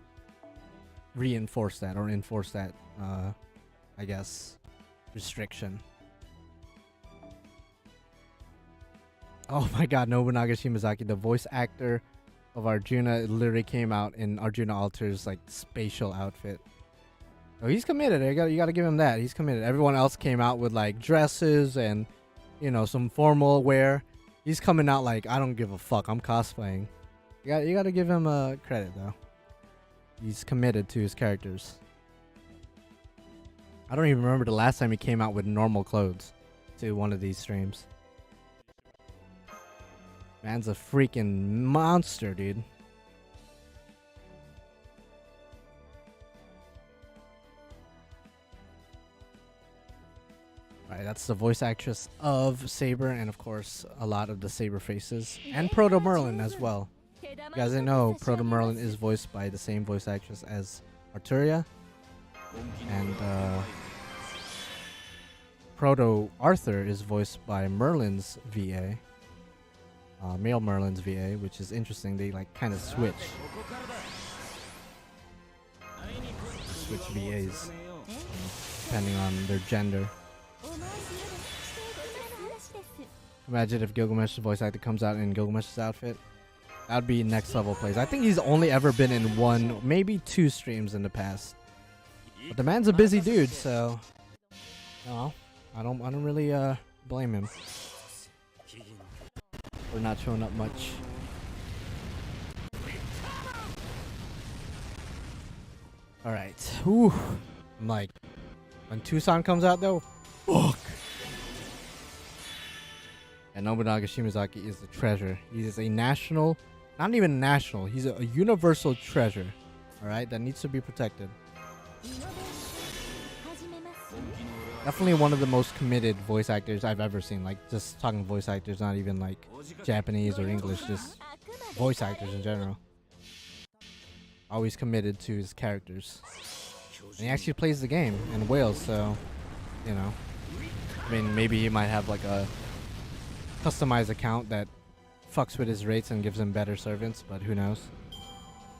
reinforce that or enforce that I guess restriction. Oh my god, Nobunaga Shimazaki, the voice actor of Arjuna, literally came out in Arjuna Alter's like spatial outfit. Oh, he's committed. You gotta give him that. He's committed. Everyone else came out with like dresses and, you know, some formal wear. He's coming out like, I don't give a fuck, I'm cosplaying. You gotta give him credit though. He's committed to his characters. I don't even remember the last time he came out with normal clothes to one of these streams. Man's a freaking monster, dude. That's the voice actress of Saber, and of course, a lot of the Saber faces, and Proto Merlin as well. You guys didn't know Proto Merlin is voiced by the same voice actress as Arturia, and Proto Arthur is voiced by Merlin's VA, male Merlin's VA, which is interesting. They like kind of switch VAs depending on their gender. Imagine if Gilgamesh's voice actor comes out in Gilgamesh's outfit. That would be next level plays. I think he's only ever been in one, maybe two streams in the past. But the man's a busy dude, so no, I don't really blame him for not showing up much. All right, whew. I'm like, when Tucson comes out though, fuck. And Nobunaga Shimazaki is a treasure. He is a national, not even national, he's a universal treasure, alright, that needs to be protected. Definitely one of the most committed voice actors I've ever seen. Like, just talking voice actors, not even like Japanese or English, just voice actors in general. Always committed to his characters. And he actually plays the game in Wales, so, you know. I mean, maybe he might have like a customized account that fucks with his rates and gives him better servants, but who knows.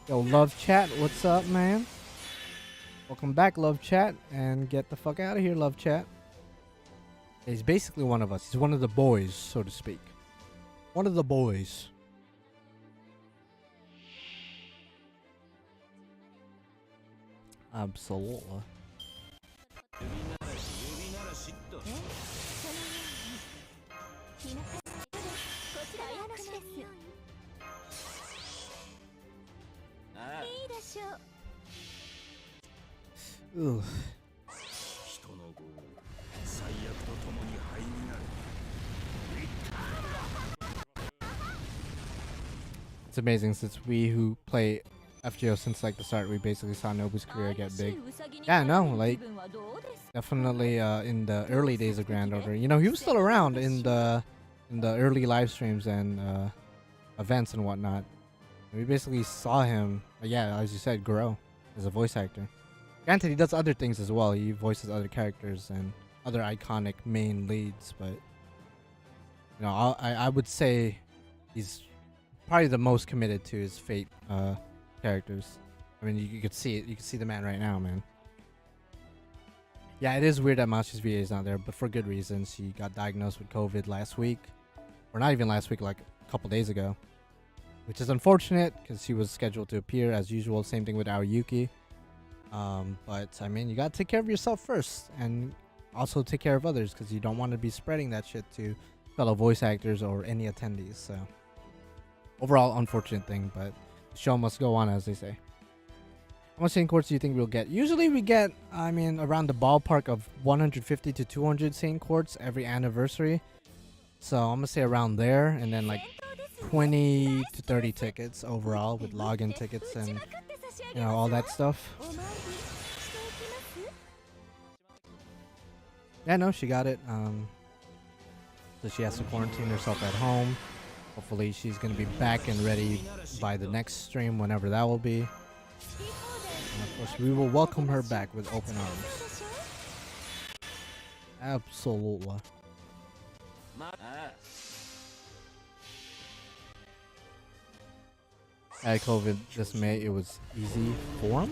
Yo, Love Chat, what's up, man? Welcome back, Love Chat, and get the fuck out of here, Love Chat. He's basically one of us. He's one of the boys, so to speak. One of the boys. Absolutely. Ugh. It's amazing, since we who play FGO since like the start, we basically saw Nobu's career get big. Yeah, no, like definitely in the early days of Grand Order. You know, he was still around in the early live streams and events and whatnot. We basically saw him, yeah, as you said, grow as a voice actor. Granted, he does other things as well. He voices other characters and other iconic main leads, but you know, I would say he's probably the most committed to his Fate characters. I mean, you could see it. You can see the man right now, man. Yeah, it is weird that Mashi's VA is not there, but for good reasons. She got diagnosed with COVID last week, or not even last week, like a couple days ago, which is unfortunate because she was scheduled to appear as usual. Same thing with Aoyuki. But I mean, you gotta take care of yourself first, and also take care of others, because you don't want to be spreading that shit to fellow voice actors or any attendees. So overall, unfortunate thing, but the show must go on, as they say. How much Saint Quartz do you think we'll get? Usually we get, I mean, around the ballpark of 150 to 200 Saint Quartz every anniversary. So I'm gonna say around there, and then like 20 to 30 tickets overall, with login tickets and, you know, all that stuff. Yeah, no, she got it. So she has to quarantine herself at home. Hopefully she's gonna be back and ready by the next stream, whenever that will be. And of course, we will welcome her back with open arms. Absolutely. I had COVID this May. It was easy form.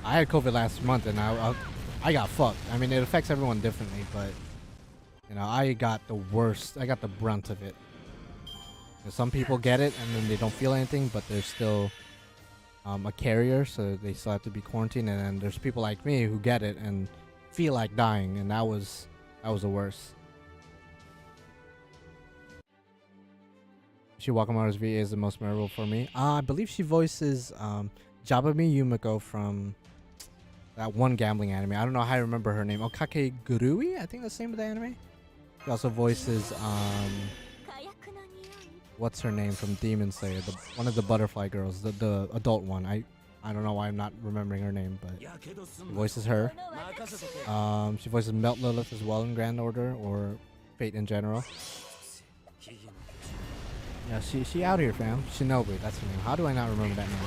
I had COVID last month, and I got fucked. I mean, it affects everyone differently, but you know, I got the worst. I got the brunt of it. Some people get it and then they don't feel anything, but they're still a carrier, so they still have to be quarantined. And then there's people like me who get it and feel like dying, and that was the worst. She Wakamaru's VA is the most memorable for me. I believe she voices Jabami Yumiko from that one gambling anime. I don't know how I remember her name. Okake Gurui, I think that's the name of the anime. She also voices what's her name from Demon Slayer, one of the butterfly girls, the adult one. I I don't know why I'm not remembering her name, but she voices her. She voices Melt Lilith as well in Grand Order or Fate in general. Yeah, she out here, fam. Shinobu, that's her name. How do I not remember that name?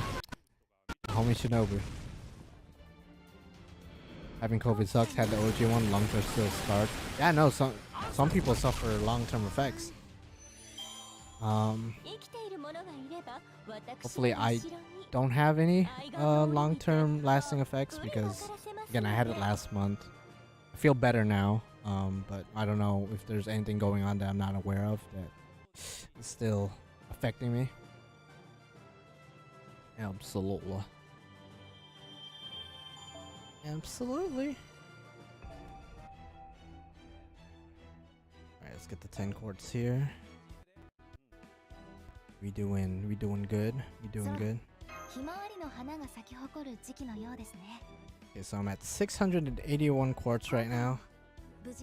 Homie Shinobu. Having COVID sucks. Had the OG one. Lungs are still scarred. Yeah, no. Some people suffer long-term effects. Hopefully I don't have any long-term lasting effects because again I had it last month. I feel better now, but I don't know if there's anything going on that I'm not aware of that is still affecting me. Absolutely. Absolutely. Alright, let's get the 10 quartz here. We doing good. We doing good. Okay, so I'm at 681 quartz right now.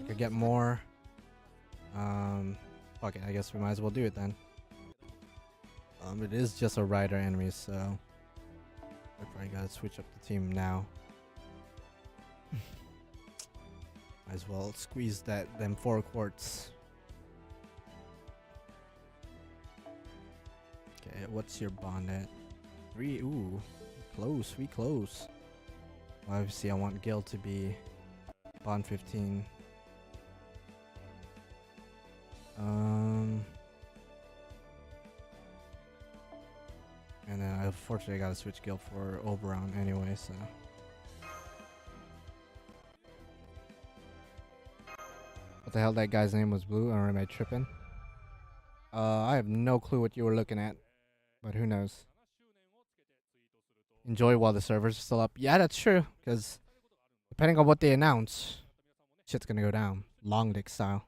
Could get more. Fuck it, I guess we might as well do it then. It is just a rider enemy, so I probably gotta switch up the team now. Might as well squeeze them 4 quartz. Okay, what's your bond at? 3. Ooh, close. We close. Well, obviously, I want Gil to be bond 15. And then unfortunately I gotta switch Gil for Oberon anyway, so. What the hell, that guy's name was Blue, or am I tripping? I have no clue what you were looking at, but who knows. Enjoy while the servers are still up. Yeah, that's true, because depending on what they announce, shit's gonna go down. Long dick style.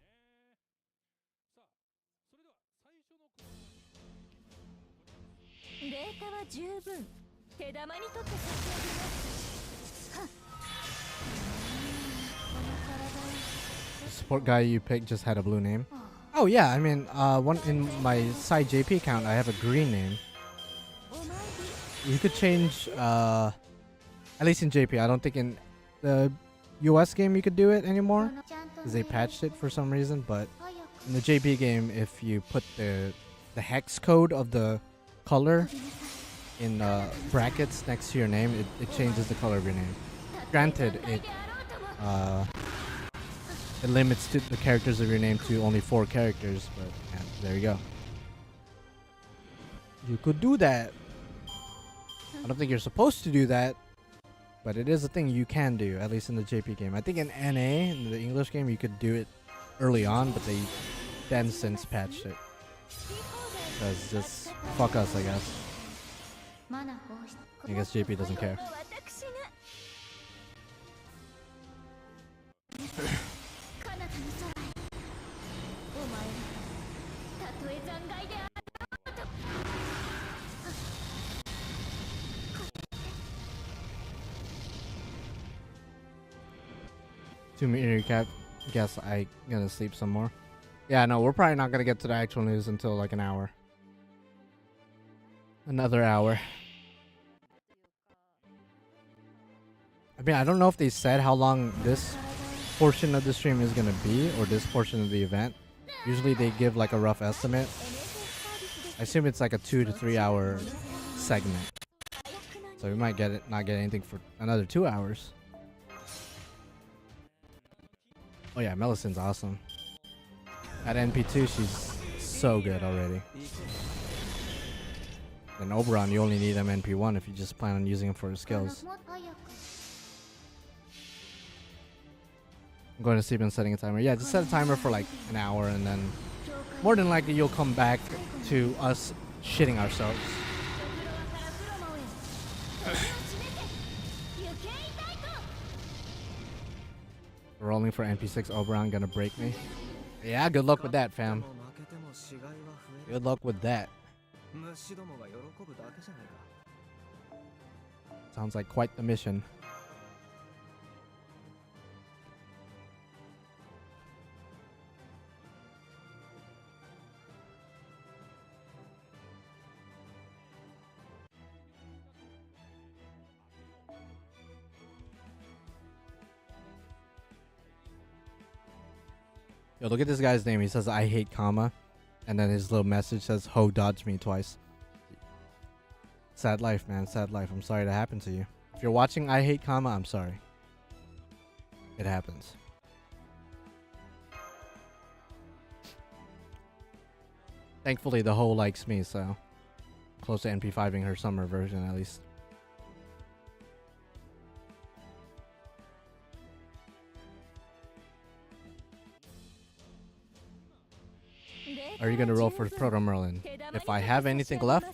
The support guy you picked just had a blue name. Oh yeah, I mean, one in my side JP account, I have a green name. You could change, at least in JP. I don't think in the US game you could do it anymore, because they patched it for some reason. But in the JP game, if you put the hex code of the color in brackets next to your name, it changes the color of your name. Granted, it limits the characters of your name to only 4 characters, but yeah, there you go. You could do that. I don't think you're supposed to do that, but it is a thing you can do, at least in the JP game. I think in NA, in the English game, you could do it early on, but they then since patched it. Because just fuck us, I guess. I guess JP doesn't care. To me recap, guess I gonna sleep some more. Yeah, no, we're probably not gonna get to the actual news until like an hour. Another hour. I mean, I don't know if they said how long this portion of the stream is gonna be, or this portion of the event. Usually they give like a rough estimate. I assume it's like a 2 to 3 hour segment. So we might not get anything for another 2 hours. Oh yeah, Melisand's awesome. At NP2, she's so good already. And Oberon, you only need him NP1 if you just plan on using him for his skills. I'm going to sleep and setting a timer. Yeah, just set a timer for like an hour, and then more than likely you'll come back to us shitting ourselves. Rolling for NP6 Oberon, gonna break me. Yeah, good luck with that, fam. Good luck with that. Sounds like quite the mission. Yo, look at this guy's name. He says, I hate comma. And then his little message says, ho, dodged me twice. Sad life, man. Sad life. I'm sorry that happened to you. If you're watching I hate comma, I'm sorry. It happens. Thankfully, the hoe likes me, so close to NP5ing her summer version at least. Are you gonna roll for Proto Merlin? If I have anything left,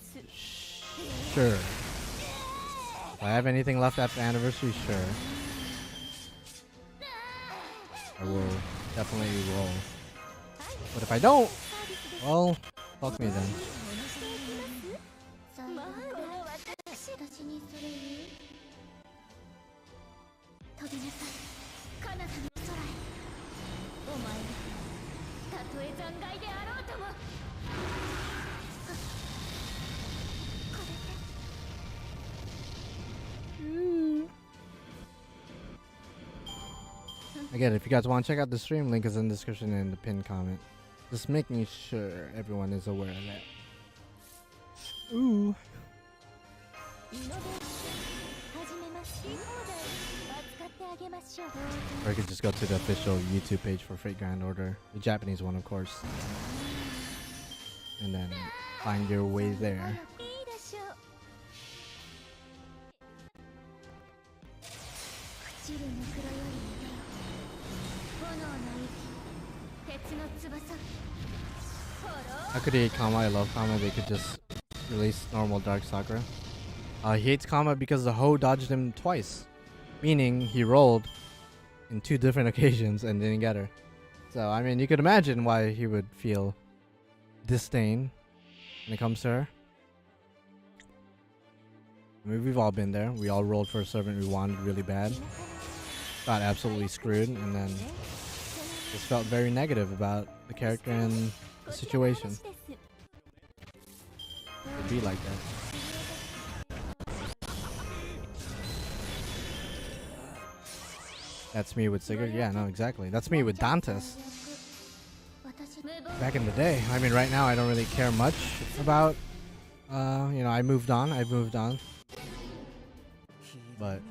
sure. If I have anything left after Anniversary, sure. I will definitely roll. But if I don't, well, fuck me then. Again, if you guys want to check out the stream, link is in the description and the pinned comment. Just making sure everyone is aware of that. Ooh. Or you could just go to the official YouTube page for Fate Grand Order, the Japanese one, of course, and then find your way there. I could hate Kama, I love Kama, they could just release normal Dark Sakura. He hates Kama because the hoe dodged him twice, meaning he rolled in 2 different occasions and didn't get her. So, I mean, you could imagine why he would feel disdain when it comes to her. I mean, we've all been there. We all rolled for a servant we wanted really bad. Got absolutely screwed, and then just felt very negative about the character and the situation. It'd be like that. That's me with Sigurd? Yeah, no, exactly. That's me with Dantes. Back in the day. I mean, right now I don't really care much about, you know, I moved on. But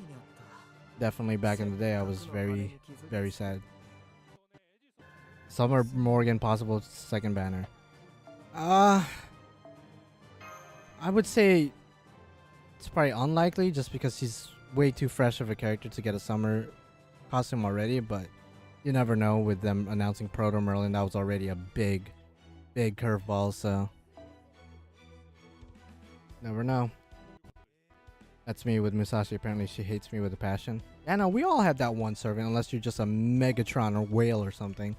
definitely back in the day I was very, very sad. Summer Morgan possible second banner. I would say it's probably unlikely just because he's way too fresh of a character to get a summer costume already, but you never know with them announcing Proto Merlin. That was already a big curveball, so never know. That's me with Musashi. Apparently she hates me with a passion. Yeah, no, we all have that one servant unless you're just a Megatron or whale or something.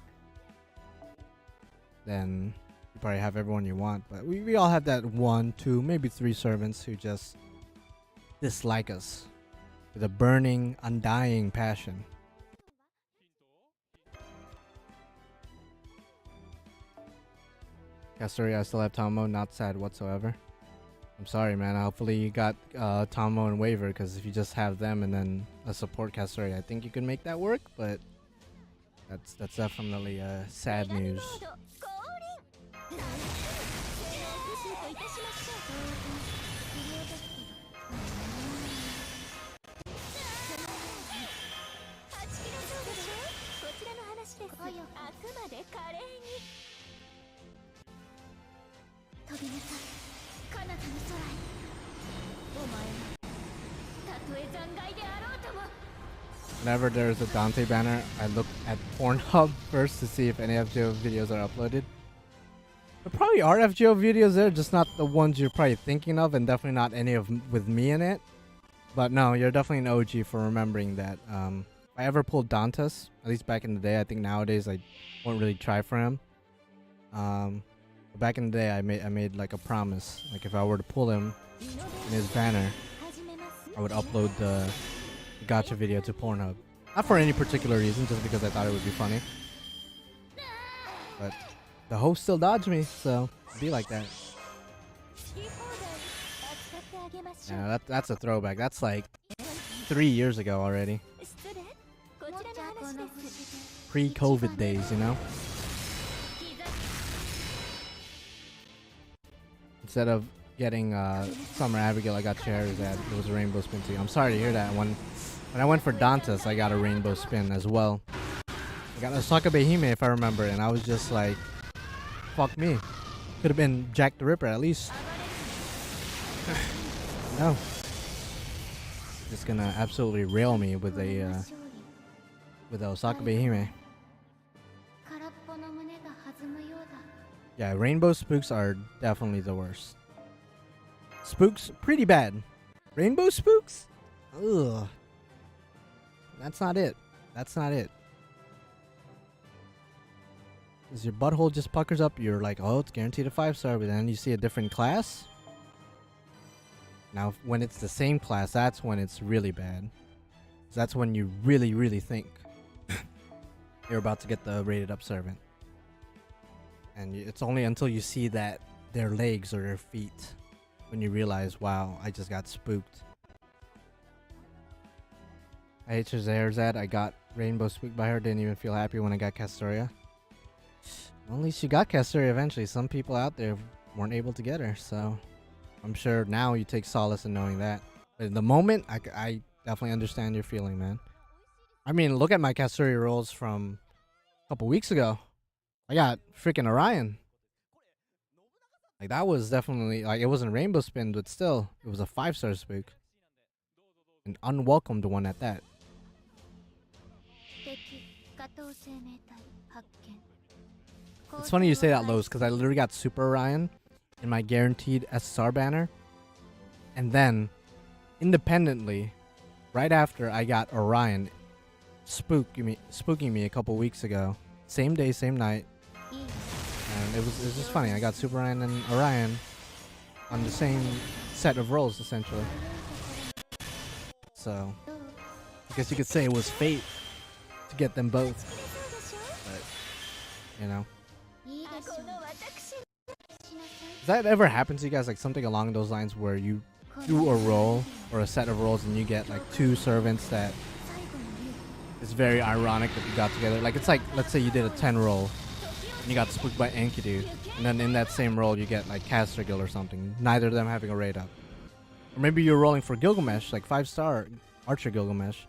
Then you probably have everyone you want, but we all have that 1, 2, maybe 3 servants who just dislike us with a burning, undying passion. Castoria, I still have Tomo, not sad whatsoever. I'm sorry, man. Hopefully you got Tomo and Waver, because if you just have them and then a support Castoria, I think you can make that work, but that's definitely sad news. Whenever there's a Dante banner, I look at Pornhub first to see if any FGO videos are uploaded. There probably are FGO videos there, just not the ones you're probably thinking of, and definitely not any of with me in it. But no, you're definitely an OG for remembering that. If I ever pulled Dantes, at least back in the day, I think nowadays I won't really try for him. But back in the day, I made like a promise, like if I were to pull him in his banner, I would upload the gacha video to Pornhub. Not for any particular reason, just because I thought it would be funny. But the host still dodged me, so it'd be like that. Yeah, that's a throwback. That's like 3 years ago already. Pre-COVID days, you know? Instead of getting Summer Abigail, I got Charizard. It was a rainbow spin too. I'm sorry to hear that. When I went for Dantas, I got a rainbow spin as well. I got Osaka Behime if I remember, and I was just like, fuck me. Could have been Jack the Ripper at least. No. Just gonna absolutely rail me with a Osaka Behime. Yeah, rainbow spooks are definitely the worst. Spooks, pretty bad. Rainbow spooks? Ugh. That's not it. That's not it. As your butthole just puckers up, you're like, oh, it's guaranteed a 5-star, but then you see a different class? Now, when it's the same class, that's when it's really bad. That's when you really, really think you're about to get the rated up servant. And it's only until you see that their legs or their feet when you realize, wow, I just got spooked. I hate Charizard. I got rainbow spooked by her. Didn't even feel happy when I got Castoria. Well, at least she got Castoria eventually. Some people out there weren't able to get her, so I'm sure now you take solace in knowing that. But in the moment, I definitely understand your feeling, man. I mean, look at my Castoria rolls from a couple weeks ago. I got freaking Orion. Like, that was definitely, like, it wasn't rainbow spin, but still, it was a 5-star spook. An unwelcomed one at that. It's funny you say that, Lowe's, because I literally got Super Orion in my guaranteed SSR banner. And then, independently, right after I got Orion spooking me a couple weeks ago. Same day, same night. And it was just funny. I got Super Orion and Orion on the same set of rolls, essentially. So, I guess you could say it was fate to get them both. But, you know. Does that ever happen to you guys? Like something along those lines where you do a roll or a set of rolls and you get like 2 servants that is very ironic that you got together. Like it's like, let's say you did a 10 roll and you got spooked by Enkidu, and then in that same roll you get like Castergil or something, neither of them having a rate up. Or maybe you're rolling for Gilgamesh, like 5-star Archer Gilgamesh,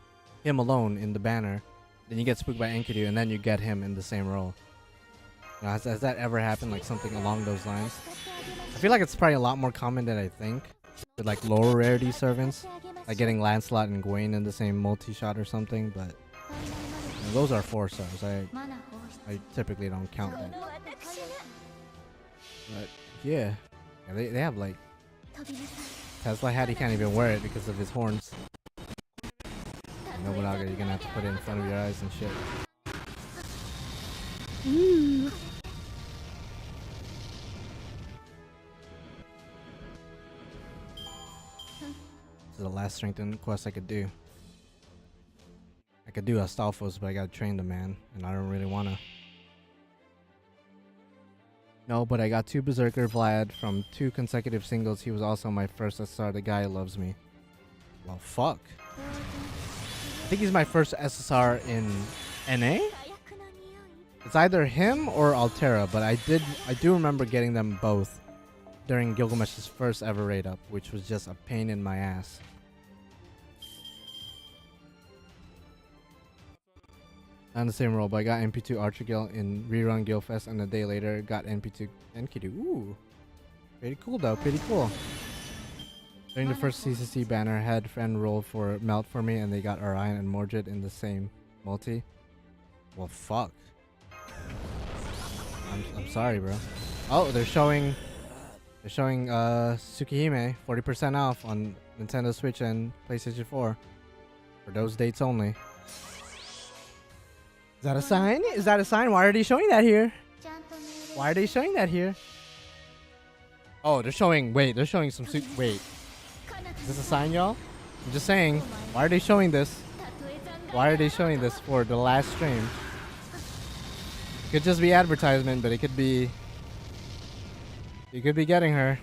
him alone in the banner, then you get spooked by Enkidu and then you get him in the same roll. You know, has that ever happened, like something along those lines? I feel like it's probably a lot more common than I think, with like lower rarity servants, like getting Lancelot and Gwaine in the same multi-shot or something, but you know, those are 4-stars. I typically don't count that. But yeah, they have like Tesla hat. He can't even wear it because of his horns. Nobunaga, you're gonna have to put it in front of your eyes and shit. This is the last strengthened quest I could do. I could do Astolfos, but I gotta train the man, and I don't really wanna. No, but I got 2 Berserker Vlad from 2 consecutive singles. He was also my first SSR. The guy loves me. Well, fuck. I think he's my first SSR in NA? It's either him or Altera, but I do remember getting them both during Gilgamesh's first ever raid up, which was just a pain in my ass. On the same roll, but I got NP2 Archergil in rerun Gilfest, and a day later got NP2 Enkidu. Ooh, pretty cool though, pretty cool. During the first CCC banner, had friend roll for Melt for me, and they got Orion and Mordred in the same multi. Well, fuck. I'm sorry, bro. Oh, they're showing Tsukihime 40% off on Nintendo Switch and PlayStation 4 for those dates only. Is that a sign? Is that a sign? Why are they showing that here? Why are they showing that here? Oh, they're showing. Wait, they're showing some. Wait, is this a sign, y'all? I'm just saying. Why are they showing this? Why are they showing this for the last stream? It could just be advertisement, but it could be. You could be getting her.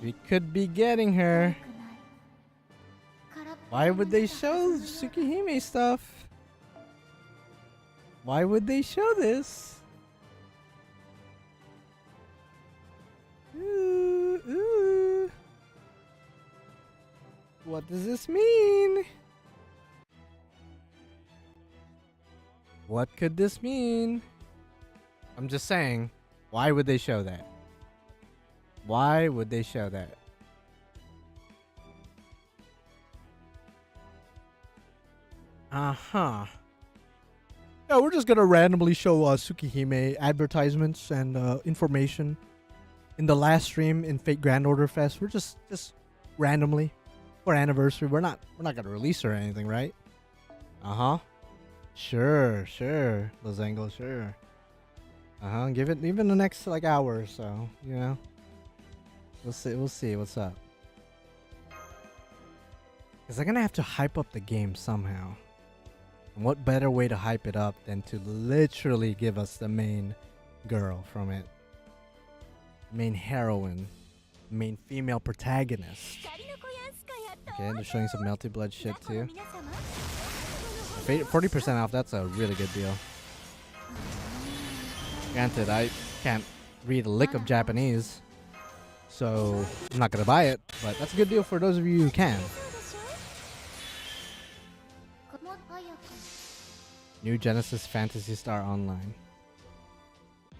We could be getting her. Why would they show Tsukihime stuff? Why would they show this? What does this mean? What could this mean? I'm just saying, why would they show that? Why would they show that? Uh-huh. Yeah, we're just gonna randomly show Tsukihime advertisements and information in the last stream in Fate Grand Order Fest. We're just randomly for anniversary. We're not gonna release her or anything, right? Uh-huh. Sure, Lozengo, sure. Uh-huh. Give it even the next like hour or so, you know. We'll see what's up. Cause they're gonna have to hype up the game somehow. And what better way to hype it up than to literally give us the main girl from it? Main heroine. Main female protagonist. Okay, they're showing some Melty Blood shit too. 40% off, that's a really good deal. Granted, I can't read a lick of Japanese, so I'm not gonna buy it, but that's a good deal for those of you who can. New Genesis Phantasy Star Online.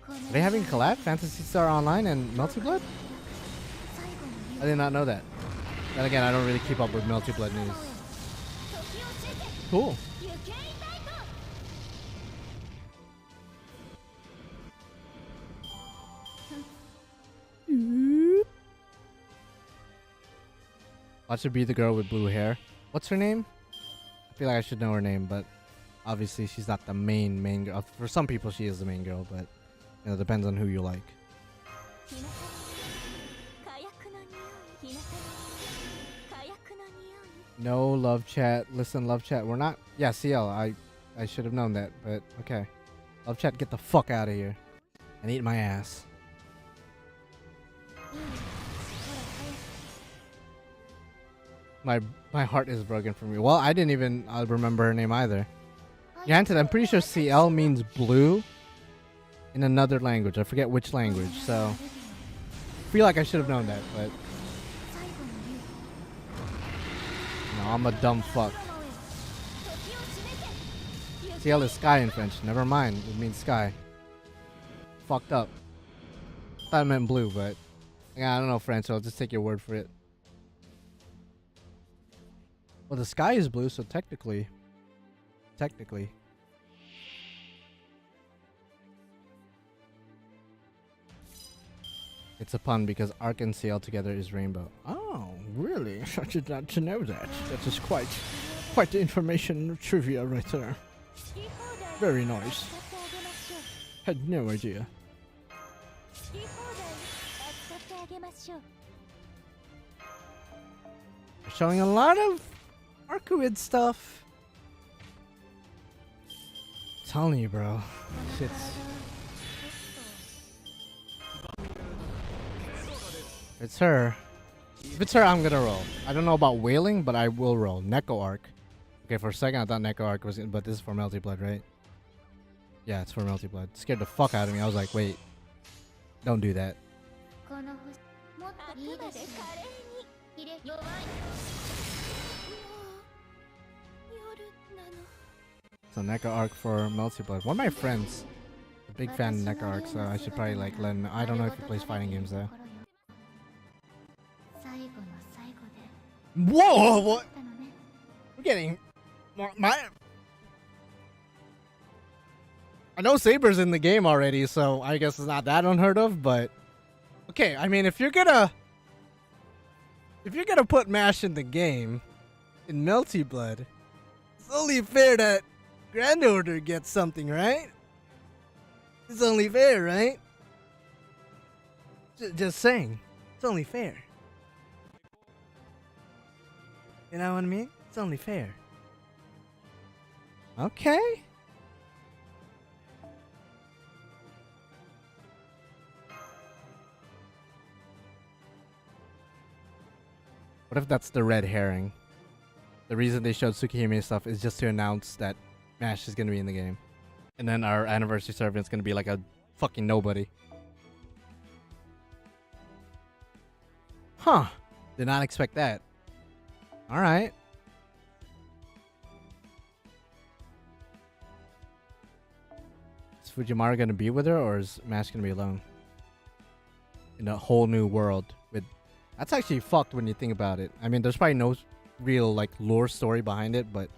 Are they having a collab? Phantasy Star Online and Melty Blood? I did not know that. Then again, I don't really keep up with Melty Blood news. Cool. Watch her be the girl with blue hair. What's her name? I feel like I should know her name, but obviously she's not the main girl. For some people she is the main girl, but you know, depends on who you like. No love chat. Listen, love chat. We're not. Yeah, CL. I should have known that, but okay. Love chat, get the fuck out of here and eat my ass. My heart is broken for me. Well, I didn't even remember her name either. Granted, I'm pretty sure CL means blue in another language. I forget which language, so I feel like I should have known that, but no, I'm a dumb fuck. CL is sky in French. Never mind, it means sky. Fucked up. Thought it meant blue, but yeah, I don't know French, so I'll just take your word for it. Well, the sky is blue, so technically. It's a pun because Arc and CL together is rainbow. Oh, really? I did not know that. That is quite the information trivia right there. Very nice. Had no idea. Showing a lot of Arcueid stuff. I'm telling you, bro. Shit's... If it's her. If it's her, I'm gonna roll. I don't know about Wailing, but I will roll. Neko Arc. Okay, for a second I thought Neko Arc was... But this is for Melty Blood, right? Yeah, it's for Melty Blood. Scared the fuck out of me. I was like, wait. Don't do that. So Neko Arc for Melty Blood. One of my friends, a big fan of Neko Arc, so I should probably like let him know. I don't know if he plays fighting games though. Whoa! What? We're getting my. I know Saber's in the game already, so I guess it's not that unheard of. But okay, I mean, if you're gonna put Mash in the game in Melty Blood, it's only fair that Grand Order gets something, right? It's only fair, right? Just saying. It's only fair. You know what I mean? It's only fair. Okay. What if that's the red herring? The reason they showed Tsukihime stuff is just to announce that Mash is going to be in the game. And then our anniversary servant's going to be like a fucking nobody. Huh. Did not expect that. All right. Is Fujimaru gonna be with her, or is Mash gonna be alone in a whole new world? With that's actually fucked when you think about it. I mean, there's probably no real like lore story behind it, but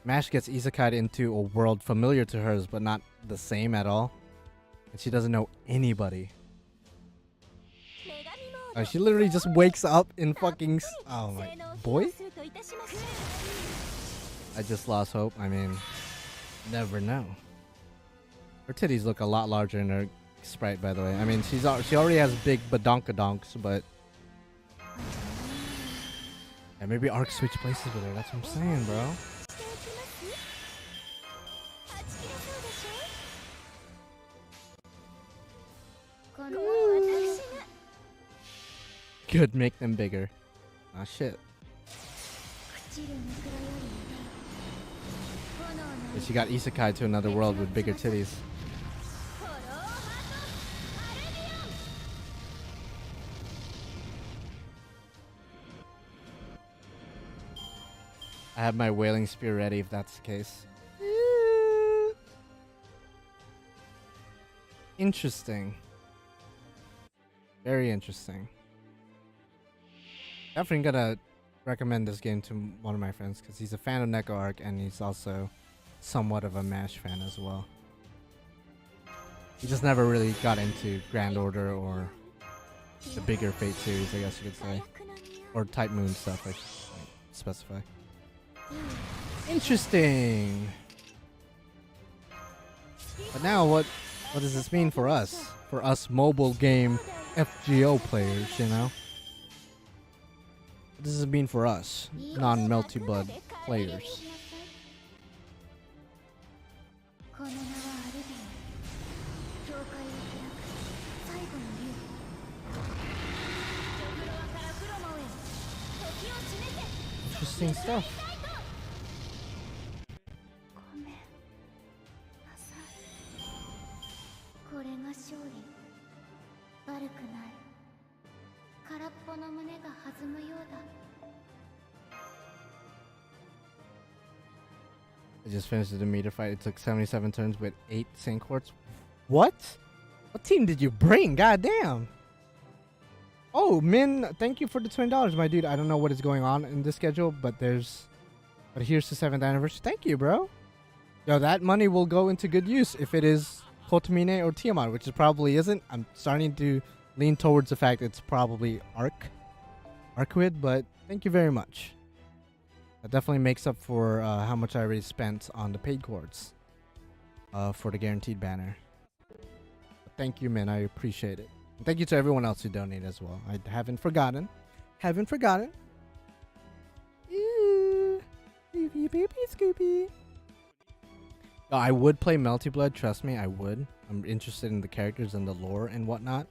Mash gets isekai'd into a world familiar to hers, but not the same at all, and she doesn't know anybody. She literally just wakes up in fucking. Oh my boy! I just lost hope. I mean, never know. Her titties look a lot larger in her sprite, by the way. I mean, she already has big badonkadonks, but yeah, maybe Arc switch places with her. That's what I'm saying, bro. Good, make them bigger. Ah, shit. But she got isekai to another world with bigger titties. I have my wailing spear ready if that's the case. Interesting. Very interesting. Definitely gonna recommend this game to one of my friends because he's a fan of Neko Arc and he's also somewhat of a MASH fan as well. He just never really got into Grand Order or the bigger Fate series, I guess you could say. Or Type Moon stuff, I should specify. Interesting! But now what does this mean for us? For us mobile game FGO players, you know? What does it mean for us, non-Melty Blood players? Interesting stuff. I just finished the meter fight. It took 77 turns with 8 Saint Quartz. What? What team did you bring? God damn. Oh, Min, thank you for the $20, my dude. I don't know what is going on in this schedule, but here's the 7th anniversary. Thank you, bro. Yo, that money will go into good use if it is Kotomine or Tiamat, which it probably isn't. I'm starting to lean towards the fact it's probably Arcueid, but thank you very much. That definitely makes up for how much I already spent on the paid chords for the guaranteed banner. But thank you, man. I appreciate it. And thank you to everyone else who donated as well. I haven't forgotten. Ooh, baby, Scooby. Oh, I would play Melty Blood. Trust me, I would. I'm interested in the characters and the lore and whatnot.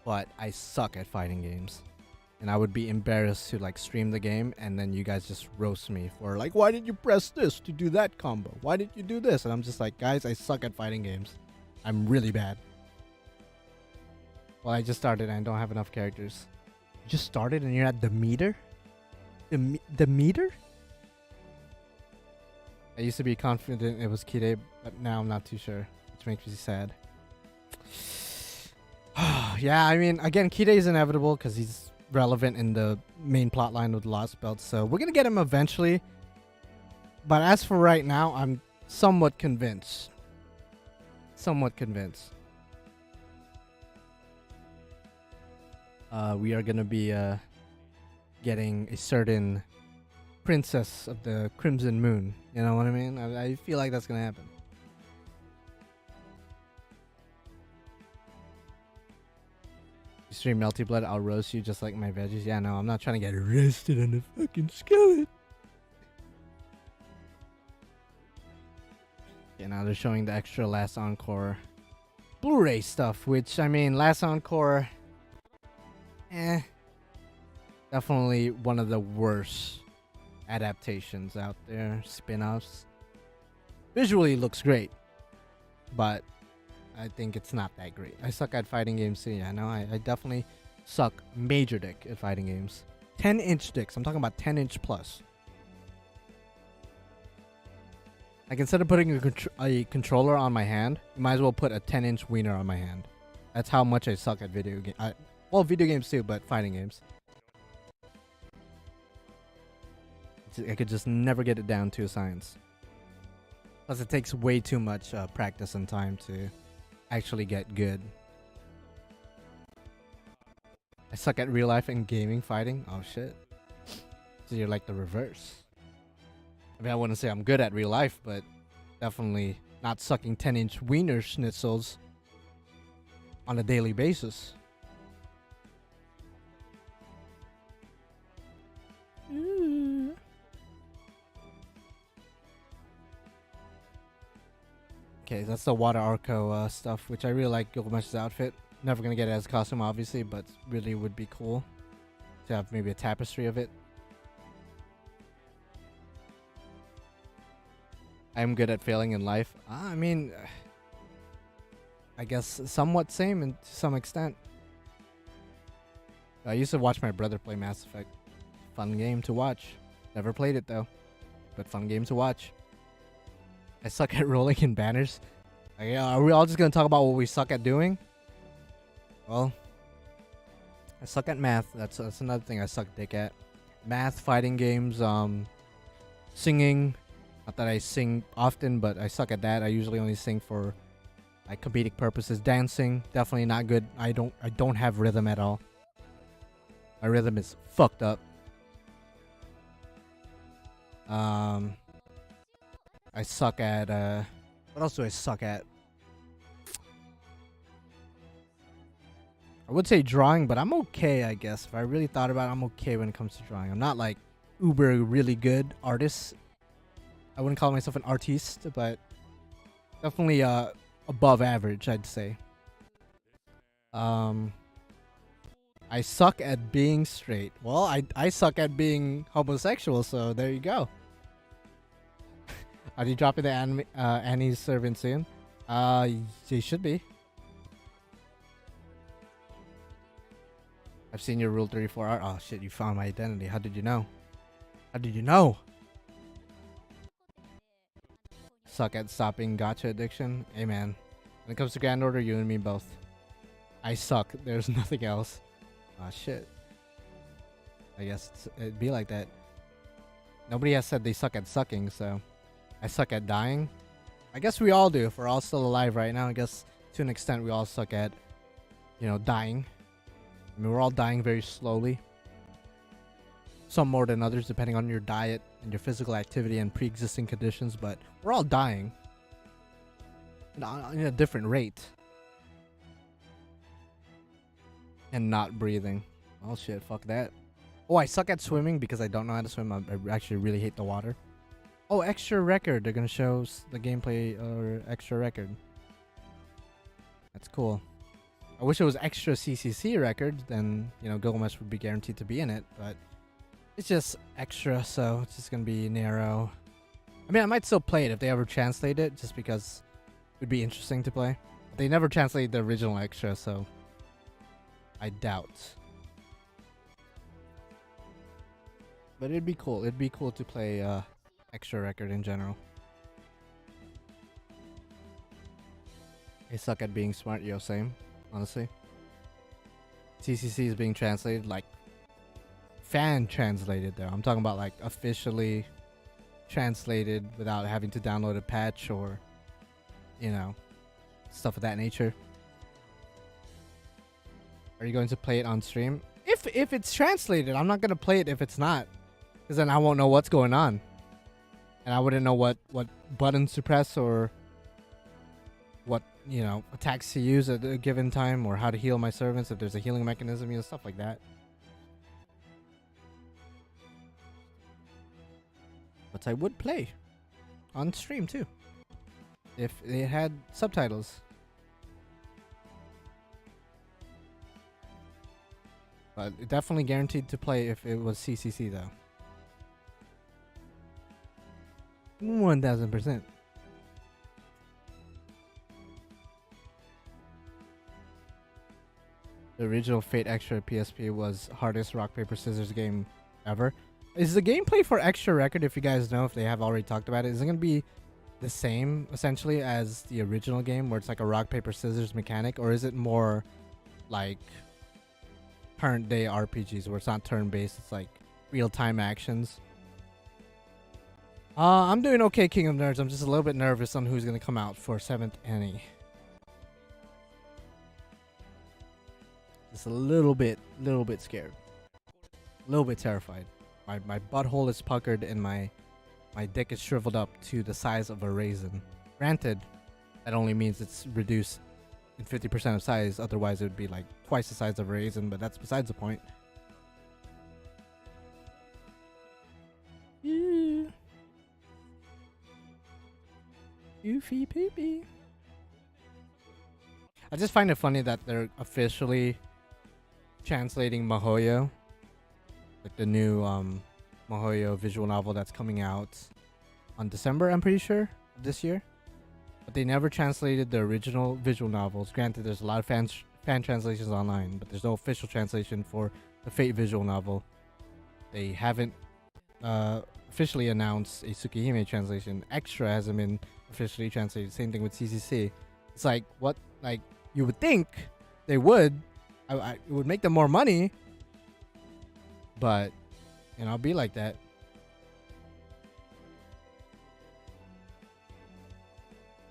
But I suck at fighting games. And I would be embarrassed to like stream the game and then you guys just roast me for like, why did you press this to do that combo? Why did you do this? And I'm just like, guys, I suck at fighting games. I'm really bad. Well, I just started and I don't have enough characters. You just started and you're at the meter? The meter? I used to be confident it was Kide, but now I'm not too sure, which makes me sad. Yeah, I mean, again, Kide is inevitable because he's relevant in the main plotline of the Lost Belt, so we're gonna get him eventually. But as for right now, I'm somewhat convinced. We are gonna be getting a certain princess of the Crimson Moon. You know what I mean? I feel like that's gonna happen. You stream Melty Blood, I'll roast you just like my veggies. Yeah, no, I'm not trying to get roasted on the fucking skillet. Okay, now they're showing the extra Last Encore Blu-ray stuff, which, I mean, Last Encore, definitely one of the worst adaptations out there, spin-offs. Visually looks great, but I think it's not that great. I suck at fighting games too. Yeah, no, I definitely suck major dick at fighting games. 10-inch dicks. I'm talking about 10-inch plus. Like, instead of putting a controller on my hand, you might as well put a 10-inch wiener on my hand. That's how much I suck at video games. Well, video games too, but fighting games. I could just never get it down to a science. Plus, it takes way too much practice and time to actually get good. I suck at real life and gaming fighting. Oh shit. So you're like the reverse. I mean, I wouldn't say I'm good at real life, but definitely not sucking 10-inch wiener schnitzels on a daily basis. Okay, that's the water Arco stuff, which I really like Gilgamesh's outfit. Never gonna get it as a costume, obviously, but really would be cool to have maybe a tapestry of it. I'm good at failing in life. I mean, I guess somewhat same and to some extent. I used to watch my brother play Mass Effect. Fun game to watch. Never played it though, but fun game to watch. I suck at rolling in banners. Are we all just gonna talk about what we suck at doing? Well, I suck at math. That's another thing I suck dick at. Math, fighting games, singing. Not that I sing often, but I suck at that. I usually only sing for like comedic purposes. Dancing, definitely not good. I don't have rhythm at all. My rhythm is fucked up. I suck at what else do I suck at? I would say drawing, but I'm okay, I guess. If I really thought about it, I'm okay when it comes to drawing. I'm not like uber really good artist. I wouldn't call myself an artiste, but definitely above average, I'd say. I suck at being straight. Well, I suck at being homosexual, so there you go. Are you dropping the Annie's servant soon? They should be. I've seen your Rule 34 art. Oh shit, you found my identity. How did you know? How did you know? Suck at stopping gacha addiction. Hey man, when it comes to Grand Order, you and me both. I suck. There's nothing else. Ah shit. I guess it'd be like that. Nobody has said they suck at sucking, so I suck at dying. I guess we all do. If we're all still alive right now, I guess to an extent we all suck at, you know, dying. I mean, we're all dying very slowly. Some more than others, depending on your diet and your physical activity and pre-existing conditions, but we're all dying in a different rate. And not breathing. Oh shit, fuck that. Oh, I suck at swimming because I don't know how to swim. I actually really hate the water. Oh, extra record. They're gonna show the gameplay or extra record. That's cool. I wish it was extra CCC record, then, you know, Gilgamesh would be guaranteed to be in it, but it's just extra, so it's just gonna be narrow. I mean, I might still play it if they ever translate it, just because it would be interesting to play. But they never translate the original extra, so I doubt. But it'd be cool. It'd be cool to play extra record in general. I suck at being smart, yo, same, honestly. CCC is being translated like fan translated though. I'm talking about like officially translated without having to download a patch or, you know, stuff of that nature. Are you going to play it on stream? If it's translated, I'm not gonna play it if it's not, because then I won't know what's going on, and I wouldn't know what buttons to press or what, you know, attacks to use at a given time, or how to heal my servants if there's a healing mechanism, you know, stuff like that. But I would play on stream too if it had subtitles. But it definitely guaranteed to play if it was CCC though. 1000%. The original Fate Extra PSP was hardest rock paper scissors game ever. Is the gameplay for Extra Record, if you guys know, if they have already talked about it, is it going to be the same essentially as the original game where it's like a rock paper scissors mechanic, or is it more like current day RPGs where it's not turn based, it's like real time actions? I'm doing okay, King of Nerds. I'm just a little bit nervous on who's going to come out for 7th Annie. Just a little bit scared. A little bit terrified. My butthole is puckered and my dick is shriveled up to the size of a raisin. Granted, that only means it's reduced in 50% of size. Otherwise, it would be like twice the size of a raisin, but that's besides the point. Yeah. Goofy poopy. I just find it funny that they're officially translating Mihoyo, like the new Mihoyo visual novel that's coming out on December, I'm pretty sure, this year. But they never translated the original visual novels. Granted, there's a lot of fan translations online, but there's no official translation for the Fate visual novel. They haven't officially announced a Tsukihime translation. Extra hasn't been officially translated. Same thing with CCC. It's like, what? Like, you would think they would. It would make them more money. But, you know, be like that.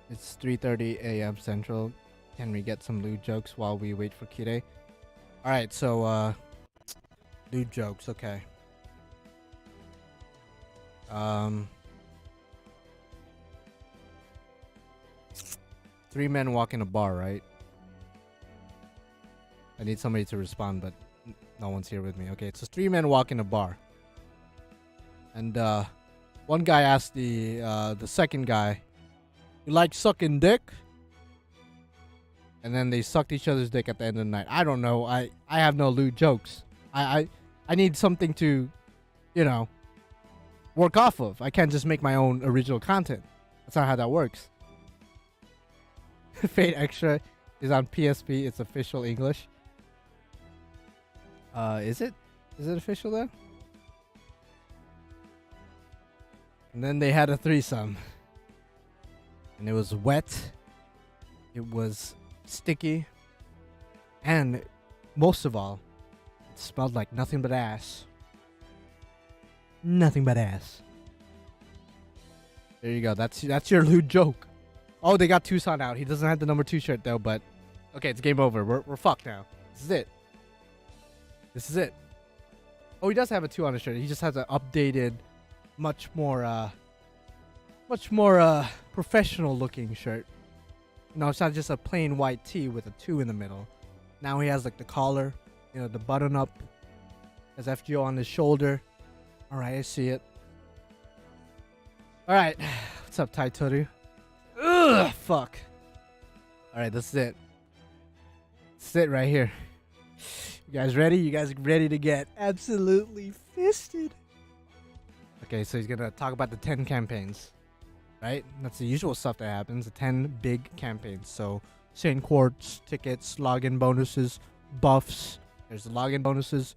It's 3:30 a.m. Central. Can we get some lewd jokes while we wait for Kire? Alright, so, lewd jokes, okay. Three men walk in a bar, right? I need somebody to respond, but no one's here with me. Okay, so 3 men walk in a bar. And, one guy asked the second guy, "You like sucking dick?" And then they sucked each other's dick at the end of the night. I don't know. I have no lewd jokes. I need something to, you know, work off of. I can't just make my own original content. That's not how that works. Fate Extra is on PSP. It's official English. Is it? Is it official though? And then they had a threesome. And it was wet. It was sticky. And most of all, it smelled like nothing but ass. Nothing but ass. There you go. That's your lewd joke. Oh, they got Tucson out. He doesn't have the number 2 shirt though, but okay, it's game over. We're fucked now. This is it. This is it. Oh, he does have a 2 on his shirt. He just has an updated, much more professional looking shirt. No, it's not just a plain white tee with a 2 in the middle. Now he has like the collar, you know, the button up. Has FGO on his shoulder. All right, I see it. All right, what's up, Taitoru? Ugh, fuck. All right, this is it. This is it right here. You guys ready? You guys ready to get absolutely fisted? Okay, so he's gonna talk about the 10 campaigns, right? That's the usual stuff that happens. The 10 big campaigns. So, Saint Quartz, tickets, login bonuses, buffs. There's the login bonuses.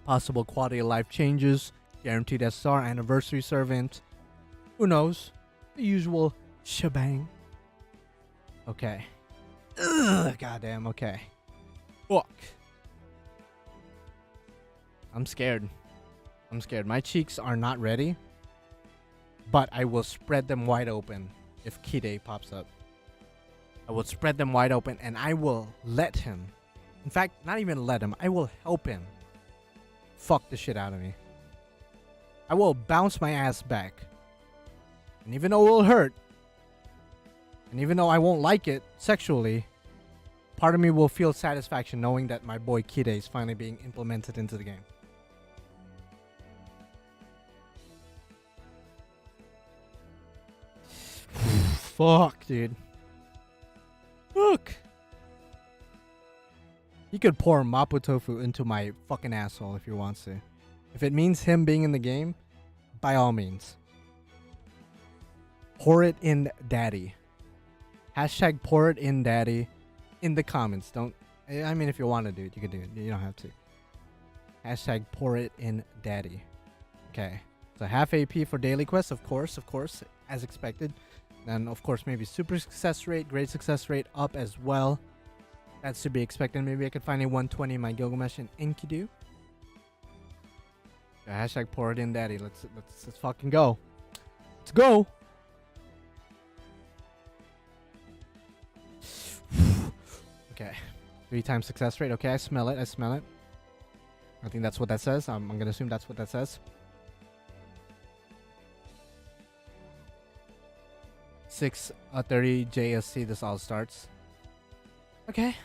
Possible quality of life changes. Guaranteed SR, anniversary servant. Who knows? The usual shebang. Okay. Ugh, goddamn, okay. Fuck. I'm scared. I'm scared. My cheeks are not ready. But I will spread them wide open if Kide pops up. I will spread them wide open and I will let him. In fact, not even let him. I will help him fuck the shit out of me. I will bounce my ass back. And even though it will hurt, and even though I won't like it sexually, part of me will feel satisfaction knowing that my boy Kide is finally being implemented into the game. Fuck, dude. Look. He could pour mapo tofu into my fucking asshole if he wants to. If it means him being in the game, by all means. Pour it in daddy. Hashtag pour it in daddy. in the comments. Don't. I mean, if you want to do it, you can do it. You don't have to. Hashtag pour it in daddy. Okay. So half AP for daily quests, of course, as expected. Then, of course, maybe super success rate, great success rate up as well. That's to be expected. Maybe I could find a 120 in my Gilgamesh and Enkidu. Yeah, hashtag pour it in daddy. Let's fucking go. Let's go. Okay. 3 times success rate. Okay, I smell it. I think that's what that says. I'm gonna assume that's what that says. 6:30 JSC. This all starts. Okay.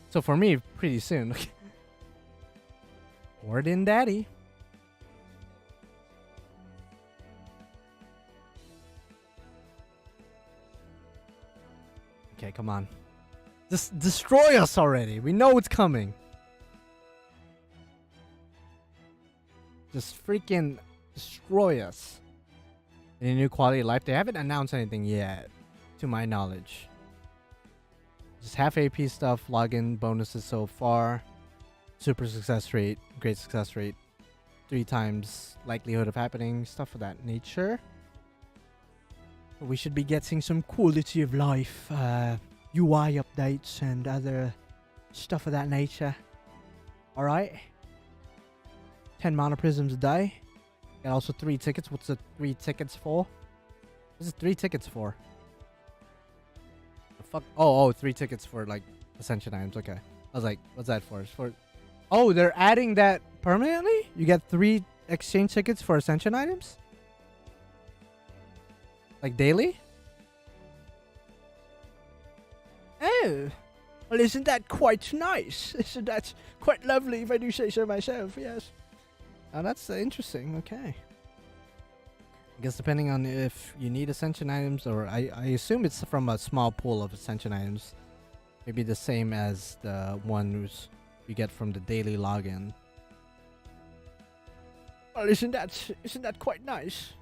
So for me, pretty soon. Word in daddy. Okay, come on. Just destroy us already. We know it's coming. Just freaking destroy us. Any new quality of life? They haven't announced anything yet, to my knowledge. Just half AP stuff, login bonuses so far. Super success rate, great success rate. 3 times likelihood of happening, stuff of that nature. We should be getting some quality of life, UI updates and other stuff of that nature. Alright. 10 mana prisms a day. And also 3 tickets. What's the 3 tickets for? What's the 3 tickets for? The fuck? Oh, 3 tickets for like Ascension items. Okay. I was like, what's that for? It's for. Oh, they're adding that permanently? You get 3 exchange tickets for Ascension items? Like daily? Oh. Well, isn't that quite nice? Isn't that quite lovely if I do say so myself? Yes. Oh, that's interesting. Okay. I guess depending on if you need Ascension items, or I assume it's from a small pool of Ascension items. Maybe the same as the ones you get from the daily login. Well, isn't that quite nice?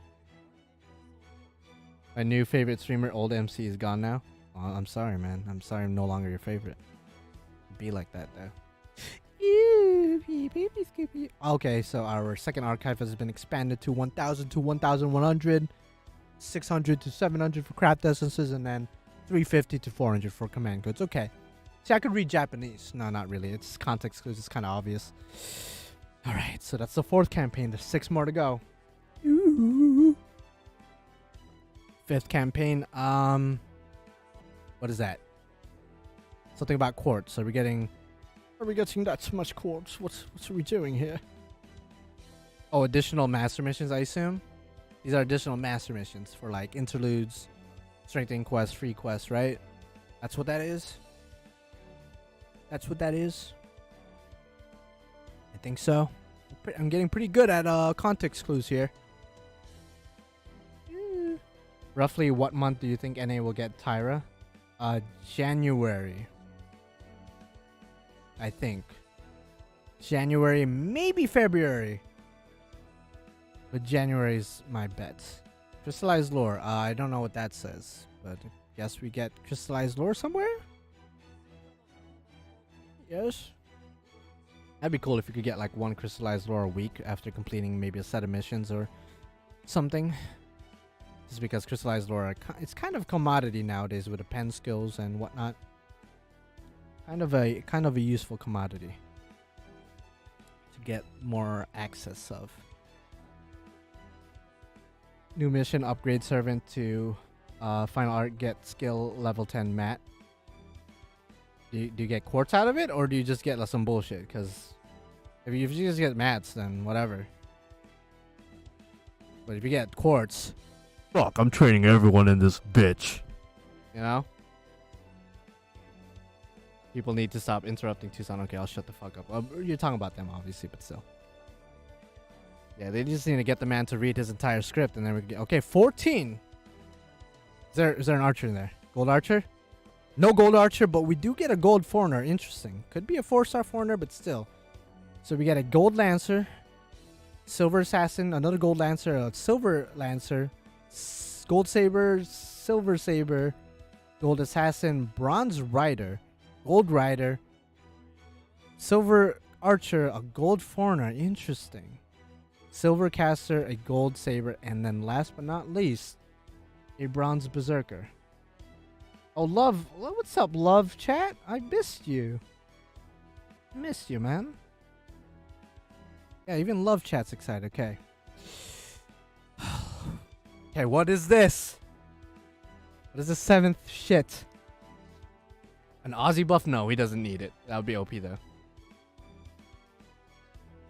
My new favorite streamer, old MC, is gone now. Oh, I'm sorry, man. I'm sorry I'm no longer your favorite. Be like that, though. Okay, so our second archive has been expanded to 1,000 to 1,100, 600 to 700 for craft essences, and then 350 to 400 for command codes. Okay. See, I could read Japanese. No, not really. It's context clues. It's kind of obvious. All right, so that's the 4th campaign. There's 6 more to go. Ooh. 5th campaign. What is that? Something about quartz. Are we getting that much quartz? What are we doing here? Oh, additional master missions, I assume. These are additional master missions for like interludes, strengthening quests, free quests, right? That's what that is. I think so. I'm getting pretty good at context clues here. Roughly what month do you think NA will get Tyra? January. I think. January, maybe February. But January's my bet. Crystallized lore. I don't know what that says. But I guess we get crystallized lore somewhere? Yes. That'd be cool if you could get like 1 crystallized lore a week after completing maybe a set of missions or something. Just because crystallized lore, it's kind of commodity nowadays with the pen skills and whatnot. Kind of a useful commodity to get more access of. New mission: upgrade servant to final art. Get skill level 10 mat. Do you get quartz out of it, or do you just get like, some bullshit? Because if you just get mats, then whatever. But if you get quartz, fuck, I'm training everyone in this bitch. You know? People need to stop interrupting Tucson. Okay, I'll shut the fuck up. You're talking about them, obviously, but still. Yeah, they just need to get the man to read his entire script, and then we can get... Okay, 14! Is there an archer in there? Gold archer? No gold archer, but we do get a gold foreigner. Interesting. Could be a 4-star foreigner, but still. So we get a gold lancer, silver assassin, another gold lancer, a silver lancer, gold saber, silver saber, Gold Assassin, Bronze Rider, Gold Rider, Silver Archer, a Gold Foreigner. Interesting. Silver Caster, a Gold Saber, and then last but not least, a Bronze Berserker. Oh, Love. What's up, Love chat? I missed you. Missed you, man. Yeah, even Love chat's excited. Okay. Okay, what is this? What is the 7th shit? An Aussie buff? No, he doesn't need it. That would be OP though.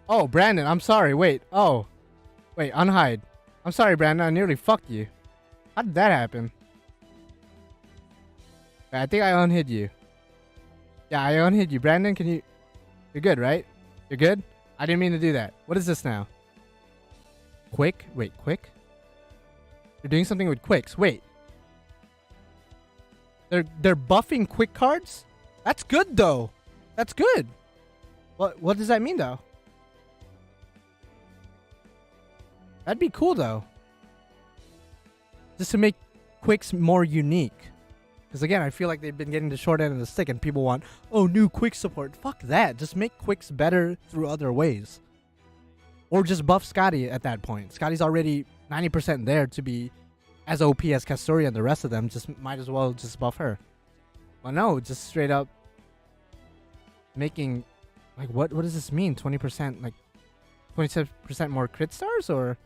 Oh, Brandon, I'm sorry. Wait. Oh. Wait, unhide. I'm sorry, Brandon. I nearly fucked you. How did that happen? I think I unhid you. Yeah, I unhid you. Brandon, can you... You're good, right? You're good? I didn't mean to do that. What is this now? Quick? Wait, quick? You're doing something with quicks. Wait. They're buffing quick cards? That's good, though. That's good. What does that mean, though? That'd be cool, though. Just to make quicks more unique. Because again, I feel like they've been getting the short end of the stick and people want, oh, new quick support. Fuck that. Just make quicks better through other ways. Or just buff Scotty at that point. Scotty's already 90% there to be as OP as Castoria and the rest of them. Just might as well just buff her. Well, no, just straight up making, like, what does this mean? 20%, like 27% more crit stars, or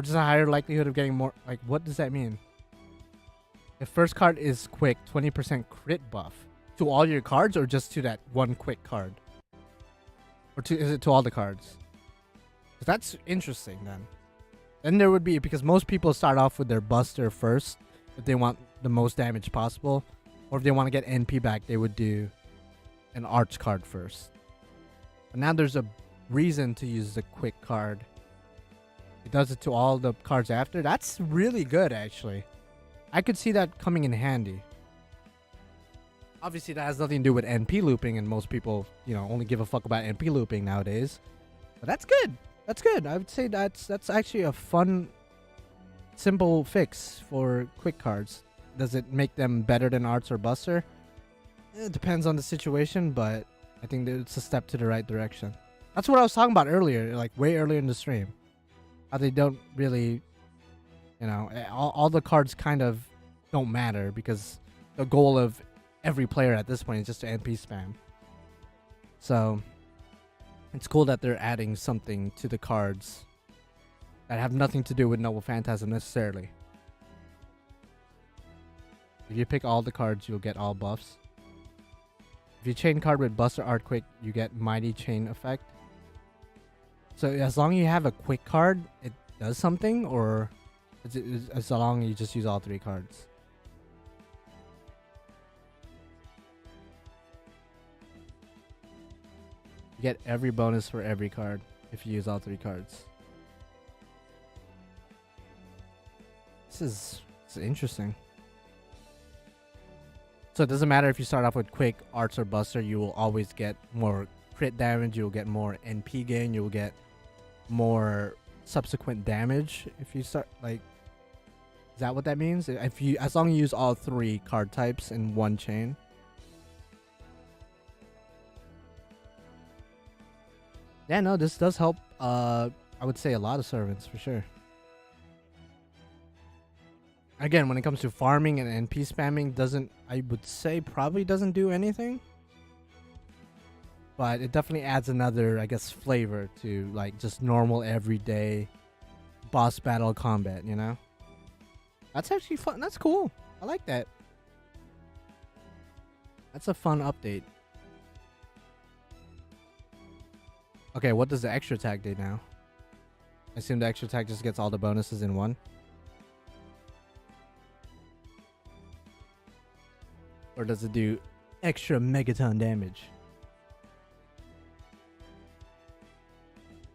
just a higher likelihood of getting more, like, what does that mean? The first card is quick, 20% crit buff to all your cards, or just to that one quick card? Or is it to all the cards? That's interesting then. Then there would be, because most people start off with their Buster first if they want the most damage possible, or if they want to get NP back, they would do an Arch card first. But now there's a reason to use the quick card. It does it to all the cards after. That's really good, actually. I could see that coming in handy. Obviously, that has nothing to do with NP looping, and most people, only give a fuck about NP looping nowadays. But that's good. That's good. I would say that's actually a fun, simple fix for quick cards. Does it make them better than Arts or Buster? It depends on the situation, but I think that it's a step to the right direction. That's what I was talking about earlier, like way earlier in the stream. How they don't really... all the cards kind of don't matter because the goal of every player at this point is just to NP spam. So it's cool that they're adding something to the cards that have nothing to do with Noble Phantasm necessarily. If you pick all the cards, you'll get all buffs. If you chain card with Buster Arcueid, you get Mighty Chain effect. So as long as you have a quick card, it does something, or... as long as you just use all 3 cards. You get every bonus for every card if you use all 3 cards. This is interesting. So it doesn't matter if you start off with quick, Arts, or Buster, you will always get more crit damage, you will get more NP gain, you will get more subsequent damage if you start, like, is that what that means? As long as you use all 3 card types in one chain. Yeah, no, this does help, I would say, a lot of servants for sure. Again, when it comes to farming and NP spamming, I would say probably doesn't do anything. But it definitely adds another, I guess, flavor to, like, just normal everyday boss battle combat, That's actually fun. That's cool. I like that. That's a fun update. Okay, what does the extra attack do now? I assume the extra attack just gets all the bonuses in one. Or does it do extra megaton damage?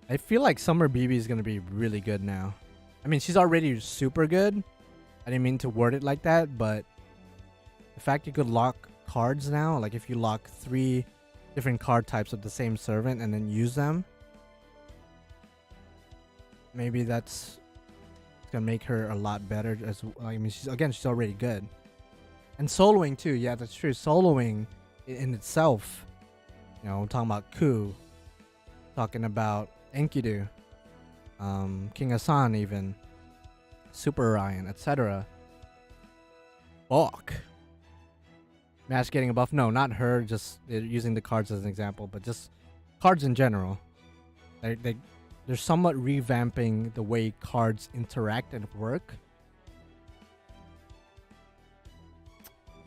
I feel like Summer BB is going to be really good now. I mean, she's already super good. I didn't mean to word it like that, but the fact you could lock cards now, like if you lock 3 different card types of the same servant and then use them, maybe that's gonna make her a lot better. I mean, she's already good. And soloing too, yeah, that's true. Soloing in itself, you know, I'm talking about Ku, talking about Enkidu, King Hassan even, Super Orion, etc. Fuck. Mash getting a buff? No, not her, just using the cards as an example, but just cards in general. They're somewhat revamping the way cards interact and work.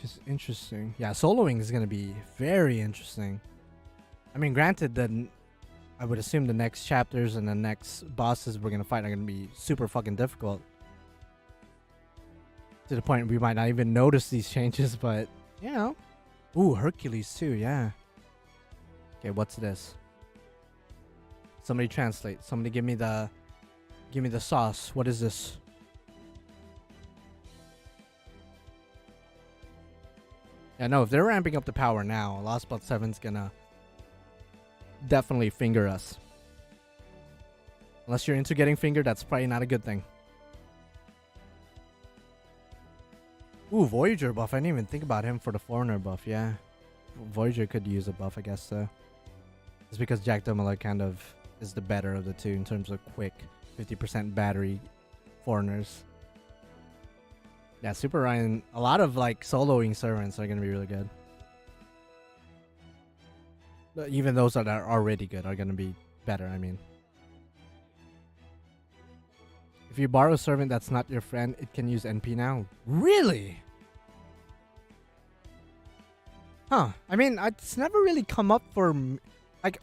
Just interesting. Yeah, soloing is going to be very interesting. I mean, granted, then I would assume the next chapters and the next bosses we're going to fight are going to be super fucking difficult. To the point we might not even notice these changes, but, you know. Ooh, Hercules too, yeah. Okay, what's this? Somebody translate. Somebody give me the sauce. What is this? Yeah, no, if they're ramping up the power now, Lost Belt 7's gonna definitely finger us. Unless you're into getting fingered, that's probably not a good thing. Ooh, Voyager buff. I didn't even think about him for the Foreigner buff, yeah. Voyager could use a buff, I guess so. It's because Jack Miller kind of is the better of the two in terms of quick 50% battery Foreigners. Yeah, Super Ryan, a lot of like soloing servants are going to be really good. But even those that are already good are going to be better, I mean. If you borrow a servant that's not your friend, it can use NP now. Really? Huh. I mean, it's never really come up for... Like,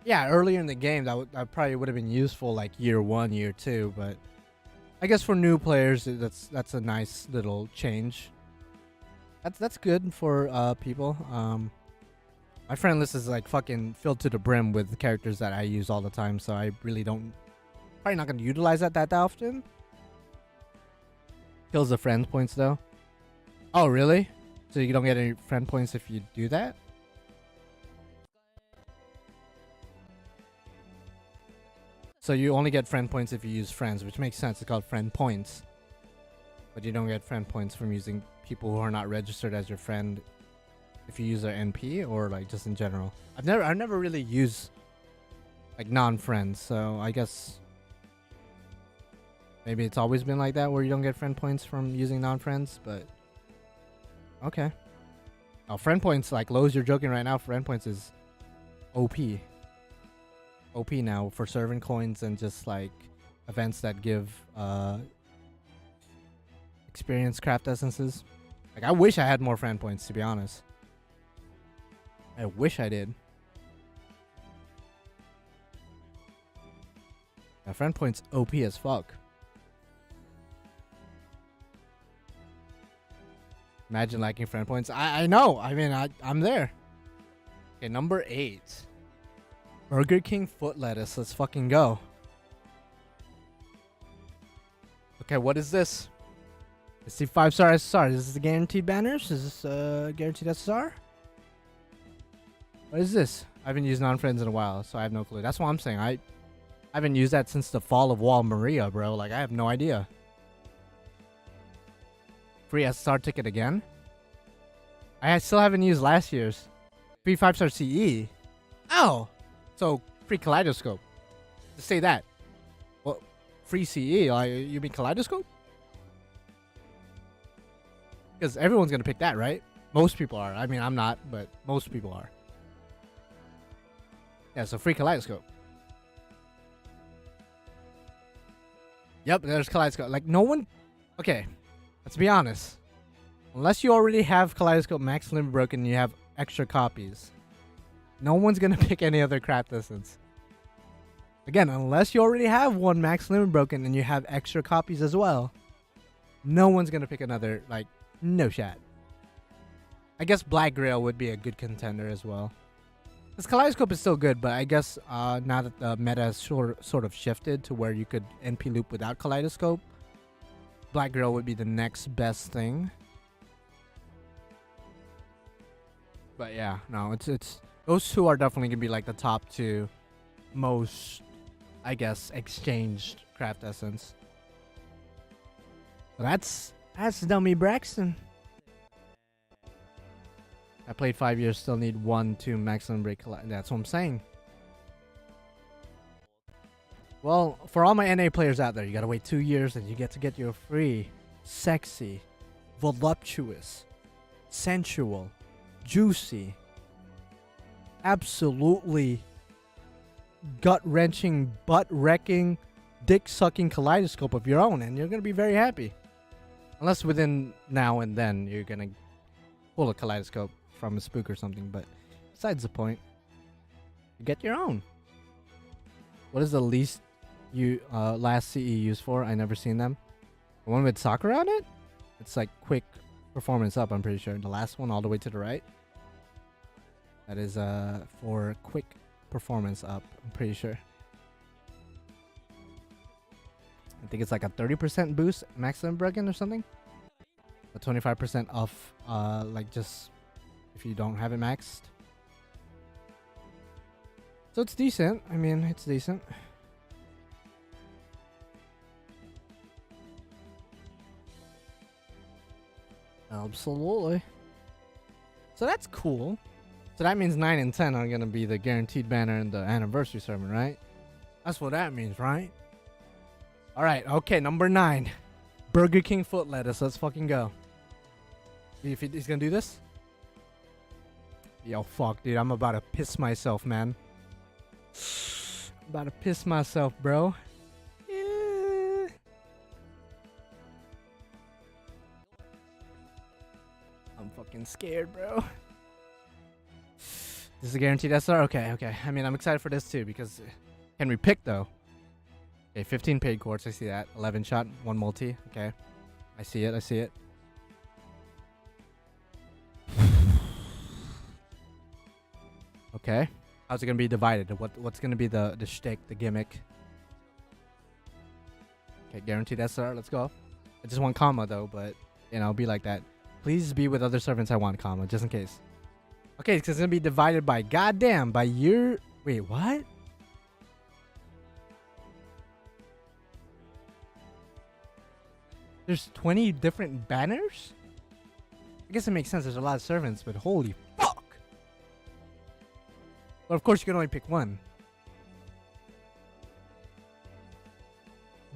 yeah, earlier in the game, that probably would have been useful like year 1, year 2, but... I guess for new players, that's a nice little change. That's good for people. My friend list is like fucking filled to the brim with characters that I use all the time, so I really don't... Probably not going to utilize that often. Kills the friend points though. Oh, really? So you don't get any friend points if you do that? So you only get friend points if you use friends, which makes sense. It's called friend points. But you don't get friend points from using people who are not registered as your friend if you use their NP or like just in general. I've never really used like non-friends, so I guess maybe it's always been like that where you don't get friend points from using non-friends, but okay. Oh, friend points, like Lowe's, you're joking right now, friend points is OP. OP now for servant coins and just like events that give experience craft essences. Like I wish I had more friend points, to be honest. I wish I did. Yeah, friend points OP as fuck. Imagine liking friend points. I know. I mean, I'm there. Okay, number 8. Burger King foot lettuce. Let's fucking go. Okay, what is this? Let's see, 5-star SSR. Is this the guaranteed banners? Is this guaranteed SSR? What is this? I haven't used non-friends in a while, so I have no clue. That's what I'm saying. I haven't used that since the fall of Wall Maria, bro. Like, I have no idea. Free SSR ticket again? I still haven't used last year's. Free 5-star CE. Oh! So, free Kaleidoscope. Just say that. Well, free CE. You mean Kaleidoscope? Because everyone's going to pick that, right? Most people are. I mean, I'm not, but most people are. Yeah, so free Kaleidoscope. Yep, there's Kaleidoscope. Like, no one... Okay, let's be honest. Unless you already have Kaleidoscope Max Limit Broken and you have extra copies, no one's going to pick any other craft essence. Again, unless you already have one Max Limit Broken and you have extra copies as well, no one's going to pick another, like, no shot. I guess Black Grail would be a good contender as well. This Kaleidoscope is still good, but I guess now that the meta has sort of shifted to where you could NP loop without Kaleidoscope, Black Grail would be the next best thing. But yeah, no, it's those two are definitely gonna be like the top 2 most, I guess, exchanged craft essence. So that's dummy Braxton. I played 5 years, still need 1-2 maximum break. That's what I'm saying. Well, for all my NA players out there, you gotta wait 2 years and you get to get your free, sexy, voluptuous, sensual, juicy, absolutely gut-wrenching, butt-wrecking, dick-sucking kaleidoscope of your own, and you're gonna be very happy. Unless within now and then you're gonna pull a kaleidoscope from a spook or something, but besides the point, you get your own. What is the least last CE used for? I never seen them. The one with Sakura on it? It's like quick performance up, I'm pretty sure. The last one all the way to the right. That is for quick performance up, I'm pretty sure. I think it's like a 30% boost maximum Bregan or something. A 25% off, like just if you don't have it maxed. So it's decent. I mean, it's decent. Absolutely. So that's cool. So that means 9 and 10 are gonna be the guaranteed banner in the anniversary sermon, right? That's what that means, right? Alright, okay, number 9. Burger King foot lettuce. Let's fucking go. If he's gonna do this? Yo, fuck, dude. I'm about to piss myself, man. I'm about to piss myself, bro. Yeah. I'm fucking scared, bro. This is a guaranteed SR? Okay, okay. I mean, I'm excited for this too because can we pick though? Okay, 15 paid quartz. I see that. 11 shot, 1 multi. Okay. I see it. I see it. Okay. How's it gonna be divided? What's gonna be the shtick, the gimmick? Okay, guaranteed SR. Let's go. I just want comma though, but you know, be like that. Please be with other servants. I want comma, just in case. Okay, it's gonna be divided by goddamn by year. Wait, what? There's 20 different banners? I guess it makes sense. There's a lot of servants, but holy fuck! Well, of course you can only pick one.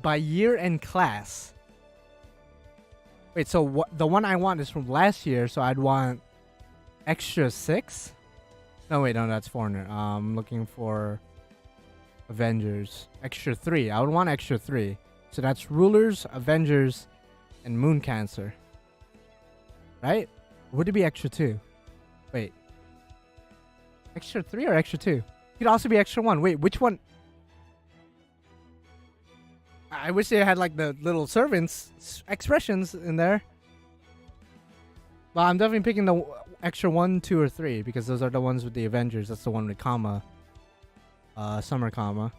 By year and class. Wait, so what? The one I want is from last year, so I'd want extra 6? No, wait, no, that's foreigner. I'm looking for Avengers. Extra 3. I would want extra 3. So that's Rulers, Avengers, and Moon Cancer. Right? Would it be extra 2? Wait. Extra 3 or extra 2? It could also be extra 1. Wait, which one? I wish they had like the little servants expressions in there. But I'm definitely picking the extra 1, 2, or 3 because those are the ones with the Avengers. That's the one with comma. Summer comma.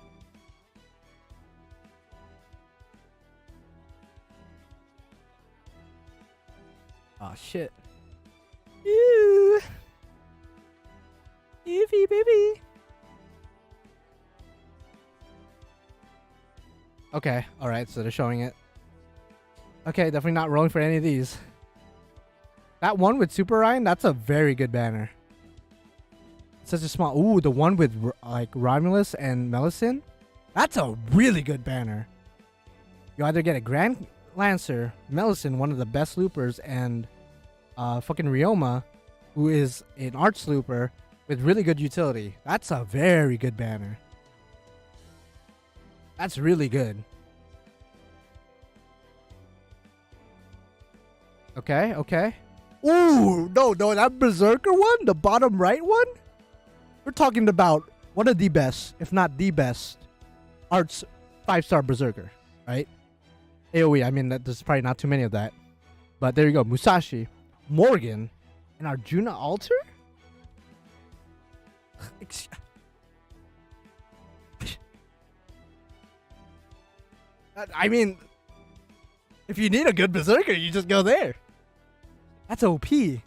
Oh shit. Ew. Eevee baby. Okay, alright, so they're showing it. Okay, definitely not rolling for any of these. That one with Super Ryan, that's a very good banner. Such a small... Ooh, the one with like Romulus and Melisyn? That's a really good banner. You either get a Grand Lancer, Melisyn, one of the best loopers, and fucking Ryoma, who is an arch looper with really good utility. That's a very good banner. That's really good. Okay, okay. Ooh, no, that Berserker one, the bottom right one? We're talking about one of the best, if not the best, arts 5-star Berserker, right? AoE, I mean, there's probably not too many of that. But there you go, Musashi, Morgan, and Arjuna Alter? I mean, if you need a good Berserker, you just go there. That's OP. I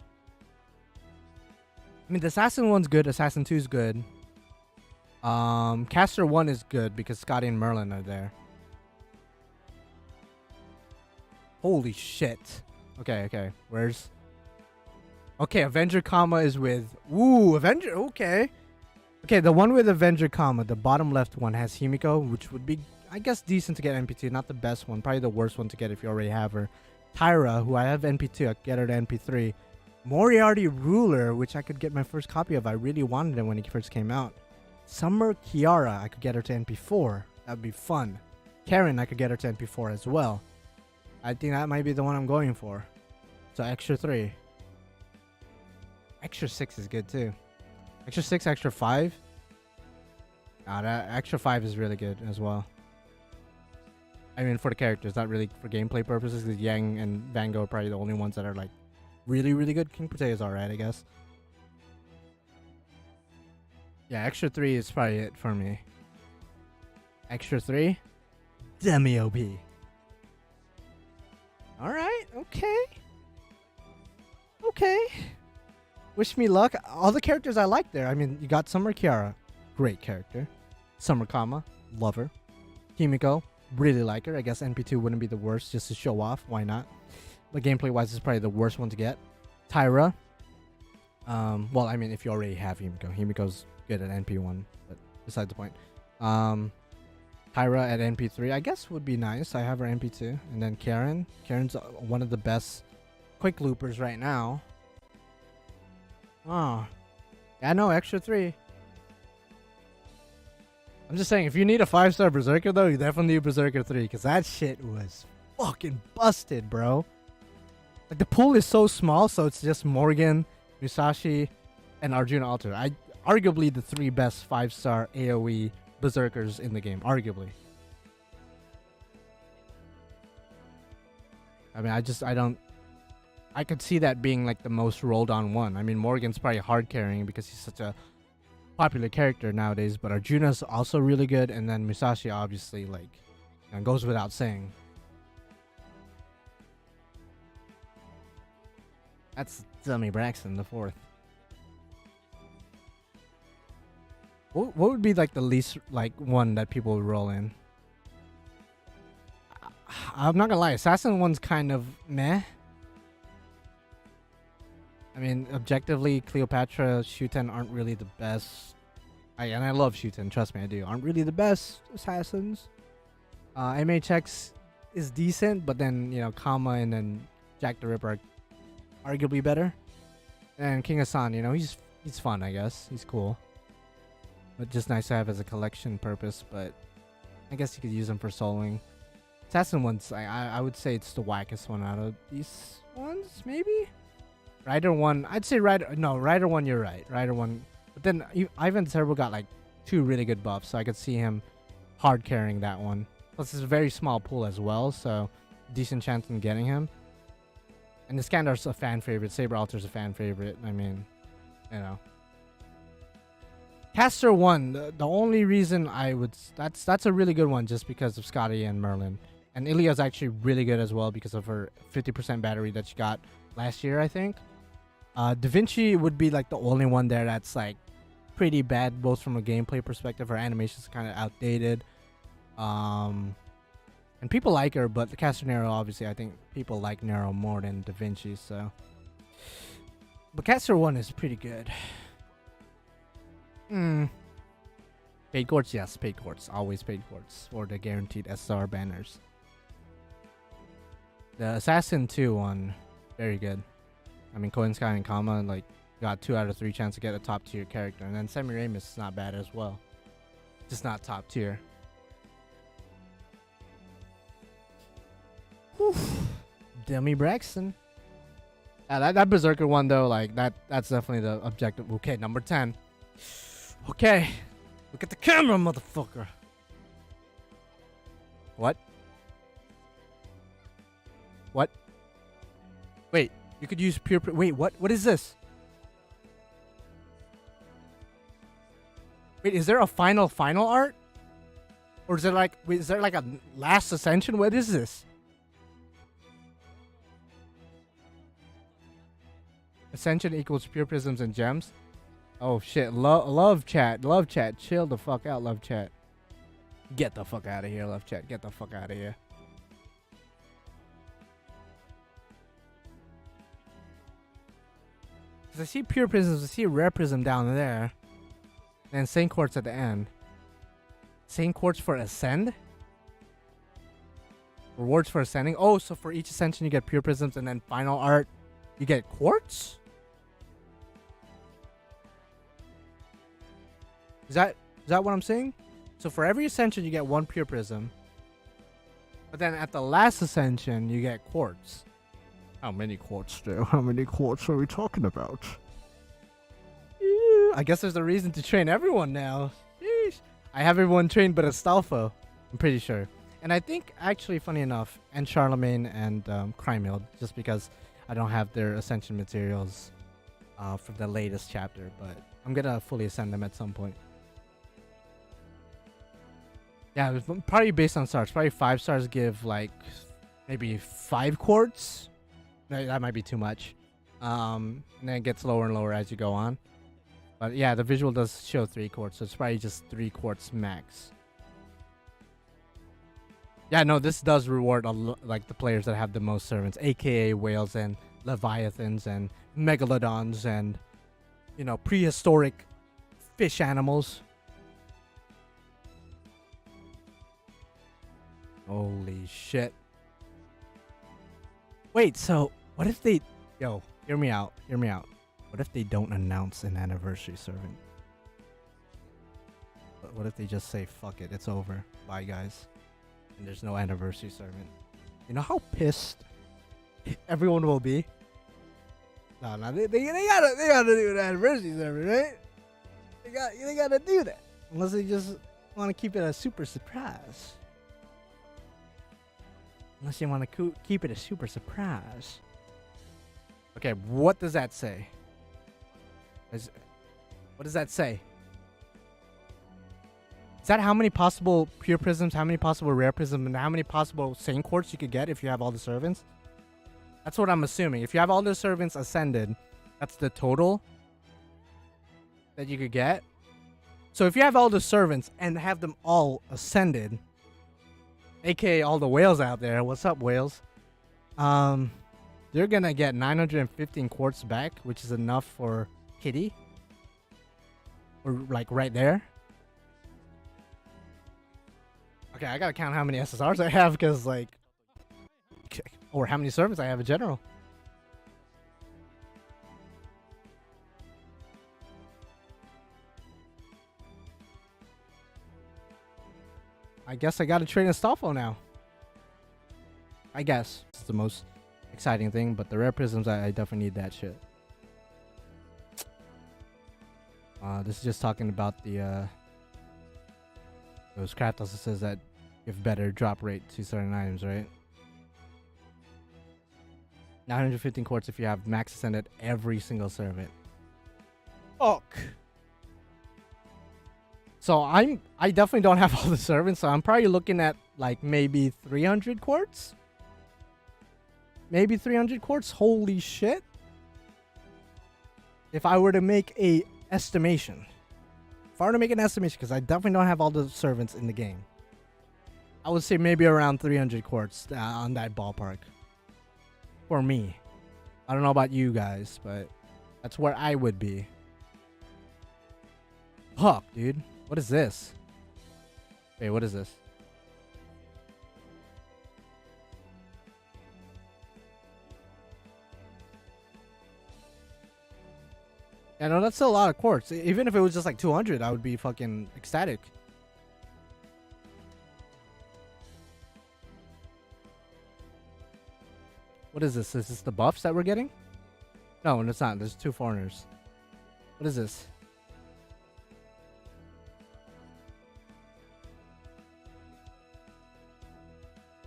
mean, the Assassin 1's good, Assassin 2's good. Caster 1 is good because Scotty and Merlin are there. Holy shit. Okay. Where's... Okay, Avenger comma is with... Ooh, Avenger, okay. Okay, the one with Avenger comma, the bottom left one has Himiko, which would be, I guess, decent to get NP2. Not the best one, probably the worst one to get if you already have her. Tyra, who I have NP2, I could get her to NP3. Moriarty Ruler, which I could get my first copy of. I really wanted it when it first came out. Summer Kiara, I could get her to NP4. That would be fun. Karen, I could get her to NP4 as well. I think that might be the one I'm going for. So extra 3. Extra 6 is good too. Extra 6, extra 5. Nah, that extra 5 is really good as well. I mean, for the characters, not really for gameplay purposes, because Yang and Van Gogh are probably the only ones that are like really, really good. King Potato is alright, I guess. Yeah, extra 3 is probably it for me. Extra 3, Demi OP. Alright, okay. Okay. Wish me luck. All the characters I like there. I mean, you got Summer Kiara. Great character. Summer Kama. Love her. Himiko. Really like her. I guess NP2 wouldn't be the worst just to show off. Why not? But gameplay-wise, it's probably the worst one to get. Tyra. Well, I mean, if you already have Himiko. Himiko's good at NP1. But beside the point. Tyra at NP3, I guess would be nice. I have her NP2. And then Karen. Karen's one of the best quick loopers right now. Oh. Yeah, no, extra 3. I'm just saying, if you need a 5-star Berserker, though, you definitely need Berserker 3. Because that shit was fucking busted, bro. Like, the pool is so small, so it's just Morgan, Musashi, and Arjuna Alter. Arguably the 3 best 5-star AoE Berserkers in the game. Arguably. I mean, I could see that being like the most rolled on one. I mean, Morgan's probably hard carrying because he's such a popular character nowadays, but Arjuna's also really good, and then Musashi obviously, like, you know, goes without saying. That's Dummy Braxton, the 4th. What would be like the least like one that people would roll in? I'm not gonna lie, Assassin one's kind of meh. I mean, objectively, Cleopatra, Shuten aren't really the best. And I love Shuten, trust me, I do. Aren't really the best assassins. MHX is decent, but then, you know, Kama and then Jack the Ripper are arguably better. And King Hassan, you know, he's fun, I guess. He's cool. But just nice to have as a collection purpose, but I guess you could use him for soloing. Assassin one's, I would say it's the wackest one out of these ones, maybe? Rider 1, I'd say Rider 1, you're right. Rider 1, but then Ivan Turbo got like 2 really good buffs, so I could see him hard carrying that one. Plus it's a very small pool as well, so decent chance in getting him. And the Skandar's a fan favorite, Saber Alter's a fan favorite, I mean, you know. Caster 1, the only reason I would, that's a really good one just because of Scotty and Merlin. And Ilya's actually really good as well because of her 50% battery that she got last year, I think. Da Vinci would be like the only one there that's like pretty bad, both from a gameplay perspective. Her animation's kind of outdated. And people like her, but the Caster Nero, obviously, I think people like Nero more than Da Vinci, so. But Caster 1 is pretty good. Paid quartz, yes, paid quartz. Always paid quartz for the guaranteed SR banners. The Assassin 2 one, very good. I mean, Cohen Sky and Kama, like, got 2 out of 3 chance to get a top tier character. And then Semiramis is not bad as well. Just not top tier. Whew. Demi Braxton. That Berserker one, though, like, that's definitely the objective. Okay, number 10. Okay. Look at the camera, motherfucker. What? What? Wait, you could use pure... Wait, what? What is this? Wait, is there a final art? Or is there like... Wait, is there like a last ascension? What is this? Ascension equals pure prisms and gems. Oh shit, love chat, chill the fuck out, love chat. Get the fuck out of here, love chat, get the fuck out of here. Because I see pure prisms, I see rare prism down there. And Saint Quartz at the end. Saint Quartz for Ascend? Rewards for Ascending? Oh, so for each Ascension you get pure prisms, and then final art you get Quartz? Is that what I'm saying? So for every Ascension you get 1 pure prism. But then at the last Ascension you get Quartz. How many quartz, though? How many quartz are we talking about? I guess there's a reason to train everyone now. Sheesh. I have everyone trained but Astolfo, I'm pretty sure. And I think, actually, funny enough, and Charlemagne and Crimhild, just because I don't have their Ascension materials from the latest chapter, but I'm gonna fully ascend them at some point. Yeah, it was probably based on stars. Probably 5 stars give, like, maybe 5 quartz. That might be too much. And then it gets lower and lower as you go on. But yeah, the visual does show 3 quartz, so it's probably just 3 quartz max. Yeah, no, this does reward like the players that have the most servants, aka whales and leviathans and megalodons and, you know, prehistoric fish animals. Holy shit. Wait, so what if they... Yo, hear me out. What if they don't announce an anniversary servant? What if they just say, fuck it, it's over. Bye, guys. And there's no anniversary servant. You know how pissed everyone will be? No, they gotta do an anniversary servant, right? They gotta do that. Unless they just want to keep it a super surprise. Unless you want to keep it a super surprise. Okay, what does that say? What does that say? Is that how many possible pure prisms, how many possible rare prisms, and how many possible Saint Quartz you could get if you have all the servants? That's what I'm assuming. If you have all the servants ascended, that's the total that you could get. So if you have all the servants and have them all ascended, aka all the whales out there, what's up, whales? They're gonna get 915 quartz back, which is enough for Kitty. Or like right there. Okay, I gotta count how many SSRs I have, because like, or how many servants I have in general. I guess I gotta train Astolfo now. I guess it's the most exciting thing, but the rare prisms, I definitely need that shit. This is just talking about the those craft also says that give better drop rate to certain items, right? 915 quartz if you have max ascended every single servant. Fuck. So I definitely don't have all the servants, so I'm probably looking at like maybe 300 quartz. Maybe 300 quartz. Holy shit. If I were to make a estimation. If I were to make an estimation, because I definitely don't have all the servants in the game, I would say maybe around 300 quartz on that ballpark. For me. I don't know about you guys, but that's where I would be. Fuck, dude. What is this? Wait, what is this? Yeah, no, that's still a lot of quartz. Even if it was just like 200, I would be fucking ecstatic. What is this? Is this the buffs that we're getting? No, it's not. There's 2 foreigners. What is this?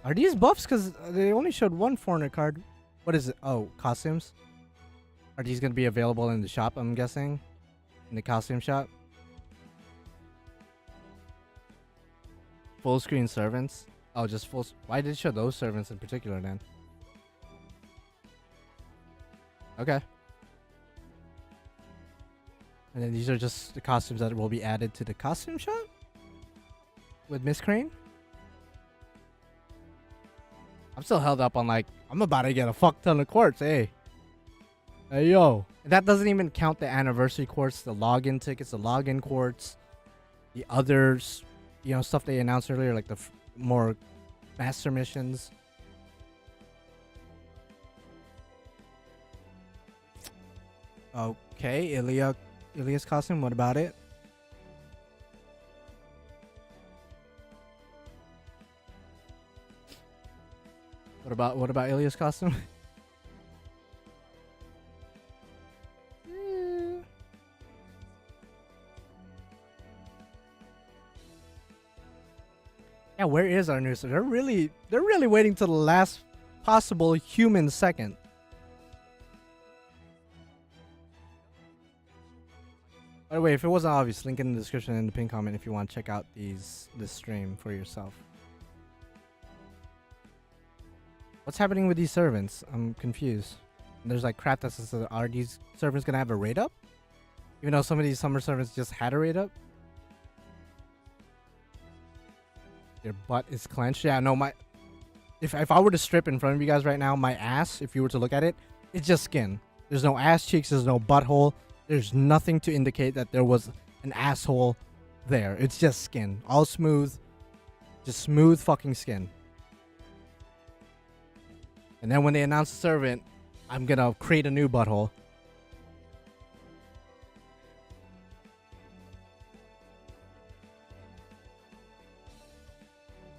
Are these buffs? Because they only showed 1 foreigner card. What is it? Oh, costumes? Are these going to be available in the shop, I'm guessing? In the costume shop? Full screen servants? Oh, just full... Why did it show those servants in particular, then? Okay. And then these are just the costumes that will be added to the costume shop? With Miss Crane? I'm still held up on like, I'm about to get a fuck ton of quartz, hey. Hey yo, that doesn't even count the anniversary quartz, the login tickets, the login quartz, the others, you know, stuff they announced earlier, like the more master missions. Okay, Ilia's costume. What about it? What about Ilia's costume? Yeah, where is our news? They're really waiting till the last possible human second. By the way, if it wasn't obvious, link in the description and in the pinned comment if you want to check out this stream for yourself. What's happening with these servants? I'm confused. There's like crap that says, are these servants gonna have a rate up? Even though some of these summer servants just had a rate up? Your butt is clenched. Yeah, no, if I were to strip in front of you guys right now, my ass, if you were to look at it, it's just skin. There's no ass cheeks, there's no butthole. There's nothing to indicate that there was an asshole there. It's just skin. All smooth. Just smooth fucking skin. And then when they announce a servant, I'm gonna create a new butthole.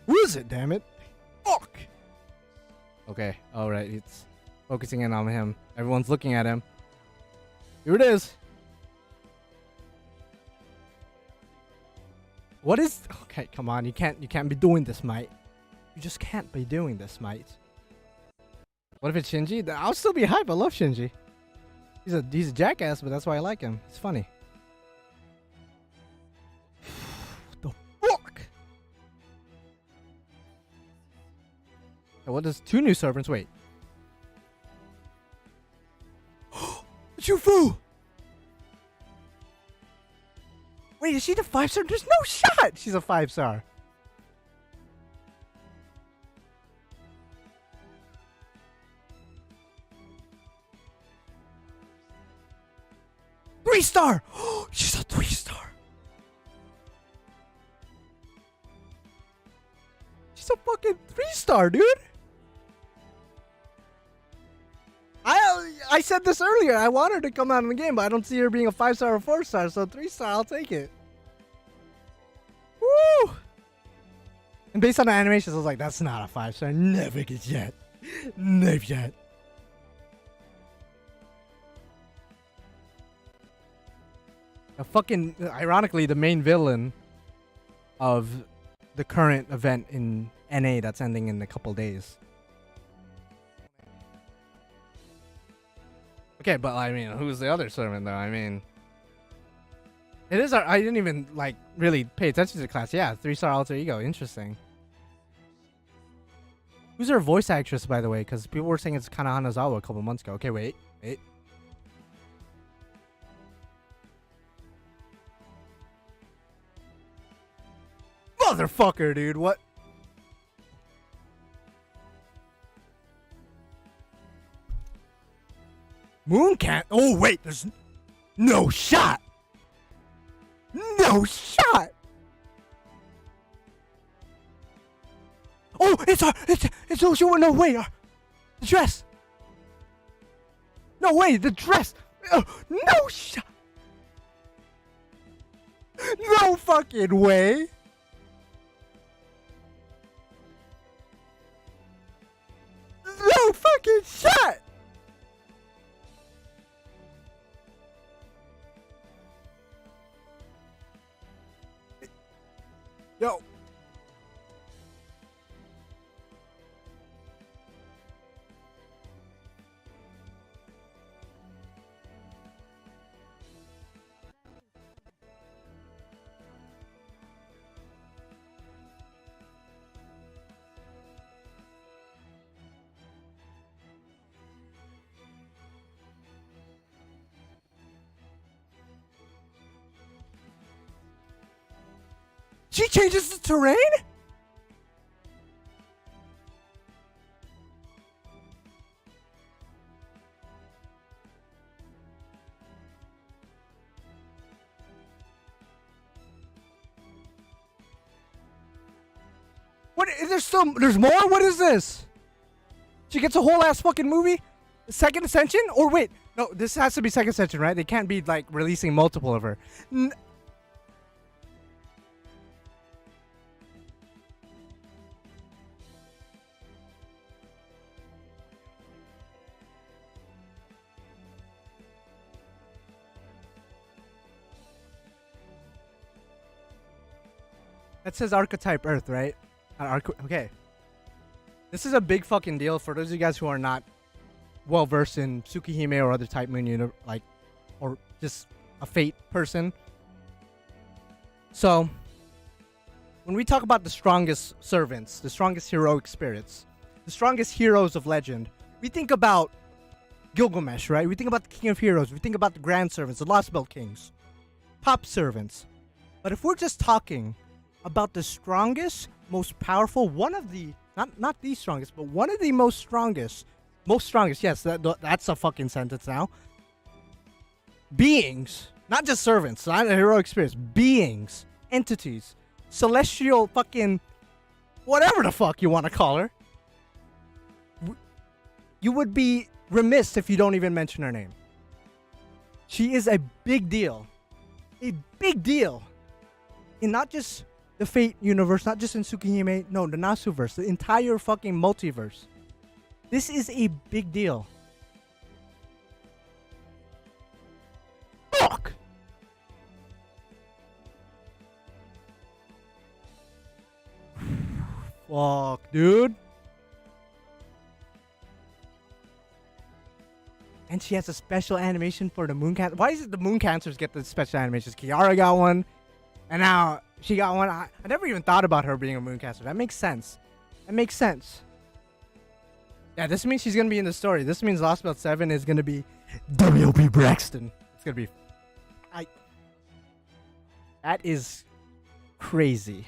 Who is it, damn it? Fuck! Okay, alright, it's focusing in on him. Everyone's looking at him. Here it is. What is... Okay, come on, you can't be doing this, mate. You just can't be doing this, mate. What if it's Shinji? I'll still be hype. I love Shinji. He's a jackass, but that's why I like him. It's funny. What the fuck? What does two new servants? Wait. Jufu! Wait, is she the 5-star? There's no shot! She's a 5-star. Three-star! She's a 3-star. She's a fucking 3-star, dude. I said this earlier. I want her to come out in the game, but I don't see her being a 5-star or 4-star. So 3-star, I'll take it. Woo! And based on the animations, I was like, that's not a 5-star. Never get yet. Never yet. Ironically, the main villain of the current event in NA that's ending in a couple days. Okay, but I mean, who's the other servant though? I mean, it is I didn't even like really pay attention to the class. Yeah, 3-star alter ego. Interesting. Who's her voice actress, by the way? Because people were saying it's Kana Hanazawa a couple months ago. Okay, wait. Motherfucker, dude. What? Moon can't. Oh, wait. There's no shot. No shot. Oh, it's Oshua. No, wait. The dress. No, wait. The dress. Oh, no shot. No fucking way. No fucking shot. Yo. She changes the terrain? There's more? What is this? She gets a whole ass fucking movie? Second Ascension? Or wait, no, this has to be Second Ascension, right? They can't be like releasing multiple of her. That says Archetype Earth, right? Okay. This is a big fucking deal for those of you guys who are not well versed in Tsukihime or other Type Moon or just a Fate person. So, when we talk about the strongest servants, the strongest heroic spirits, the strongest heroes of legend, we think about Gilgamesh, right? We think about the King of Heroes. We think about the Grand Servants, the Lost Belt Kings, Pop Servants. But if we're just talking about the strongest, most powerful, one of the, not the strongest, but one of the most strongest, yes, that's a fucking sentence now. Beings, not just servants, not a heroic spirits, beings, entities, celestial fucking, whatever the fuck you want to call her. You would be remiss if you don't even mention her name. She is a big deal. A big deal. In not just the Fate universe, not just in Tsukihime, no, the Nasuverse, the entire fucking multiverse. This is a big deal. Fuck! Fuck, dude. And she has a special animation for the Moon Cancer. Why is it the Moon Cancers get the special animations? Kiara got one, and now she got one. I never even thought about her being a Moon Cancer. That makes sense. That makes sense. Yeah, this means she's gonna be in the story. This means Lost Belt 7 is gonna be W.O.P. Braxton. It's gonna be... That is crazy.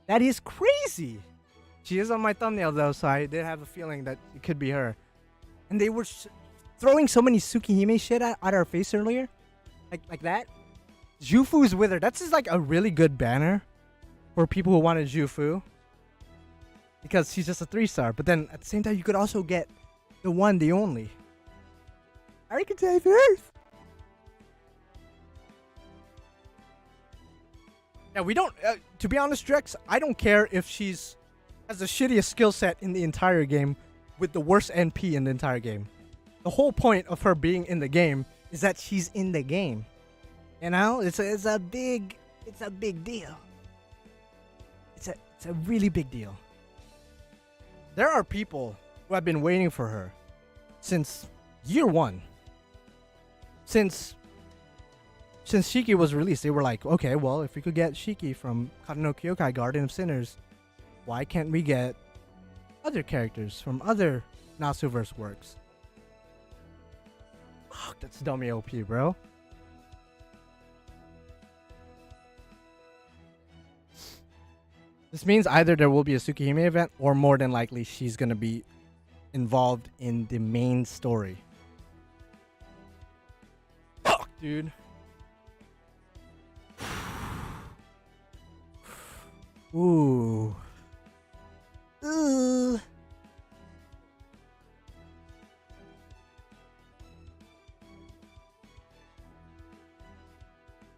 That is crazy. She is on my thumbnail though, so I did have a feeling that it could be her. And they were throwing so many Tsukihime shit at our face earlier. Like that. Jufu is with her. That's just like a really good banner for people who wanted Jufu. Because she's just a 3-star. But then at the same time, you could also get the one, the only. Archetype Earth. Yeah, we don't... to be honest, Drex, I don't care if she's has the shittiest skill set in the entire game with the worst NP in the entire game. The whole point of her being in the game is that she's in the game. You know? It's a big deal. It's a really big deal. There are people who have been waiting for her since year one. Since Shiki was released, they were like, okay, well, if we could get Shiki from Kadano Kyokai Garden of Sinners, why can't we get other characters from other Nasuverse works? Fuck, that's dummy OP, bro. This means either there will be a Tsukihime event, or more than likely she's gonna be involved in the main story. Fuck, dude. Ooh. Ooh.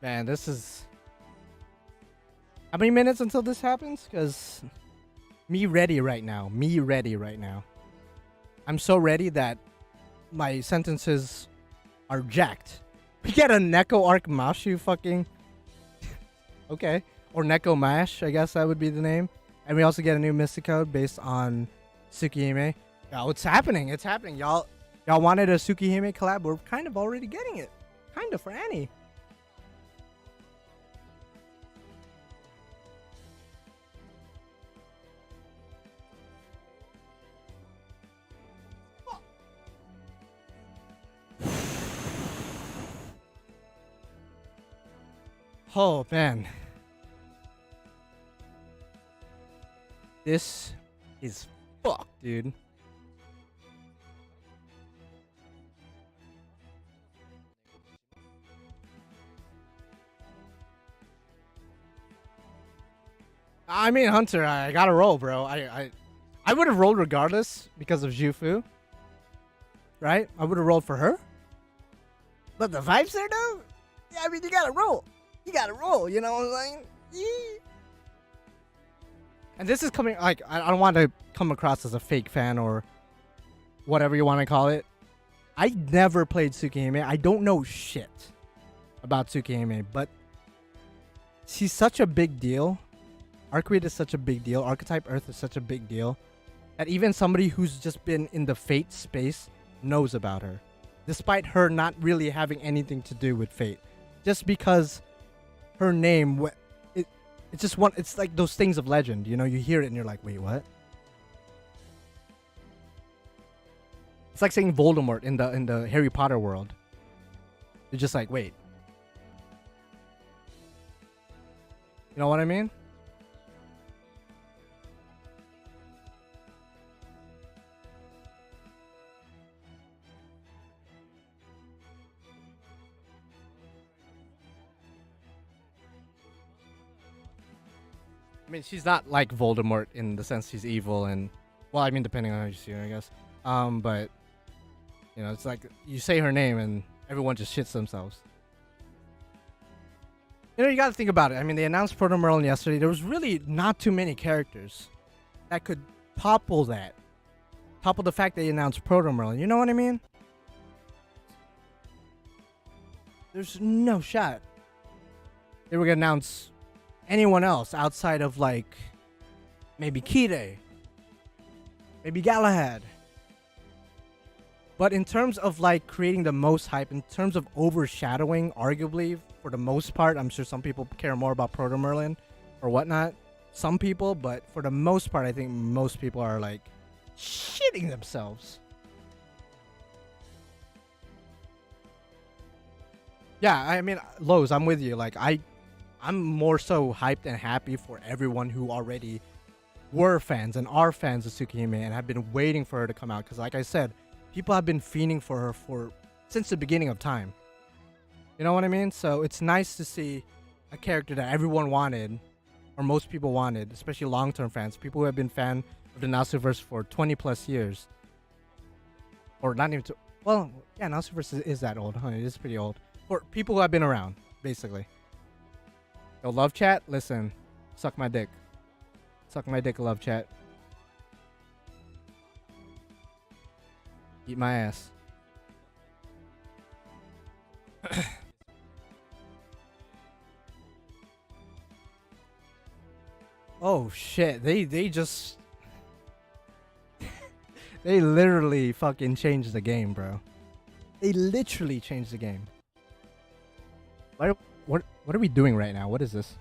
Man, this is... How many minutes until this happens? Because me ready right now. I'm so ready that my sentences are jacked. We get a Neko Arc Mashu fucking... Okay. Or Neko Mash, I guess that would be the name. And we also get a new Mystic Code based on Tsukihime. Oh, it's happening. It's happening. Y'all wanted a Tsukihime collab. We're kind of already getting it. Kind of for Annie. Oh, man. This is fucked, dude. I mean, Hunter, I gotta roll, bro. I would have rolled regardless because of Jufu. Right? I would have rolled for her. But the vibes there, though? Yeah, I mean, you gotta roll. You gotta roll, you know what I'm saying? Yeah. And this is coming, like, I don't want to come across as a fake fan or whatever you want to call it. I never played Tsukihime. I don't know shit about Tsukihime, but she's such a big deal. Arcueid is such a big deal. Archetype Earth is such a big deal that even somebody who's just been in the Fate space knows about her, despite her not really having anything to do with Fate. Just because her name, it's just one. It's like those things of legend, you know. You hear it and you're like, wait, what? It's like saying Voldemort in the Harry Potter world. You're just like, wait. You know what I mean? I mean, she's not like Voldemort in the sense she's evil and, well, I mean, depending on how you see her, I guess. But, you know, it's like you say her name and everyone just shits themselves. You know, you gotta think about it. I mean, they announced Proto Merlin yesterday. There was really not too many characters that could topple that. Topple the fact that they announced Proto Merlin. You know what I mean? There's no shot they were gonna announce anyone else outside of, like, maybe Kide, maybe Galahad. But in terms of, like, creating the most hype, in terms of overshadowing, arguably, for the most part, I'm sure some people care more about Proto Merlin or whatnot. Some people, but for the most part, I think most people are, like, shitting themselves. Yeah, I mean, Lowe's, I'm with you. Like, I'm more so hyped and happy for everyone who already were fans and are fans of Tsukihime and have been waiting for her to come out. Because like I said, people have been fiending for her since the beginning of time. You know what I mean? So it's nice to see a character that everyone wanted, or most people wanted, especially long-term fans, people who have been fan of the Nasuverse for 20 plus years. Or not even, well, yeah, Nasuverse is that old, huh? It is pretty old. For people who have been around, basically. Yo, love chat, listen, suck my dick. Suck my dick, love chat. Eat my ass. Oh shit, they just they literally fucking changed the game, bro. They literally changed the game. What are we doing right now? What is this?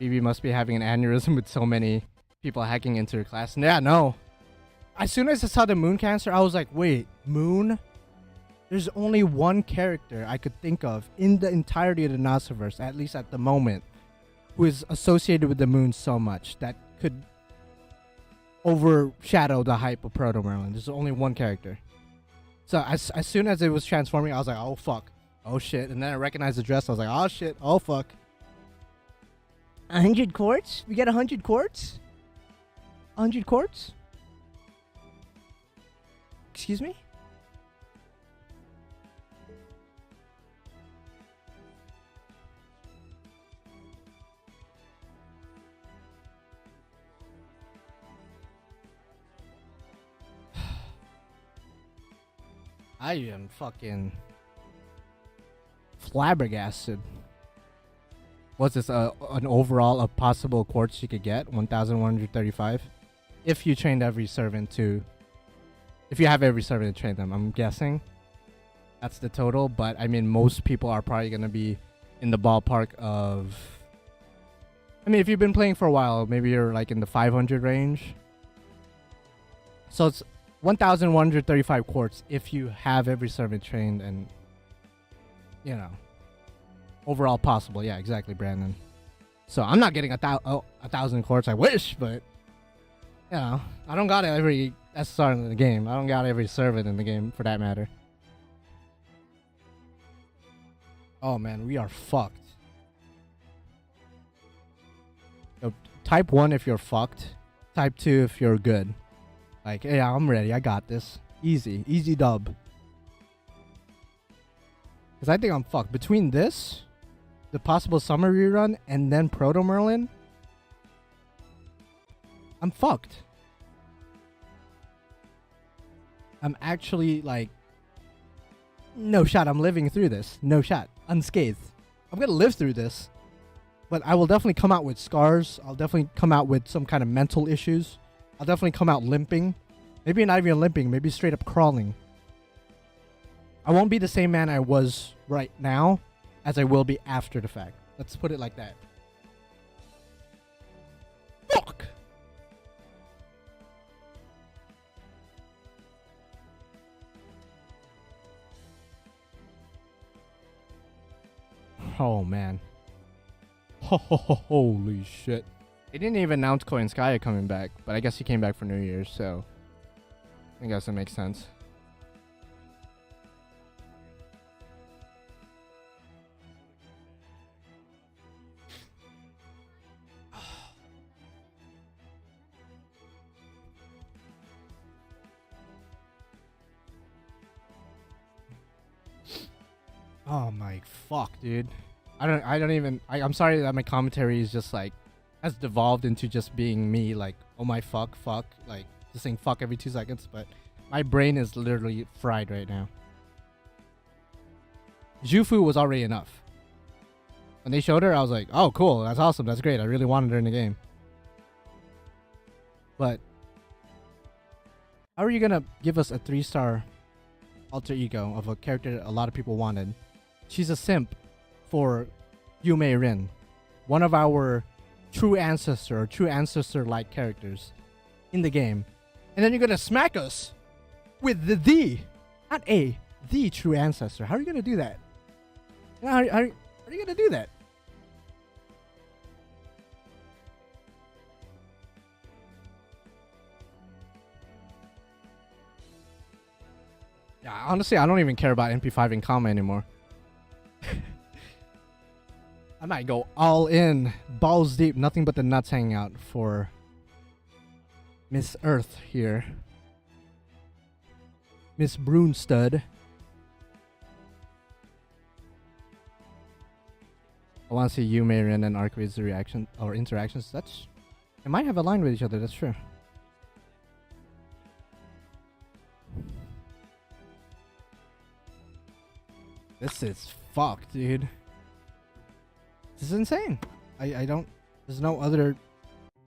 BB must be having an aneurysm with so many people hacking into her class. Yeah, no. As soon as I saw the Moon Cancer, I was like, wait, Moon? There's only one character I could think of in the entirety of the Nasuverse, at least at the moment, who is associated with the Moon so much that could overshadow the hype of Proto Merlin. There's only one character. So as soon as it was transforming, I was like, oh fuck, oh shit. And then I recognized the dress. I was like, oh shit, oh fuck. 100 quartz? We get 100 quartz? 100 quartz? Excuse me? I am fucking flabbergasted. What's this? An overall of possible quartz you could get? 1,135. If you trained every servant to... If you have every servant to train them, I'm guessing. That's the total. But, I mean, most people are probably going to be in the ballpark of... I mean, if you've been playing for a while, maybe you're like in the 500 range. So it's 1,135 quartz if you have every servant trained and, you know, overall possible. Yeah, exactly, Brandon. So I'm not getting 1,000 quartz. I wish, but, you know, I don't got every That's starting the game. I don't got every servant in the game for that matter. Oh man, we are fucked. So, type 1 if you're fucked. Type 2 if you're good. Like, hey, I'm ready. I got this. Easy. Easy dub. Because I think I'm fucked. Between this, the possible summer rerun, and then Proto Merlin, I'm fucked. I'm actually like, no shot. I'm living through this. No shot. Unscathed. I'm going to live through this. But I will definitely come out with scars. I'll definitely come out with some kind of mental issues. I'll definitely come out limping. Maybe not even limping. Maybe straight up crawling. I won't be the same man I was right now as I will be after the fact. Let's put it like that. Fuck! Oh, man. Holy shit. They didn't even announce Koi and Skya coming back, but I guess he came back for New Year's, so I guess it makes sense. Oh my fuck, dude. I'm sorry that my commentary is just like has devolved into just being me like, oh my fuck, like just saying fuck every 2 seconds, but my brain is literally fried right now. Jufu was already enough. When they showed her, I was like, oh cool, that's awesome, that's great. I really wanted her in the game. But how are you gonna give us a 3-star alter ego of a character that a lot of people wanted? She's a simp for Yume Rin, one of our true ancestor-like characters in the game. And then you're gonna smack us with not the true ancestor. How are you gonna do that? How are you gonna do that? Yeah, honestly, I don't even care about MP5 and Kama anymore. I might go all in, balls deep, nothing but the nuts hanging out for Miss Earth here. Miss Broonstud. I want to see Yume Rin and Arcueid's reaction or interactions. They might have aligned with each other, that's true. This is fucked, dude. This is insane. There's no other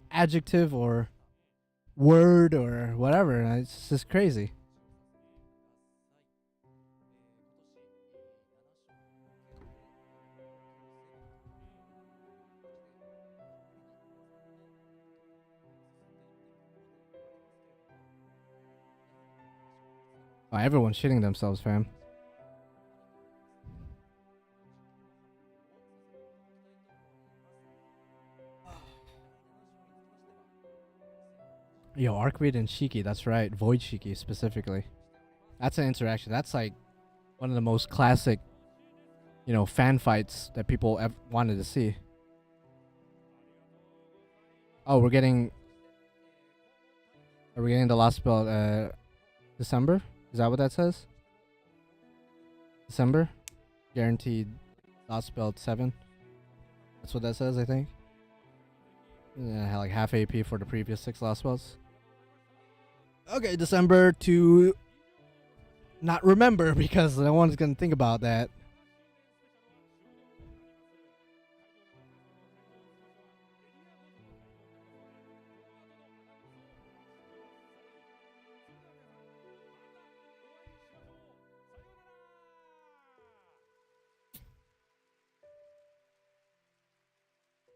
adjective or word or whatever. It's just crazy. Oh, everyone's shitting themselves, fam. Yo, Arcueid and Shiki, that's right. Void Shiki specifically. That's an interaction. That's like one of the most classic, fan fights that people wanted to see. Oh, are we getting the last belt December? Is that what that says? December? Guaranteed last belt 7. That's what that says, I think. Yeah, like half AP for the previous 6 lost belts. Okay, December to not remember because no one's gonna think about that.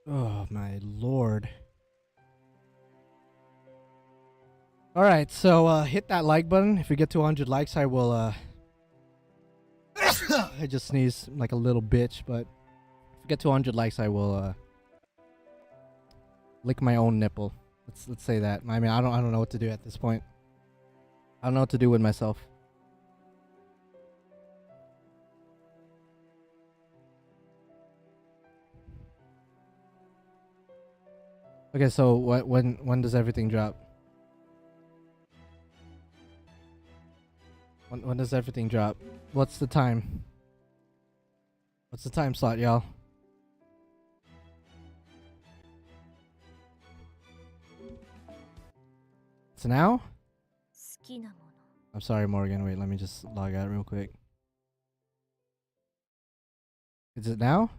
Oh my lord. Alright, so hit that like button. If we get to 100 likes, I will I just sneezed like a little bitch, but if we get to 100 likes, I will lick my own nipple. Let's say that. I mean, I don't know what to do at this point. I don't know what to do with myself. Okay, so when does everything drop? When does everything drop? What's the time? What's the time slot, y'all? It's now? I'm sorry, Morgan. Wait, let me just log out real quick. Is it now?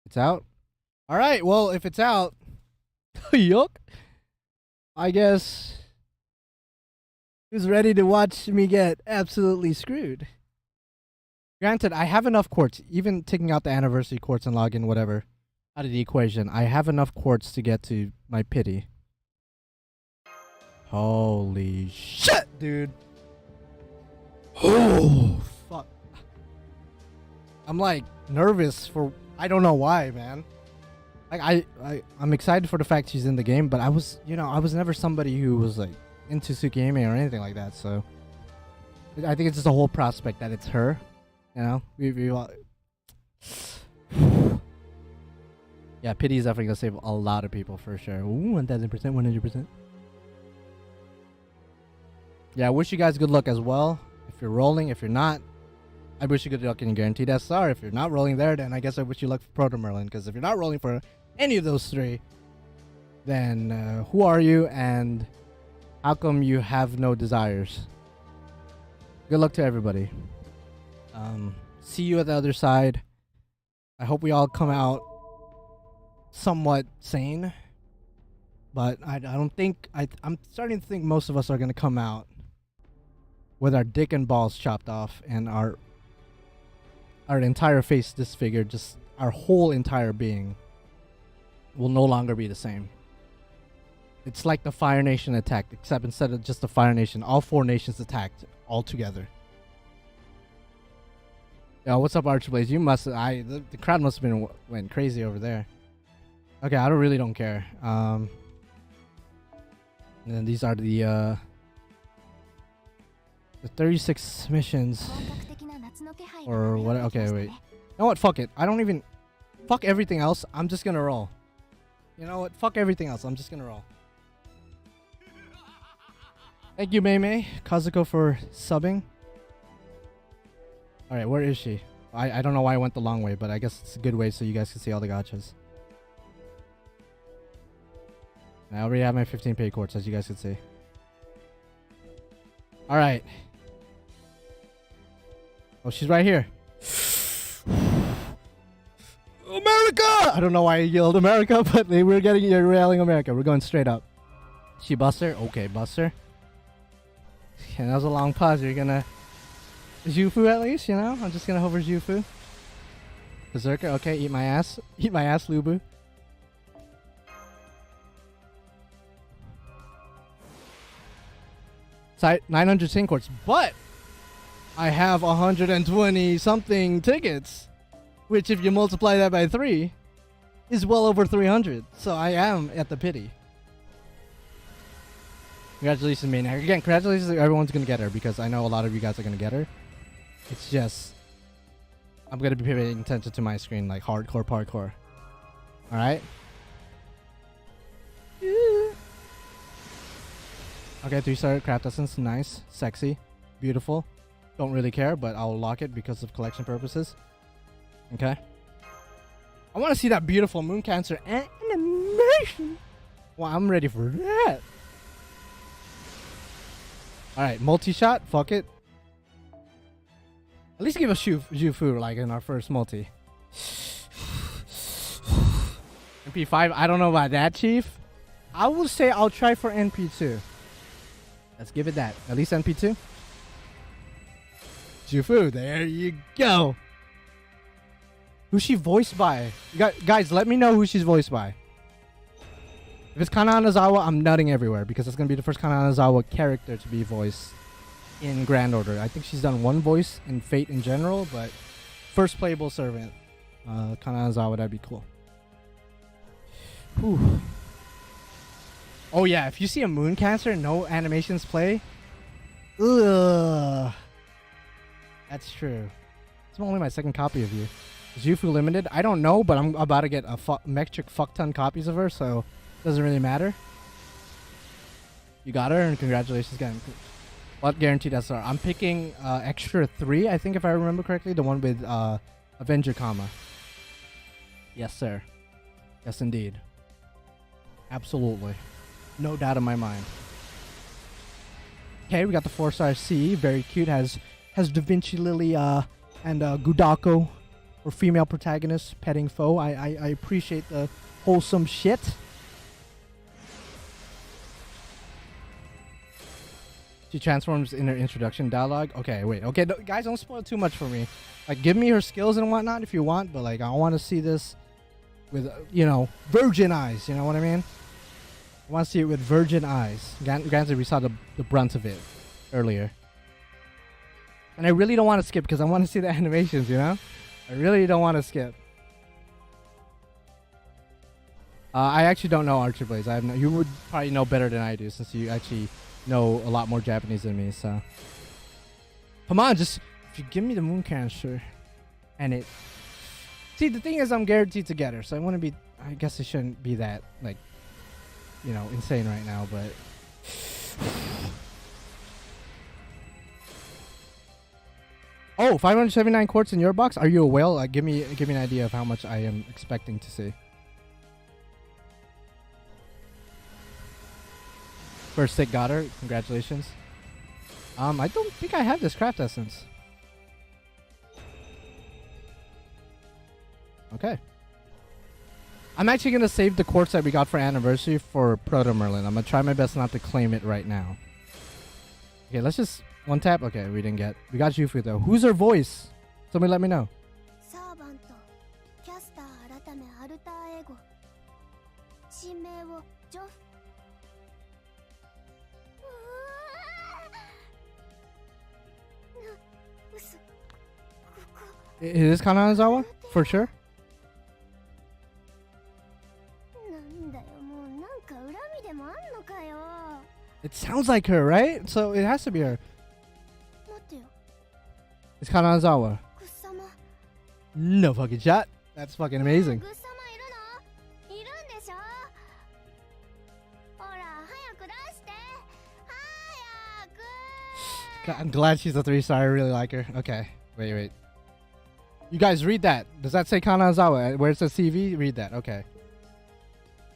It's out? Alright, well, if it's out, yuck. I guess who's ready to watch me get absolutely screwed? Granted, I have enough quartz, even taking out the anniversary quartz and login, whatever, out of the equation. I have enough quartz to get to my pity. Holy shit, dude. Oh, fuck. I'm like nervous for, I don't know why, man. Like I'm excited for the fact she's in the game, but I was never somebody who was like into Tsukihime or anything like that, so I think it's just a whole prospect that it's her, you know? We all yeah, pity is definitely gonna save a lot of people for sure. Ooh, 1000%, 100%. Yeah, I wish you guys good luck as well. If you're rolling, if you're not, I wish you good luck in Guaranteed SR. If you're not rolling there, then I guess I wish you luck for Proto Merlin. Because if you're not rolling for any of those three, then who are you and how come you have no desires? Good luck to everybody. See you at the other side. I hope we all come out somewhat sane. But I don't think, I'm starting to think most of us are going to come out with our dick and balls chopped off and our entire face disfigured. Just our whole entire being will no longer be the same. It's like the Fire Nation attacked, except instead of just the Fire Nation, all 4 nations attacked all together. Yo, what's up, Archblaze? You must, the crowd must have went crazy over there. Okay, I really don't care. And then these are the 36 missions. Or what? Okay, wait. You know what? Fuck it. I don't even... Fuck everything else. I'm just gonna roll. You know what? Fuck everything else. I'm just gonna roll. Thank you, May Kazuko, for subbing. Alright, where is she? I don't know why I went the long way, but I guess it's a good way so you guys can see all the gachas. I already have my 15 pay quartz, as you guys can see. Alright. Oh, she's right here. America! I don't know why I yelled America, but we're yelling America. We're going straight up. She buster? Okay, buster. Okay, that was a long pause. You're gonna... Jufu at least, you know? I'm just gonna hover Jufu. Berserker, okay, eat my ass. Eat my ass, Lubu. Side 900 tin quartz, but I have 120 something tickets, which if you multiply that by 3 is well over 300. So I am at the pity. Congratulations, Maniac. Again, congratulations to everyone's gonna get her, because I know a lot of you guys are gonna get her. It's just I'm gonna be paying attention to my screen like hardcore parkour. Alright? Okay, 3-star craft essence. Nice. Sexy. Beautiful. Don't really care, but I'll lock it because of collection purposes. Okay. I want to see that beautiful Moon Cancer animation. Well, I'm ready for that. Alright, multi-shot. Fuck it. At least give us Jufu like in our first multi. NP5, I don't know about that, Chief. I will say I'll try for NP2. Let's give it that. At least NP2. Jufu, there you go. Who's she voiced by? Guys, let me know who she's voiced by. If it's Kana Hanazawa, I'm nutting everywhere because it's going to be the first Kana Hanazawa character to be voiced in Grand Order. I think she's done one voice in Fate in general, but first playable servant, Kana Hanazawa, that'd be cool. Whew. Oh yeah, if you see a Moon Cancer, no animations play, Ugh. That's true. It's only my second copy of you. Is Yufu limited? I don't know, but I'm about to get a metric fuck ton copies of her, so it doesn't really matter. You got her, and congratulations again. What guaranteed SR? I'm picking extra 3, I think, if I remember correctly. The one with Avenger Kama. Yes, sir. Yes, indeed. Absolutely. No doubt in my mind. Okay, we got the 4-star C. Very cute. Has Da Vinci Lily and Gudako for female protagonists petting foe. I appreciate the wholesome shit. She transforms in her introduction dialogue. Okay, wait. Okay, guys, don't spoil too much for me. Like, give me her skills and whatnot if you want, but like, I want to see this with, you know, virgin eyes. You know what I mean? I want to see it with virgin eyes. Granted, we saw the brunt of it earlier. And I really don't want to skip because I want to see the animations, you know? I really don't want to skip. I actually don't know Archer Blaze. You would probably know better than I do since you actually know a lot more Japanese than me, so. Come on, just if you give me the moon cancer and it. See, the thing is, I'm guaranteed to get her, so I want to be. I guess it shouldn't be that, like, you know, insane right now, but. Oh, 579 quartz in your box? Are you a whale? Give me an idea of how much I am expecting to see. First stick got her. Congratulations. I don't think I have this craft essence. Okay. I'm actually going to save the quartz that we got for anniversary for Proto Merlin. I'm going to try my best not to claim it right now. Okay, let's just one tap. Okay, we didn't get. We got Yufu though. Who's her voice? Somebody let me know. It is Kanazawa? For sure? It sounds like her, right? So it has to be her. It's Kanazawa. No fucking shot. That's fucking amazing. I'm glad she's a 3-star. I really like her. Okay. Wait. You guys read that. Does that say Kanazawa? Where it says CV? Read that. Okay.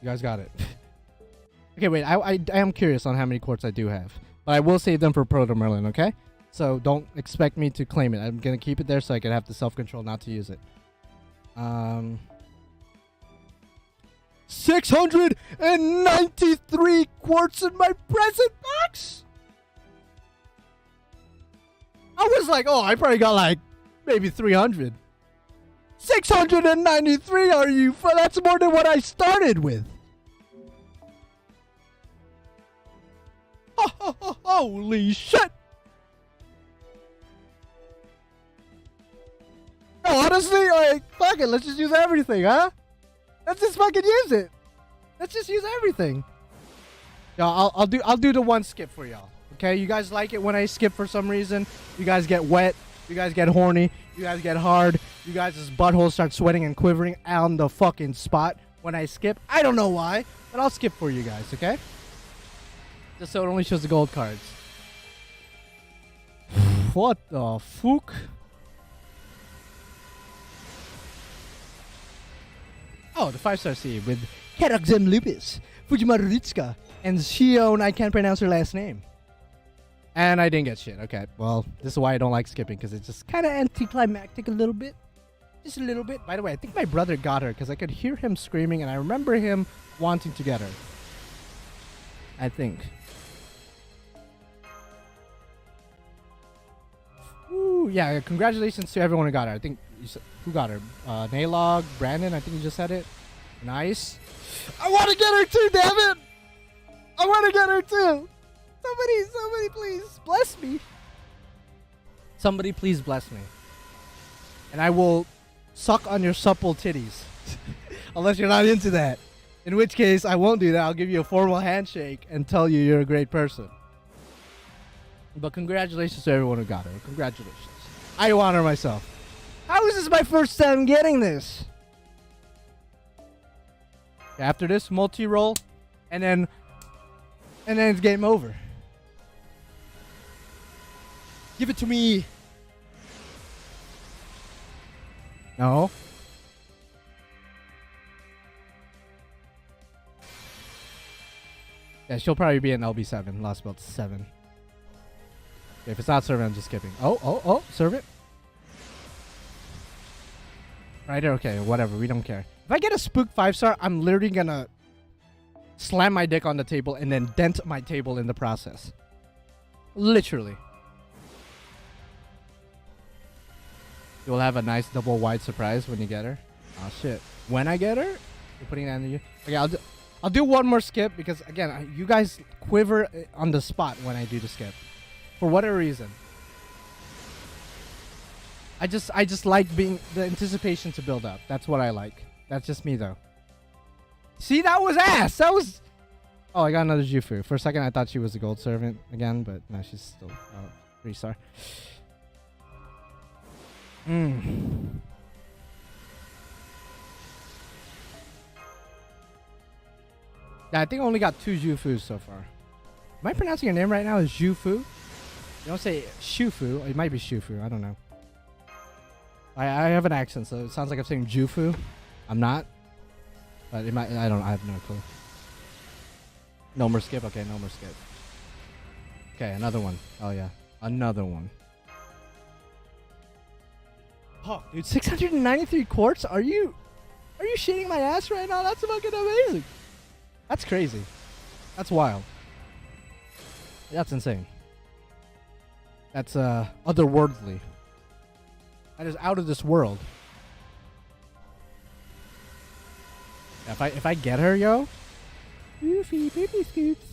You guys got it. Okay, wait. I am curious on how many quartz I do have. But I will save them for Proto Merlin, okay? So don't expect me to claim it. I'm going to keep it there so I can have the self-control not to use it. 693 quartz in my present box? I was like, oh, I probably got like maybe 300. 693, are you? That's more than what I started with. Holy shit. No, honestly, like, fuck it. Let's just use everything, huh? Let's just fucking use it. Let's just use everything. Y'all, I'll do the one skip for y'all. Okay, you guys like it when I skip for some reason. You guys get wet. You guys get horny. You guys get hard. You guys' buttholes start sweating and quivering on the fucking spot when I skip. I don't know why, but I'll skip for you guys, okay? Just so it only shows the gold cards. What the fuck? Oh, the 5-star C with Keraxem Lupus, Fujimaru Ritsuka, and Shion, I can't pronounce her last name. And I didn't get shit. Okay, well, this is why I don't like skipping, because it's just kind of anticlimactic a little bit. Just a little bit. By the way, I think my brother got her, because I could hear him screaming, and I remember him wanting to get her. I think. Ooh, yeah, congratulations to everyone who got her. I think, who got her? Naylog, Brandon, I think you just said it. Nice. I want to get her too, damn it! I want to get her too! Somebody please bless me. Somebody please bless me. And I will suck on your supple titties. Unless you're not into that. In which case, I won't do that. I'll give you a formal handshake and tell you you're a great person. But congratulations to everyone who got it. Congratulations. I honor myself. How is this my first time getting this? After this, multi-roll, and then it's game over. Give it to me. No. Yeah, she'll probably be an LB7. Lost belt 7. Okay, if it's not servant, I'm just skipping. Oh, serve it. Right there, okay, whatever, we don't care. If I get a spook 5-star, I'm literally gonna slam my dick on the table and then dent my table in the process. Literally. You'll have a nice double wide surprise when you get her. Oh shit. When I get her? You're putting that in you. Okay, I'll do one more skip because again, you guys quiver on the spot when I do the skip. For whatever reason. I just like being the anticipation to build up. That's what I like. That's just me though. See, that was ass. That was. Oh, I got another Jufu. For a second, I thought she was a gold servant again, but no, she's still 3-star. Yeah, I think I only got 2 Jufus so far. Am I pronouncing your name right now as Jufu? You don't say Shufu. It might be Shufu. I don't know. I have an accent, so it sounds like I'm saying Jufu. I'm not. But it might. I have no clue. No more skip. Okay, no more skip. Okay, another one. Oh yeah, another one. Oh, dude, 693 quartz? Are you shitting my ass right now? That's fucking amazing. That's crazy. That's wild. That's insane. That's otherworldly. That is out of this world. If I get her, yo. Goofy baby scoops.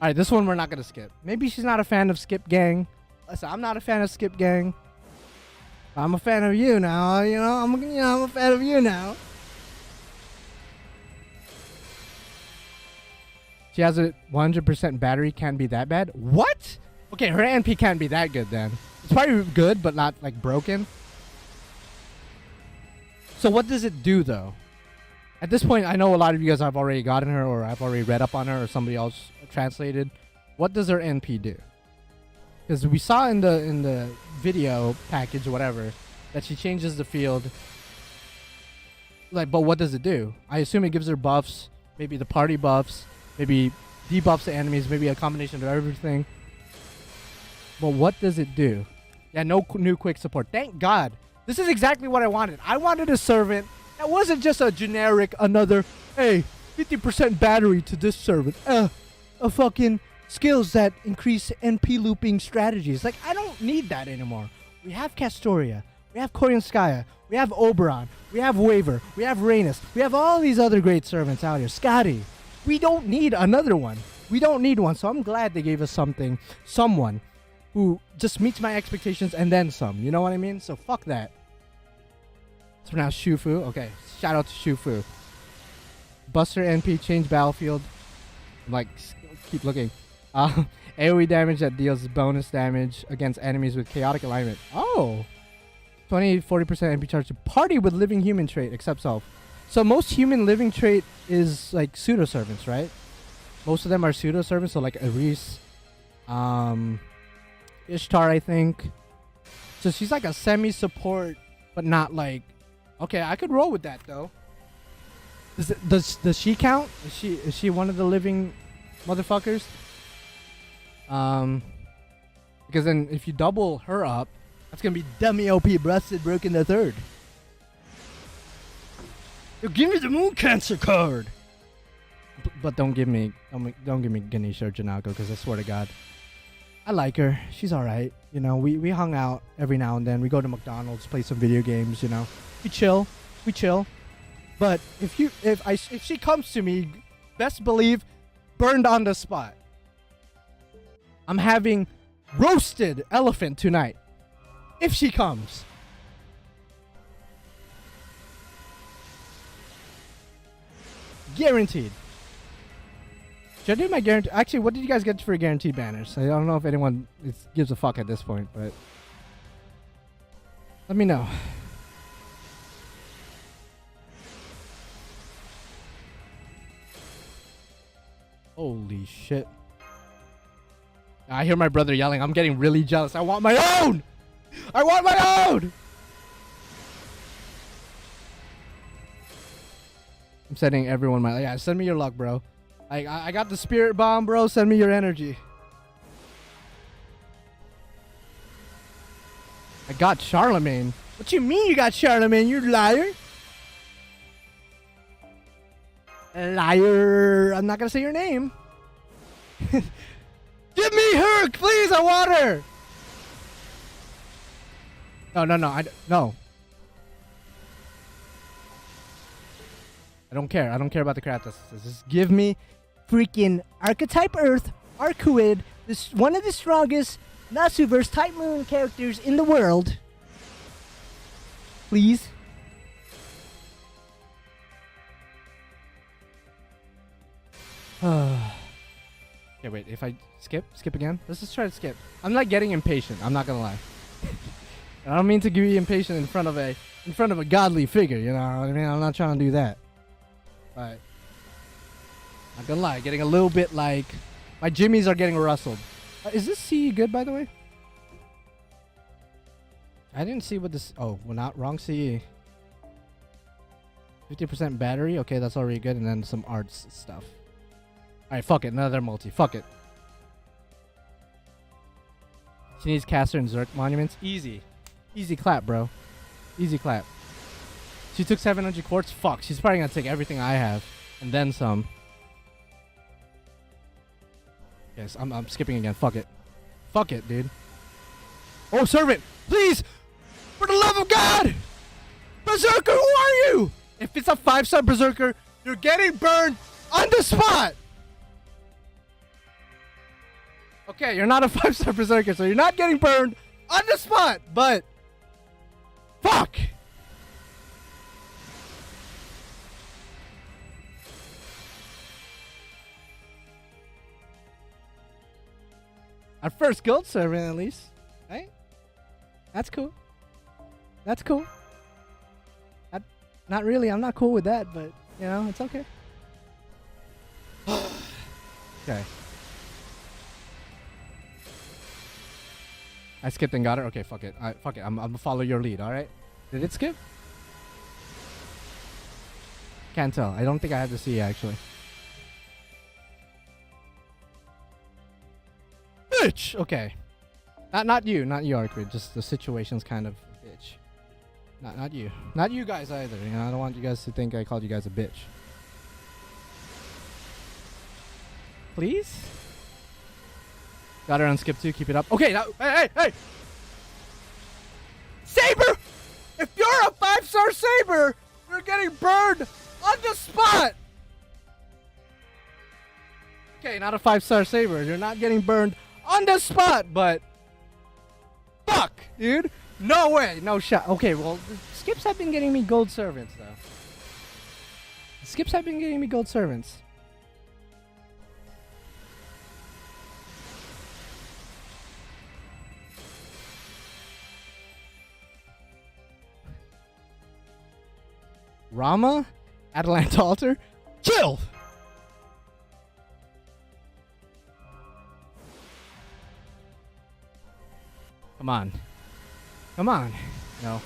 Alright, this one we're not gonna skip. Maybe she's not a fan of Skip Gang. Listen, I'm not a fan of Skip Gang. I'm a fan of you now, you know? I'm a fan of you now. She has a 100% battery, can't be that bad. What? Okay, her NP can't be that good then. It's probably good, but not like broken. So what does it do though? At this point, I know a lot of you guys have already gotten her, or I've already read up on her, or somebody else translated. What does her NP do? Because we saw in the video package or whatever that she changes the field. Like, but what does it do? I assume it gives her buffs, maybe the party buffs, maybe debuffs the enemies, maybe a combination of everything. But what does it do? Yeah, no new quick support. Thank God. This is exactly what I wanted. I wanted a servant that wasn't just a generic, another, hey, 50% battery to this servant. A fucking skills that increase NP looping strategies. Like, I don't need that anymore. We have Castoria. We have Koyanskaya. We have Oberon. We have Waver. We have Rhaenys. We have all these other great servants out here. Scotty. We don't need another one. We don't need one. So I'm glad they gave us someone who just meets my expectations and then some. You know what I mean? So fuck that. It's pronounced Shufu. Okay. Shout out to Shufu. Buster NP, change battlefield. Like, keep looking. AoE damage that deals bonus damage against enemies with chaotic alignment. Oh. 40% NP charge to party with living human trait except self. So most human living trait is like pseudo servants, right? Most of them are pseudo servants. So like Aris, Ishtar, I think. So she's like a semi support, but not like. Okay, I could roll with that though. Does she count? Is she one of the living motherfuckers? Because then if you double her up, that's gonna be dummy OP breasted broken the third. Yo, give me the moon cancer card. But don't give me Ganesha or Janako, because I swear to God, I like her. She's all right. You know, we hung out every now and then. We go to McDonald's, play some video games. You know, we chill. But if she comes to me, best believe, burned on the spot. I'm having roasted elephant tonight. If she comes. Guaranteed. Should I do my guarantee? Actually, what did you guys get for guaranteed banners? I don't know if anyone gives a fuck at this point, but let me know. Holy shit. I hear my brother yelling. I'm getting really jealous. I want my own! I want my own! I'm sending everyone my... Yeah, send me your luck, bro. I got the spirit bomb, bro. Send me your energy. I got Charlemagne. What you mean you got Charlemagne, you liar? Liar. I'm not gonna say your name. Give me her, please. I want her. No. No. I don't care. I don't care about the crap. Just give me freaking Archetype Earth, Arcueid, this one of the strongest Nasuverse type moon characters in the world. Please. Okay, wait. If I skip again. Let's just try to skip. I'm not getting impatient. I'm not gonna lie. I don't mean to be impatient in front of a godly figure. You know what I mean? I'm not trying to do that. But not gonna lie, getting a little bit like my jimmies are getting rustled. Is this CE good, by the way? I didn't see what this. Oh, well, not wrong CE. 50% battery. Okay, that's already good. And then some arts stuff. Alright, fuck it. Another multi. Fuck it. She needs caster and Zerk monuments. Easy. Easy clap, bro. Easy clap. She took 700 quartz. Fuck. She's probably gonna take everything I have. And then some. Yes, I'm skipping again. Fuck it. Fuck it, dude. Oh, servant! Please! For the love of God! Berserker, who are you? If it's a 5-star Berserker, you're getting burned on the spot! Okay, you're not a 5-star Berserker, so you're not getting burned on the spot, but... Fuck! Our first gold servant, at least. Right? That's cool. That's cool. Not really. I'm not cool with that, but, you know, it's okay. Okay. I skipped and got her? Okay, fuck it. Fuck it. I'm gonna follow your lead, alright? Did it skip? Can't tell. I don't think I had to see, actually. Bitch! Okay. Not you, Arcueid. Just the situation's kind of bitch. Not you. Not you guys either. You know, I don't want you guys to think I called you guys a bitch. Please? Got her on skip 2. Keep it up. Okay, now, hey! Saber! If you're a 5-star Saber, you're getting burned on the spot! Okay, not a 5-star Saber. You're not getting burned on the spot, but... Fuck, dude! No way! No shot. Okay, well, skips have been getting me gold servants, though. Skips have been getting me gold servants. Rama? Atalanta Altar? Chill! Come on. Come on. No.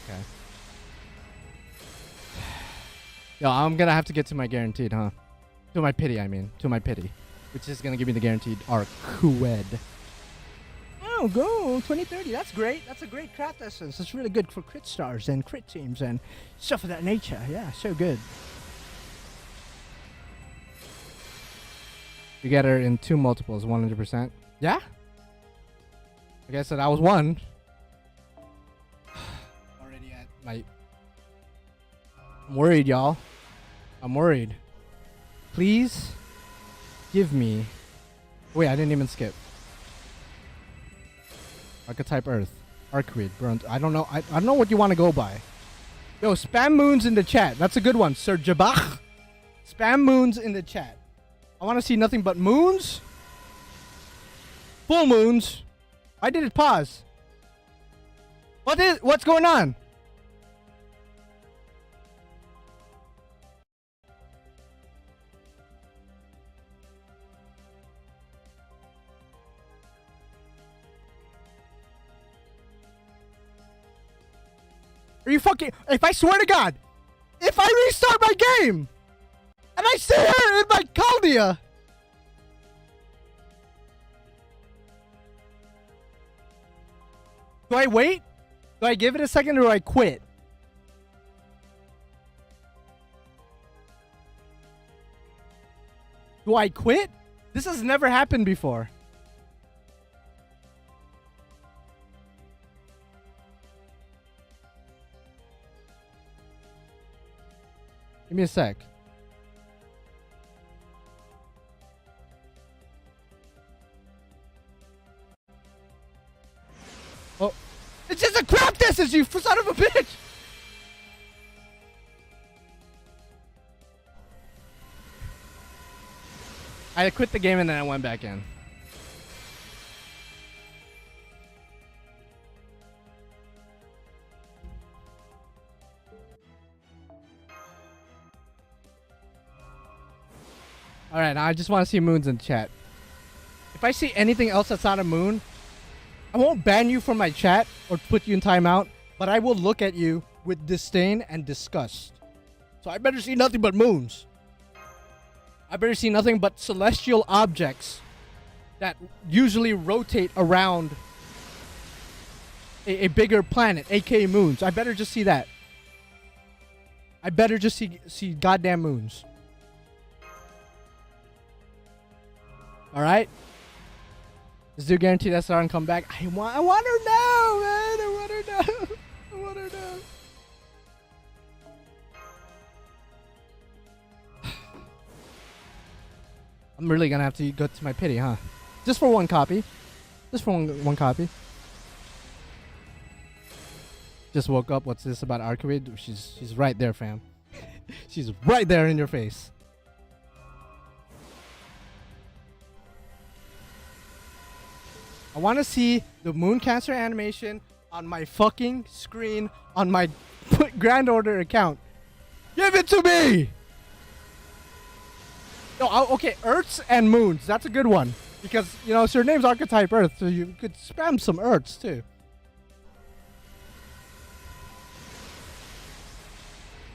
Okay. Yo, I'm gonna have to get to my guaranteed, huh? To my pity, I mean. To my pity. Which is gonna give me the guaranteed Arcueid. Oh, go 2030. That's great. That's a great craft essence. It's really good for crit stars and crit teams and stuff of that nature. Yeah, so good. You get her in 2 multiples, 100%. Yeah? Like I said, I was 1. Already at my... I'm worried, y'all. I'm worried. Please give me... Wait, I didn't even skip. Archetype Earth. Arcueid. Burnt. I don't know. I don't know what you want to go by. Yo, spam moons in the chat. That's a good one. Sir Jabach. Spam moons in the chat. I want to see nothing but moons. Full moons. Why did it pause? What's going on? Are you fucking... If I swear to God, if I restart my game, and I sit here in my Caldea, do I wait? Do I give it a second or do I quit? Do I quit? This has never happened before. Give me a sec. Oh, it's just a crap distance, you son of a bitch! I quit the game and then I went back in. Alright, now I just want to see moons in chat. If I see anything else that's not a moon, I won't ban you from my chat or put you in timeout, but I will look at you with disdain and disgust. So I better see nothing but moons. I better see nothing but celestial objects that usually rotate around a bigger planet, aka moons. I better just see that. I better just see goddamn moons. Alright? Does dude guarantee that star and come back? I want to know, man. I want to know. I want to know. I'm really gonna have to go to my pity, huh? Just for one copy. Just for one copy. Just woke up. What's this about Arcueid? She's right there, fam. She's right there in your face. I want to see the Moon Cancer animation on my fucking screen on my Grand Order account. Give it to me! No, okay, Earths and Moons. That's a good one. Because, you know, your name's Archetype Earth, so you could spam some Earths, too.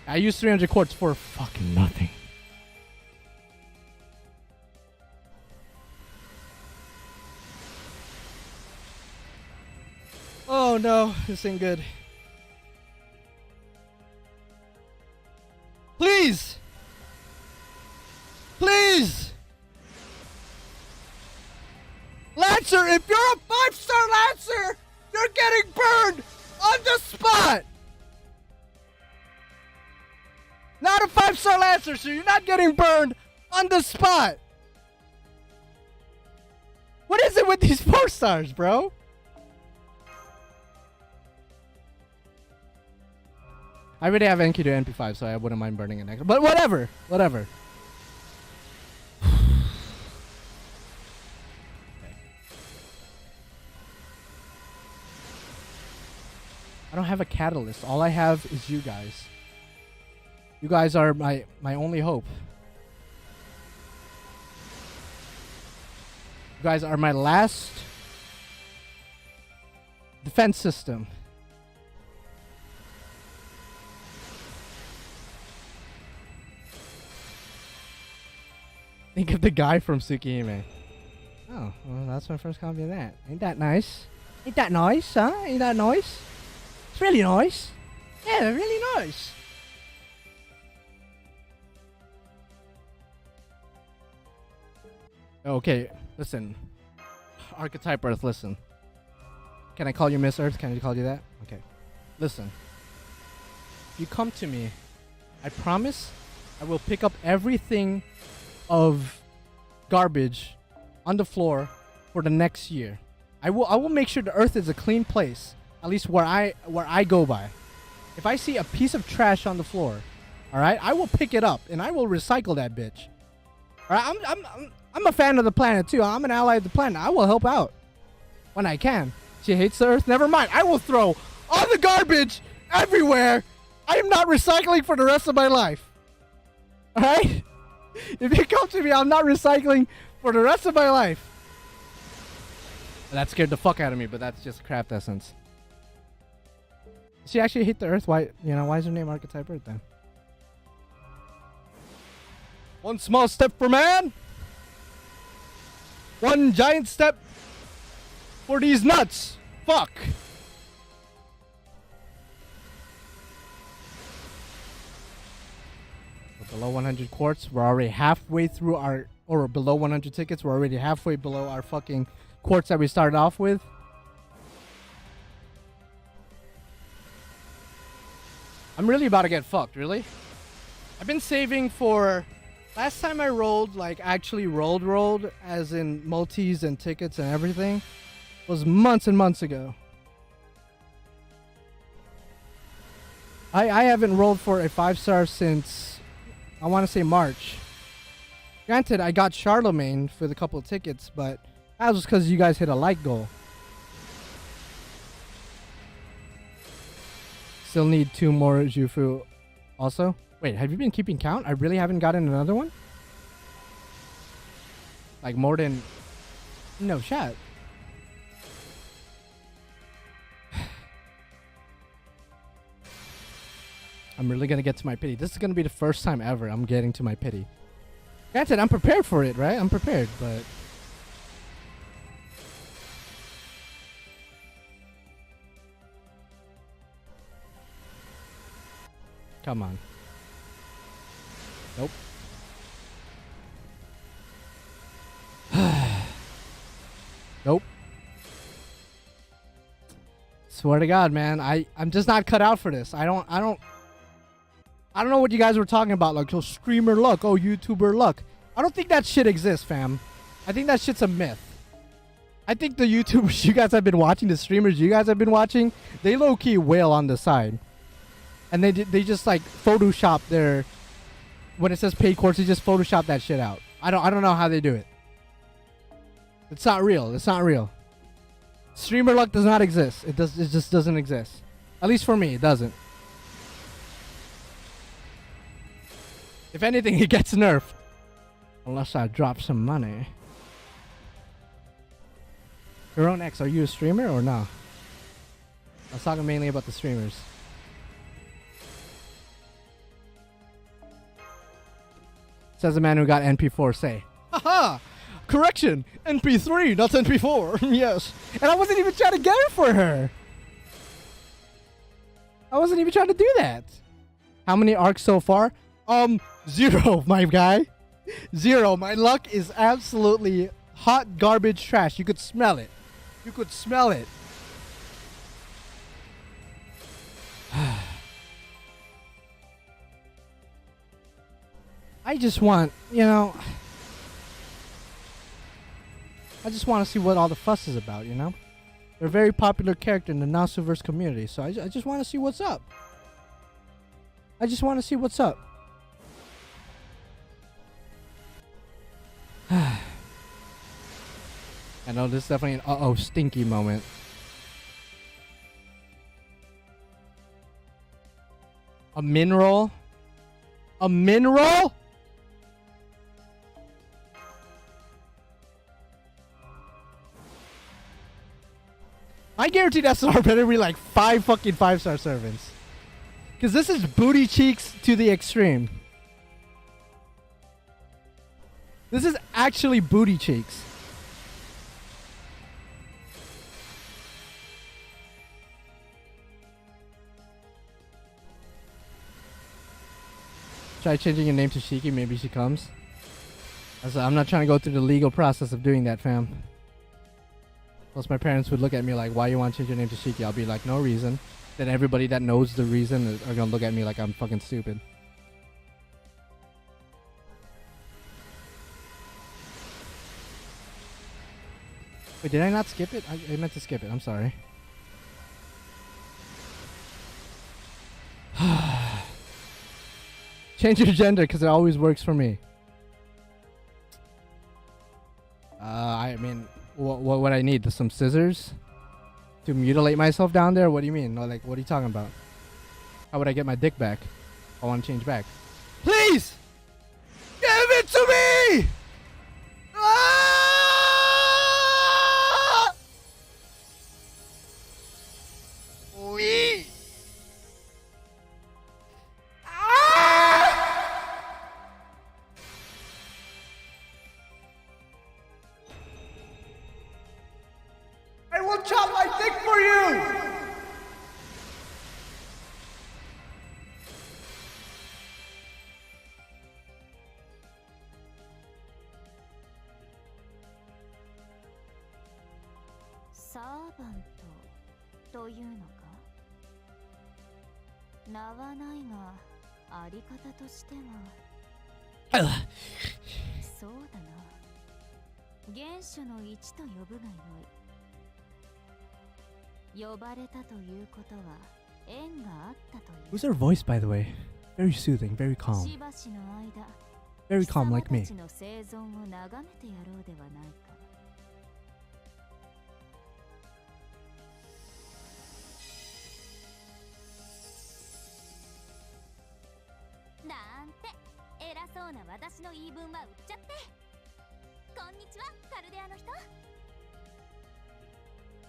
I use 300 quartz for fucking nothing. Oh no, this ain't good. Please! Please! Lancer, if you're a 5-star Lancer, you're getting burned on the spot! Not a 5-star Lancer, so you're not getting burned on the spot! What is it with these 4 stars, bro? I already have NQ to NP5, so I wouldn't mind burning it next. But whatever, whatever. I don't have a catalyst. All I have is you guys. You guys are my only hope. You guys are my last defense system. Think of the guy from Tsukihime. Oh, well, that's my first copy of that. Ain't that nice? Ain't that nice, huh? Ain't that nice? It's really nice. Yeah, really nice. Okay, listen. Archetype Earth, listen. Can I call you Miss Earth? Can I call you that? Okay. Listen. If you come to me, I promise I will pick up everything of garbage on the floor for the next year. I will make sure the Earth is a clean place, at least where I go by. If I see a piece of trash on the floor, all right, I will pick it up and I will recycle that bitch. All Alright, I'm a fan of the planet too. I'm an ally of the planet. I will help out when I can. She hates the earth. Never mind. I will throw all the garbage everywhere. I am not recycling for the rest of my life. Alright? If you come to me, I'm not recycling for the rest of my life. That scared the fuck out of me, but that's just craft essence. She actually hate the earth. Why is her name Archetype Earth then? One small step for man. One giant step for these nuts. Fuck. We're below 100 quartz. We're already halfway through our, or below 100 tickets. We're already halfway below our fucking quartz that we started off with. I'm really about to get fucked, really. I've been saving for... Last time I rolled, like actually rolled, as in multis and tickets and everything, was months and months ago. I haven't rolled for a 5-star since, I want to say March. Granted, I got Charlemagne for the couple of tickets, but that was because you guys hit a like goal. Still need 2 more Jufu also. Wait, have you been keeping count? I really haven't gotten another one? Like more than... No, chat. I'm really gonna get to my pity. This is gonna be the first time ever I'm getting to my pity. Granted, I'm prepared for it, right? I'm prepared, but... Come on. Nope. Nope. Swear to God, man, I'm just not cut out for this. I don't know what you guys were talking about, like, oh, streamer luck, oh, YouTuber luck. I don't think that shit exists, fam. I think that shit's a myth. I think the YouTubers you guys have been watching, the streamers you guys have been watching, they low-key wail on the side. And they just like Photoshop their, when it says paid course, they just Photoshop that shit out. I don't know how they do it. It's not real. It's not real. Streamer luck does not exist. It just doesn't exist. At least for me, it doesn't. If anything, it gets nerfed. Unless I drop some money. Your own X, are you a streamer or no? I was talking mainly about the streamers. Says the man who got NP4 say. Haha! Correction! NP3, not NP4. Yes. And I wasn't even trying to get it for her. I wasn't even trying to do that. How many arcs so far? 0, my guy. 0. My luck is absolutely hot garbage trash. You could smell it. You could smell it. I just want, I just want to see what all the fuss is about, you know? They're a very popular character in the Nasuverse community, so I just want to see what's up. I just want to see what's up. I know this is definitely an uh-oh stinky moment. A mineral? A mineral? I guarantee that SR better be like 5 fucking 5-star servants. Because this is booty cheeks to the extreme. This is actually booty cheeks. Try changing your name to Shiki, maybe she comes. I'm not trying to go through the legal process of doing that, fam. Plus my parents would look at me like, why you want to change your name to Shiki? I'll be like, no reason. Then everybody that knows the reason are gonna look at me like I'm fucking stupid. Wait, did I not skip it? I meant to skip it, I'm sorry. Change your gender, because it always works for me. I mean, what would I need? Some scissors to mutilate myself down there? What do you mean? No, like, what are you talking about? How would I get my dick back? I want to change back. Please! Give it to me! Ah! Please! Ah! I will chop my dick for you!サーバントというのか。名はないが、あり方としてはそうだな。原種の一と呼ぶがよい。呼ばれたということは縁があったという。 Who's her voice, by the way? Very soothing, very calm. しばしの間、 Very calm like me. 貴様たちの生存を眺めてやろうではないか。なんて偉そうな私の言い分は売っちゃって。こんにちは、カルデアの人。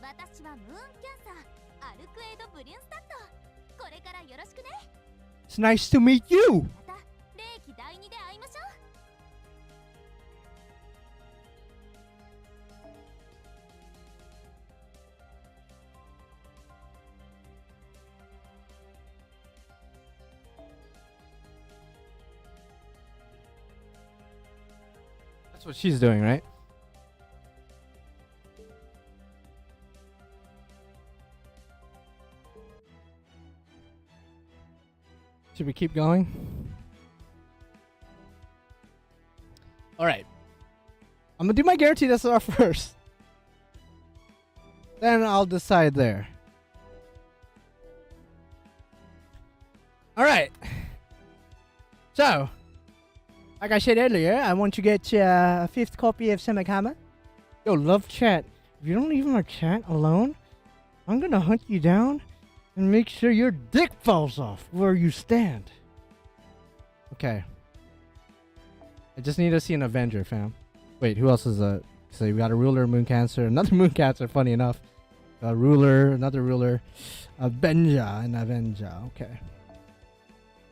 私はムーンキャンサー、アルクエイド・ブリュンスタット。これからよろしくね。 It's nice to meet you! また霊気第二で会いましょう。 That's what she's doing, right? Should we keep going? Alright. I'm gonna do my guaranteed SR first. Then I'll decide there. Alright. So, like I said earlier, I want to get a 5th copy of Semakama. Yo, love chat. If you don't leave my chat alone, I'm gonna hunt you down and make sure your dick falls off where you stand. Okay. I just need to see an Avenger, fam. Wait, who else is a... So we got a Ruler, Moon Cancer, another Moon Cancer, funny enough. A Ruler, another Ruler, Avenger, and Avenger. Okay.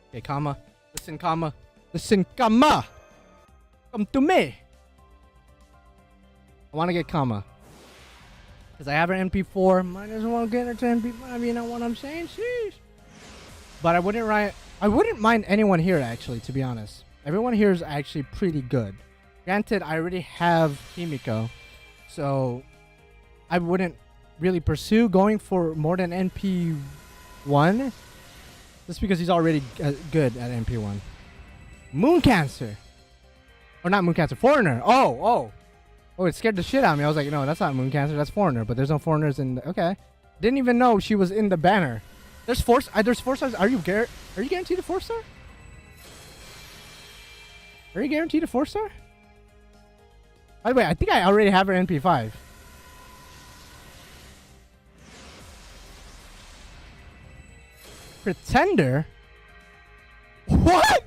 Okay, Kama. Listen, Kama. Listen, Kama! Come to me! I want to get Kama. Because I have her NP4. Might as well get her to NP5, you know what I'm saying? Sheesh. But I wouldn't mind anyone here, actually, to be honest. Everyone here is actually pretty good. Granted, I already have Himiko. So, I wouldn't really pursue going for more than NP1. Just because he's already good at NP1. Moon Cancer! Or not Moon Cancer, Foreigner! Oh, it scared the shit out of me. I was like, no, that's not Moon Cancer, that's Foreigner. But there's no Foreigners in the... Okay. Didn't even know she was in the banner. There's 4 stars. Are you guaranteed a 4-star? Are you guaranteed a 4-star? By the way, I think I already have her NP5. Pretender? What?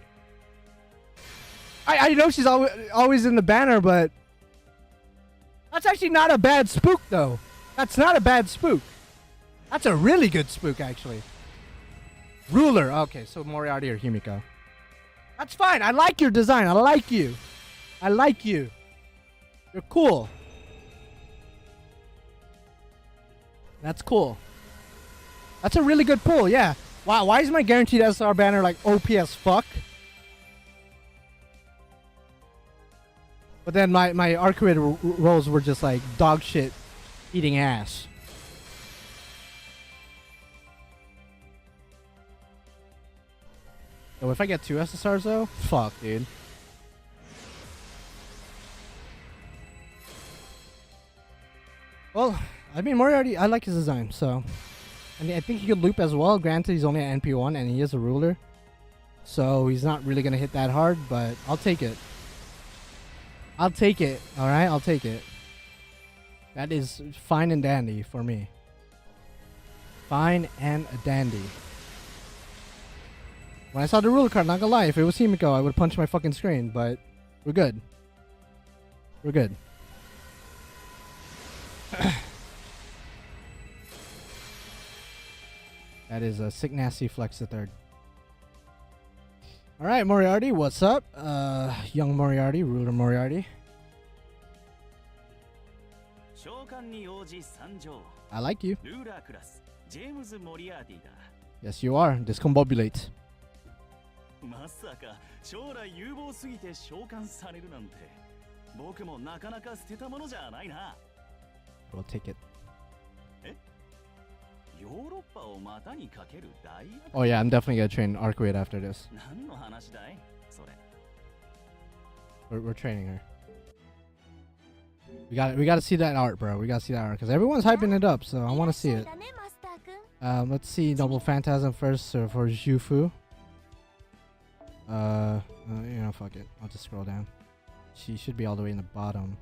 I know she's always in the banner, but that's actually not a bad spook, though. That's not a bad spook. That's a really good spook, actually. Ruler. Okay, so Moriarty or Himiko. That's fine. I like your design. I like you. I like you. You're cool. That's cool. That's a really good pull, yeah. Wow, why is my guaranteed SR banner like OP as fuck? But then my Arcueid rolls were just like dog shit eating ass. So if I get 2 SSRs though, fuck, dude. Well, I mean, Moriarty, I like his design, so... And I think he could loop as well. Granted, he's only at NP1 and he is a ruler. So he's not really going to hit that hard, but I'll take it. I'll take it, alright? I'll take it. That is fine and dandy for me. Fine and dandy. When I saw the rule card, not gonna lie, if it was Himiko, I would punch my fucking screen, but we're good. We're good. That is a sick nasty flex the third. Alright, Moriarty, what's up? Young Moriarty, Ruler Moriarty. I like you. Yes, you are. Discombobulate. We'll take it. Oh yeah, I'm definitely gonna train Arcueid after this. We're training her. We gotta see that art, bro. We gotta see that art because everyone's hyping it up, so I want to see it. Let's see Noble Phantasm first for Jufu. You know, fuck it. I'll just scroll down. She should be all the way in the bottom.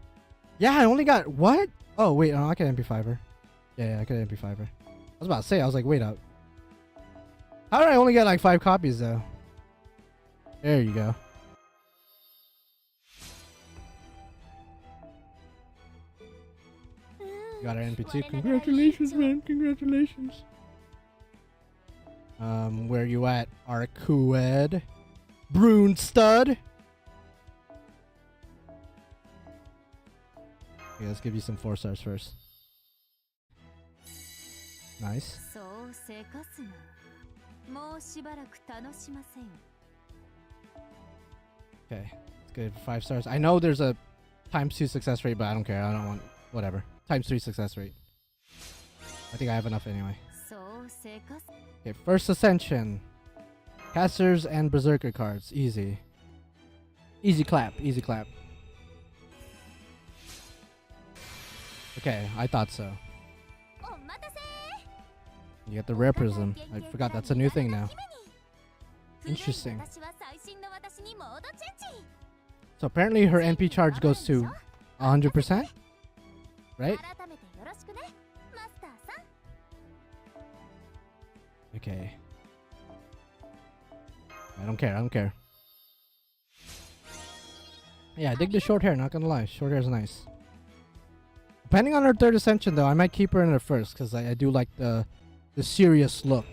Yeah, I only got what? Oh wait, I could MP5 her. Yeah, I could MP5 her. I was about to say, I was like, wait up. How did I only get like 5 copies though? There you go. Got our NP2. Congratulations, man. Congratulations. Where you at, Arcueid? Brune stud. Okay, let's give you some 4 stars first. Nice. Okay, it's good. 5 stars. I know there's a ×2 success rate, but I don't care. I don't want whatever. ×3 success rate. I think I have enough anyway. Okay, first ascension. Casters and Berserker cards. Easy. Easy clap. Easy clap. Okay, I thought so. You got the rare prism. I forgot that's a new thing now. Interesting. So apparently her NP charge goes to 100%? Right? Okay. I don't care. I don't care. Yeah, I dig the short hair, not gonna lie. Short hair is nice. Depending on her third ascension though, I might keep her in her first because I do like the serious look.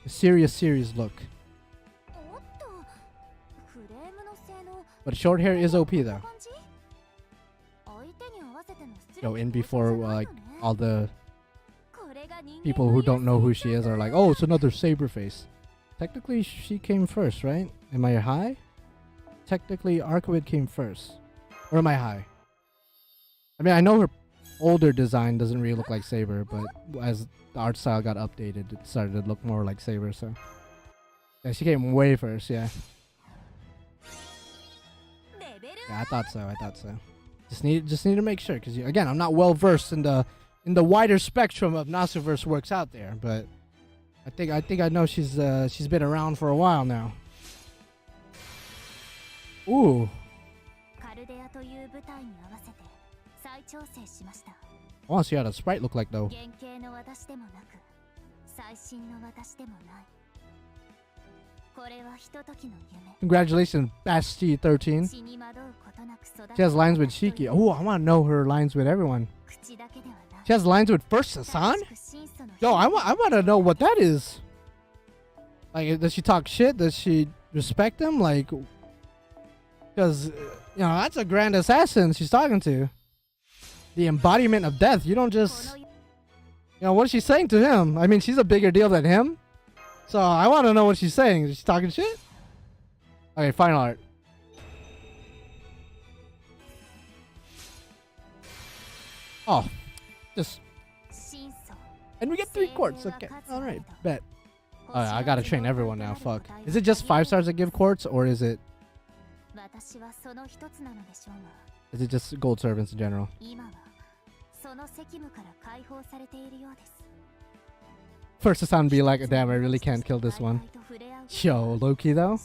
The serious look. But short hair is OP though. Yo, in before like all the people who don't know who she is are like, oh, it's another saber face. Technically, she came first, right? Am I high? Technically, Arcueid came first. Or am I high? I mean, I know her older design doesn't really look like Saber, but as the art style got updated, it started to look more like Saber, so... Yeah, she came way first, yeah. Yeah, I thought so. Just need to make sure, because again, I'm not well versed in the wider spectrum of Nasuverse works out there, but I think I know she's been around for a while now. Ooh. I want to see how the sprite look like though. Congratulations, Basti13. She has lines with Shiki. Oh, I want to know her lines with everyone. She has lines with First Hasan? Yo, I want to know what that is. Like, does she talk shit? Does she respect him? Like, because, you know, that's a grand assassin she's talking to. The embodiment of death. You don't just... You know, what is she saying to him? I mean, she's a bigger deal than him. So, I want to know what she's saying. Is she talking shit? Okay, final art. Oh. Just... And we get 3 quartz. Okay. Alright, bet. Alright, I gotta train everyone now. Fuck. Is it just 5 stars that give quartz, or is it... Is it just gold servants in general? First Hasan be like, damn, I really can't kill this one. Yo, Loki though?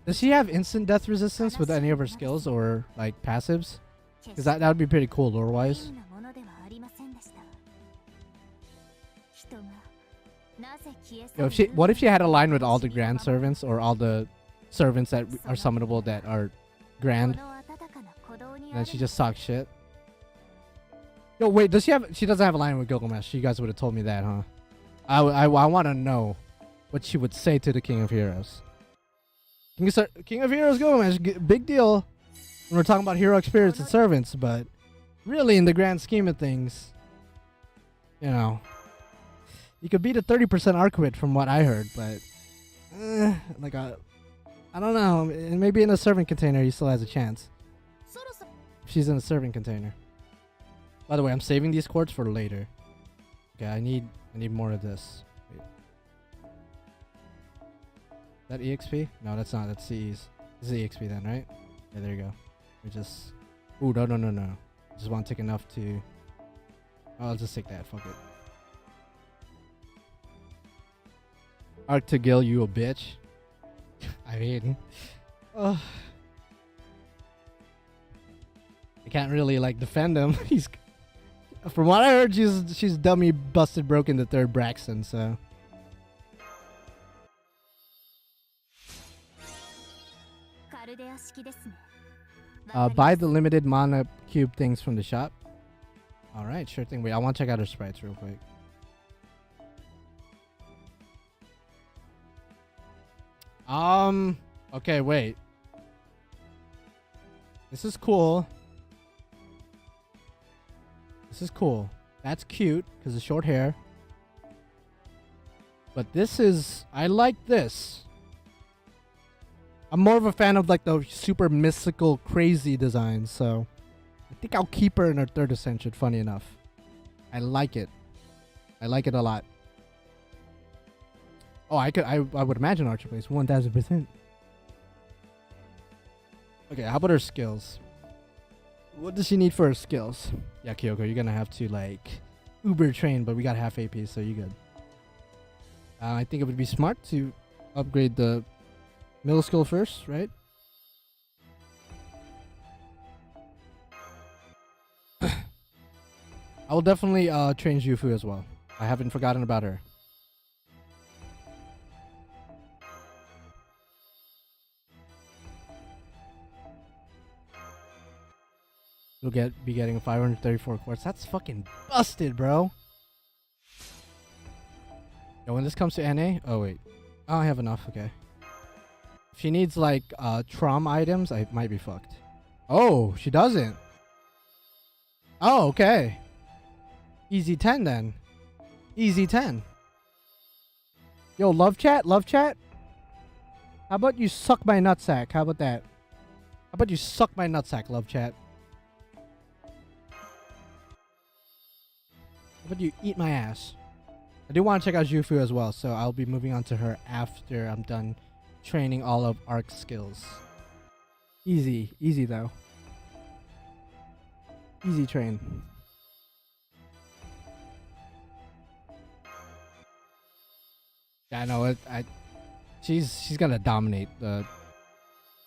Does she have instant death resistance with any of her skills or like passives? Because that would be pretty cool lore-wise. Yo, what if she had a line with all the grand servants or all the servants that are summonable that are grand? And then she just talks shit. Yo, wait, does she have... She doesn't have a line with Gilgamesh. You guys would have told me that, huh? I want to know what she would say to the King of Heroes. King of Heroes Gilgamesh, big deal when we're talking about heroic spirits and servants, but really in the grand scheme of things, you know, you could beat a 30% Arcueid from what I heard, but like I don't know, maybe in a servant container he still has a chance. If she's in a servant container. By the way, I'm saving these quartz for later. Okay, I need more of this. Wait. Is that EXP? No, that's not. That's CEs. This is EXP then, right? Yeah, there you go. We just... Ooh, no. Just want to take enough to... Oh, I'll just take that. Fuck it. Arctogil, you a bitch. I mean... I can't really, like, defend him. He's... From what I heard, she's dummy busted broken the third Braxton, so... Buy the limited mana cube things from the shop. Alright, sure thing. Wait, I want to check out her sprites real quick. Okay, wait. This is cool. This is cool. That's cute because of short hair. But this is... I like this. I'm more of a fan of like the super mystical, crazy designs, so... I think I'll keep her in her third ascension, funny enough. I like it. I like it a lot. Oh, I would imagine Archer plays 1000%. Okay, how about her skills? What does she need for her skills? Yeah, Kyoko, you're gonna have to like uber train, but we got half AP, so you good. I think it would be smart to upgrade the middle skill first, right? I will definitely train Jufu as well. I haven't forgotten about her. You'll be getting 534 quartz. That's fucking busted, bro. Yo, when this comes to NA... Oh, wait. Oh, I have enough. Okay. If she needs, like, trauma items, I might be fucked. Oh, she doesn't. Oh, okay. Easy 10, then. Easy 10. Yo, love chat? Love chat? How about you suck my nutsack? How about that? How about you suck my nutsack, love chat? How about you eat my ass? I do want to check out Jufu as well, so I'll be moving on to her after I'm done training all of Arc's skills. Easy. Easy, though. Easy train. Yeah, I know it. She's gonna dominate the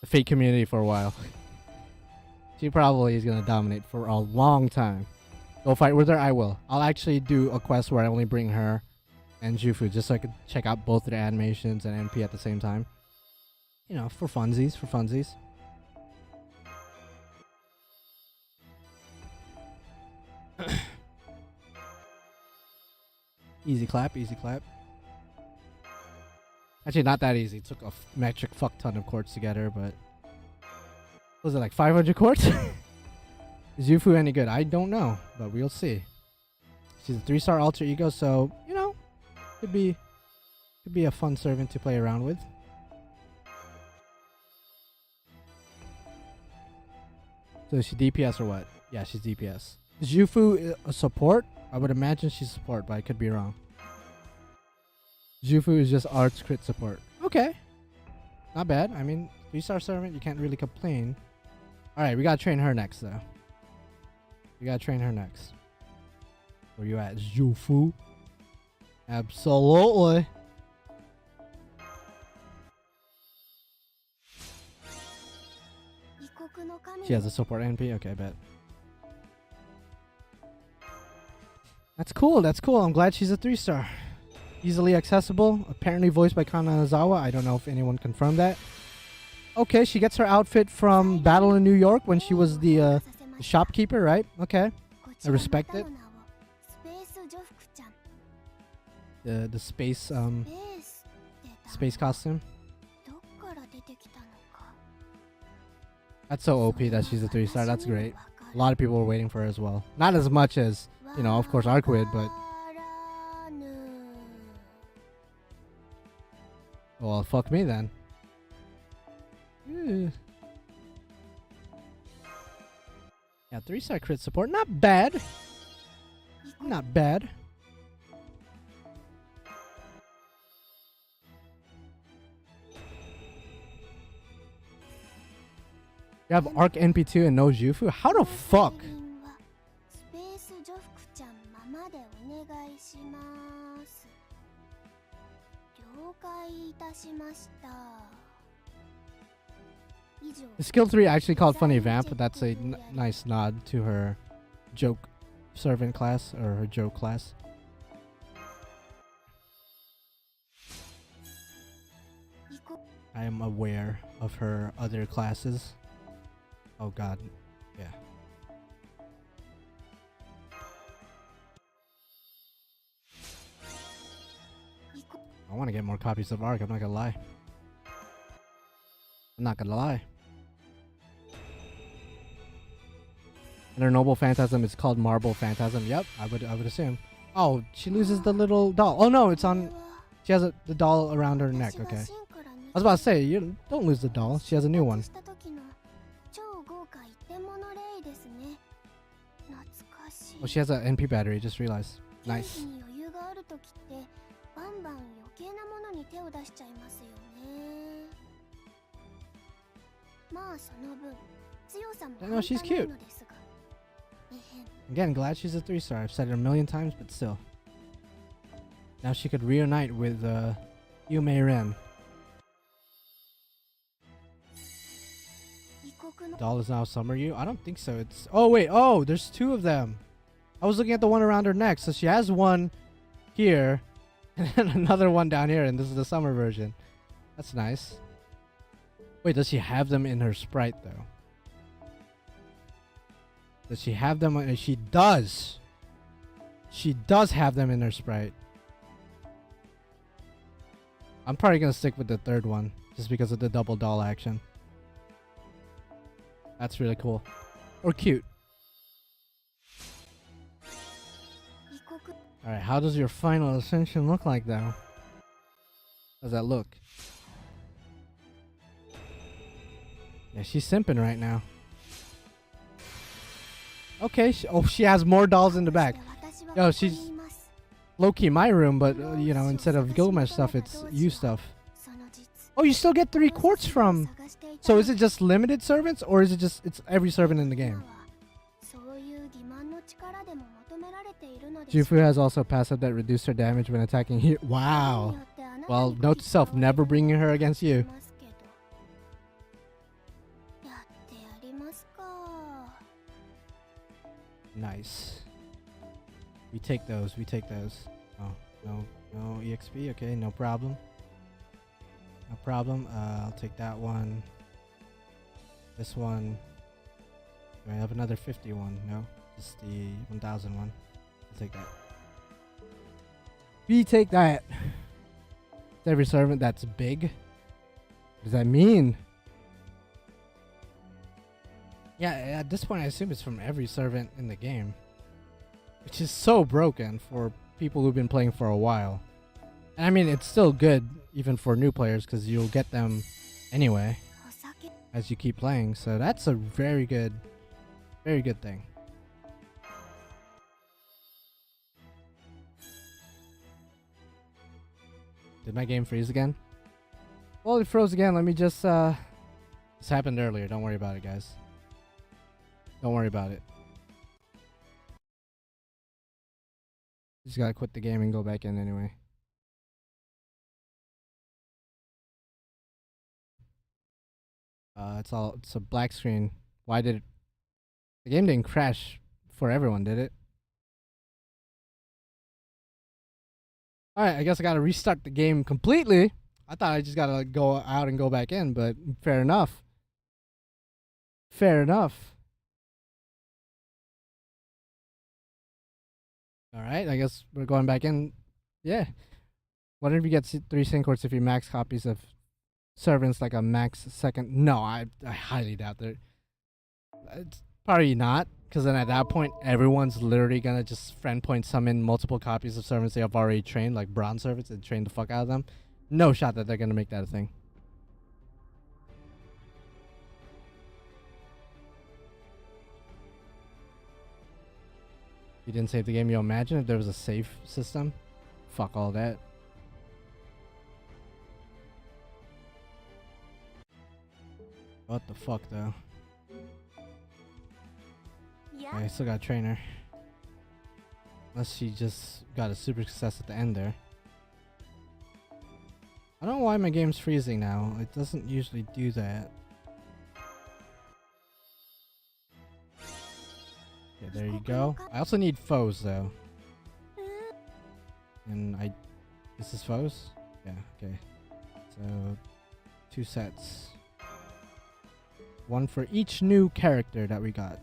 Fate community for a while. She probably is gonna dominate for a long time. Go fight with her, I will. I'll actually do a quest where I only bring her and Jufu just so I can check out both of the animations and NP at the same time. You know, for funsies, Easy clap. Actually, not that easy. It took a metric fuck ton of quartz to get her, but... Was it like 500 quartz? Is Jufu any good? I don't know, but we'll see. She's a 3-star alter ego, so, you know, could be a fun servant to play around with. So is she DPS or what? Yeah, she's DPS. Is Jufu a support? I would imagine she's support, but I could be wrong. Jufu is just arts crit support. Okay. Not bad. I mean, 3-star servant, you can't really complain. Alright, we gotta train her next, though. Where you at, Jufu? Absolutely. She has a support NP? Okay, I bet. That's cool. That's cool. I'm glad she's a 3-star. Easily accessible. Apparently voiced by Kanazawa. I don't know if anyone confirmed that. Okay, she gets her outfit from Battle in New York when she was the shopkeeper, right? Okay. I respect it. The space space costume. That's so OP that she's a 3-star. That's great. A lot of people were waiting for her as well. Not as much as, you know, of course, Arcueid, but... Well, fuck me then. Yeah, 3-star crit support. Not bad. Not bad. You have Arc NP2 and no Jufu? How the fuck? The skill 3 actually called Funny Vamp, but that's a nice nod to her joke servant class, or her joke class. I am aware of her other classes. Oh god, yeah. I want to get more copies of Arc, I'm not gonna lie. I'm not gonna lie. And her noble phantasm is called Marble Phantasm. Yep, I would assume. Oh, she loses the little doll. Oh no, it's on. She has the doll around her neck. Okay. I was about to say, you don't lose the doll. She has a new one. Oh, she has an NP battery. Just realized. Nice. No, she's cute. Again, glad she's a 3-star. I've said it a million times, but still. Now she could reunite with Yume Ren. Doll is now Summer-Yu? I don't think so. It's... Oh, wait. Oh, there's 2 of them. I was looking at the one around her neck. So she has one here and then another one down here, and this is the summer version. That's nice. Wait, does she have them in her sprite, though? Does she have them? She does. She does have them in her sprite. I'm probably going to stick with the third one, just because of the double doll action. That's really cool. Or cute. Alright, how does your final ascension look like, though? How does that look? Yeah, she's simping right now. Okay, she has more dolls in the back. Yo, she's low-key my room, but, you know, instead of Gilgamesh stuff, it's you stuff. Oh, you still get 3 quartz from... So is it just limited servants, or is it just... It's every servant in the game? Jufu has also passive that reduced her damage when attacking here. Wow. Well, note to self, never bringing her against you. Nice. We take those. We take those. Oh, no EXP. Okay, no problem. No problem. I'll take that one. This one. Do I have another 50 one? No, just the 1000 one. I'll take that. We take that. It's every servant that's big. What does that mean? Yeah, at this point I assume it's from every servant in the game. Which is so broken for people who've been playing for a while. And I mean, it's still good even for new players because you'll get them anyway as you keep playing. So that's a very good thing. Did my game freeze again? Well, it froze again. Let me just... This happened earlier. Don't worry about it, guys. Don't worry about it. Just gotta quit the game and go back in anyway. It's a black screen. Why did it... The game didn't crash for everyone, did it? Alright, I guess I gotta restart the game completely. I thought I just gotta go out and go back in, but fair enough. Fair enough. Alright, I guess we're going back in. Yeah. What if you get 3 sync courts if you max copies of servants like a max second? No, I highly doubt that. It's probably not, because then at that point, everyone's literally gonna just friend point summon multiple copies of servants they have already trained, like bronze servants, and train the fuck out of them. No shot that they're gonna make that a thing. You didn't save the game. You imagine if there was a save system? Fuck all that. What the fuck though? Yeah. Okay, I still got a trainer. Unless she just got a super success at the end there. I don't know why my game's freezing now. It doesn't usually do that. Okay, there you go. I also need foes though. And this is foes? Yeah, okay. So 2 sets. 1 for each new character that we got.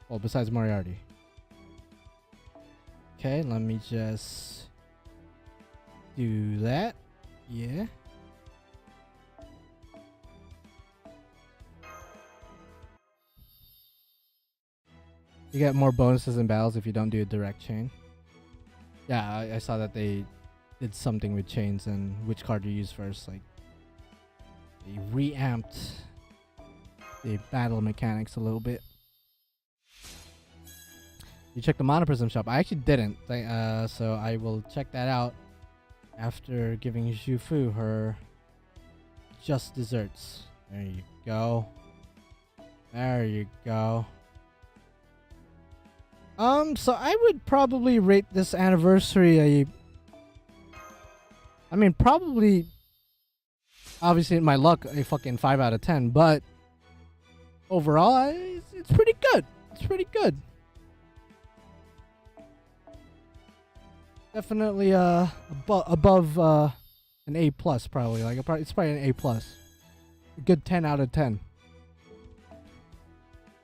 Well, besides Moriarty. Okay, let me just do that. Yeah. You get more bonuses in battles if you don't do a direct chain. Yeah, I saw that they did something with chains and which card you use first. Like, they reamped the battle mechanics a little bit. You checked the Monoprism shop. I actually didn't. So I will check that out after giving Zhufu her just desserts. There you go. There you go. So I would probably rate this anniversary I mean, probably, obviously my luck, a fucking 5 out of 10, but overall, it's pretty good. It's pretty good. Definitely above an A plus, probably. Like it's probably an A plus. A good 10 out of 10.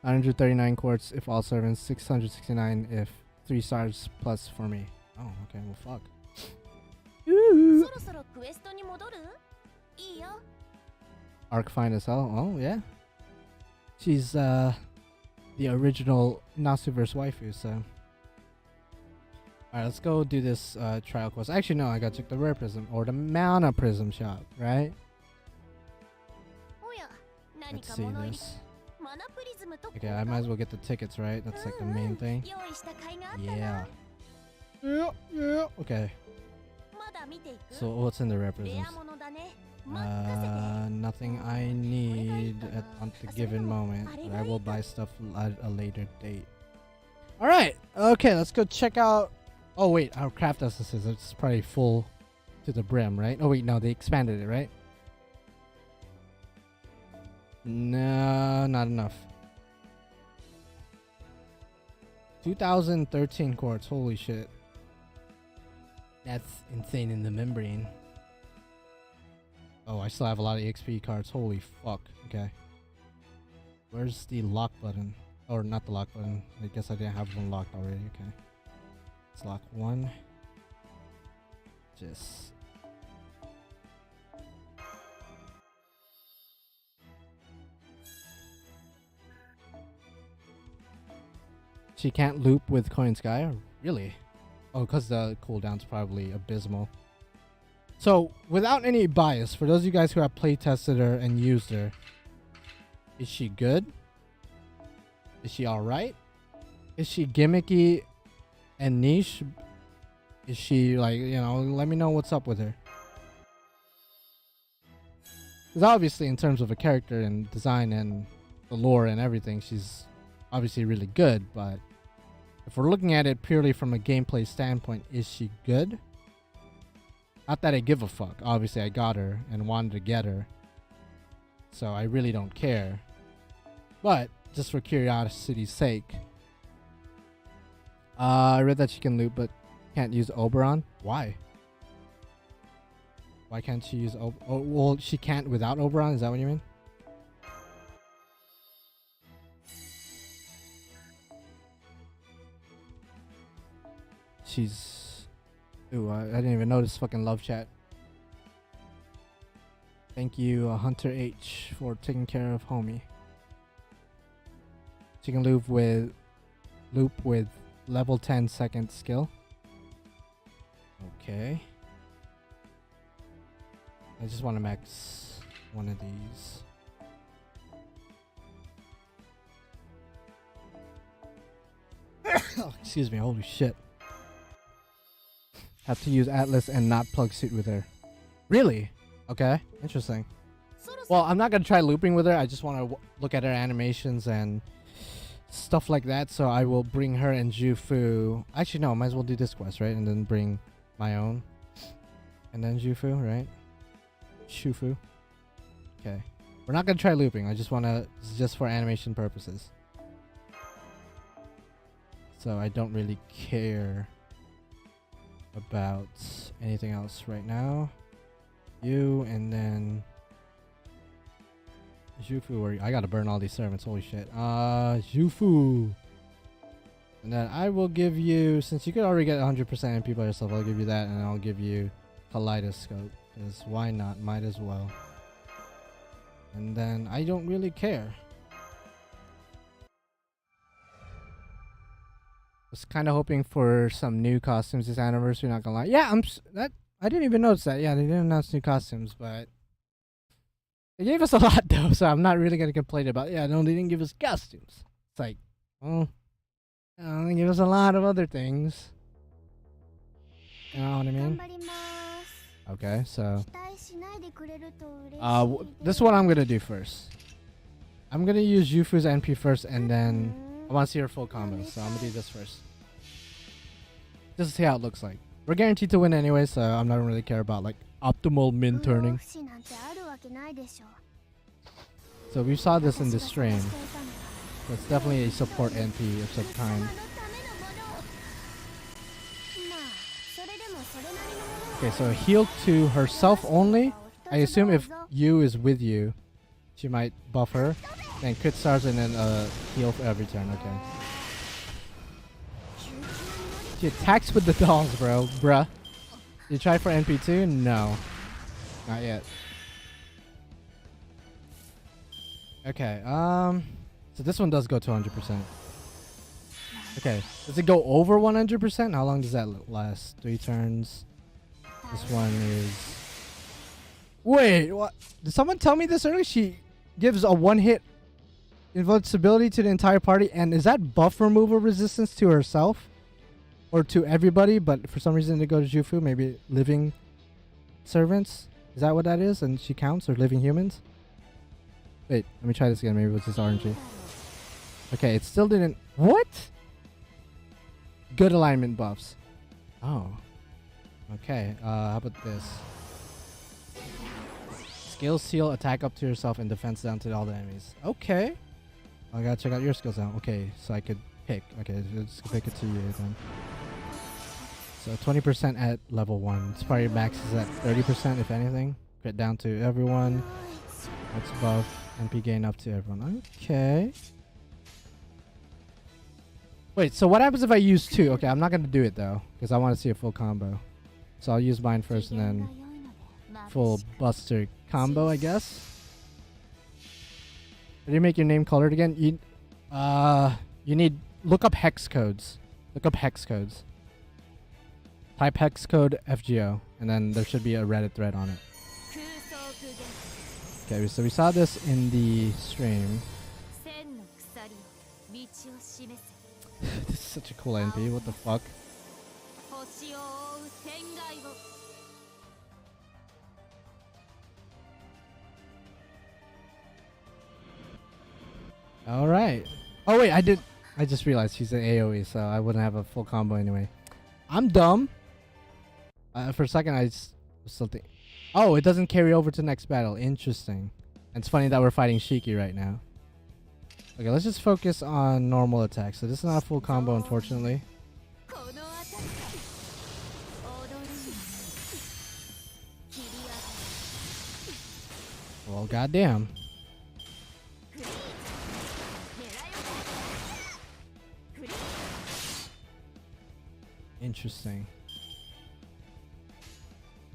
939 quartz if all servants, 669 if 3 stars plus for me. Oh, okay, well fuck. Ooh. Arc fine as hell. Oh yeah. She's the original Nasuverse waifu, so. Alright, let's go do this trial quest. Actually no, I gotta check the rare prism or the mana prism shop, right? Let's see this. Okay, I might as well get the tickets, right? That's like the main thing. Yeah. Yeah. Okay. So what's in the rare prisms? Nothing I need at the given moment. But I will buy stuff at a later date. Alright. Okay, let's go check out. Oh wait, our craft essences. It's probably full to the brim, right? Oh wait, no, they expanded it, right? No, not enough. 2013 quartz. Holy shit. That's insane in the membrane. Oh, I still have a lot of EXP cards. Holy fuck. Okay. Where's the lock button? Or not the lock button. I guess I didn't have one locked already. Okay. Let's lock one. Just... She can't loop with Coin Sky? Really? Oh, because the cooldown's probably abysmal. So, without any bias, for those of you guys who have playtested her and used her, is she good? Is she alright? Is she gimmicky and niche? Is she like, you know, let me know what's up with her. Because obviously in terms of a character and design and the lore and everything, she's obviously really good, but if we're looking at it purely from a gameplay standpoint, is she good? Not that I give a fuck. Obviously I got her and wanted to get her, so I really don't care. But just for curiosity's sake, I read that she can loop but can't use Oberon. Why? Why can't she use oh, well, she can't without Oberon, is that what you mean? She's... Ooh, I didn't even notice fucking love chat. Thank you, Hunter H, for taking care of homie. She can loop with level 10 second skill. Okay. I just want to max one of these. Oh, excuse me, holy shit. Have to use Atlas and not plug suit with her. Really? Okay, interesting. Well, I'm not gonna try looping with her. I just want to look at her animations and stuff like that. So I will bring her and Jufu. Actually, no, might as well do this quest, right? And then bring my own. And then Jufu, right? Shufu. Okay. We're not gonna try looping. I just want to, just for animation purposes. So I don't really care about anything else right now. You and then Jufu, where I gotta burn all these servants, holy shit. Jufu. And then I will give you, since you could already get 100% MP by yourself, I'll give you that, and I'll give you Kaleidoscope, because why not, might as well. And then I don't really care. Was kind of hoping for some new costumes this anniversary, not gonna lie. Yeah, I didn't even notice that. Yeah, they didn't announce new costumes, but they gave us a lot though, so I'm not really gonna complain about. Yeah, no, they didn't give us costumes. It's like, well, they gave us a lot of other things. You know what I mean? Okay, so this is what I'm gonna do first. I'm gonna use Yufu's NP first, and then I want to see her full combo, so I'm gonna do this first. Just to see how it looks like. We're guaranteed to win anyway, so I'm not really care about like optimal min turning. So we saw this in the stream. So it's definitely a support NP of some kind. Okay, so heal to herself only. I assume if Yu is with you, she might buff her. Then crit stars and then heal for every turn. Okay. She attacks with the dolls, bro. Bruh. You try for NP2? No. Not yet. Okay, so this one does go to 100%. Okay, does it go over 100%? How long does that last? 3 turns. This one is... Wait, what? Did someone tell me this earlier? She gives a one-hit invincibility to the entire party, and is that buff removal resistance to herself? Or to everybody, but for some reason they go to Jufu, maybe living servants? Is that what that is? And she counts, or living humans? Wait, let me try this again. Maybe it was just RNG. Okay, it still didn't... What? Good alignment buffs. Oh. Okay, how about this? Skill seal, attack up to yourself, and defense down to all the enemies. Okay. I gotta check out your skills now. Okay, so I could pick. Okay, let's pick it to you then. So 20% at level 1. This party max is at 30% if anything. Crit down to everyone. Max buff. MP gain up to everyone. Okay. Wait, so what happens if I use 2? Okay, I'm not going to do it though, because I want to see a full combo. So I'll use mine first and then full buster combo, I guess. Did you make your name colored again? You need... Look up hex codes. Look up hex codes. Type hex code FGO, and then there should be a Reddit thread on it. Okay, so we saw this in the stream. This is such a cool NP, what the fuck? Alright. Oh wait, I just realized she's an AoE, so I wouldn't have a full combo anyway. I'm dumb. For a second, I was still thinking. Oh, it doesn't carry over to next battle. Interesting. And it's funny that we're fighting Shiki right now. Okay, let's just focus on normal attacks. So this is not a full combo, unfortunately. Well, goddamn. Interesting.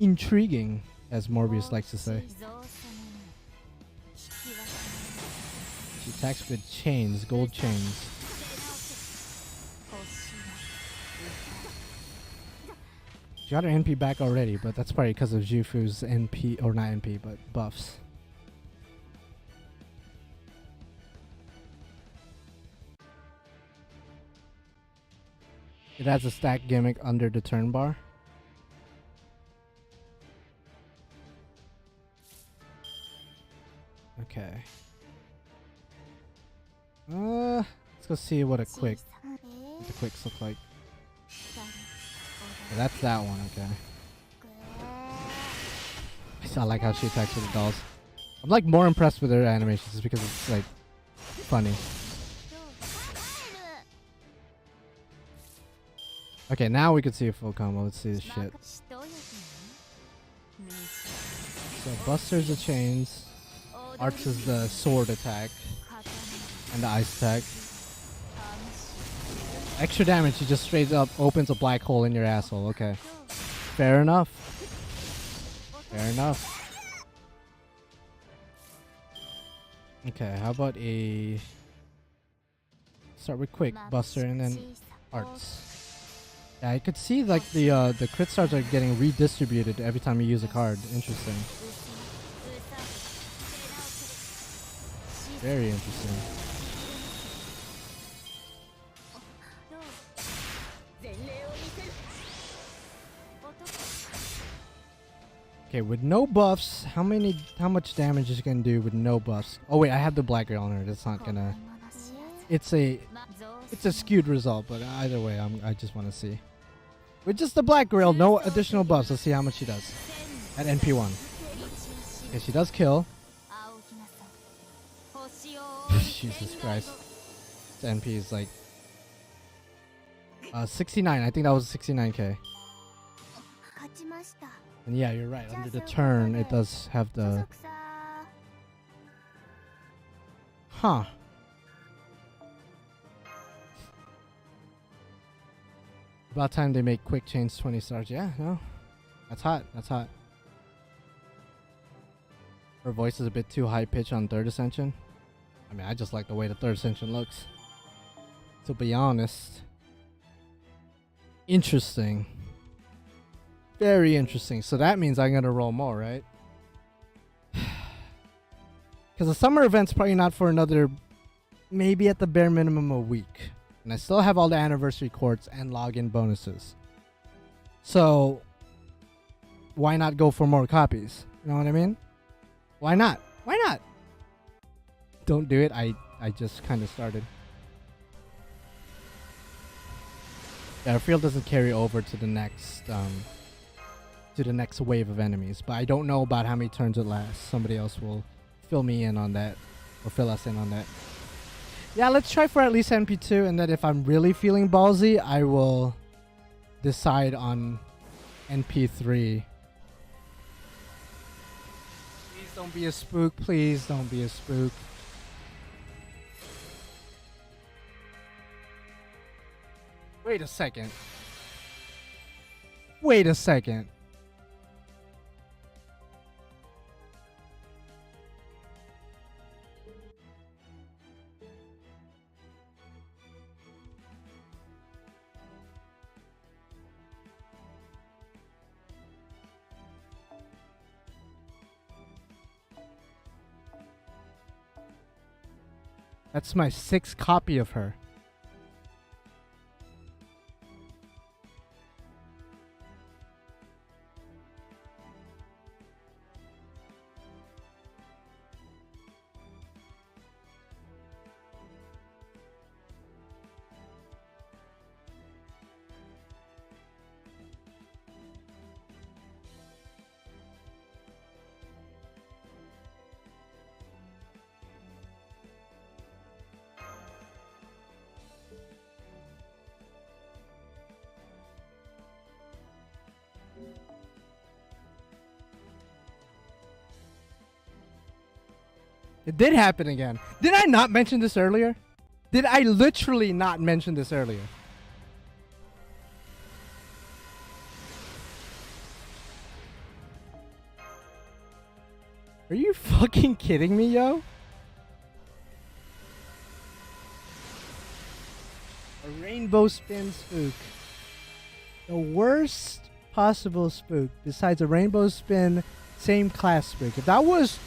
Intriguing, as Morbius likes to say. She attacks with chains, gold chains. She got her NP back already, but that's probably because of Jufu's NP, or not NP, but buffs. It has a stack gimmick under the turn bar. Okay. Let's go see what the quicks look like. Yeah, that's that one, okay. I like how she attacks with the dolls. I'm like more impressed with her animations just because it's like funny. Okay, now we can see a full combo. Let's see this shit. So Buster's the chains, Arch is the sword attack, and the ice attack. Extra damage, he just straight up opens a black hole in your asshole. Okay. Fair enough. Fair enough. Okay, how about a... Start with quick, Buster, and then Arts. Yeah, I could see like the crit stars are getting redistributed every time you use a card. Interesting. Very interesting. Okay, with no buffs, how much damage is it gonna do with no buffs? Oh wait, I have the black girl on her. That's not gonna. It's a skewed result, but either way, I just want to see. With just the black girl, no additional buffs. Let's see how much she does at NP1. Okay, she does kill. Jesus Christ, this NP is like 69. I think that was 69k. And yeah, you're right. Under the turn, it does have the... Huh. About time they make quick chains 20 stars. Yeah, no. That's hot. That's hot. Her voice is a bit too high pitched on third ascension. I mean, I just like the way the third ascension looks. To be honest. Interesting. Very interesting. So that means I'm gonna roll more, right? Because the summer event's probably not for another, maybe at the bare minimum, a week. And I still have all the anniversary courts and login bonuses. So why not go for more copies? You know what I mean? Why not? Why not? Don't do it. I just kind of started. Yeah, our field doesn't carry over to the next wave of enemies, but I don't know about how many turns it lasts. Somebody else will fill me in on that, or fill us in on that. Yeah, let's try for at least NP2, and then if I'm really feeling ballsy, I will decide on NP3. Please don't be a spook. Please don't be a spook. Wait a second. Wait a second. That's my 6th copy of her. It did happen again. Did I not mention this earlier? Did I literally not mention this earlier? Are you fucking kidding me, yo? A rainbow spin spook. The worst possible spook besides a rainbow spin same class spook. If that was,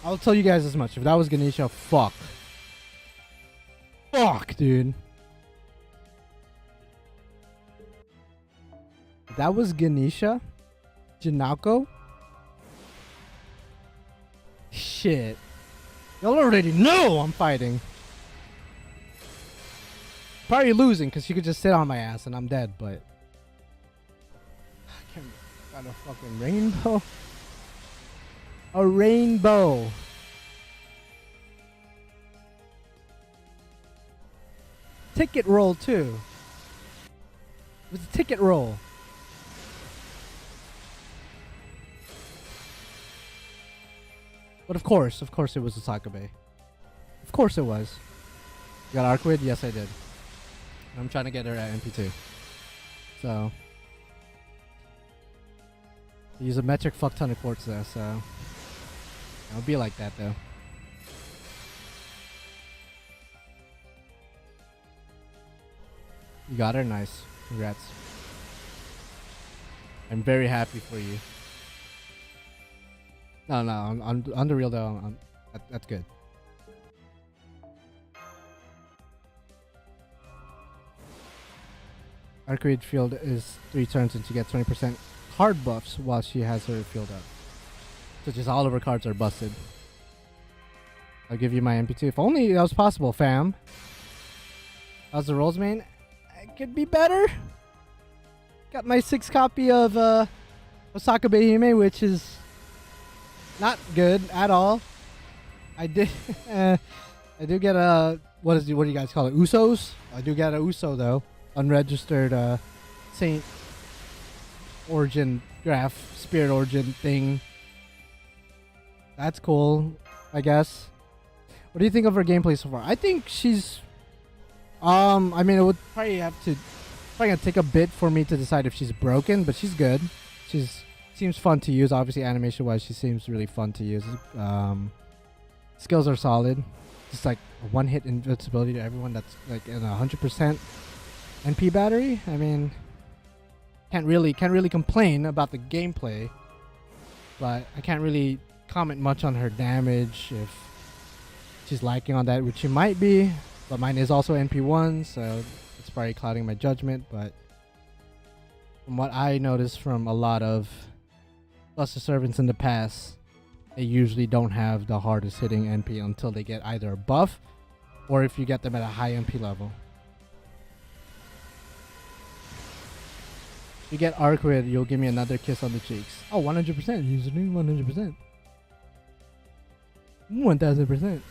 I'll tell you guys as much. If that was Ganesha, fuck. Fuck, dude. If that was Ganesha, Janako. Shit. Y'all already know I'm fighting. Probably losing because she could just sit on my ass and I'm dead, but I can't. Got a fucking rainbow. A rainbow. Ticket roll too. It was a ticket roll. But of course it was a Sakabe. Of course it was. You got Arcueid? Yes, I did. I'm trying to get her at MP2. So. Use a metric fuck ton of quartz there, so. It'll be like that though. You got her? Nice. Congrats. I'm very happy for you. No, on the real though, that's good. Arcueid field is 3 turns and she gets 20% card buffs while she has her field up. So just all of her cards are busted. I'll give you my MP2. If only that was possible, fam. How's the rolls, main? It could be better. Got my 6th copy of Osaka Behime, which is not good at all. I did I do get a what do you guys call it? Usos? I do get a Uso though. Unregistered Saint Origin Graph Spirit Origin thing. That's cool, I guess. What do you think of her gameplay so far? I think she's I mean it would probably gonna take a bit for me to decide if she's broken, but she's good. Seems fun to use. Obviously, animation wise, she seems really fun to use. Skills are solid. Just like a one-hit invincibility to everyone that's like in 100% NP battery. I mean, can't really complain about the gameplay, but I can't really comment much on her damage if she's lacking on that, which she might be. But mine is also NP1, so it's probably clouding my judgment. But from what I noticed from a lot of Buster Servants in the past, they usually don't have the hardest hitting NP until they get either a buff or if you get them at a high NP level. If you get Arcueid, you'll give me another kiss on the cheeks. Oh, 100%. Usually 100%. 1000%.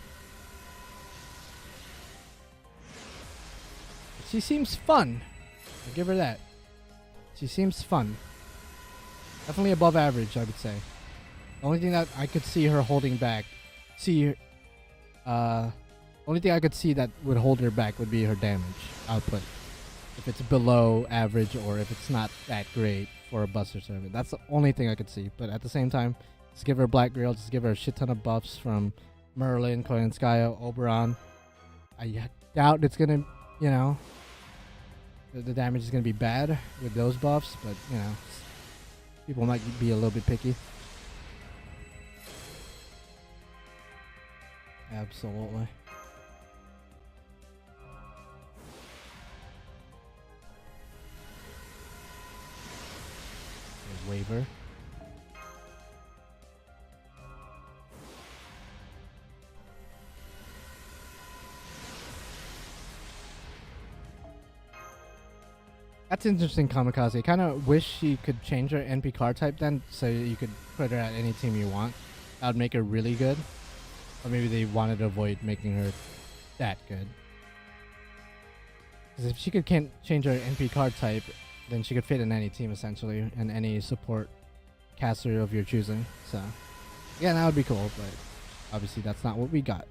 She seems fun. I'll give her that. She seems fun. Definitely above average, I would say. The only thing that I could see her holding back, only thing I could see that would hold her back would be her damage output. If it's below average or if it's not that great for a Buster Servant. That's the only thing I could see. But at the same time, just give her Black Grill, just give her a shit ton of buffs from Merlin, Koyanskaya, Oberon. I doubt it's gonna, you know, the damage is gonna be bad with those buffs, but you know, people might be a little bit picky. Absolutely. Waiver. That's interesting, Kamikaze. Kind of wish she could change her NP card type then, so you could put her at any team you want. That would make her really good. Or maybe they wanted to avoid making her that good. Because if she could can't change her NP card type, then she could fit in any team essentially, and any support caster of your choosing. So, yeah, that would be cool, but Obviously, that's not what we got.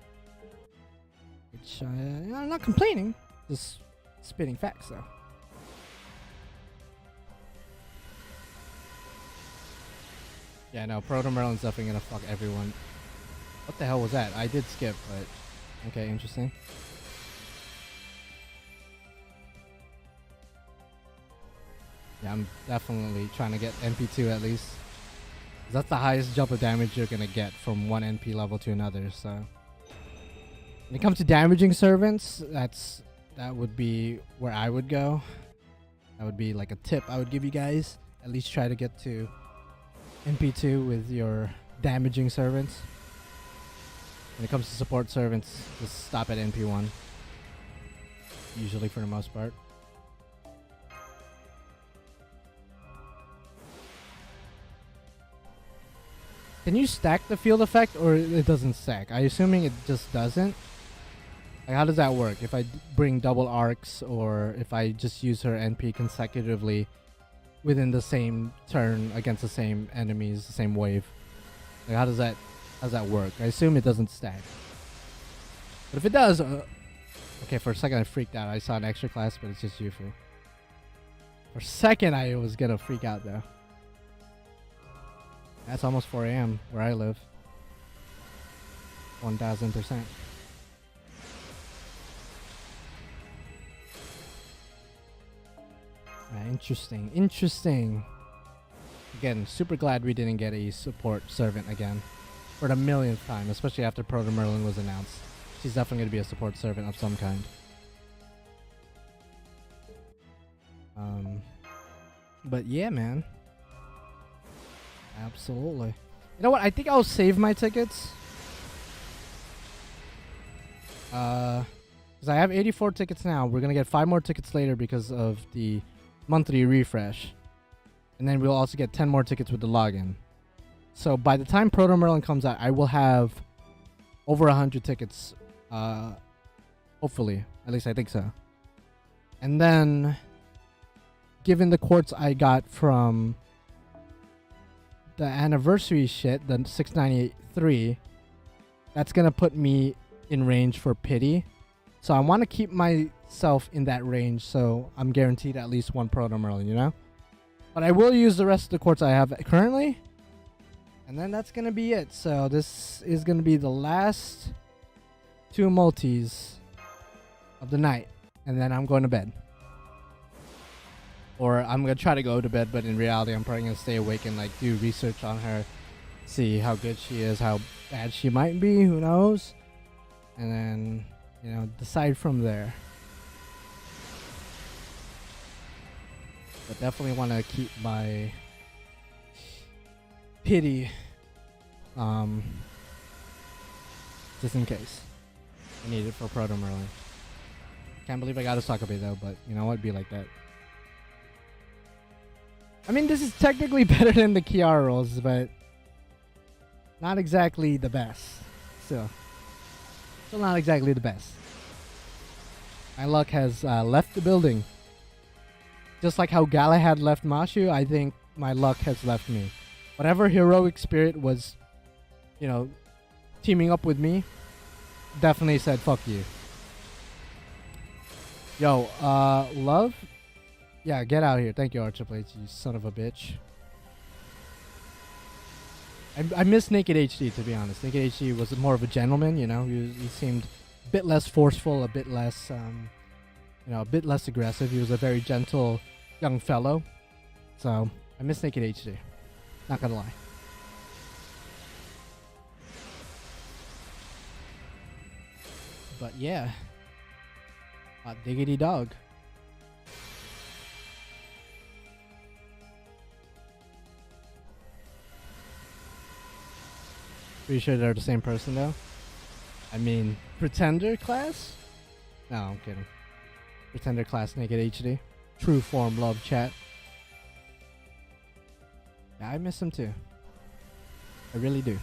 Which I'm not complaining, just spitting facts though. Yeah, no, Proto Merlin's definitely gonna fuck everyone. What the hell was that? I did skip, but okay, interesting. Yeah, I'm definitely trying to get NP2 at least. That's the highest jump of damage you're gonna get from one NP level to another, so. When it comes to damaging servants, that would be where I would go. That would be like a tip I would give you guys. At least try to get to NP2 with your damaging servants. When it comes to support servants, just stop at NP1. Usually for the most part. Can you stack the field effect or it doesn't stack? I'm assuming it just doesn't. Like, how does that work? If I bring double arcs or if I just use her NP consecutively within the same turn against the same enemies, the same wave. Like, how does that work? I assume it doesn't stack. But if it does, okay, for a second I freaked out. I saw an extra class, but it's just Yufu. For a second I was gonna freak out though. That's almost 4 a.m. where I live. 1000%. Interesting. Again, super glad we didn't get a support servant again. For the millionth time, especially after Proto Merlin was announced. She's definitely going to be a support servant of some kind. But yeah, man. Absolutely. You know what? I think I'll save my tickets. Because I have 84 tickets now. We're going to get 5 more tickets later because of the monthly refresh. And then we'll also get 10 more tickets with the login. So by the time Proto Merlin comes out, I will have over 100 tickets. Hopefully. At least I think so. And then, given the quartz I got from the anniversary shit, the 698.3, that's going to put me in range for pity. So I want to keep myself in that range so I'm guaranteed at least one Proto Merlin, you know? But I will use the rest of the quartz I have currently. And then that's going to be it. So this is going to be the last 2 multis of the night. And then I'm going to bed. Or I'm going to try to go to bed, but in reality I'm probably going to stay awake and like do research on her. See how good she is, how bad she might be, who knows? And then, you know, decide from there. But definitely want to keep my pity just in case. I need it for Proto Merlin. Can't believe I got a Sakabe though, but you know what, be like that. I mean, this is technically better than the Kiara rolls, but not exactly the best. Still not exactly the best. My luck has left the building. Just like how Galahad left Mashu, I think my luck has left me. Whatever heroic spirit was, you know, teaming up with me, definitely said, fuck you. Yo, love? Yeah, get out here. Thank you, Archetype, you son of a bitch. I miss Naked HD, to be honest. Naked HD was more of a gentleman, you know. He seemed a bit less forceful, a bit less, you know, a bit less aggressive. He was a very gentle young fellow. So, I miss Naked HD. Not gonna lie. But yeah. Hot diggity dog. Pretty sure they're the same person though. I mean, Pretender class? No, I'm kidding. Pretender class Naked HD. True form love chat. Yeah, I miss him too. I really do.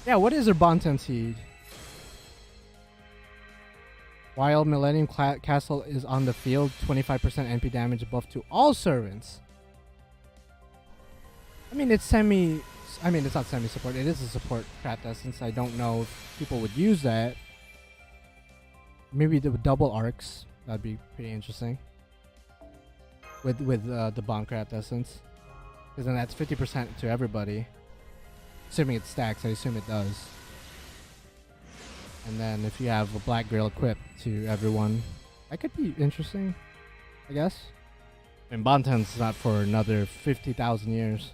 Yeah, what is her Bonten seed? While Millennium Castle is on the field, 25% NP damage buff to all servants. I mean, it's not semi-support. It is a support Kratos, since I don't know if people would use that. Maybe the double arcs. That'd be pretty interesting. With the bomb Kratos, because then that's 50% to everybody. Assuming it stacks, I assume it does. And then if you have a black grill equipped to everyone, that could be interesting, I guess. I mean, Bonten's not for another 50,000 years.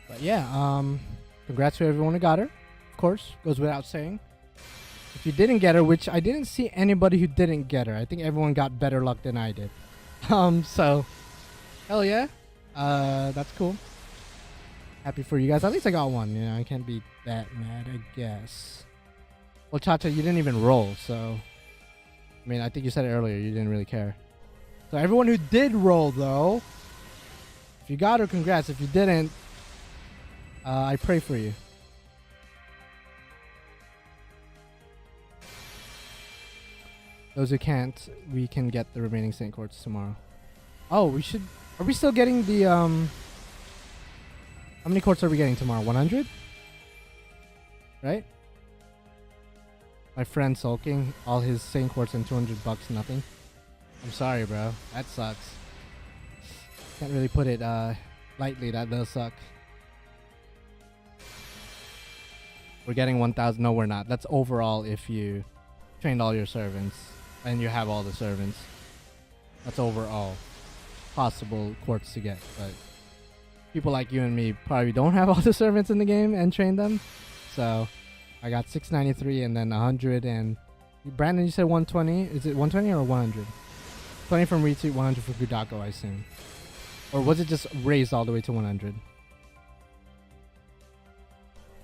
But yeah, congrats to everyone who got her. Of course, goes without saying. If you didn't get her, which I didn't see anybody who didn't get her. I think everyone got better luck than I did. So, hell yeah. That's cool. Happy for you guys. At least I got one. You know, I can't be that mad, I guess. Well, Chacha, you didn't even roll, so... I mean, I think you said it earlier. You didn't really care. So everyone who did roll, though, if you got her, congrats. If you didn't, I pray for you. Those who can't, we can get the remaining Saint Courts tomorrow. Oh, we should... Are we still getting the, How many courts are we getting tomorrow? 100? Right? My friend sulking. All his Saint Courts and $200, nothing. I'm sorry, bro. That sucks. Can't really put it, lightly. That does suck. We're getting 1,000. No, we're not. That's overall if you trained all your servants. And you have all the servants. That's overall possible courts to get. But people like you and me probably don't have all the servants in the game and train them. So I got 693 and then 100. And Brandon, you said 120. Is it 120 or 100? 20 from Retweet, 100 for Kudako, I assume. Or was it just raised all the way to 100?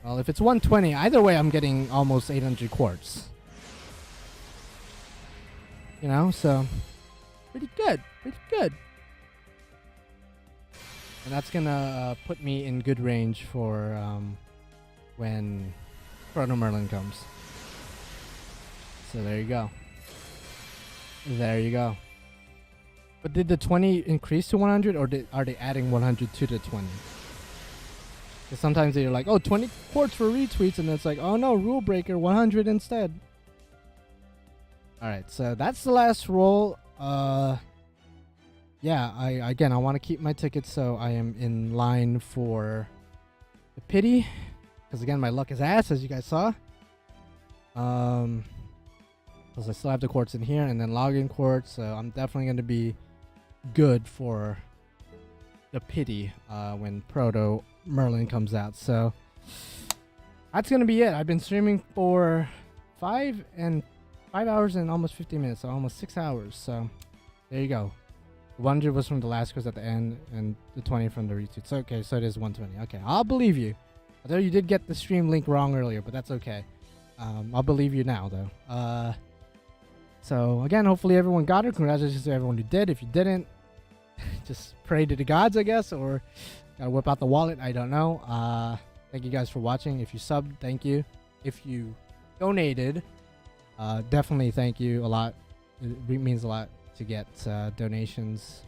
Well, if it's 120, either way I'm getting almost 800 quartz. You know, so pretty good, pretty good. And that's gonna put me in good range for when Chrono Merlin comes. So there you go. There you go. But did the 20 increase to 100, or are they adding 100 to the 20? Because sometimes they're like, oh, 20 quartz for retweets, and it's like, oh no, rule breaker, 100 instead. Alright, so that's the last roll. Yeah, I want to keep my tickets, so I am in line for the pity. Because again, my luck is ass, as you guys saw. Because I still have the quartz in here, and then login quartz, so I'm definitely going to be good for the pity when Proto Merlin comes out. So that's going to be it. I've been streaming for 5 hours and almost 50 minutes, so almost 6 hours. So there you go. 100 was from the last quiz at the end, and the 20 from the retweets. So, okay, so it is 120. Okay, I'll believe you. Although you did get the stream link wrong earlier, but that's okay. I'll believe you now, though. So again, hopefully everyone got it. Congratulations to everyone who did. If you didn't, just pray to the gods, I guess, or gotta whip out the wallet. I don't know. Thank you guys for watching. If you subbed, thank you. If you donated, definitely thank you a lot. It means a lot to get donations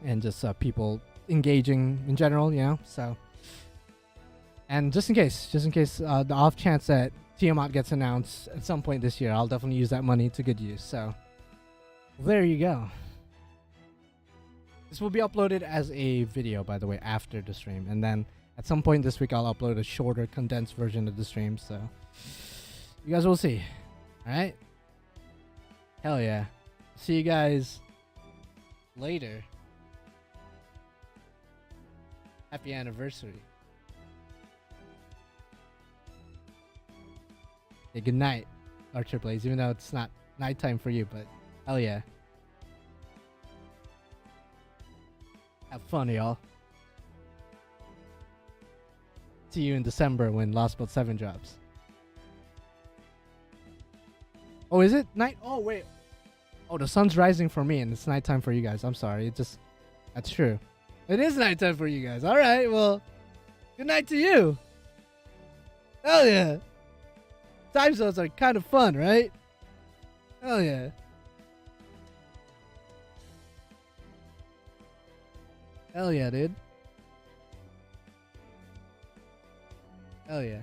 and just people engaging in general, you know. So, and just in case, the off chance that Tiamat gets announced at some point this year, I'll definitely use that money to good use. So there you go. This will be uploaded as a video, by the way, after the stream, and then at some point this week I'll upload a shorter, condensed version of the stream. So you guys will see. All right. Hell yeah. See you guys later. Happy anniversary. Hey, good night, Archer Blaze, even though it's not nighttime for you, but hell yeah. Have fun, y'all. See you in December when Lost Boat 7 drops. Oh, is it night? Oh, wait. Oh, the sun's rising for me and it's nighttime for you guys. I'm sorry. That's true. It is nighttime for you guys. All right, well, good night to you. Hell yeah. Time zones are kind of fun, right? Hell yeah. Hell yeah, dude. Hell yeah.